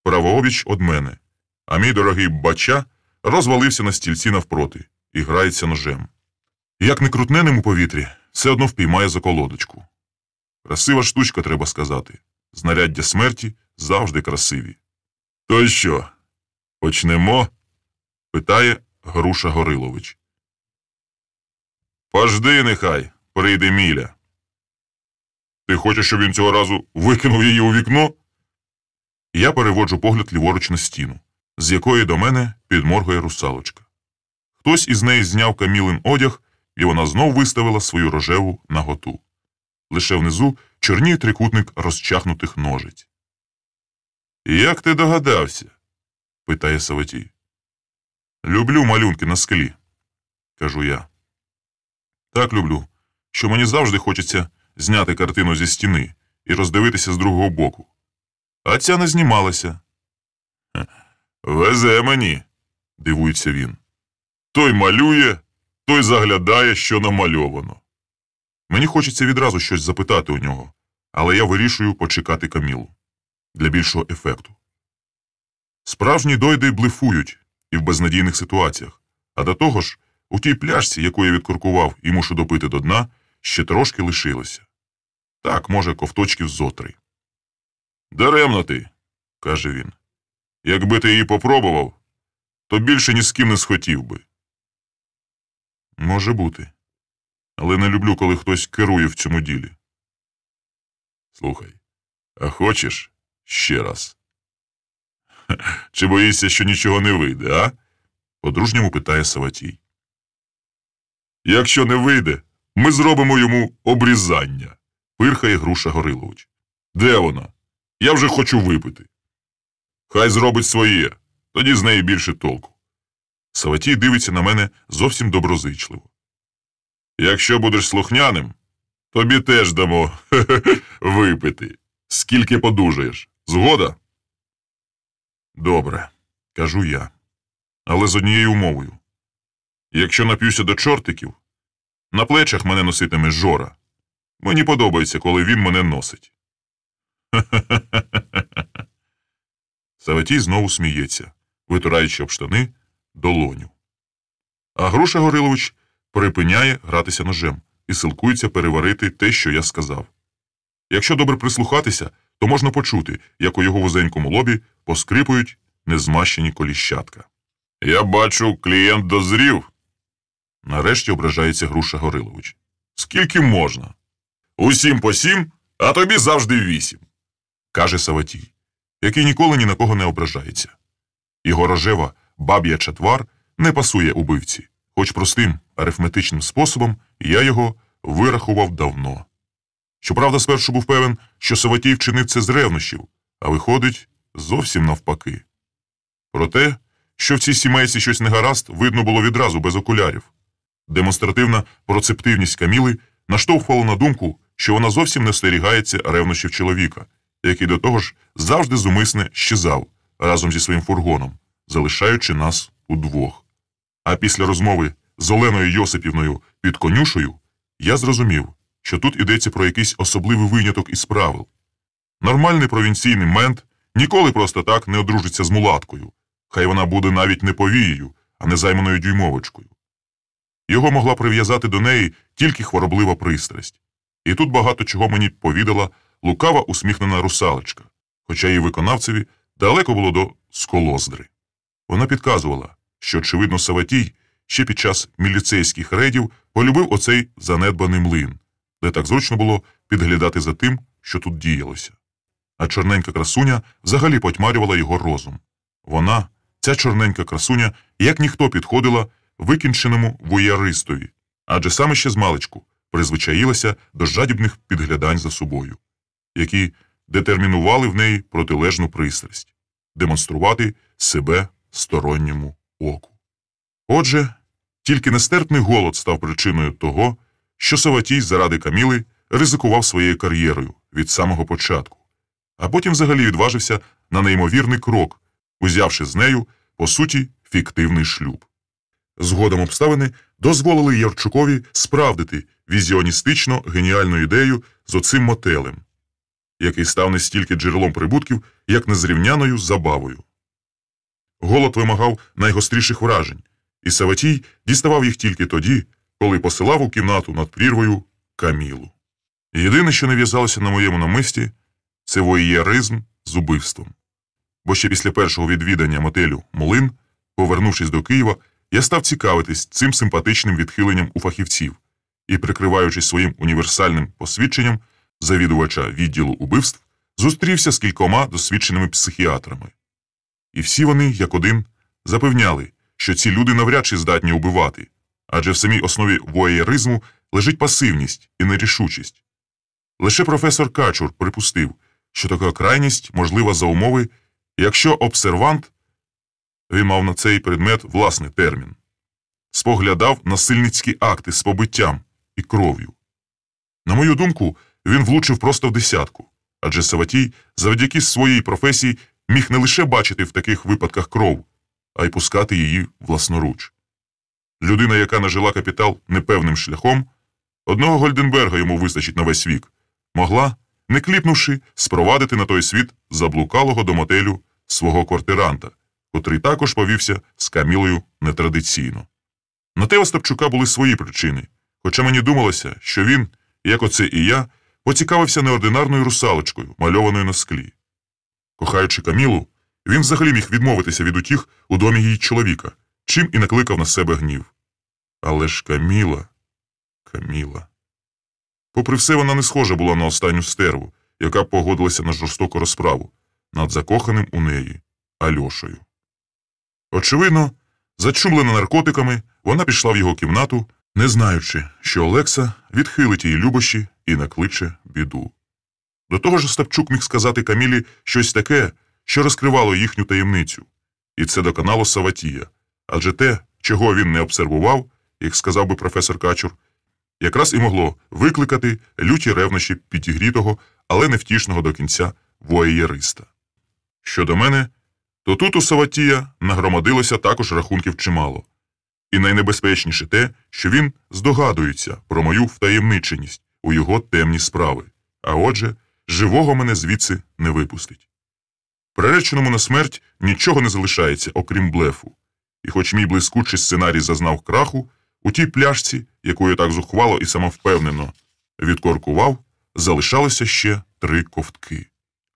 праворуч од мене, а мій дорогий бача розвалився на стільці навпроти і грається ножем. Як не крутне ним у повітрі, все одно впіймає за колодочку. Красива штучка, треба сказати. Знаряддя смерті завжди красиві. То що, почнемо? Питає Груша Горилович. Пожди, нехай, прийде Міля. Ти хочеш, щоб він цього разу викинув її у вікно? Я переводжу погляд ліворуч на стіну, з якої до мене підморгує русалочка. Хтось із неї зняв Камілин одяг, і вона знов виставила свою рожеву наготу. Лише внизу чорніє трикутник розчахнутих ножиць. «Як ти догадався?» – питає Саватій. «Люблю малюнки на склі», – кажу я. Так люблю, що мені завжди хочеться зняти картину зі стіни і роздивитися з другого боку. А ця не знімалася. «Везе мені», – дивується він. «Той малює, той заглядає, що намальовано». Мені хочеться відразу щось запитати у нього, але я вирішую почекати Камілу. Для більшого ефекту. Справжні дойди блефують і в безнадійних ситуаціях, а до того ж, у тій пляшці, яку я відкуркував і мушу допити до дна, ще трошки лишилося. Так, може, ковточків зо 3. «Даремно ти», – каже він. «Якби ти її попробував, то більше ні з ким не схотів би». Може бути. Але не люблю, коли хтось керує в цьому ділі. Слухай, а хочеш ще раз? Чи боїшся, що нічого не вийде, а? По-дружньому питає Саватій. Якщо не вийде, ми зробимо йому обрізання, пирхає Груша Горилович. Де вона? Я вже хочу випити. Хай зробить своє, тоді з неї більше толку. Саватій дивиться на мене зовсім доброзичливо. Якщо будеш слухняним, тобі теж дамо випити. Скільки подужаєш. Згода? Добре, кажу я. Але з однією умовою. Якщо нап'юся до чортиків, на плечах мене носитиме Жора. Мені подобається, коли він мене носить. Саватій знову сміється, витираючи об штани долоню. А Груша Горилович припиняє гратися ножем і силкується переварити те, що я сказав. Якщо добре прислухатися, то можна почути, як у його вузенькому лобі поскрипують незмащені коліщатка. «Я бачу, клієнт дозрів», – нарешті ображається Груша Горилович. «Скільки можна? Усім по 7, а тобі завжди 8», – каже Саватій, який ніколи ні на кого не ображається. Його рожева баб'яча твар не пасує убивці, хоч простим арифметичним способом я його вирахував давно. Щоправда, спершу був певен, що Саватій вчинив це з ревнощів, а виходить зовсім навпаки. Проте, що в цій сімейці щось негаразд, видно було відразу без окулярів. Демонстративна процептивність Каміли наштовхувала на думку, що вона зовсім не остерігається ревнощів чоловіка, який до того ж завжди зумисне щезав разом зі своїм фургоном, залишаючи нас удвох. А після розмови з Оленою Йосипівною під конюшею я зрозумів, що тут йдеться про якийсь особливий виняток із правил. Нормальний провінційний мент ніколи просто так не одружиться з мулаткою, хай вона буде навіть не повією, а незайманою дюймовочкою. Його могла прив'язати до неї тільки хвороблива пристрасть. І тут багато чого мені повідала лукава усміхнена русалочка, хоча її виконавцеві далеко було до сколоздри. Вона підказувала, що, очевидно, Саватій ще під час міліцейських рейдів полюбив оцей занедбаний млин, де так зручно було підглядати за тим, що тут діялося. А чорненька красуня взагалі потьмарювала його розум. Вона, ця чорненька красуня, як ніхто підходила викінченому воєристові, адже саме ще змалечку призвичаїлася до жадібних підглядань за собою, які детермінували в неї протилежну пристрасть – демонструвати себе сторонньому оку. Отже, Тільки нестерпний голод став причиною того, що Саватій заради Каміли ризикував своєю кар'єрою від самого початку, а потім взагалі відважився на неймовірний крок, узявши з нею, по суті, фіктивний шлюб. Згодом обставини дозволили Ярчукові справдити візіоністично геніальну ідею з оцим мотелем, який став не стільки джерелом прибутків, як незрівняною забавою. Голод вимагав найгостріших вражень, і Саватій діставав їх тільки тоді, коли посилав у кімнату над прірвою Камілу. Єдине, що не в'язалося на моєму намисті, це воєризм з убивством. Бо ще після першого відвідання мотелю «Млин», повернувшись до Києва, я став цікавитись цим симпатичним відхиленням у фахівців і, прикриваючись своїм універсальним посвідченням завідувача відділу убивств, зустрівся з кількома досвідченими психіатрами. І всі вони, як один, запевняли, що ці люди навряд чи здатні убивати, адже в самій основі воєризму лежить пасивність і нерішучість. Лише професор Качур припустив, що така крайність можлива за умови, якщо обсервант, він мав на цей предмет власний термін, споглядав насильницькі акти з побиттям і кров'ю. На мою думку, він влучив просто в десятку, адже Саватій завдяки своїй професії міг не лише бачити в таких випадках кров, а й пускати її власноруч. Людина, яка нажила капітал непевним шляхом, одного Гольденберга йому вистачить на весь вік, могла, не кліпнувши, спровадити на той світ заблукалого до мотелю свого квартиранта, котрий також повівся з Камілою нетрадиційно. На те Остапчука були свої причини, хоча мені думалося, що він, як оце і я, поцікавився неординарною русалочкою, мальованою на склі. Кохаючи Камілу, він взагалі міг відмовитися від утіх у домі її чоловіка, чим і накликав на себе гнів. Але ж Каміла. Попри все, вона не схожа була на останню стерву, яка погодилася на жорстоку розправу над закоханим у неї Альошею. Очевидно, зачумлена наркотиками, вона пішла в його кімнату, не знаючи, що Олекса відхилить її любощі і накличе біду. До того ж, Остапчук міг сказати Камілі щось таке, що розкривало їхню таємницю. І це доконало Саватія, адже те, чого він не обсервував, як сказав би професор Качур, якраз і могло викликати люті ревнощі підігрітого, але невтішного до кінця воєєриста. Щодо мене, то тут у Саватія нагромадилося також рахунків чимало. І найнебезпечніше те, що він здогадується про мою втаємниченість у його темні справи, а отже, живого мене звідси не випустить. Приреченому на смерть нічого не залишається, окрім блефу. І хоч мій блискучий сценарій зазнав краху, у тій пляшці, яку я так зухвало і самовпевнено відкоркував, залишалося ще 3 ковтки.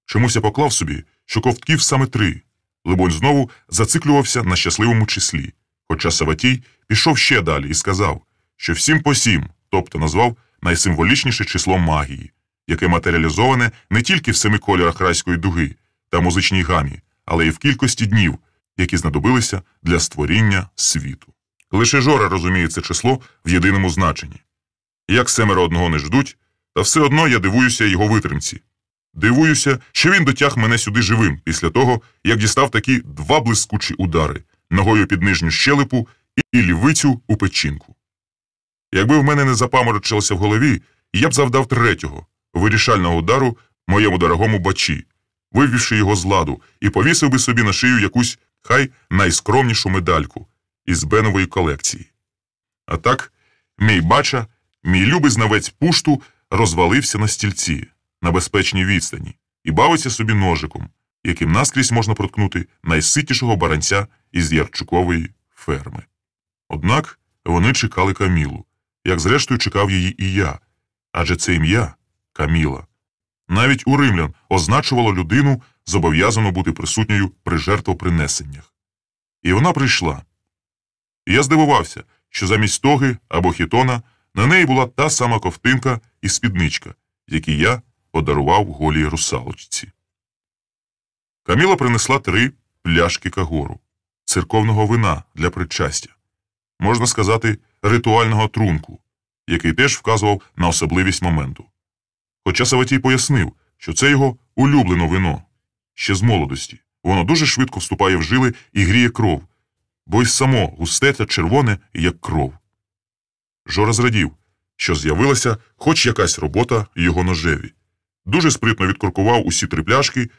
Чомусь я поклав собі, що ковтків саме 3. Либонь знову зациклювався на щасливому числі, хоча Саватій пішов ще далі і сказав, що всім по 7, тобто назвав найсимволічніше число магії, яке матеріалізоване не тільки в 7 кольорах райської дуги та музичній гамі, але й в кількості днів, які знадобилися для створіння світу. Лише Жора розуміє це число в єдиному значенні. Як 7 одного не ждуть, та все одно я дивуюся його витримці. Дивуюся, що він дотяг мене сюди живим після того, як дістав такі 2 блискучі удари – ногою під нижню щелепу і лівицю у печінку. Якби в мене не запаморочилося в голові, я б завдав 3-го, вирішального удару моєму дорогому бачі, вивівши його з ладу, і повісив би собі на шию якусь, хай найскромнішу медальку із Бенової колекції. А так, мій бача, мій любий знавець пушту розвалився на стільці, на безпечній відстані, і бавиться собі ножиком, яким наскрізь можна проткнути найситішого баранця із Ярчукової ферми. Однак вони чекали Камілу, як зрештою чекав її і я, адже це ім'я – Каміла. Навіть у римлян означувало людину, зобов'язану бути присутньою при жертвопринесеннях. І вона прийшла. І я здивувався, що замість тоги або хітона на неї була та сама ковтинка і спідничка, які я подарував голій русалочці. Каміла принесла 3 пляшки кагору, церковного вина для причастя, можна сказати, ритуального трунку, який теж вказував на особливість моменту. Хоча Саватій пояснив, що це його улюблене вино, ще з молодості. Воно дуже швидко вступає в жили і гріє кров, бо й само густе та червоне, як кров. Жора зрадів, що з'явилася хоч якась робота його ножеві. Дуже спритно відкуркував усі 3 пляшки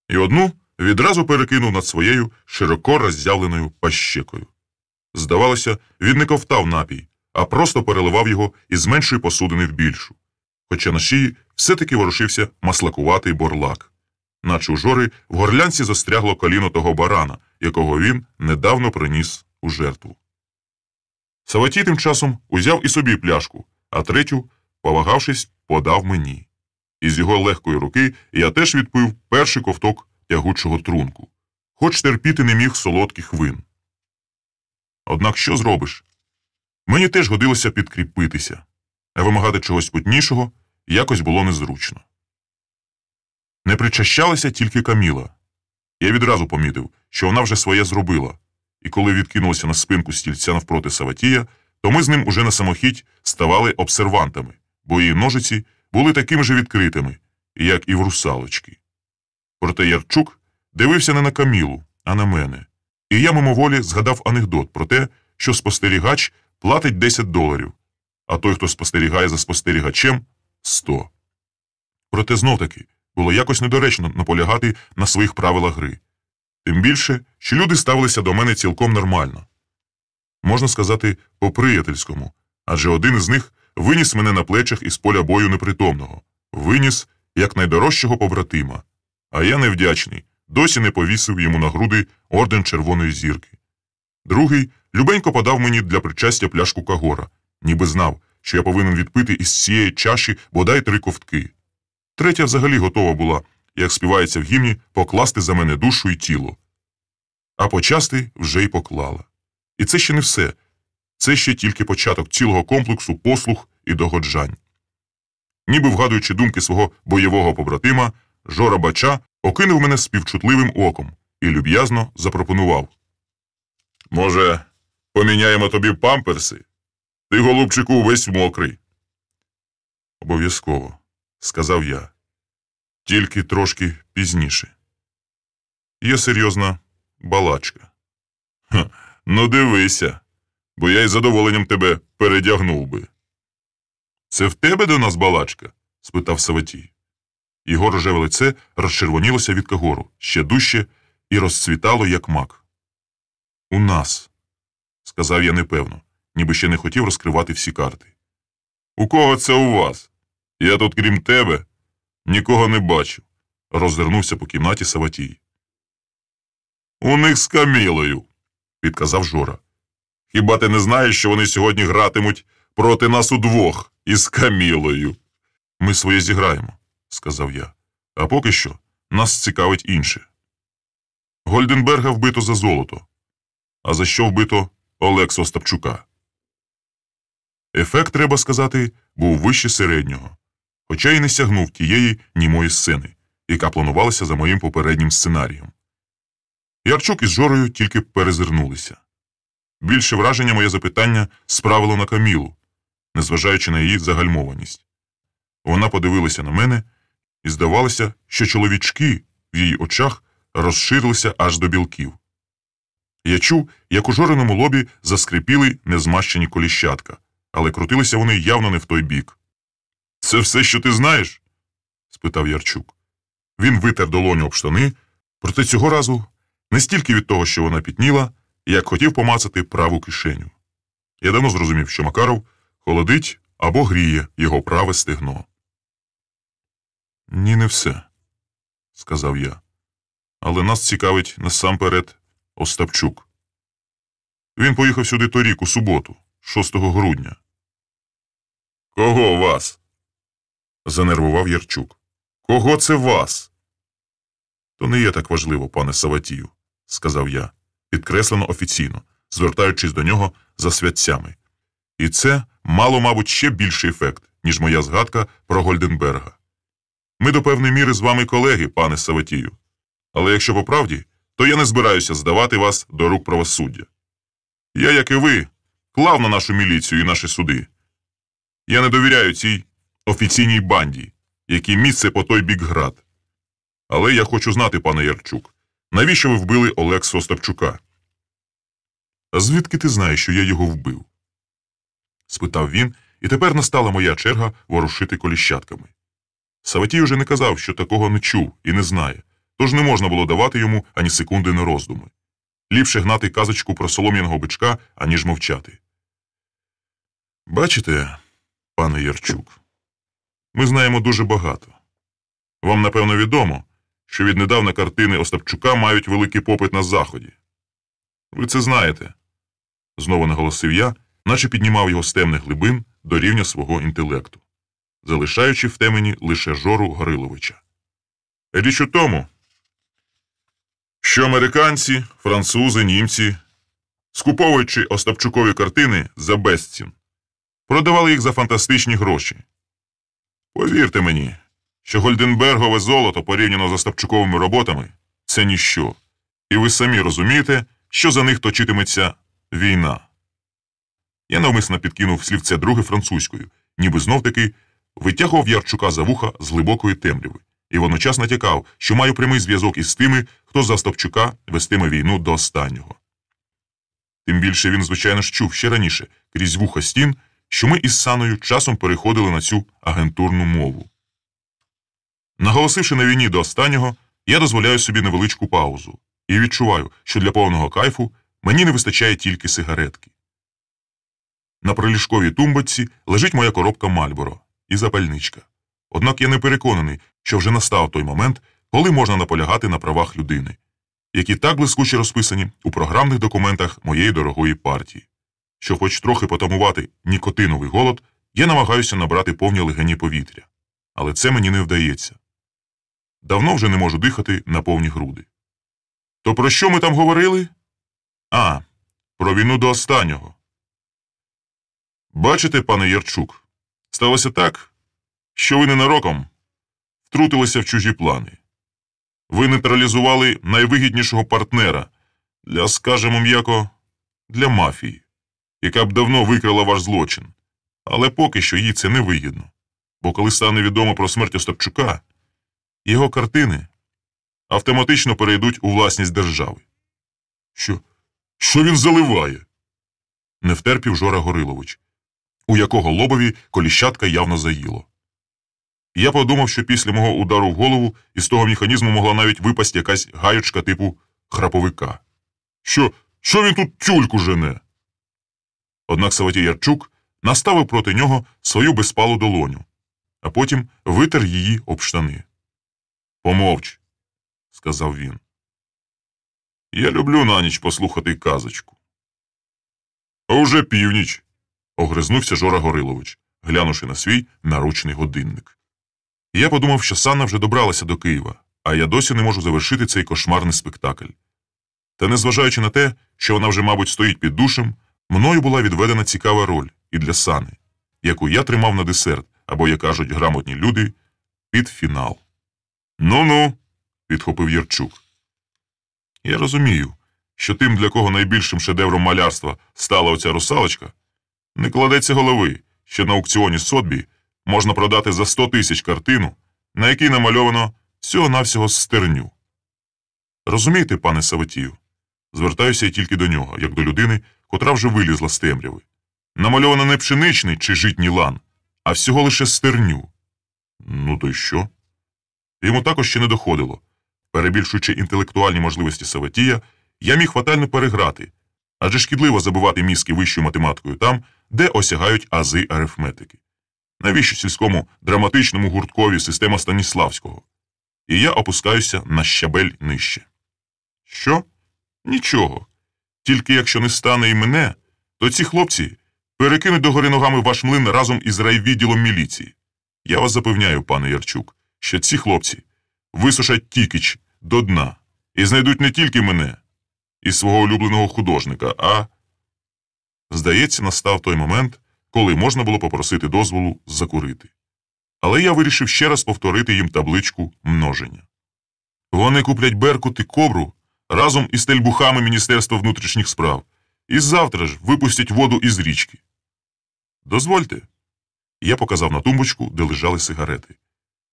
і одну відразу перекинув над своєю широко роззявленою пащекою. Здавалося, він не ковтав напій, а просто переливав його із меншої посудини в більшу. Хоча на шиї все-таки ворушився маслакуватий борлак. Наче у Жори в горлянці застрягло коліно того барана, якого він недавно приніс у жертву. Саватій тим часом узяв і собі пляшку, а 3-ю, повагавшись, подав мені. Із його легкої руки я теж відпив перший ковток тягучого трунку, хоч терпіти не міг солодких вин. Однак що зробиш? Мені теж годилося підкріпитися, а вимагати чогось путнішого якось було незручно. Не причащалася тільки Каміла. Я відразу помітив, що вона вже своє зробила, і коли відкинулася на спинку стільця навпроти Саватія, то ми з ним уже на самохідь ставали обсервантами, бо її ножиці були такими же відкритими, як і в русалочки. Проте Ярчук дивився не на Камілу, а на мене, і я мимоволі згадав анекдот про те, що спостерігач платить $10, а той, хто спостерігає за спостерігачем – 100. Проте знов-таки було якось недоречно наполягати на своїх правилах гри. Тим більше, що люди ставилися до мене цілком нормально. Можна сказати, по-приятельському, адже один із них виніс мене на плечах із поля бою непритомного, виніс як найдорожчого побратима, а я невдячний, досі не повісив йому на груди орден Червоної Зірки. Другий любенько подав мені для причастя пляшку Кагора, ніби знав, що я повинен відпити із цієї чаші бодай 3 ковтки. Третя взагалі готова була, як співається в гімні, покласти за мене душу і тіло. А почасти вже й поклала. І це ще не все. Це ще тільки початок цілого комплексу послуг і догоджань. Ніби вгадуючи думки свого бойового побратима, Жора Бача окинув мене співчутливим оком і люб'язно запропонував. «Може, поміняємо тобі памперси? Ти, голубчику, весь мокрий». «Обов'язково», – сказав я. Тільки трошки пізніше. Є серйозна балачка. Ну дивися, бо я із задоволенням тебе передягнув би. Це в тебе до нас балачка? Спитав Саватій. Його рожеве лице розчервонілося від Кагору ще дужче і розцвітало, як мак. У нас, сказав я непевно, ніби ще не хотів розкривати всі карти. У кого це у вас? Я тут, крім тебе, нікого не бачив, роззирнувся по кімнаті Саватій. У них з Камілою, підказав Жора. Хіба ти не знаєш, що вони сьогодні гратимуть проти нас удвох із Камілою? Ми своє зіграємо, сказав я. А поки що нас цікавить інше. Гольденберга вбито за золото. А за що вбито Олекса Остапчука? Ефект, треба сказати, був вище середнього, хоча й не сягнув тієї німої сцени, яка планувалася за моїм попереднім сценарієм. Ярчук із Жорою тільки перезирнулися. Більше враження моє запитання справило на Камілу, незважаючи на її загальмованість. Вона подивилася на мене, і здавалося, що чоловічки в її очах розширилися аж до білків. Я чув, як у Жориному лобі заскрипіли незмащені коліщатка, але крутилися вони явно не в той бік. «Це все, що ти знаєш?» – спитав Ярчук. Він витер долоню об штани, проте цього разу не стільки від того, що вона пітніла, як хотів помацати праву кишеню. Я давно зрозумів, що Макаров холодить або гріє його праве стегно. «Ні, не все», – сказав я. «Але нас цікавить насамперед Остапчук. Він поїхав сюди торік, у суботу, 6 грудня. «Кого вас?» – занервував Ярчук. «Кого це вас?» «То не є так важливо, пане Саватію», – сказав я, підкреслено офіційно, звертаючись до нього за святцями. І це мало, мабуть, ще більший ефект, ніж моя згадка про Гольденберга. Ми до певної міри з вами колеги, пане Саватію. Але якщо по правді, то я не збираюся здавати вас до рук правосуддя. Я, як і ви, клав на нашу міліцію і наші суди. Я не довіряю цій офіційній банді, якій місце по той бік град. Але я хочу знати, пане Ярчук, навіщо ви вбили Олекса Остапчука?» «А звідки ти знаєш, що я його вбив?» – спитав він, і тепер настала моя черга ворушити коліщатками. Саватій уже не казав, що такого не чув і не знає, тож не можна було давати йому ані секунди на роздуми. Ліпше гнати казочку про солом'яного бичка, аніж мовчати. «Бачите, пане Ярчук, ми знаємо дуже багато. Вам, напевно, відомо, що віднедавна картини Остапчука мають великий попит на Заході. Ви це знаєте», – знову наголосив я, наче піднімав його з темних глибин до рівня свого інтелекту, залишаючи в темені лише Жору Гориловича. Річ у тому, що американці, французи, німці, скуповуючи Остапчукові картини за безцін, продавали їх за фантастичні гроші. Повірте мені, що Гольденбергове золото порівняно з Остапчуковими роботами – це ніщо. І ви самі розумієте, що за них точитиметься війна. Я навмисно підкинув слівце друге французькою, ніби знов-таки витягував Ярчука за вуха з глибокої темряви і водночас натякав, що маю прямий зв'язок із тими, хто за Остапчука вестиме війну до останнього. Тим більше він, звичайно ж, чув ще раніше, крізь вуха стін, що ми із Саною часом переходили на цю агентурну мову. Наголосивши на війні до останнього, я дозволяю собі невеличку паузу і відчуваю, що для повного кайфу мені не вистачає тільки сигаретки. На приліжковій тумбочці лежить моя коробка Мальборо і запальничка. Однак я не переконаний, що вже настав той момент, коли можна наполягати на правах людини, які так блискуче розписані у програмних документах моєї дорогої партії. Щоб хоч трохи потамувати нікотиновий голод, я намагаюся набрати повні легені повітря. Але це мені не вдається. Давно вже не можу дихати на повні груди. То про що ми там говорили? А, про війну до останнього. Бачите, пане Ярчук, сталося так, що ви ненароком втрутилися в чужі плани. Ви нейтралізували найвигіднішого партнера для, скажемо м'яко, для мафії, яка б давно викрила ваш злочин. Але поки що їй це не вигідно. Бо коли стане відомо про смерть Остапчука, його картини автоматично перейдуть у власність держави. Що він заливає? Не втерпів Жора Горилович, у якого лобові коліщатка явно заїло. Я подумав, що після мого удару в голову із того механізму могла навіть випасти якась гаючка типу храповика. Що він тут тюльку жене? Однак Саватій Ярчук наставив проти нього свою безпалу долоню, а потім витер її об штани. «Помовч», – сказав він. «Я люблю на ніч послухати казочку». «А уже північ», – огризнувся Жора Горилович, глянувши на свій наручний годинник. Я подумав, що Санна вже добралася до Києва, а я досі не можу завершити цей кошмарний спектакль. Та незважаючи на те, що вона вже, мабуть, стоїть під душем, мною була відведена цікава роль і для Сани, яку я тримав на десерт, або, як кажуть грамотні люди, під фінал. «Ну-ну», – підхопив Ярчук. «Я розумію, що тим, для кого найбільшим шедевром малярства стала оця русалочка, не кладеться голови, що на аукціоні Сотбі можна продати за 100 тисяч картину, на якій намальовано всього-навсього стерню. Розумієте, пане Саватію, звертаюся я тільки до нього, як до людини, котра вже вилізла з темряви. Намальовано не пшеничний чи житній лан, а всього лише стерню». «Ну то й що?» Йому також ще не доходило. Перебільшуючи інтелектуальні можливості Саватія, я міг фатально переграти, адже шкідливо забивати мізки вищою математикою там, де осягають ази арифметики. Навіщо сільському драматичному гурткові система Станіславського? І я опускаюся на щабель нижче. Що? Нічого. Тільки якщо не стане і мене, то ці хлопці перекинуть догори ногами ваш млин разом із райвідділом міліції. Я вас запевняю, пане Ярчук, що ці хлопці висушать Тікич до дна і знайдуть не тільки мене і свого улюбленого художника, а... Здається, настав той момент, коли можна було попросити дозволу закурити. Але я вирішив ще раз повторити їм табличку множення. Вони куплять «Беркут» і «Кобру» разом із тельбухами Міністерства внутрішніх справ і завтра ж випустять воду із річки. Дозвольте. Я показав на тумбочку, де лежали сигарети.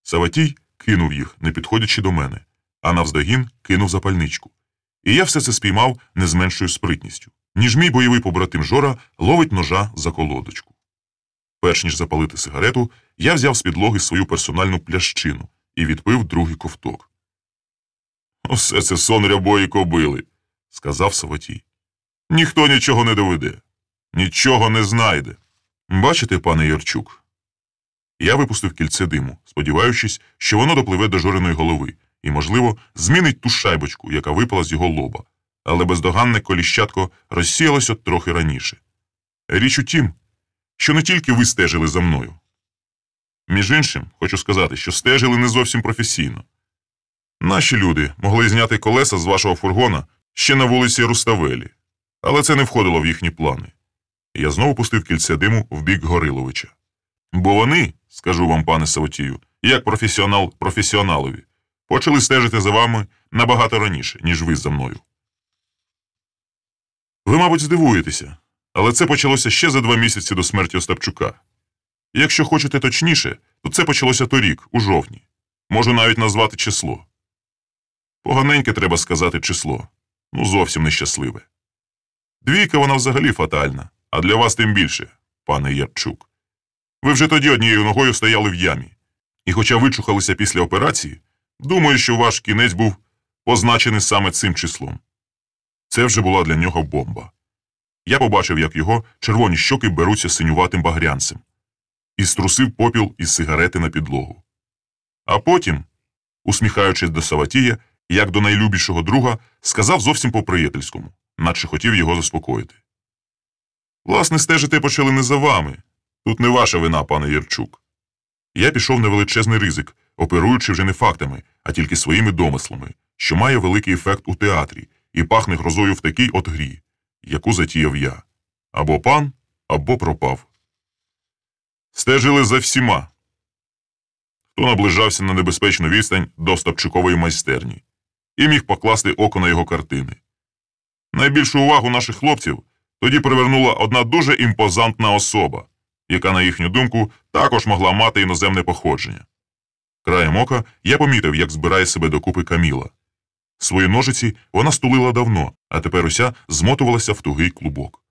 Саватій кинув їх, не підходячи до мене, а навздогін кинув запальничку. І я все це спіймав не з меншою спритністю. ніж мій бойовий побратим Жора ловить ножа за колодочку. Перш ніж запалити сигарету, я взяв з підлоги свою персональну плящину і відпив другий ковток. «Усе це сон рябої кобили», – сказав Саватій. «Ніхто нічого не доведе, нічого не знайде. Бачите, пане Ярчук?» Я випустив кільце диму, сподіваючись, що воно допливе до Жориної голови і, можливо, змінить ту шайбочку, яка випала з його лоба. Але бездоганне коліщатко розсіялося трохи раніше. Річ у тім, що не тільки ви стежили за мною. Між іншим, хочу сказати, що стежили не зовсім професійно. Наші люди могли зняти колеса з вашого фургона ще на вулиці Руставелі, але це не входило в їхні плани. Я знову пустив кільце диму в бік Гориловича. Бо вони, скажу вам, пане Саватію, як професіонал професіоналові, почали стежити за вами набагато раніше, ніж ви за мною. Ви, мабуть, здивуєтеся, але це почалося ще за 2 місяці до смерті Остапчука. Якщо хочете точніше, то це почалося торік, у жовтні. Можу навіть назвати число. Поганеньке треба сказати число. Зовсім нещасливе. 2 вона взагалі фатальна, а для вас тим більше, пане Ярчук. Ви вже тоді однією ногою стояли в ямі. І хоча вичухалися після операції, думаю, що ваш кінець був позначений саме цим числом. Це вже була для нього бомба. Я побачив, як його червоні щоки беруться синюватим багрянцем, і струсив попіл із сигарети на підлогу. А потім, усміхаючись до Саватія, як до найлюбішого друга, сказав зовсім по-приятельському, наче хотів його заспокоїти. Власне, стежити почали не за вами. Тут не ваша вина, пане Ярчук. Я пішов на величезний ризик, оперуючи вже не фактами, а тільки своїми домислами, що має великий ефект у театрі і пахне грозою в такій от грі, яку затіяв я. Або пан, або пропав. Стежили за всіма, хто наближався на небезпечну відстань до Остапчукової майстерні і міг покласти око на його картини. Найбільшу увагу наших хлопців тоді привернула одна дуже імпозантна особа, яка, на їхню думку, також могла мати іноземне походження. Краєм ока я помітив, як збирає себе докупи Каміла. Свої ножиці вона стулила давно, а тепер уся змотувалася в тугий клубок.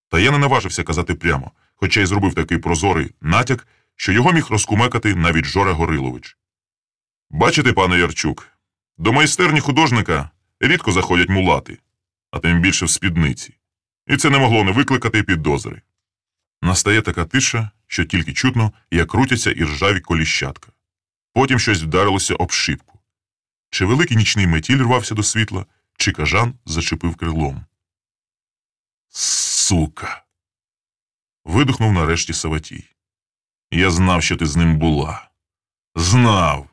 Та я не наважився казати прямо, хоча й зробив такий прозорий натяк, що його міг розкумекати навіть Жора Горилович. Бачите, пане Ярчук, до майстерні художника рідко заходять мулати, а тим більше в спідниці. І це не могло не викликати підозри. Настає така тиша, що тільки чутно, як крутяться і ржаві коліщатка. Потім щось вдарилося об шибку. Чи великий нічний метіль рвався до світла, чи кажан зачепив крилом. «Сука!» – видухнув нарешті Саватій. «Я знав, що ти з ним була. Знав!»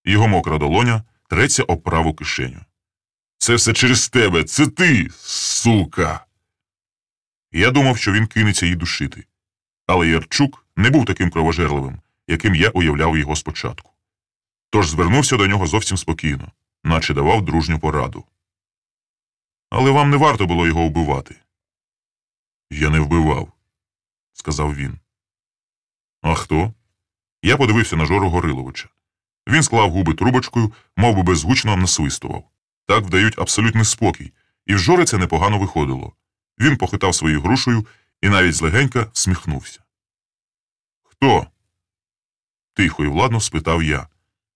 Його мокра долоня треться об праву кишеню. «Це все через тебе! Це ти, сука!» Я думав, що він кинеться її душити. Але Ярчук не був таким кровожерливим, яким я уявляв його спочатку. Тож звернувся до нього зовсім спокійно, наче давав дружню пораду. «Але вам не варто було його вбивати». «Я не вбивав», – сказав він. «А хто?» Я подивився на Жору Гориловича. Він склав губи трубочкою, мов би безгучно насвистував. Так вдають абсолютний спокій, і в Жори це непогано виходило. Він похитав своєю грушею і навіть злегенька всміхнувся. «Хто?» – тихо і владно спитав я,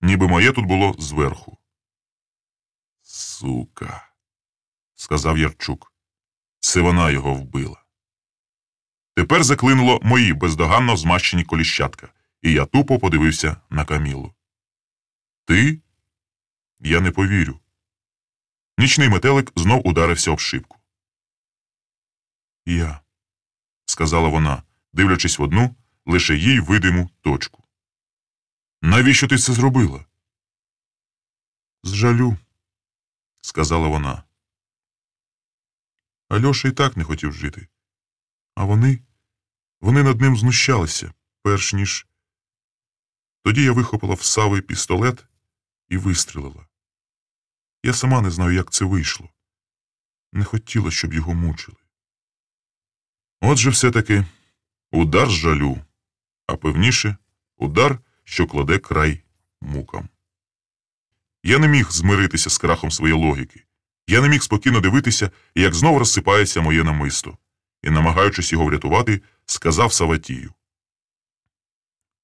ніби моє тут було зверху. «Сука», – сказав Ярчук. «Це вона його вбила». Тепер заклинуло мої бездоганно змащені коліщатка, і я тупо подивився на Камілу. «Ти?» Я не повірю. Нічний метелик знов ударився об шибку. «Я», – сказала вона, дивлячись в одну, лише їй видиму точку. «Навіщо ти це зробила?» «З жалю», – сказала вона. Альоша і так не хотів жити. А вони над ним знущалися, перш ніж... Тоді я вихопила в Сави пістолет і вистрелила. Я сама не знаю, як це вийшло. Не хотіла, щоб його мучили. Отже, все-таки удар з жалю, а певніше удар, що кладе край мукам. Я не міг змиритися з крахом своєї логіки. Я не міг спокійно дивитися, як знов розсипається моє намисто, і, намагаючись його врятувати, сказав Саватію.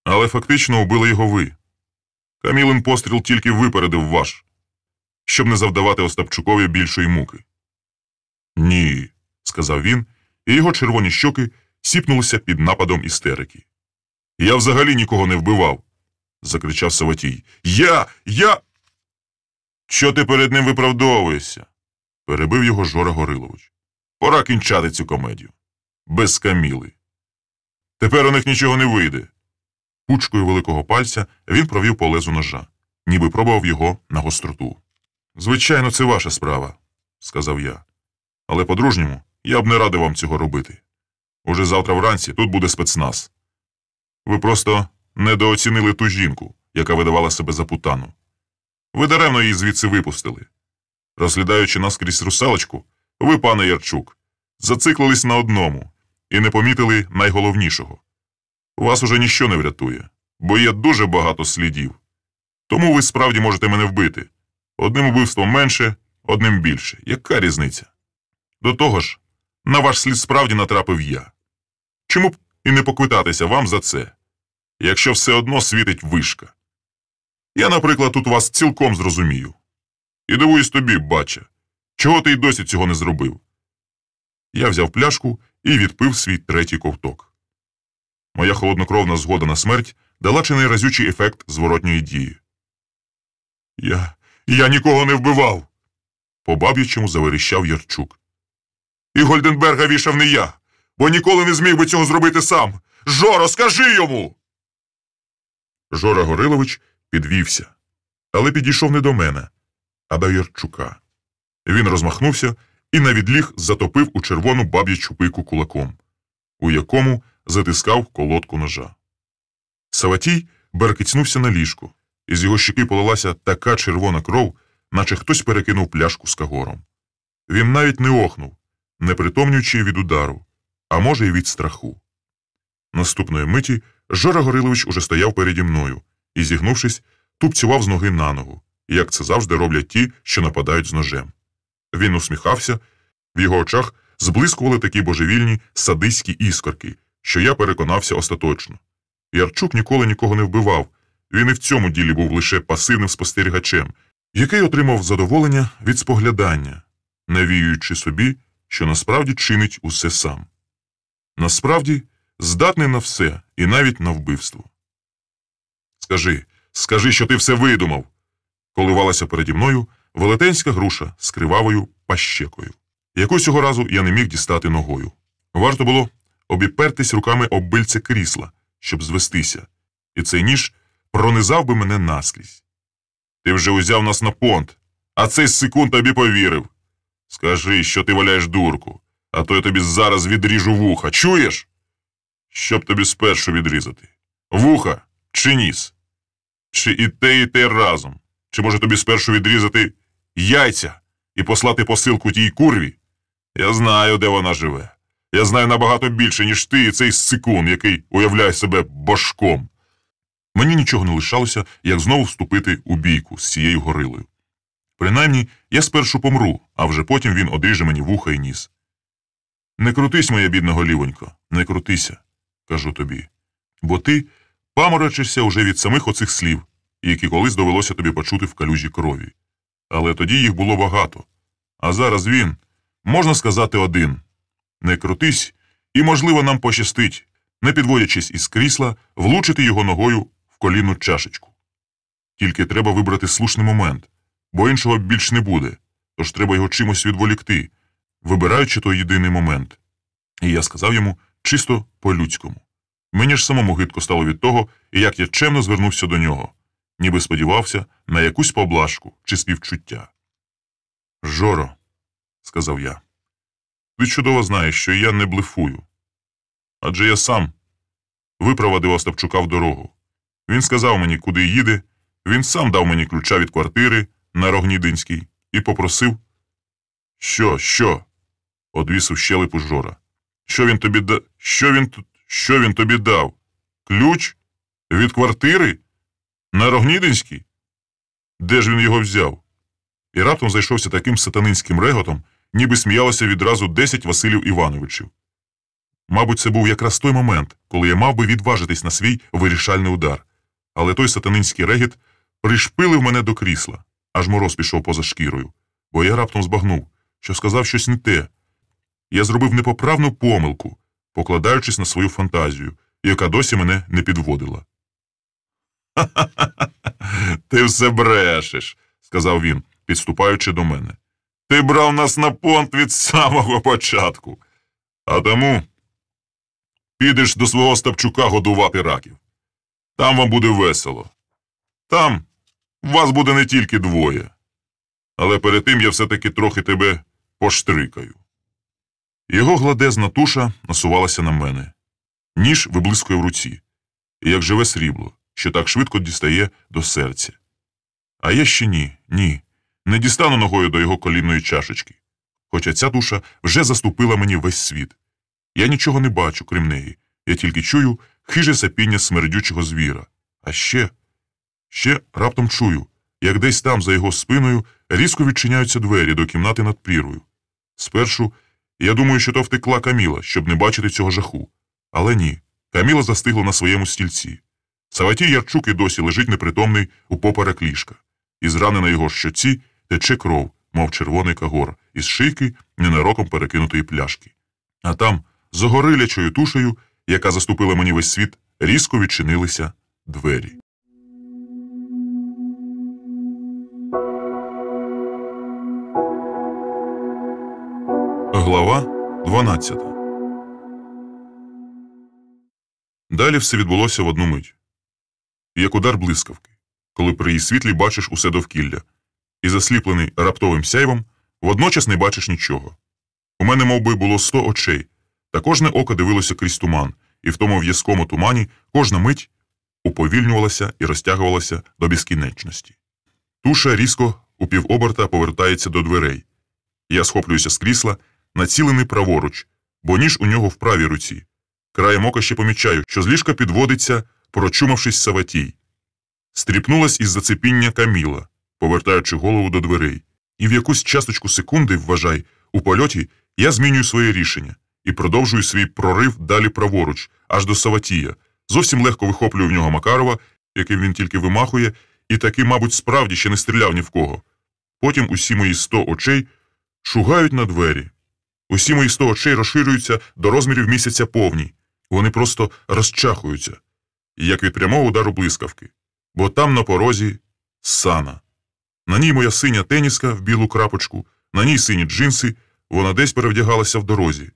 Але фактично убили його ви. Камілин постріл тільки випередив ваш, щоб не завдавати Остапчукові більшої муки. Ні, сказав він, і його червоні щоки сіпнулися під нападом істерики. Я взагалі нікого не вбивав, закричав Саватій. Я! Що ти перед ним виправдовуєшся? Перебив його Жора Горилович. Пора кінчати цю комедію. Без Каміли. Тепер у них нічого не вийде. Пучкою великого пальця він провів по лезу ножа, ніби пробував його на гостроту. Звичайно, це ваша справа, сказав я. Але по-дружньому я б не радив вам цього робити. Уже завтра вранці тут буде спецназ. Ви просто недооцінили ту жінку, яка видавала себе за путану. Ви даремно її звідси випустили. Розглядаючи нас крізь русалочку, ви, пане Ярчук, зациклились на одному і не помітили найголовнішого. Вас уже ніщо не врятує, бо є дуже багато слідів. Тому ви справді можете мене вбити. Одним убивством менше, одним більше. Яка різниця? До того ж, на ваш слід справді натрапив я. Чому б і не поквитатися вам за це, якщо все одно світить вишка? Я, наприклад, тут вас цілком зрозумію. І дивуюсь тобі, бача, чого ти й досі цього не зробив? Я взяв пляшку і відпив свій третій ковток. Моя холоднокровна згода на смерть дала чи не разючий ефект зворотньої дії. Я нікого не вбивав, по баб'ячому заверіщав Ярчук. І Гольденберга вішав не я, бо ніколи не зміг би цього зробити сам. Жоро, скажи йому! Жора Горилович підвівся, але підійшов не до мене, а до Ярчука. Він розмахнувся і навідліг затопив у червону баб'ячу пику кулаком, у якому затискав колодку ножа. Саватій беркицнувся на ліжку, і з його щоки полилася така червона кров, наче хтось перекинув пляшку з кагором. Він навіть не охнув, не притомнюючи від удару, а може й від страху. Наступної миті Жора Горилович уже стояв переді мною і, зігнувшись, тупцював з ноги на ногу, як це завжди роблять ті, що нападають з ножем. Він усміхався, в його очах зблискували такі божевільні садистські іскорки, що я переконався остаточно. Ярчук ніколи нікого не вбивав, він і в цьому ділі був лише пасивним спостерігачем, який отримав задоволення від споглядання, навіюючи собі, що насправді чинить усе сам. Насправді, здатний на все і навіть на вбивство. Скажи, що ти все видумав, коливалася переді мною велетенська груша з кривавою пащекою, яку цього разу я не міг дістати ногою. Варто було обіпертись руками об бильце крісла, щоб звестися, і цей ніж пронизав би мене наскрізь. Ти вже узяв нас на понт, а цей секунд тобі повірив. Скажи, що ти валяєш дурку, а то я тобі зараз відріжу вуха, чуєш? Щоб тобі спершу відрізати? Вуха чи ніс? Чи і те разом? Чи може тобі спершу відрізати яйця і послати посилку тій курві? Я знаю, де вона живе. Я знаю набагато більше, ніж ти і цей сикун, який уявляє себе башком. Мені нічого не лишалося, як знову вступити у бійку з цією горилою. Принаймні, я спершу помру, а вже потім він одріже мені вуха і ніс. Не крутись, моя бідна голівонько, не крутися, кажу тобі, бо ти паморочишся уже від самих оцих слів, які колись довелося тобі почути в калюжі крові. Але тоді їх було багато. А зараз він, можна сказати, один. Не крутись, і, можливо, нам пощастить, не підводячись із крісла, влучити його ногою в колінну чашечку. Тільки треба вибрати слушний момент, бо іншого більш не буде, тож треба його чимось відволікти, вибираючи той єдиний момент. І я сказав йому чисто по-людському. Мені ж самому гидко стало від того, як я чемно звернувся до нього, ніби сподівався на якусь поблажку чи співчуття. «Жоро», – сказав я, – ти чудово знаєш, що я не блефую. Адже я сам випровадив Остапчука в дорогу. Він сказав мені, куди їде, він сам дав мені ключа від квартири на Рогнідинській і попросив… Що? – одвісив щелепу Жора. Що він тобі дав? Ключ? Від квартири? На Рогнідинській? Де ж він його взяв? і раптом зайшовся таким сатанинським реготом, ніби сміялося відразу 10 Василів Івановичів. Мабуть, це був якраз той момент, коли я мав би відважитись на свій вирішальний удар. Але той сатанинський регіт пришпилив мене до крісла, аж мороз пішов поза шкірою, бо я раптом збагнув, що сказав щось не те. Я зробив непоправну помилку, покладаючись на свою фантазію, яка досі мене не підводила. «Ха-ха-ха! Ти все брешеш», – сказав він, підступаючи до мене. «Ти брав нас на понт від самого початку. А тому підеш до свого Стапчука годувати раків. Там вам буде весело. Там вас буде не тільки двоє. Але перед тим я все-таки трохи тебе поштрикаю». Його гладезна туша насувалася на мене. Ніж виблискує в руці, як живе срібло, що так швидко дістає до серця. А я ще ні, не дістану ногою до його колінної чашечки. Хоча ця душа вже заступила мені весь світ. Я нічого не бачу, крім неї. Я тільки чую хиже сапіння смердючого звіра. А ще раптом чую, як десь там за його спиною різко відчиняються двері до кімнати над прірвою. Спершу я думаю, що то втекла Каміла, щоб не бачити цього жаху. Але ні, Каміла застигла на своєму стільці. Савватій Ярчук і досі лежить непритомний упоперек ліжка. Із рани на його щоці тече кров, мов червоний кагор, із шийки ненароком перекинутої пляшки. А там, з огорилячою тушею, яка заступила мені весь світ, різко відчинилися двері. Глава 12. Далі все відбулося в одну мить. Як удар блискавки, коли при її світлі бачиш усе довкілля, і засліплений раптовим сяйвом, водночас не бачиш нічого. У мене мов би, було 100 очей, та кожне око дивилося крізь туман, і в тому в'язкому тумані кожна мить уповільнювалася і розтягувалася до безкінечності. Туша різко у півоберта повертається до дверей. Я схоплююся з крісла, націлений праворуч, бо ніж у нього в правій руці. Краєм ока ще помічаю, що з ліжка підводиться, прочумавшись Савватій. Стріпнулась із зацепіння Каміла, повертаючи голову до дверей. І в якусь часточку секунди, вважай, у польоті я змінюю своє рішення і продовжую свій прорив далі праворуч, аж до Савватія. Зовсім легко вихоплюю в нього Макарова, яким він тільки вимахує, і таки, мабуть, справді ще не стріляв ні в кого. Потім усі мої 100 очей шугають на двері. Усі мої 100 очей розширюються до розмірів місяця повній. Вони просто розчахуються, як від прямого удару блискавки. Бо там на порозі Сана. На ній моя синя теніска в білу крапочку, на ній сині джинси, вона десь перевдягалася в дорозі.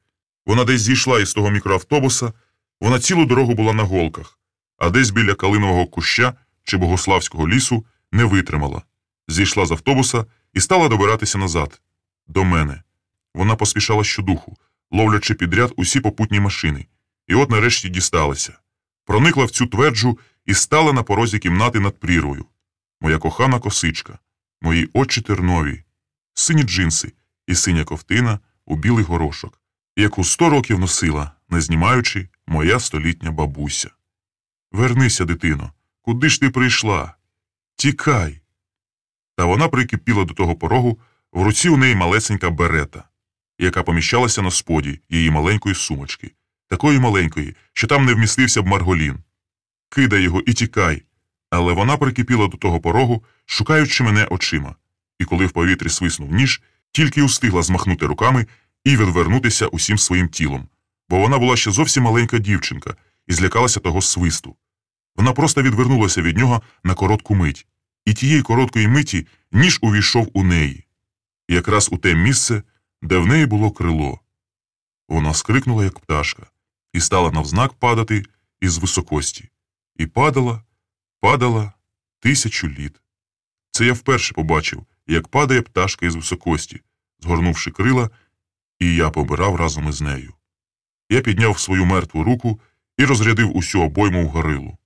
Вона десь зійшла із того мікроавтобуса, вона цілу дорогу була на голках, а десь біля калинового куща чи Богославського лісу не витримала. Зійшла з автобуса і стала добиратися назад. До мене. Вона поспішала щодуху, ловлячи підряд усі попутні машини. І от нарешті дісталася. Проникла в цю тверджу і стала на порозі кімнати над прірвою. Моя кохана косичка, мої очі тернові, сині джинси і синя ковтина у білий горошок, яку 100 років носила, не знімаючи, моя столітня бабуся. Вернися, дитино, куди ж ти прийшла? Тікай! Та вона прикипіла до того порогу, в руці у неї малесенька берета, яка поміщалася на споді її маленької сумочки, такої маленької, що там не вмістився б марголін. Кидай його і тікай. Але вона прикипіла до того порогу, шукаючи мене очима, і коли в повітрі свиснув ніж, тільки устигла змахнути руками і відвернутися усім своїм тілом, бо вона була ще зовсім маленька дівчинка і злякалася того свисту. Вона просто відвернулася від нього на коротку мить, і тієї короткої миті ніж увійшов у неї, якраз у те місце, де в неї було крило. Вона скрикнула, як пташка, і стала навзнак падати із високості. І падала 1000 літ. Це я вперше побачив, як падає пташка із високості, згорнувши крила, і я помирав разом із нею. Я підняв свою мертву руку і розрядив усю обойму в горилу,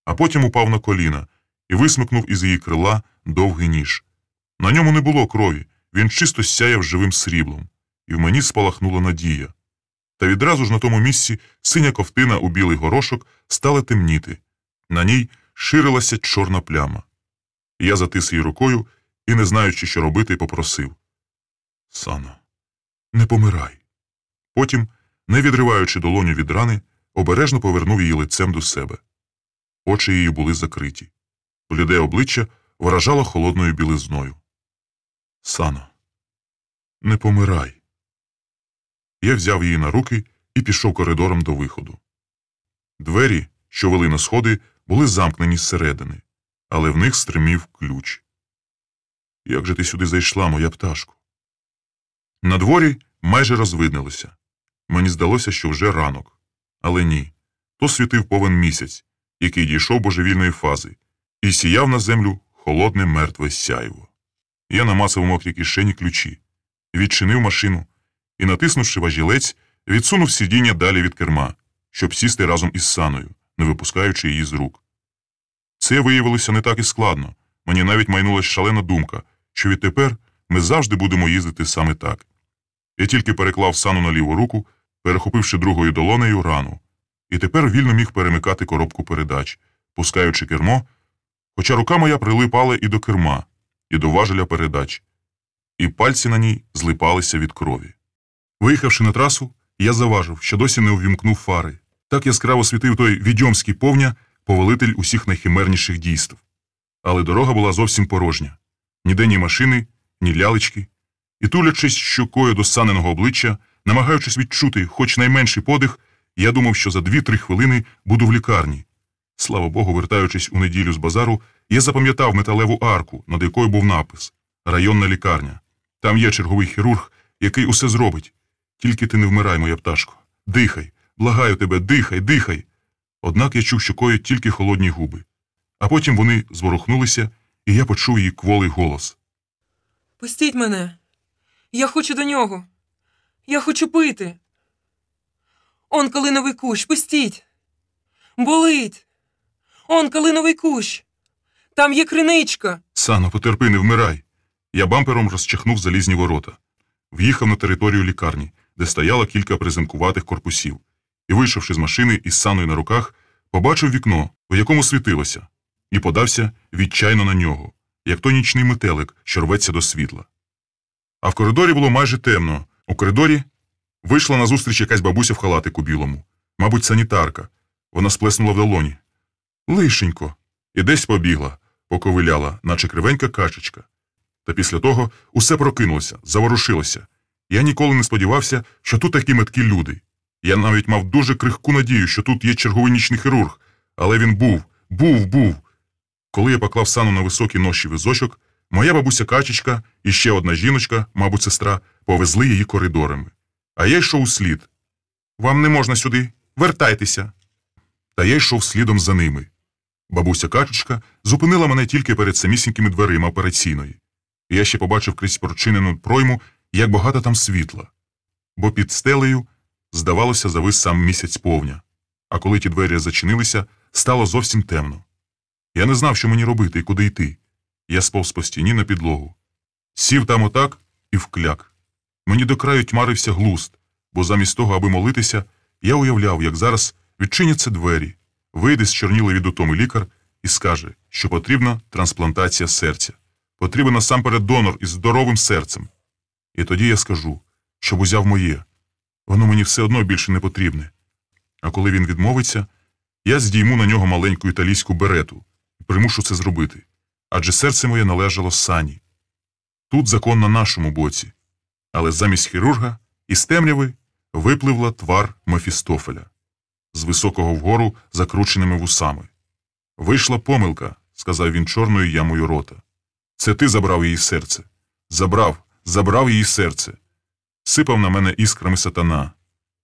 а потім упав на коліна і висмикнув із її крила довгий ніж. На ньому не було крові, він чисто сяяв живим сріблом, і в мені спалахнула надія. Та відразу ж на тому місці синя ковтина у білий горошок стала темніти. На ній ширилася чорна пляма. Я затис її рукою і, не знаючи, що робити, попросив: «Сано, не помирай». Потім, не відриваючи долоню від рани, обережно повернув її лицем до себе. Очі її були закриті. Бліде обличчя вражало холодною білизною. «Сано, не помирай». Я взяв її на руки і пішов коридором до виходу. Двері, що вели на сходи, були замкнені зсередини, але в них стримів ключ. «Як же ти сюди зайшла, моя пташко?» На дворі майже розвиднилося. Мені здалося, що вже ранок. Але ні. То світив повен місяць, який дійшов божевільної фази, і сіяв на землю холодне мертве сяйво. Я намацав у мокрій кишені ключі, відчинив машину і, натиснувши важілець, відсунув сидіння далі від керма, щоб сісти разом із Саною, не випускаючи її з рук. Це виявилося не так і складно. Мені навіть майнулась шалена думка, що відтепер ми завжди будемо їздити саме так. Я тільки переклав Сану на ліву руку, перехопивши другою долонею рану, і тепер вільно міг перемикати коробку передач, пускаючи кермо, хоча рука моя прилипала і до керма, і до важеля передач, і пальці на ній злипалися від крові. Виїхавши на трасу, я заважив, що досі не увімкнув фари. Так яскраво світив той відьомський повня, повелитель усіх найхимерніших дійств. Але дорога була зовсім порожня. Ніде ні машини, ні лялечки. І тулячись щокою до Саниного обличчя, намагаючись відчути хоч найменший подих, я думав, що за 2-3 хвилини буду в лікарні. Слава Богу, вертаючись у неділю з базару, я запам'ятав металеву арку, над якою був напис «Районна лікарня». Там є черговий хірург, який усе зробить. Тільки ти не вмирай, моя пташко. Дихай, благаю тебе, дихай, дихай. Однак я чув щокою тільки холодні губи. А потім вони зворухнулися, і я почув її кволий голос. Пустіть мене. Я хочу до нього. Я хочу пити. Он калиновий кущ, пустіть. Болить. Он калиновий кущ. Там є криничка. Сано, потерпи, не вмирай. Я бампером розчахнув залізні ворота. В'їхав на територію лікарні, де стояло кілька презенкуватих корпусів. І, вийшовши з машини із Саною на руках, побачив вікно, у якому світилося, і подався відчайно на нього, як той нічний метелик, що рветься до світла. А в коридорі було майже темно. У коридорі вийшла назустріч якась бабуся в халатику білому. Мабуть, санітарка. Вона сплеснула в долоні. «Лишенько!» І десь побігла, поковиляла, наче кривенька качечка. Та після того усе прокинулося, заворушилося. Я ніколи не сподівався, що тут такі меткі люди. Я навіть мав дуже крихку надію, що тут є черговий нічний хірург. Але він був. Коли я поклав Сану на високий ноші візочок, моя бабуся-качечка і ще одна жіночка, мабуть, сестра, повезли її коридорами. А я йшов услід. «Вам не можна сюди, вертайтеся!» Та я йшов слідом за ними. Бабуся-качечка зупинила мене тільки перед самісінькими дверима операційної. І я ще побачив крізь прочинену пройму, як багато там світла. Бо під стелею, здавалося, завис сам місяць повня. А коли ті двері зачинилися, стало зовсім темно. Я не знав, що мені робити і куди йти. Я сповз по стіні на підлогу. Сів там отак і вкляк. Мені до краю тьмарився глузд, бо замість того, аби молитися, я уявляв, як зараз відчиняться двері, вийде з чорнілої від утоми лікар і скаже, що потрібна трансплантація серця. Потрібен насамперед донор із здоровим серцем. І тоді я скажу, щоб узяв моє. Воно мені все одно більше не потрібне. А коли він відмовиться, я здійму на нього маленьку італійську берету і примушу це зробити. Адже серце моє належало Сані. Тут закон на нашому боці. Але замість хірурга із темряви випливла твар Мефістофеля. З високого вгору закрученими вусами. «Вийшла помилка», – сказав він чорною ямою рота. «Це ти забрав її серце. Забрав її серце. Сипав на мене іскрами сатана.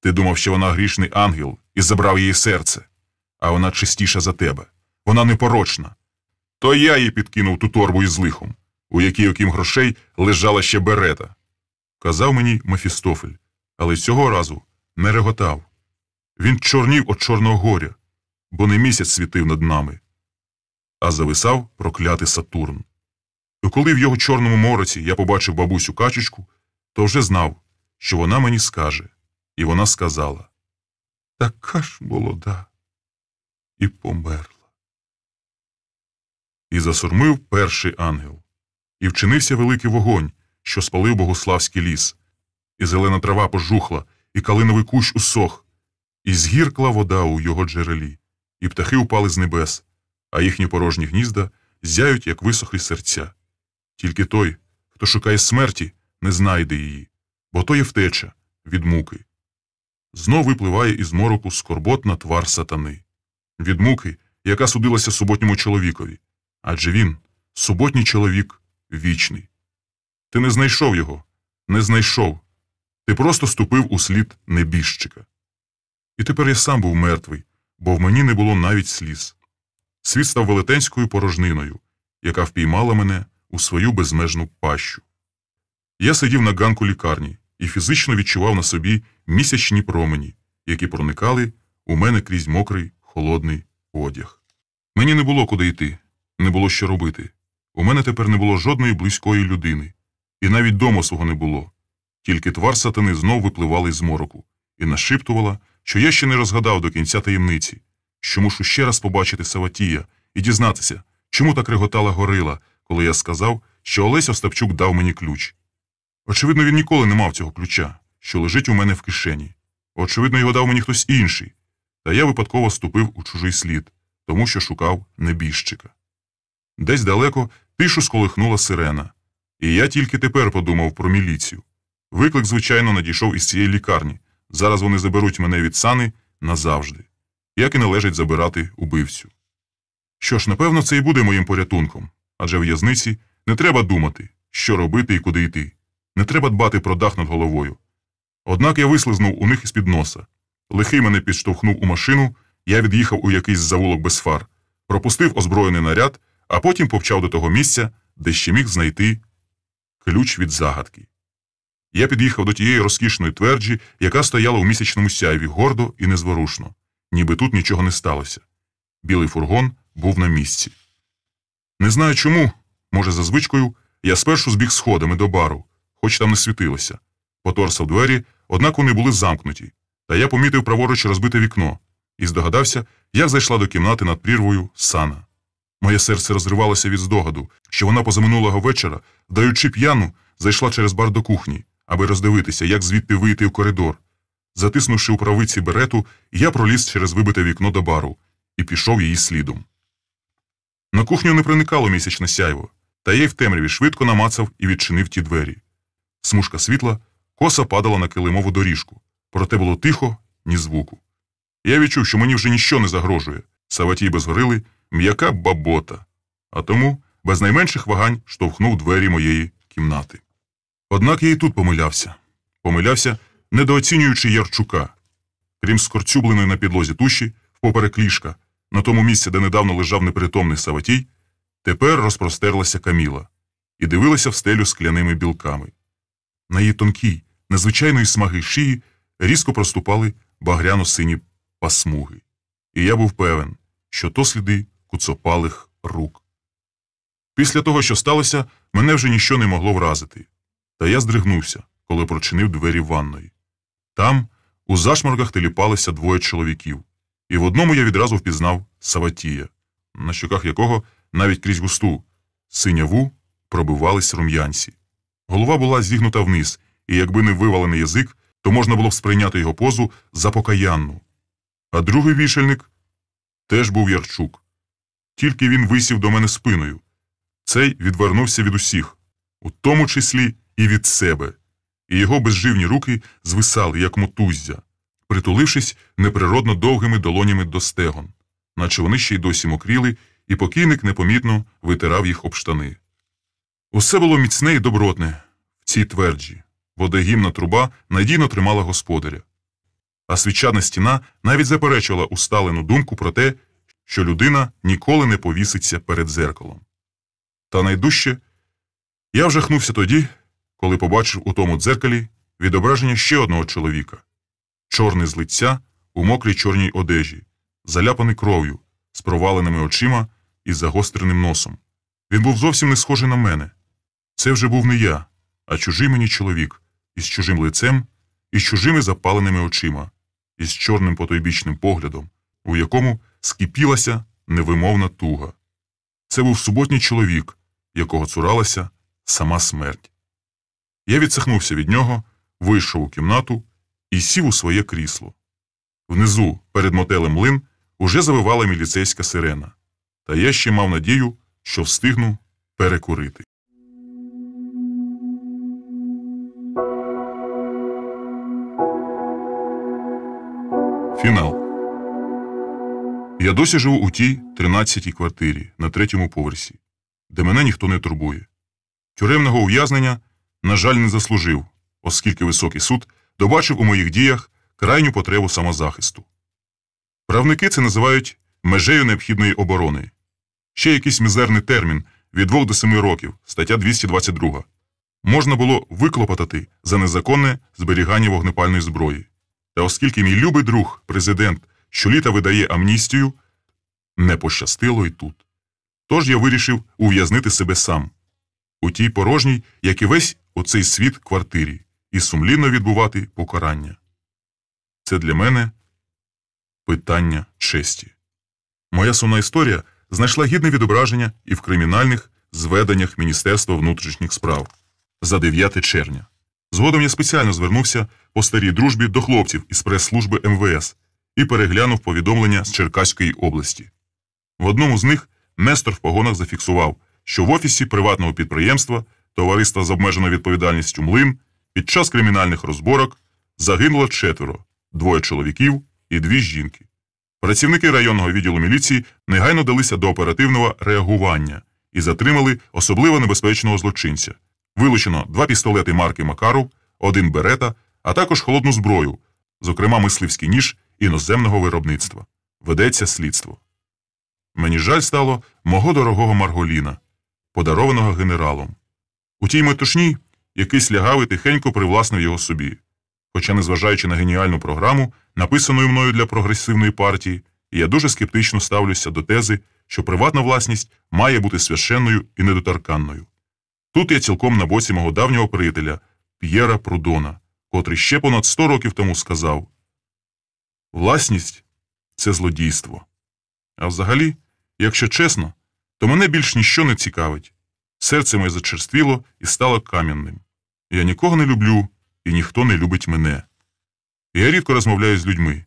Ти думав, що вона грішний ангел і забрав її серце. А вона чистіша за тебе. Вона непорочна. То я їй підкинув ту торбу із лихом, у якій, окрім грошей, лежала ще берета». Казав мені Мефістофель, але цього разу не реготав. Він чорнів від чорного горя, бо не місяць світив над нами, а зависав проклятий Сатурн. І коли в його чорному мороці я побачив бабусю-качечку, то вже знав, що вона мені скаже. І вона сказала: «Така ж молода і померла». І засурмив перший ангел. і вчинився великий вогонь, що спалив Богуславський ліс. І зелена трава пожухла, і калиновий кущ усох, і згіркла вода у його джерелі, і птахи упали з небес, а їхні порожні гнізда зяють, як висохлі серця. Тільки той, хто шукає смерті, не знайде її, бо то є втеча від муки. Знов випливає із мороку скорботна твар сатани. Від муки, яка судилася суботньому чоловікові, адже він – суботній чоловік вічний. Ти не знайшов його, не знайшов. Ти просто ступив у слід небіжчика. І тепер я сам був мертвий, бо в мені не було навіть сліз. Світ став велетенською порожниною, яка впіймала мене у свою безмежну пащу. Я сидів на ганку лікарні і фізично відчував на собі місячні промені, які проникали у мене крізь мокрий, холодний одяг. Мені не було куди йти, не було що робити. У мене тепер не було жодної близької людини. І навіть дому свого не було. Тільки твар сатани знов випливала із мороку і нашіптувала, що я ще не розгадав до кінця таємниці, що мушу ще раз побачити Саватія і дізнатися, чому так реготала горила, коли я сказав, що Олесь Остапчук дав мені ключ. Очевидно, він ніколи не мав цього ключа, що лежить у мене в кишені. Очевидно, його дав мені хтось інший, та я випадково ступив у чужий слід, тому що шукав небіжчика. Десь далеко тишу сколихнула сирена, і я тільки тепер подумав про міліцію. Виклик, звичайно, надійшов із цієї лікарні. Зараз вони заберуть мене від Сани назавжди, як і належить забирати убивцю. Що ж, напевно, це і буде моїм порятунком, адже в в'язниці не треба думати, що робити і куди йти. Не треба дбати про дах над головою. Однак я вислизнув у них із-під носа. Лихий мене підштовхнув у машину, я від'їхав у якийсь завулок без фар, пропустив озброєний наряд, а потім повчав до того місця, де ще міг знайти ключ від загадки. Я під'їхав до тієї розкішної тверджі, яка стояла у місячному сяйві гордо і незворушно, ніби тут нічого не сталося. Білий фургон був на місці. Не знаю чому, може за звичкою, я спершу збіг сходами до бару, хоч там не світилося. Поторсав двері, однак вони були замкнуті, та я помітив праворуч розбите вікно і здогадався, як зайшла до кімнати над прірвою Сана. Моє серце розривалося від здогаду, що вона позаминулого вечора, вдаючи п'яну, зайшла через бар до кухні, аби роздивитися, як звідти вийти в коридор. Затиснувши у правиці берету, я проліз через вибите вікно до бару і пішов її слідом. На кухню не проникало місячне сяйво, та я й в темряві швидко намацав і відчинив ті двері. Смужка світла косо падала на килимову доріжку, проте було тихо, ні звуку. Я відчув, що мені вже ніщо не загрожує. Саватій без горили – м'яка бабота, а тому без найменших вагань штовхнув двері моєї кімнати. Однак я і тут помилявся. Помилявся, недооцінюючи Ярчука. Крім скорцюбленої на підлозі туші, впоперек ліжка, на тому місці, де недавно лежав непритомний Саватій, тепер розпростерлася Каміла і дивилася в стелю скляними білками. На її тонкій, незвичайної смаги шиї різко проступали багряно-сині пасмуги. І я був певен, що то сліди куцопалих рук. Після того, що сталося, мене вже ніщо не могло вразити. Та я здригнувся, коли прочинив двері ванної. Там, у зашморгах, теліпалися двоє чоловіків, і в одному я відразу впізнав Саватія, на щоках якого навіть крізь густу синяву пробивались рум'янці. Голова була зігнута вниз, і якби не вивалений язик, то можна було б сприйняти його позу за покаянну. А другий вішальник теж був Ярчук. Тільки він висів до мене спиною. Цей відвернувся від усіх, у тому числі і від себе, і його безживні руки звисали, як мотуззя, притулившись неприродно довгими долонями до стегон, наче вони ще й досі мокріли, і покійник непомітно витирав їх об штани. Усе було міцне і добротне в цій тверджі, водогімна труба надійно тримала господаря. А свічана стіна навіть заперечувала усталену думку про те, що людина ніколи не повіситься перед дзеркалом. Та найдужче я вжахнувся тоді, коли побачив у тому дзеркалі відображення ще одного чоловіка. Чорний з лиця у мокрій чорній одежі, заляпаний кров'ю, з проваленими очима і загостреним носом. Він був зовсім не схожий на мене. Це вже був не я, а чужий мені чоловік, із чужим лицем, із чужими запаленими очима, із чорним потойбічним поглядом, у якому скипілася невимовна туга. Це був суботній чоловік, якого цуралася сама смерть. Я відсахнувся від нього, вийшов у кімнату і сів у своє крісло. Внизу, перед мотелем «Млин», уже завивала міліцейська сирена. Та я ще мав надію, що встигну перекурити. Фінал. Я досі живу у тій 13-й квартирі на 3-му поверсі, де мене ніхто не турбує. Тюремного ув'язнення, на жаль, не заслужив, оскільки високий суд добачив у моїх діях крайню потребу самозахисту. Правники це називають межею необхідної оборони. Ще якийсь мізерний термін від 2 до 7 років, стаття 222. Можна було виклопотати за незаконне зберігання вогнепальної зброї. Та оскільки мій любий друг, президент, щоліта видає амністію, не пощастило і тут. Тож я вирішив ув'язнити себе сам, у тій порожній, як і весь оцей світ, квартирі, і сумлінно відбувати покарання. Це для мене питання честі. Моя сумна історія знайшла гідне відображення і в кримінальних зведеннях Міністерства внутрішніх справ за 9 червня. Згодом я спеціально звернувся по старій дружбі до хлопців із прес-служби МВС і переглянув повідомлення з Черкаської області. В одному з них Нестор в погонах зафіксував, що в офісі приватного підприємства Товариства з обмеженою відповідальністю «Млин» під час кримінальних розборок загинуло 4, 2 чоловіків і 2 жінки. Працівники районного відділу міліції негайно далися до оперативного реагування і затримали особливо небезпечного злочинця. Вилучено 2 пістолети марки Макаров, 1 берета, а також холодну зброю, зокрема мисливський ніж іноземного виробництва. Ведеться слідство. Мені жаль стало мого дорогого Марголіна, подарованого генералом. У тій метушні якийсь лягавий тихенько привласнив його собі. Хоча, незважаючи на геніальну програму, написану мною для прогресивної партії, я дуже скептично ставлюся до тези, що приватна власність має бути священною і недоторканною. Тут я цілком на боці мого давнього приятеля П'єра Прудона, котрий ще понад 100 років тому сказав: «Власність – це злодійство». А взагалі, якщо чесно, то мене більш ніщо не цікавить. Серце моє зачерствіло і стало кам'яним. Я нікого не люблю, і ніхто не любить мене. Я рідко розмовляю з людьми,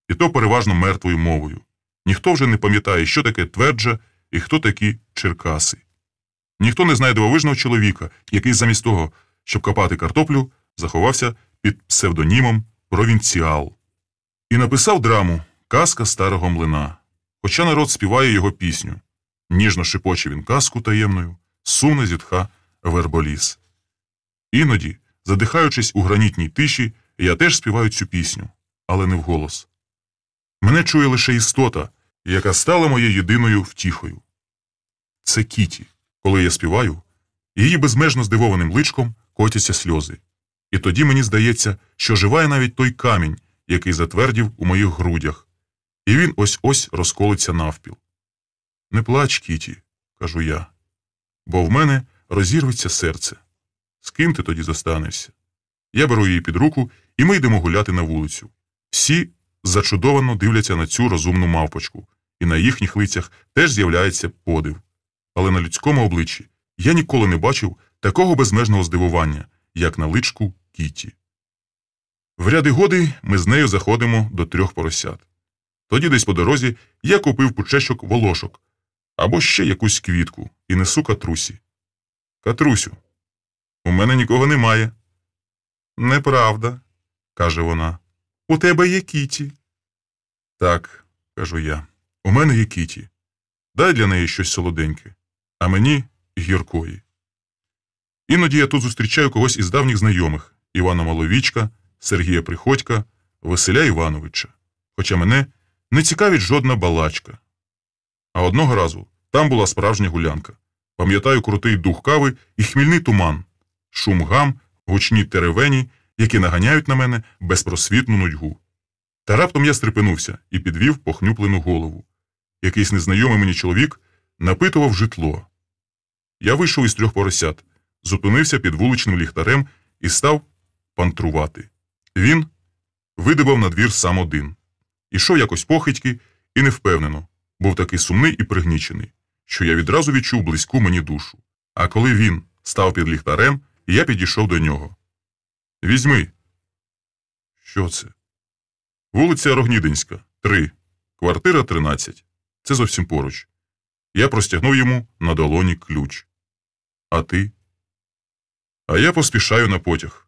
і то переважно мертвою мовою. Ніхто вже не пам'ятає, що таке Тверджа і хто такі Черкаси. Ніхто не знає дивовижного чоловіка, який замість того, щоб копати картоплю, заховався під псевдонімом «Провінціал». І написав драму «Казка старого млина». Хоча народ співає його пісню. Ніжно шепоче він казку таємною, сумно зітха верболіс. Іноді, задихаючись у гранітній тиші, я теж співаю цю пісню, але не вголос. Мене чує лише істота, яка стала моєю єдиною втіхою. Це Кіті. Коли я співаю, її безмежно здивованим личком котяться сльози. І тоді мені здається, що живає навіть той камінь, який затвердів у моїх грудях. І він ось-ось розколиться навпіл. «Не плач, Кіті», – кажу я, – «бо в мене розірветься серце. З ким ти тоді зостанешся?» Я беру її під руку, і ми йдемо гуляти на вулицю. Всі зачудовано дивляться на цю розумну мавпочку, і на їхніх лицях теж з'являється подив. Але на людському обличчі я ніколи не бачив такого безмежного здивування, як на личку Кіті. В ряди годи ми з нею заходимо до 3 поросят. Тоді десь по дорозі я купив пучечок волошок або ще якусь квітку і несу Катрусі. «Катрусю, у мене нікого немає». «Неправда», – каже вона, – «у тебе є Кіті». «Так», – кажу я, – «у мене є Кіті. Дай для неї щось солоденьке, а мені гіркої». Іноді я тут зустрічаю когось із давніх знайомих – Івана Маловічка, Сергія Приходька, Василя Івановича. Хоча мене не цікавить жодна балачка. А одного разу там була справжня гулянка. Пам'ятаю крутий дух кави і хмільний туман, шум гам, гучні теревені, які наганяють на мене безпросвітну нудьгу. Та раптом я стрепенувся і підвів похнюплену голову. Якийсь незнайомий мені чоловік напитував житло. Я вийшов із 3 поросят, зупинився під вуличним ліхтарем і став пантрувати. Він видибав на двір сам один. Ішов якось похитьки і невпевнено, був такий сумний і пригнічений, що я відразу відчув близьку мені душу. А коли він, став під ліхтарем, і я підійшов до нього. «Візьми». «Що це?» «Вулиця Рогнідинська, 3, квартира 13. Це зовсім поруч». Я простягнув йому на долоні ключ. «А ти?» «А я поспішаю на потяг.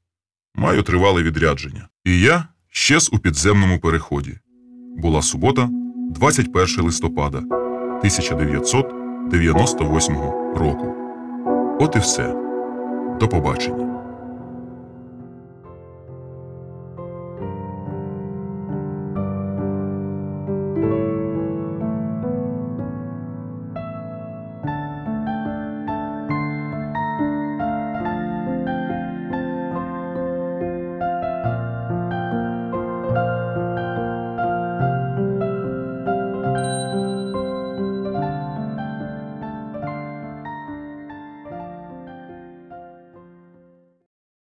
Маю тривале відрядження». І я щез у підземному переході. Була субота, 21 листопада 1998 року. От і все. До побачення.